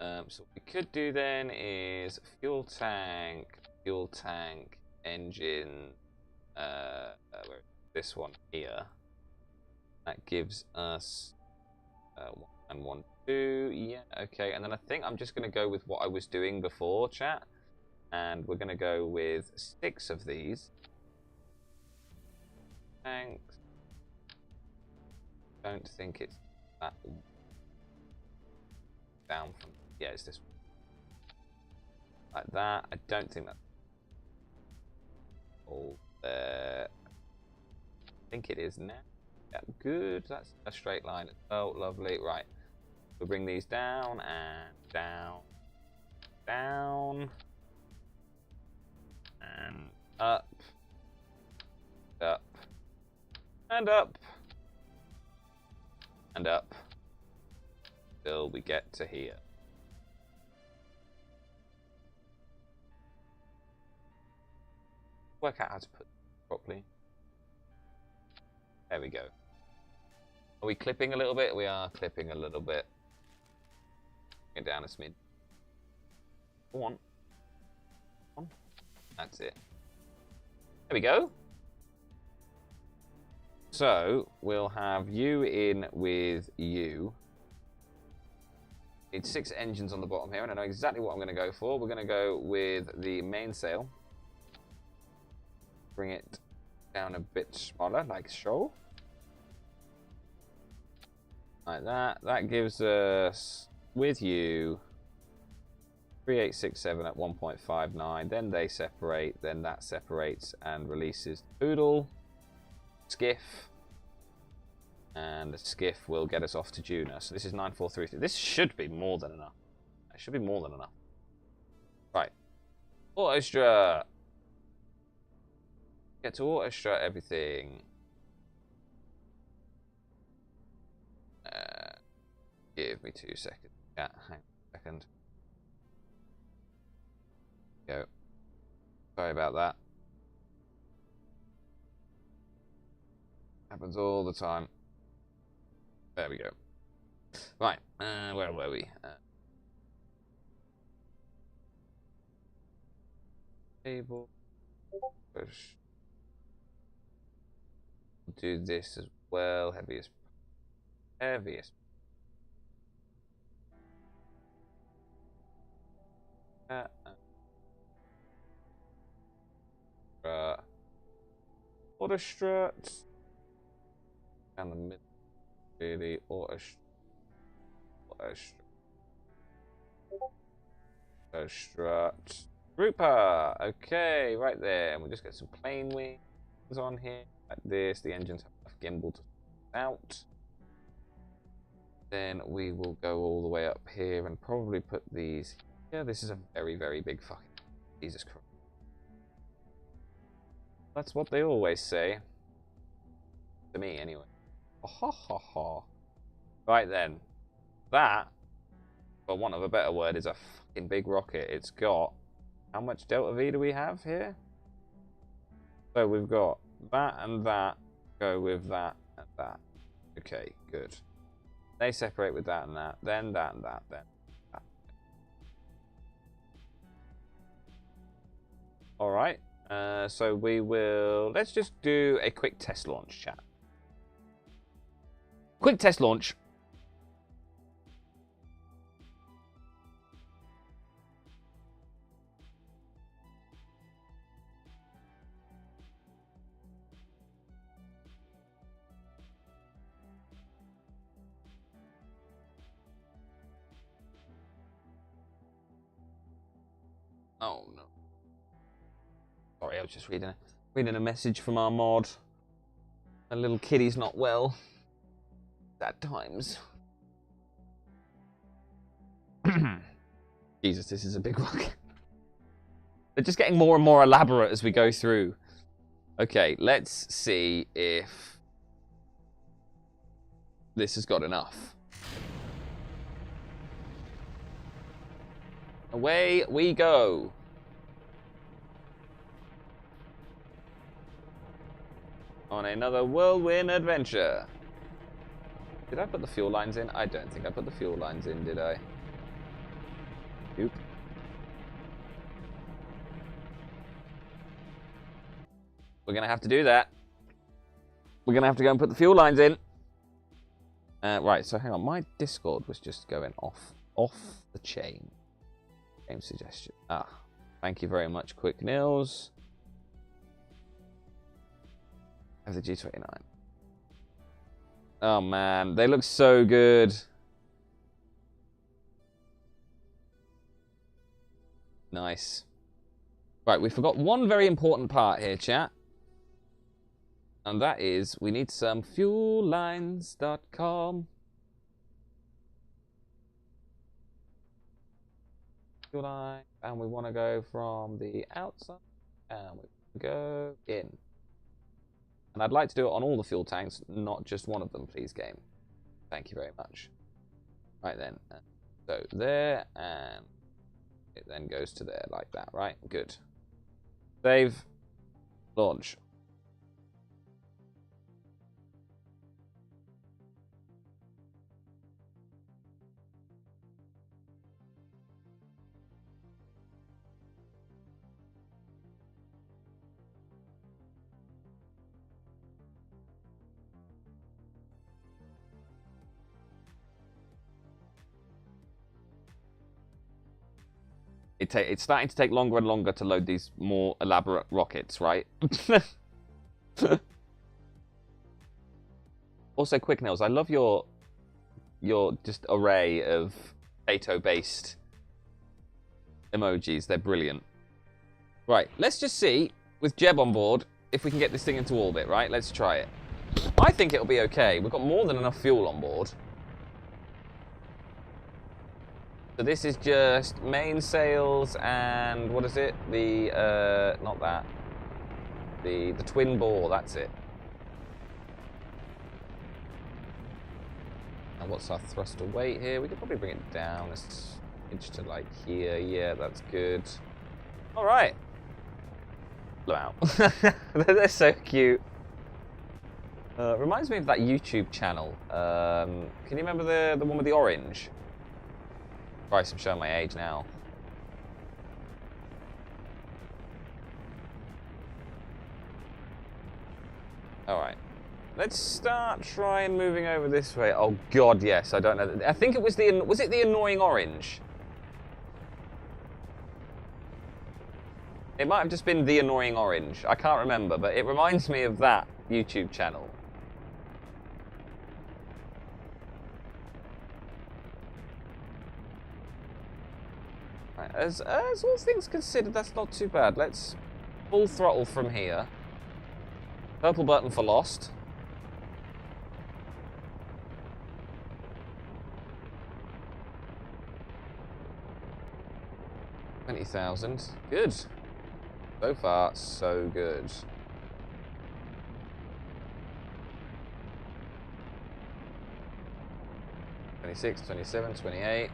So what we could do then is fuel tank, engine. This one here. That gives us 1 and 1, 2. Yeah, okay. And then I think I'm just going to go with what I was doing before, chat. And we're going to go with 6 of these. Tanks. Don't think it's that down from. Yeah, it's this one. Like that. I don't think that's all there. I think it is now. Yeah, good. That's a straight line. Oh, lovely. Right. We'll bring these down and down. Down. And up. Up. And up. And up. Till we get to here. Work out how to put it properly. There we go. Are we clipping a little bit? We are clipping a little bit. Get down a smidge. Go on. Come on. That's it. There we go. So, we'll have you in with you. Need 6 engines on the bottom here, and I know exactly what I'm going to go for. We're going to go with the mainsail. Bring it down a bit smaller, like so. Like that. That gives us, with you, 3867 at 1.59. Then they separate. Then that separates and releases Poodle. Skiff. And the skiff will get us off to Juna. So this is 9433. This should be more than enough. It should be more than enough. Right. Auto-strut. Get to auto-strut everything. Give me 2 seconds. Yeah, hang on a second. Go. Sorry about that. Happens all the time. There we go. Right, where were we? Table. Push. Do this as well. Heaviest. Auto strut. Down the middle. Really, auto strut. Grouper. Okay, right there. And we'll just get some plane wings on here. Like this. The engines have enough gimbal to out. Then we will go all the way up here and probably put these. Yeah, this is a very, very big fucking. Jesus Christ. That's what they always say. To me, anyway. Oh, ha ha ha. Right then. That, for want of a better word, is a fucking big rocket. It's got. How much delta V do we have here? So we've got that and that. Go with that and that. Okay, good. They separate with that and that. Then that and that. Then that. Alright. So we will. Let's just do a quick test launch, chat. Quick test launch. Oh no. Sorry, I was just reading a message from our mod. A little kiddie's not well. At times. Jesus, this is a big rocket. They're just getting more and more elaborate as we go through. Okay, let's see if this has got enough. Away we go. On another whirlwind adventure. Did I put the fuel lines in? I don't think I put the fuel lines in, did I? Oop. We're going to have to do that. We're going to have to go and put the fuel lines in. Right, so hang on. My Discord was just going off the chain. Game suggestion. Ah, thank you very much, Quick Nils. Have the G29. Oh man, they look so good. Nice. Right, we forgot one very important part here, chat. And that is, we need some fuellines.com. Fuel line, and we want to go from the outside, and we go in. And I'd like to do it on all the fuel tanks, not just one of them, please, game. Thank you very much. Right then, so there, and it then goes to there like that, right? Good. Save. Launch. It's starting to take longer and longer to load these more elaborate rockets, right? Also, Quick Nails, I love your just array of potato-based emojis. They're brilliant. Right, let's just see, with Jeb on board, if we can get this thing into orbit, right? Let's try it. I think it'll be okay. We've got more than enough fuel on board. So this is just mainsails and what is it? The not that. The twin bore, that's it. And what's our thruster weight here? We could probably bring it down a inch to like here. Yeah, that's good. All right. Wow. They're so cute. Reminds me of that YouTube channel. Can you remember the one with the orange? Christ, I'm showing my age now. Alright. Let's start trying moving over this way. Oh god, yes, I don't know. I think it was was it the annoying orange? It might have just been the annoying orange. I can't remember, but it reminds me of that YouTube channel. As all things considered, that's not too bad. Let's full throttle from here. Purple button for lost. $20,000. Good. So far, so good. $26, $27, $28.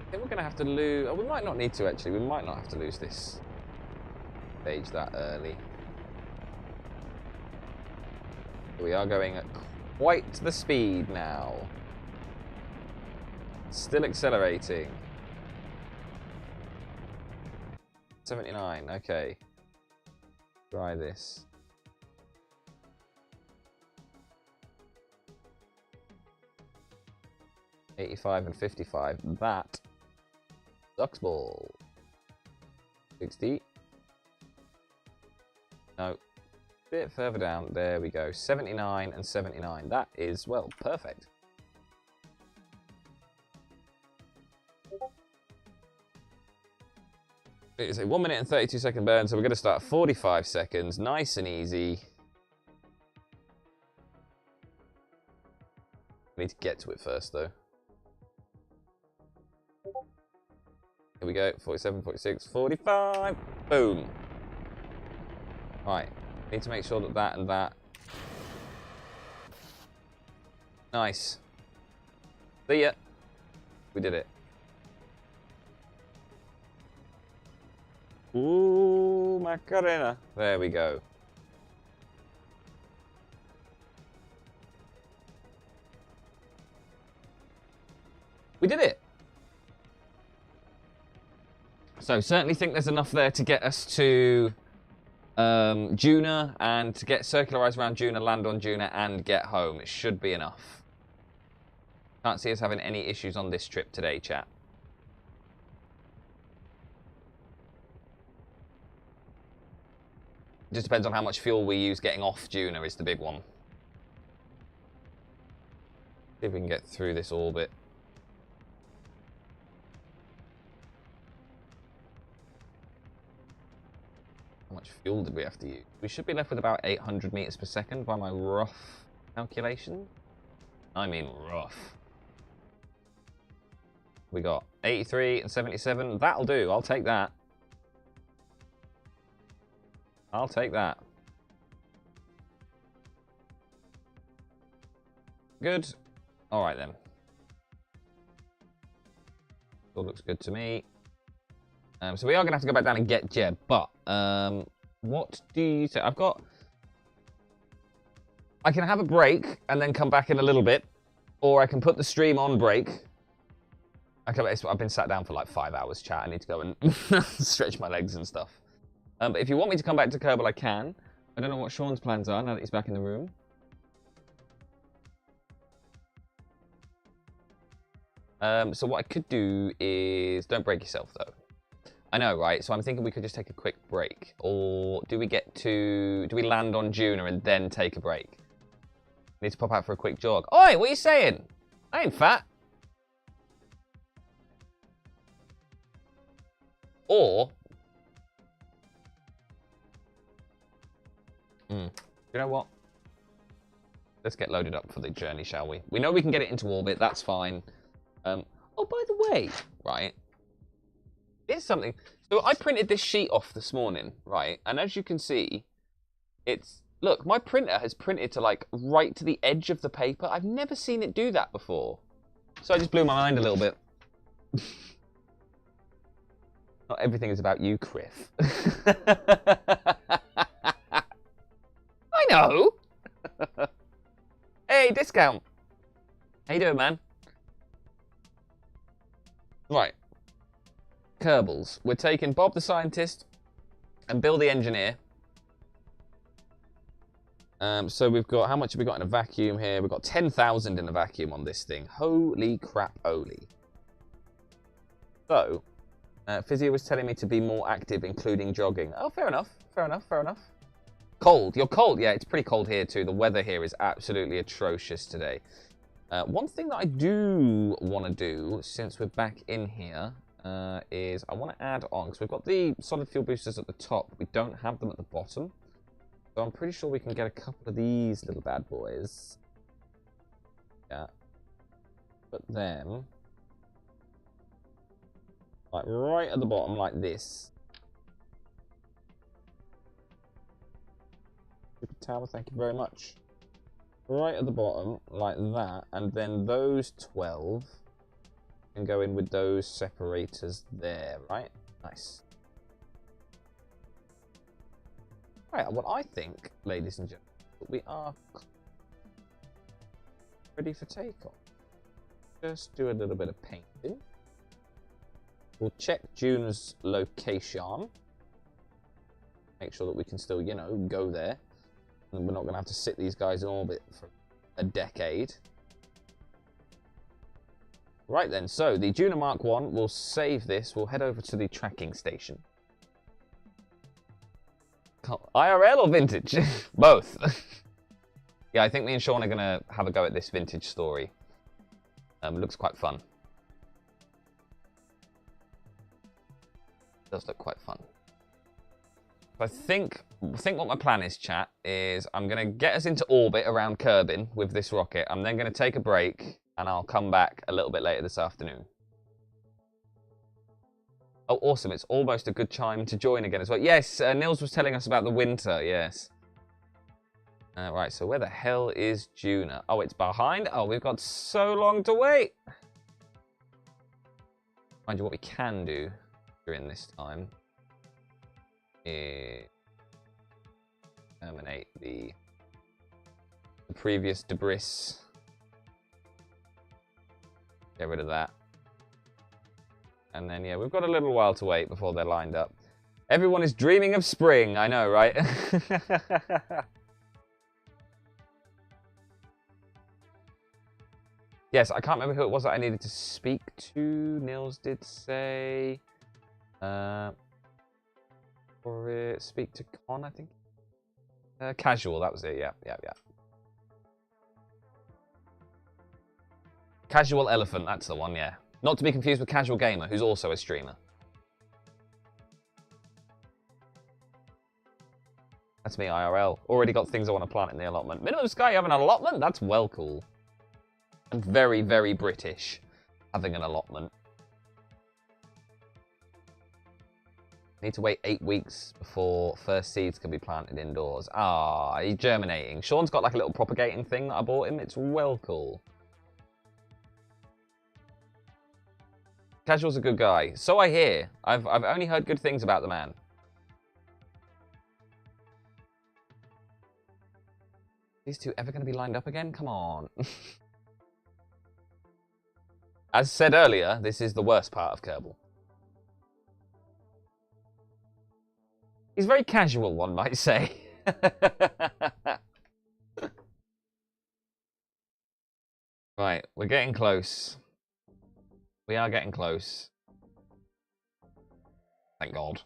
I think we're going to have to lose... Oh, we might not need to, actually. We might not have to lose this stage that early. We are going at quite the speed now. Still accelerating. 79, okay. Try this. $85 and $55. That sucks ball. 60. No. Bit further down. There we go. 79 and 79. That is, well, perfect. It's a 1 minute and 32 second burn, so we're going to start 45 seconds. Nice and easy. We need to get to it first, though. Here we go. 47, 46, 45. Boom. Right. Need to make sure that that and that. Nice. See ya. We did it. Ooh, Macarena. There we go. We did it. So certainly think there's enough there to get us to Juna and to get circularized around Juna, land on Juna, and get home. It should be enough. Can't see us having any issues on this trip today, chat. It just depends on how much fuel we use getting off Juna is the big one. See if we can get through this orbit. How much fuel did we have to use? We should be left with about 800 meters per second by my rough calculation. I mean rough. We got 83 and 77. That'll do. I'll take that. I'll take that. Good. All right, then. All looks good to me. So we are going to have to go back down and get Jeb, but what do you say? I can have a break and then come back in a little bit, or I can put the stream on break. I've been sat down for like 5 hours, chat. I need to go and stretch my legs and stuff. But if you want me to come back to Kerbal, I can. I don't know what Sean's plans are now that he's back in the room. So what I could do is... Don't break yourself, though. I know, right? So I'm thinking we could just take a quick break. Or do we land on Juna and then take a break? Need to pop out for a quick jog. Oi, what are you saying? I ain't fat. Or... You know what? Let's get loaded up for the journey, shall we? We know we can get it into orbit. That's fine. Oh, by the way, right? Here's something. So I printed this sheet off this morning, right? And as you can see, it's... Look, my printer has printed to, like, right to the edge of the paper. I've never seen it do that before. So I just blew my mind a little bit. Not everything is about you, Criff. I know. Hey, discount. How you doing, man? Right. Kerbals. We're taking Bob the scientist and Bill the engineer. So we've got, how much have we got in a vacuum here? We've got 10,000 in a vacuum on this thing. Holy crap-oli. So, Physio was telling me to be more active, including jogging. Oh, fair enough. Fair enough. Fair enough. Cold. You're cold. Yeah, it's pretty cold here too. The weather here is absolutely atrocious today. One thing that I do want to do, since we're back in here, is I want to add on, because we've got the solid fuel boosters at the top. We don't have them at the bottom. So I'm pretty sure we can get a couple of these little bad boys. Yeah. Put them like right at the bottom, like this. Super tower, thank you very much. Right at the bottom, like that, and then those 12 can go in with those separators there, right? Nice. Right, what I think, ladies and gentlemen, we are ready for takeoff. Just do a little bit of painting. We'll check June's location. Make make sure that we can still, you know, go there. And we're not going to have to sit these guys in orbit for a decade. Right then, so the Juno Mark 1, we'll save this. We'll head over to the tracking station. IRL or vintage? Both. Yeah, I think me and Sean are going to have a go at this vintage story. It looks quite fun. It does look quite fun. I think what my plan is, chat, is I'm going to get us into orbit around Kerbin with this rocket. I'm then going to take a break, and I'll come back a little bit later this afternoon. Oh, awesome. It's almost a good time to join again as well. Yes, Nils was telling us about the winter, yes. Right, so where the hell is Juna? Oh, it's behind? Oh, we've got so long to wait. Mind you, what we can do during this time is terminate the previous debris. Get rid of that. And then, yeah, we've got a little while to wait before they're lined up. Everyone is dreaming of spring, I know, right? Yes, I can't remember who it was that I needed to speak to. Nils did say... speak to Con, I think. Casual, that was it, yeah. Casual Elephant, that's the one, yeah. Not to be confused with Casual Gamer, who's also a streamer. That's me, IRL. Already got things I want to plant in the allotment. Minimum Sky, you have an allotment? That's well cool. And very, very British, having an allotment. Need to wait 8 weeks before first seeds can be planted indoors. Ah, he's germinating. Sean's got like a little propagating thing that I bought him. It's well cool. Casual's a good guy. So I hear. I've only heard good things about the man. These two ever going to be lined up again? Come on. As said earlier, this is the worst part of Kerbal. He's very casual, one might say. Right, we're getting close. We are getting close. Thank God.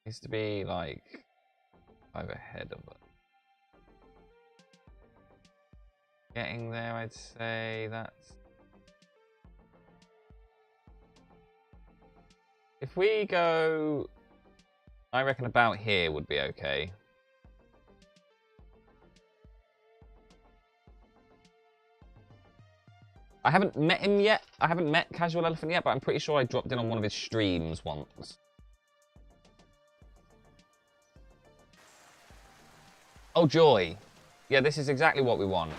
Needs to be like 5 ahead of it. Getting there, I'd say that's... If we go, I reckon about here would be okay. I haven't met him yet. I haven't met Casual Elephant yet, but I'm pretty sure I dropped in on one of his streams once. Oh, joy. Yeah, this is exactly what we want.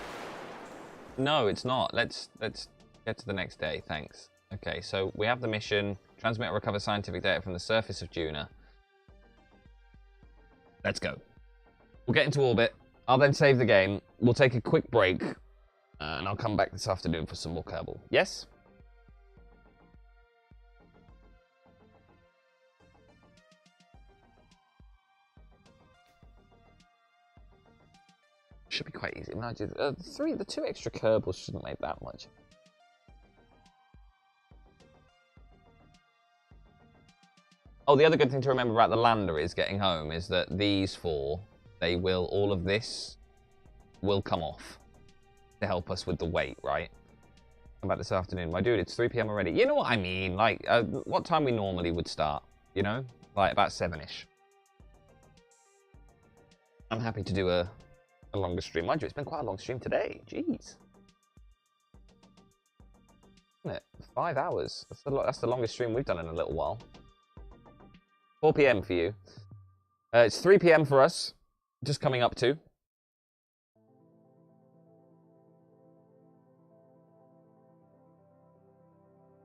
No, it's not. Let's get to the next day, thanks. Okay, so we have the mission. Transmit or recover scientific data from the surface of Juna. Let's go. We'll get into orbit. I'll then save the game. We'll take a quick break. And I'll come back this afternoon for some more Kerbal. Yes? Should be quite easy. The 2 extra Kerbals shouldn't make that much. Oh, the other good thing to remember about the lander is getting home is that these 4, all of this will come off to help us with the weight, right? How about this afternoon? My dude, it's 3 PM already. You know what I mean? Like, what time we normally would start, you know? Like, about 7-ish. I'm happy to do a longer stream. Mind you, it's been quite a long stream today. Jeez. Isn't it? 5 hours. That's the longest stream we've done in a little while. 4 PM for you. It's 3 PM for us. Just coming up to.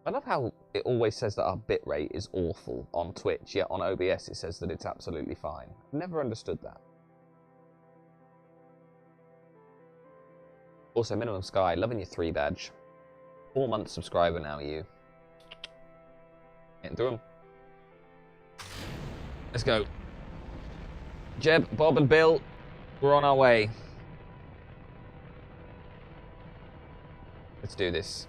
I love how it always says that our bitrate is awful on Twitch, yet on OBS it says that it's absolutely fine. Never understood that. Also, Minimum Sky, loving your 3 badge. 4-month subscriber now, you. Getting through them. Let's go. Jeb, Bob, and Bill, we're on our way. Let's do this.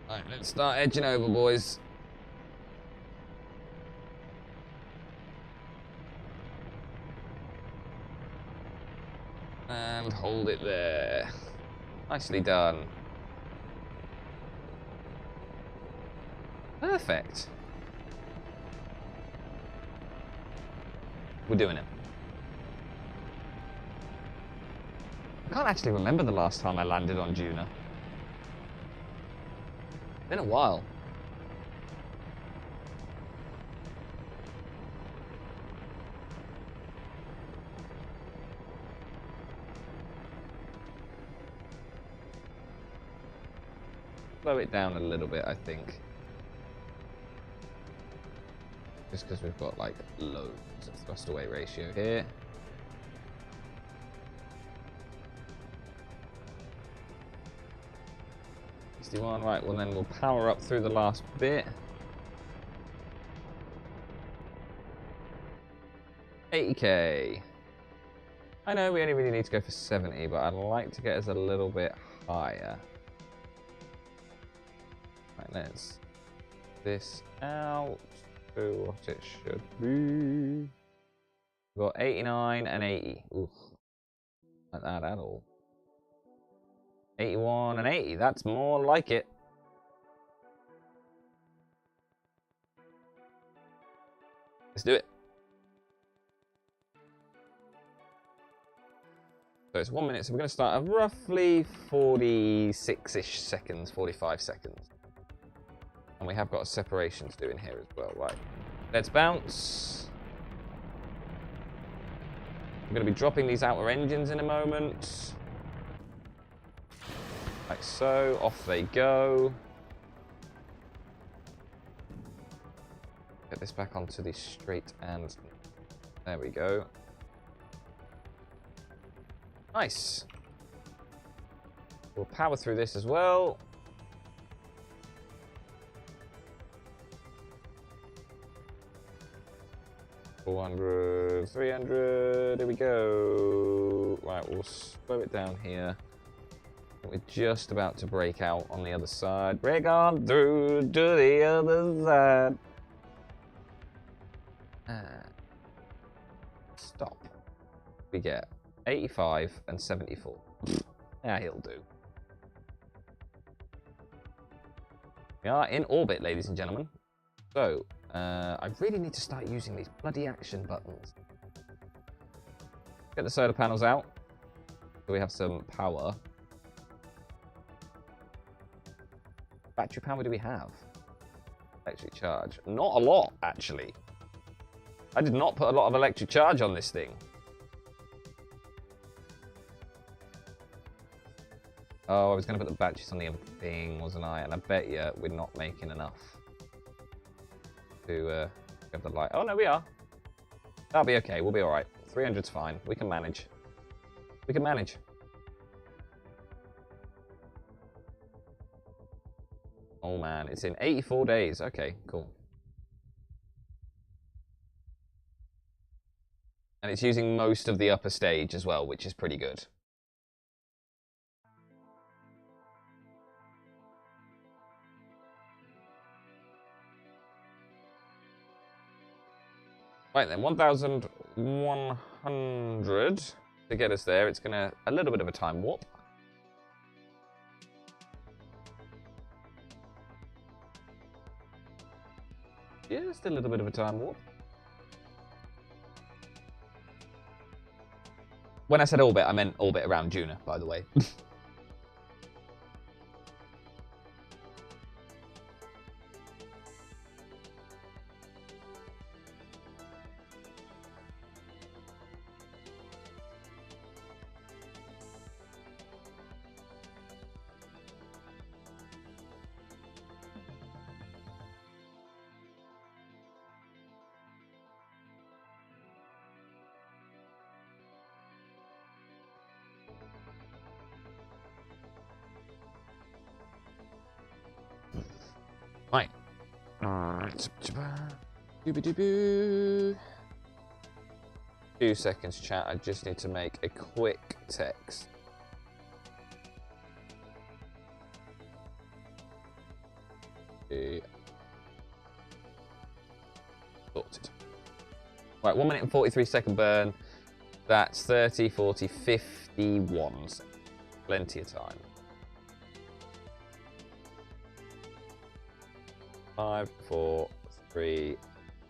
Alright, let's start edging over, boys. And hold it there. Nicely done. Perfect. We're doing it. I can't actually remember the last time I landed on Juna. Been a while. Slow it down a little bit, I think. Just because we've got like loads of thrust away ratio here. Right, well then we'll power up through the last bit. 80k. I know we only really need to go for 70, but I'd like to get us a little bit higher. Right, let's this out to what it should be. We've got 89 and 80. Oof. Not that at all. 81 and 80, that's more like it. Let's do it. So it's 1 minute, so we're going to start at roughly 46-ish seconds, 45 seconds. And we have got a separation to do in here as well, right. Let's bounce. I'm going to be dropping these outer engines in a moment. Like so, off they go. Get this back onto the straight and there we go. Nice. We'll power through this as well. $400, $300, here we go. Right, we'll slow it down here. We're just about to break out on the other side. Break on through to the other side. Stop. We get 85 and 74. Yeah, he'll do. We are in orbit, ladies and gentlemen. So, I really need to start using these bloody action buttons. Get the solar panels out. So we have some power. Battery power do we have? Electric charge. Not a lot, actually. I did not put a lot of electric charge on this thing. Oh, I was going to put the batteries on the other thing, wasn't I? And I bet you we're not making enough to get the light. Oh, no, we are. That'll be okay. We'll be all right. 300's fine. We can manage. We can manage. Oh, man. It's in 84 days. Okay, cool. And it's using most of the upper stage as well, which is pretty good. Right then, 1,100 to get us there. It's gonna a little bit of a time warp. Just a little bit of a time warp. When I said orbit, I meant orbit around Juna, by the way. Doobie-doo-boo. 2 seconds, chat. I just need to make a quick text. Sorted. Right, 1 minute and 43-second burn. That's 30, 40, 51 seconds. Plenty of time. 5, 4, 3,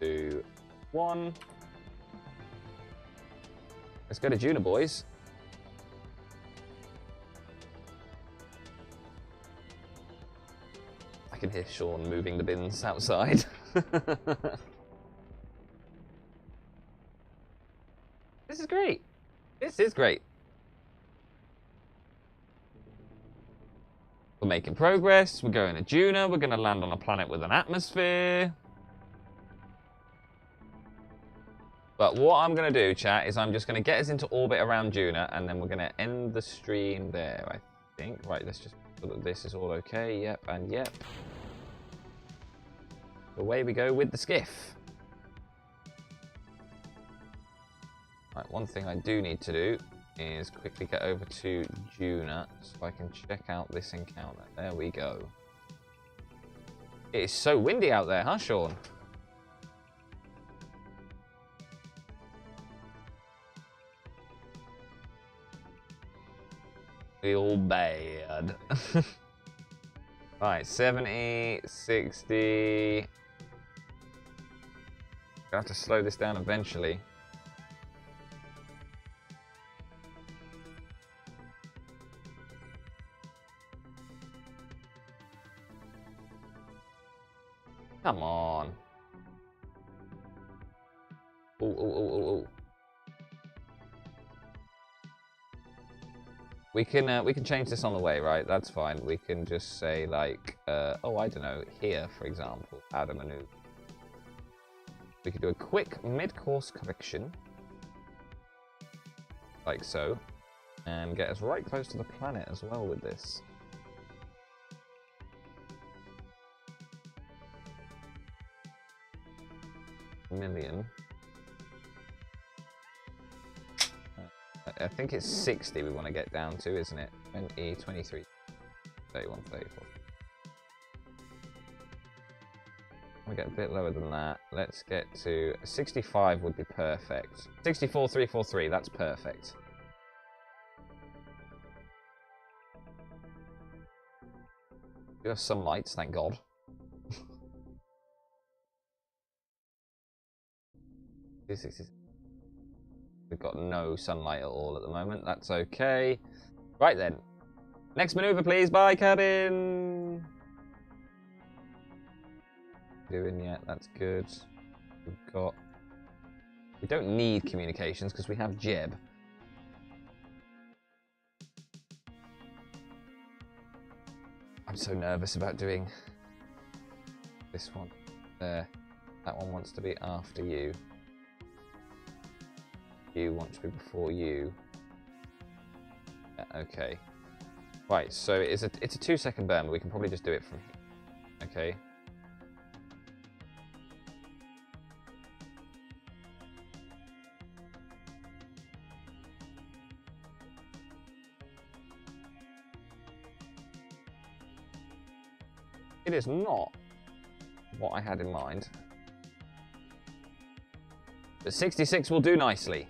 2, 1. Let's go to Juna, boys. I can hear Sean moving the bins outside. This is great. This is great. We're making progress. We're going to Juna. We're going to land on a planet with an atmosphere. But what I'm going to do, chat, is I'm just going to get us into orbit around Juna, and then we're going to end the stream there, I think. Right, let's just put that this is all okay. Yep, and yep. Away we go with the skiff. Right, one thing I do need to do is quickly get over to Juna so I can check out this encounter. There we go. It is so windy out there, huh, Sean? Feel bad. Right, 70, 60. Gonna have to slow this down eventually. Come on. Ooh, ooh, ooh, ooh, ooh. We can change this on the way, right? That's fine. We can just say like, oh, I don't know, here, for example, how to maneuver. We could do a quick mid-course correction, like so, and get us right close to the planet as well with this. Million. I think it's 60 we want to get down to, isn't it? 20, 23, 31, 34. We'll get a bit lower than that. Let's get to 65 would be perfect. 64, 343, that's perfect. We have some lights, thank God. We've got no sunlight at all at the moment. That's okay. Right then. Next maneuver, please. Bye, cabin. Doing yet. That's good. We don't need communications because we have Jeb. I'm so nervous about doing this one. There. That one wants to be after you. You want to be before you. Yeah, okay. Right, so it's a 2-second burn, but we can probably just do it from here. Okay. It is not what I had in mind. But 66 will do nicely.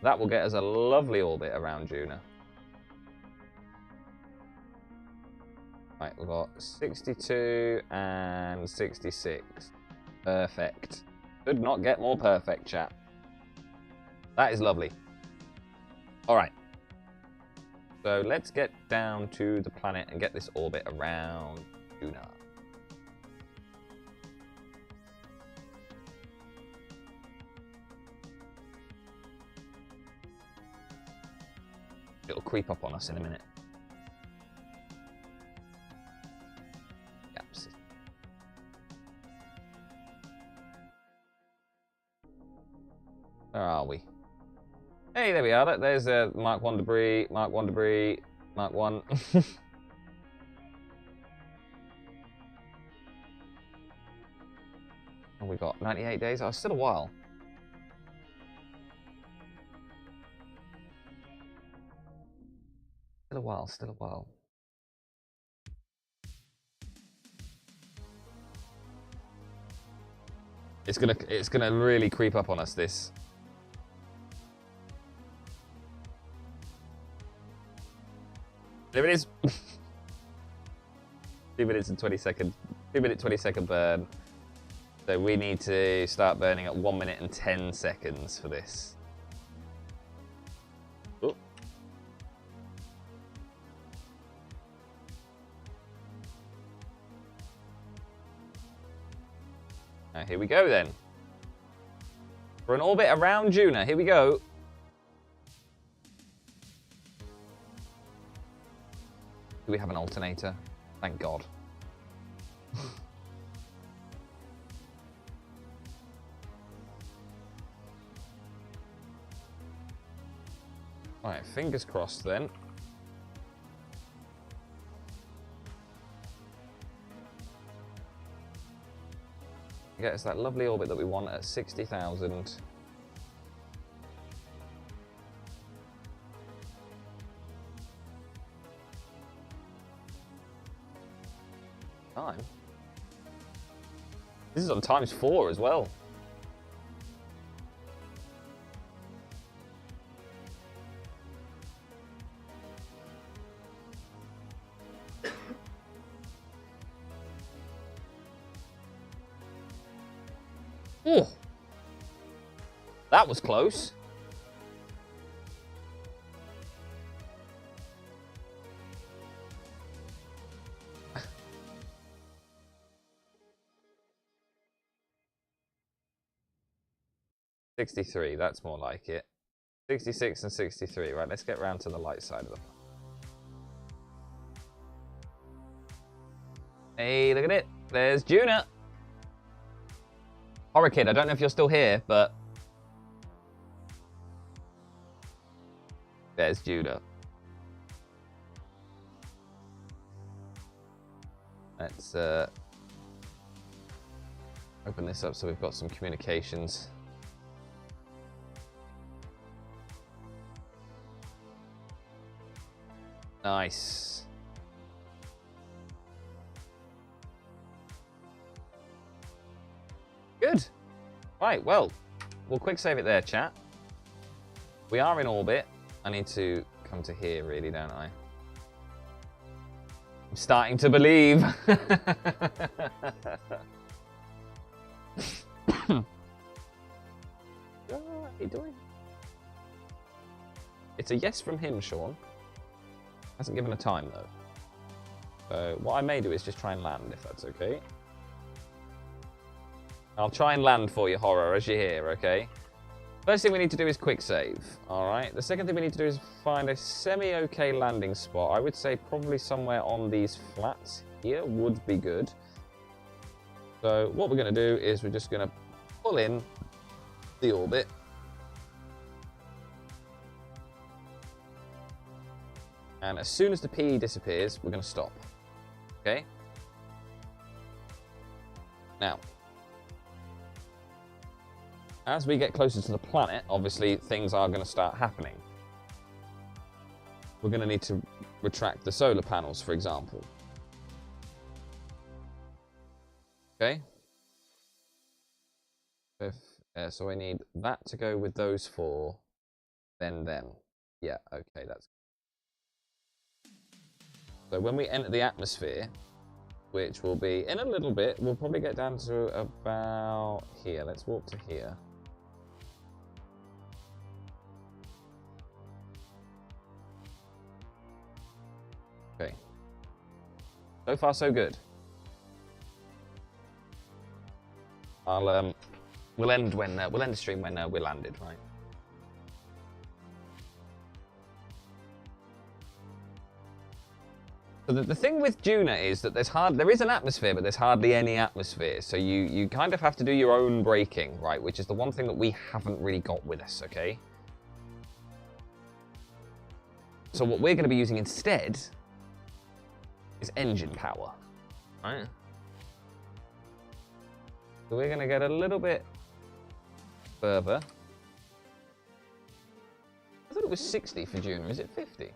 That will get us a lovely orbit around Juna. Right, we've got 62 and 66. Perfect. Could not get more perfect, chat. That is lovely. Alright. So let's get down to the planet and get this orbit around Juna. It'll creep up on us in a minute. Yep. Where are we? Hey, there we are. There's Mark 1 debris, Mark 1 debris, Mark 1. have we got? 98 days? Oh, still a while. Still a while, still a while. It's gonna really creep up on us, this. There it is. 2 minutes and 20 second, 2-minute 20-second burn. So we need to start burning at 1 minute and 10 seconds for this. Oh. Now, here we go then. For an orbit around Juno, here we go. Do we have an alternator? Thank God. Alright, fingers crossed then. Get us that lovely orbit that we want at 60,000. Time. This is on ×4 as well. Oh, that was close. $63, that's more like it. 66 and 63. Right, let's get round to the light side of the. Hey, look at it. There's Juna. Horror Kid, I don't know if you're still here, but there's Judah. Let's open this up so we've got some communications. Nice. Good. Right, well, we'll quick save it there, chat. We are in orbit. I need to come to here, really, don't I? I'm starting to believe. What are you doing? It's a yes from him, Sean. Hasn't given a time, though. So what I may do is just try and land, if that's okay. I'll try and land for you, Horror, as you're here, okay? First thing we need to do is quick save, alright? The second thing we need to do is find a semi-okay landing spot. I would say probably somewhere on these flats here would be good. So what we're going to do is we're just going to pull in the orbit. And as soon as the PE disappears, we're going to stop, okay? Now, as we get closer to the planet, obviously things are going to start happening. We're going to need to retract the solar panels, for example. Okay? So I need that to go with those 4, then them. Yeah, okay, that's... So when we enter the atmosphere, which will be in a little bit, we'll probably get down to about here. Let's walk to here. Okay. So far, so good. I'll we'll end the stream when we're landed, right? So the thing with Juno is that there is an atmosphere, but there's hardly any atmosphere. So you kind of have to do your own braking, right? Which is the one thing that we haven't really got with us, okay? So what we're going to be using instead is engine power, right? So we're going to get a little bit further. I thought it was 60 for June, or is it 50?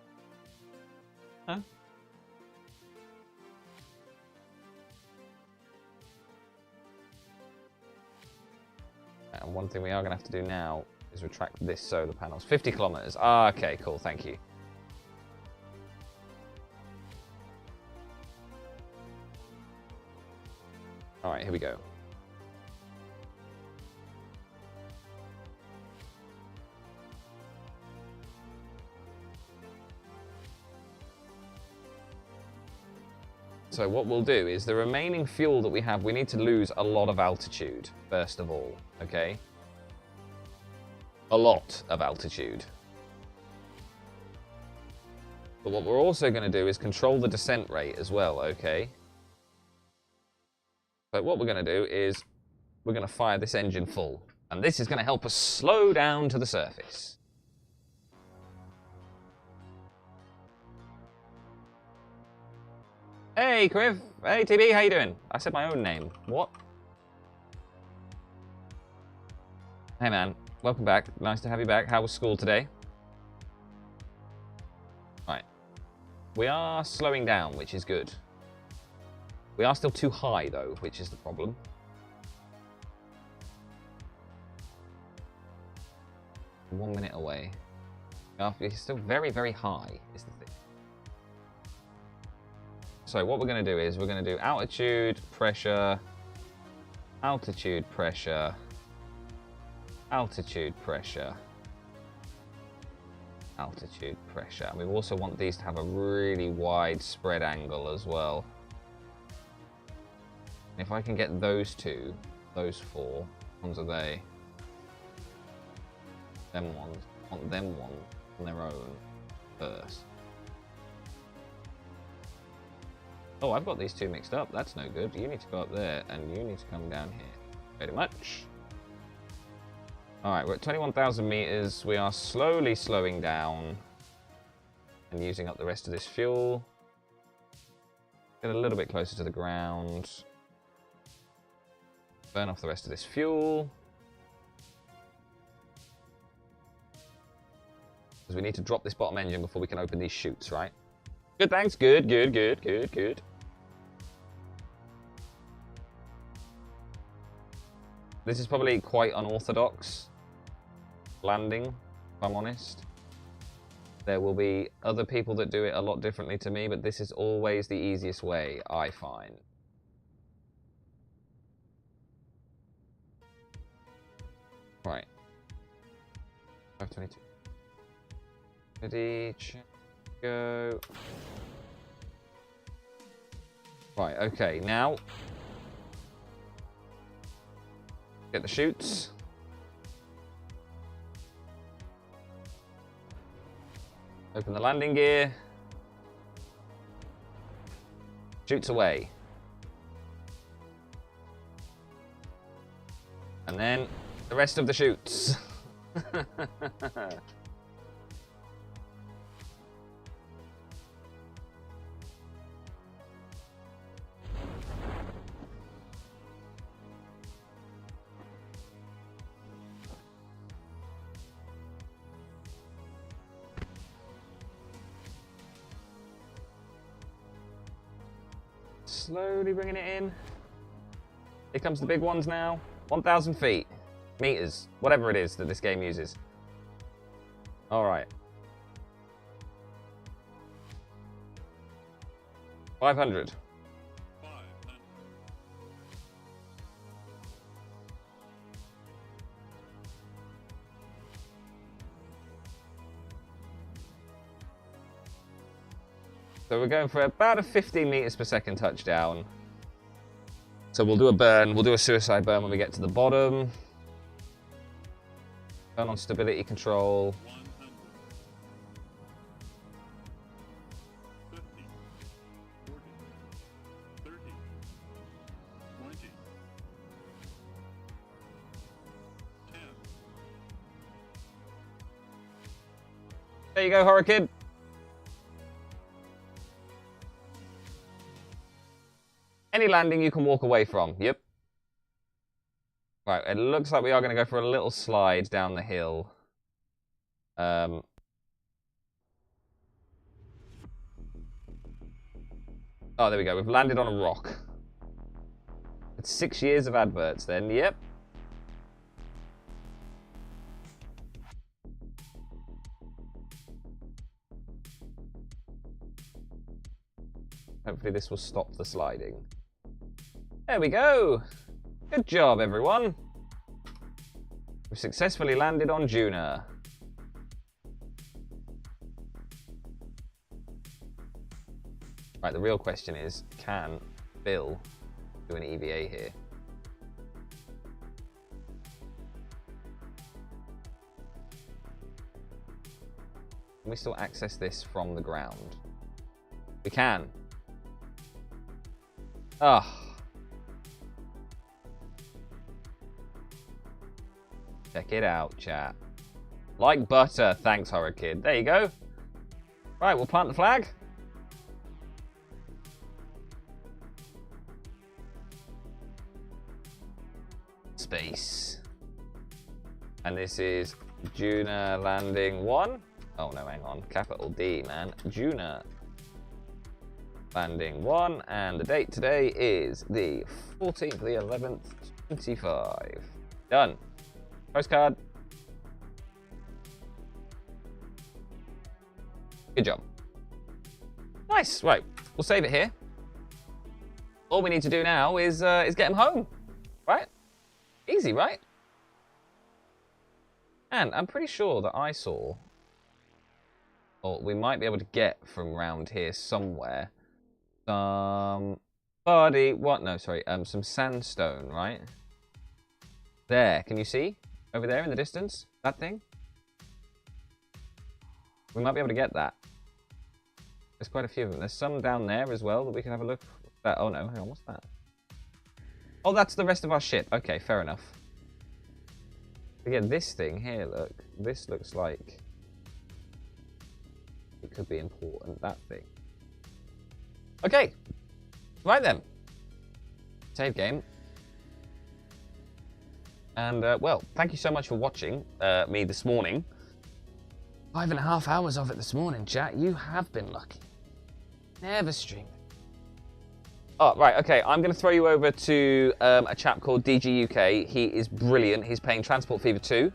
Huh? And one thing we are going to have to do now is retract this solar panels. 50 kilometers. Ah, okay, cool, thank you. All right, here we go. So what we'll do is the remaining fuel that we have, we need to lose a lot of altitude, first of all, okay? A lot of altitude. But what we're also going to do is control the descent rate as well, okay? So what we're going to do is we're going to fire this engine full. And this is going to help us slow down to the surface. Hey, Criff. Hey, TB, how you doing? I said my own name. What? Hey, man. Welcome back. Nice to have you back. How was school today? Right. We are slowing down, which is good. We are still too high, though, which is the problem. One minute away. It's still very, very high, is the thing. So what we're going to do is we're going to do altitude, pressure, altitude, pressure, altitude, pressure, altitude, pressure. And we also want these to have a really wide spread angle as well. And if I can get those two, those four, ones are they? Them ones. I want them one on their own first. Oh, I've got these two mixed up. That's no good. You need to go up there, and you need to come down here. Pretty much. Alright, we're at 21,000 meters. We are slowly slowing down and using up the rest of this fuel. Get a little bit closer to the ground. Burn off the rest of this fuel. Because we need to drop this bottom engine before we can open these chutes, right? Good, thanks. Good, good, good, good, good. This is probably quite unorthodox landing, if I'm honest. There will be other people that do it a lot differently to me, but this is always the easiest way, I find. Right. 522. Ready, check, go. Right, okay, now get the chutes. Open the landing gear. Chutes away. And then the rest of the chutes. Slowly bringing it in. Here comes the big ones now. 1,000 feet. Meters. Whatever it is that this game uses. Alright. 500. 500. So we're going for about a 15 meters per second touchdown. So we'll do a burn. We'll do a suicide burn when we get to the bottom. Turn on stability control. 100. 50. 40. 30. 20. 10. There you go, Horror Kid. Any landing you can walk away from. Yep. Right, it looks like we are going to go for a little slide down the hill. Oh, there we go. We've landed on a rock. It's 6 years of adverts then. Yep. Hopefully this will stop the sliding. There we go. Good job, everyone. We've successfully landed on Juna. Right, the real question is, can Bill do an EVA here? Can we still access this from the ground? We can. Ah. Check it out, chat. Like butter. Thanks, Horror Kid. There you go. Right, we'll plant the flag. Space. And this is Juna landing 1. Oh, no, hang on. Capital D, man. Juna landing 1. And the date today is the 14th, the 11th, 25. Done. Postcard. Good job. Nice. Right. We'll save it here. All we need to do now is get him home. Right? Easy, right? And I'm pretty sure that I saw, or we might be able to get from round here somewhere, some sandstone, right? There. Can you see? Over there in the distance? That thing? We might be able to get that. There's quite a few of them. There's some down there as well that we can have a look at. Oh no, hang on, what's that? Oh, that's the rest of our ship. Okay, fair enough. Again, this thing here, look. This looks like it could be important, that thing. Okay. Right then. Save game. And, well, thank you so much for watching me this morning. 5.5 hours of it this morning, chat. You have been lucky. Never streamed. Oh, right, okay. I'm going to throw you over to a chap called DG UK. He is brilliant. He's playing Transport Fever 2.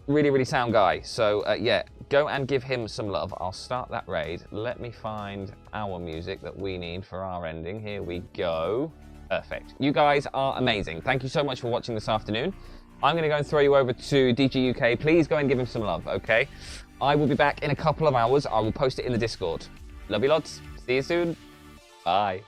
Really, really sound guy. So, yeah, go and give him some love. I'll start that raid. Let me find our music that we need for our ending. Here we go. Perfect. You guys are amazing. Thank you so much for watching this afternoon. I'm going to go and throw you over to DG UK. Please go and give him some love, okay? I will be back in a couple of hours. I will post it in the Discord. Love you lots. See you soon. Bye.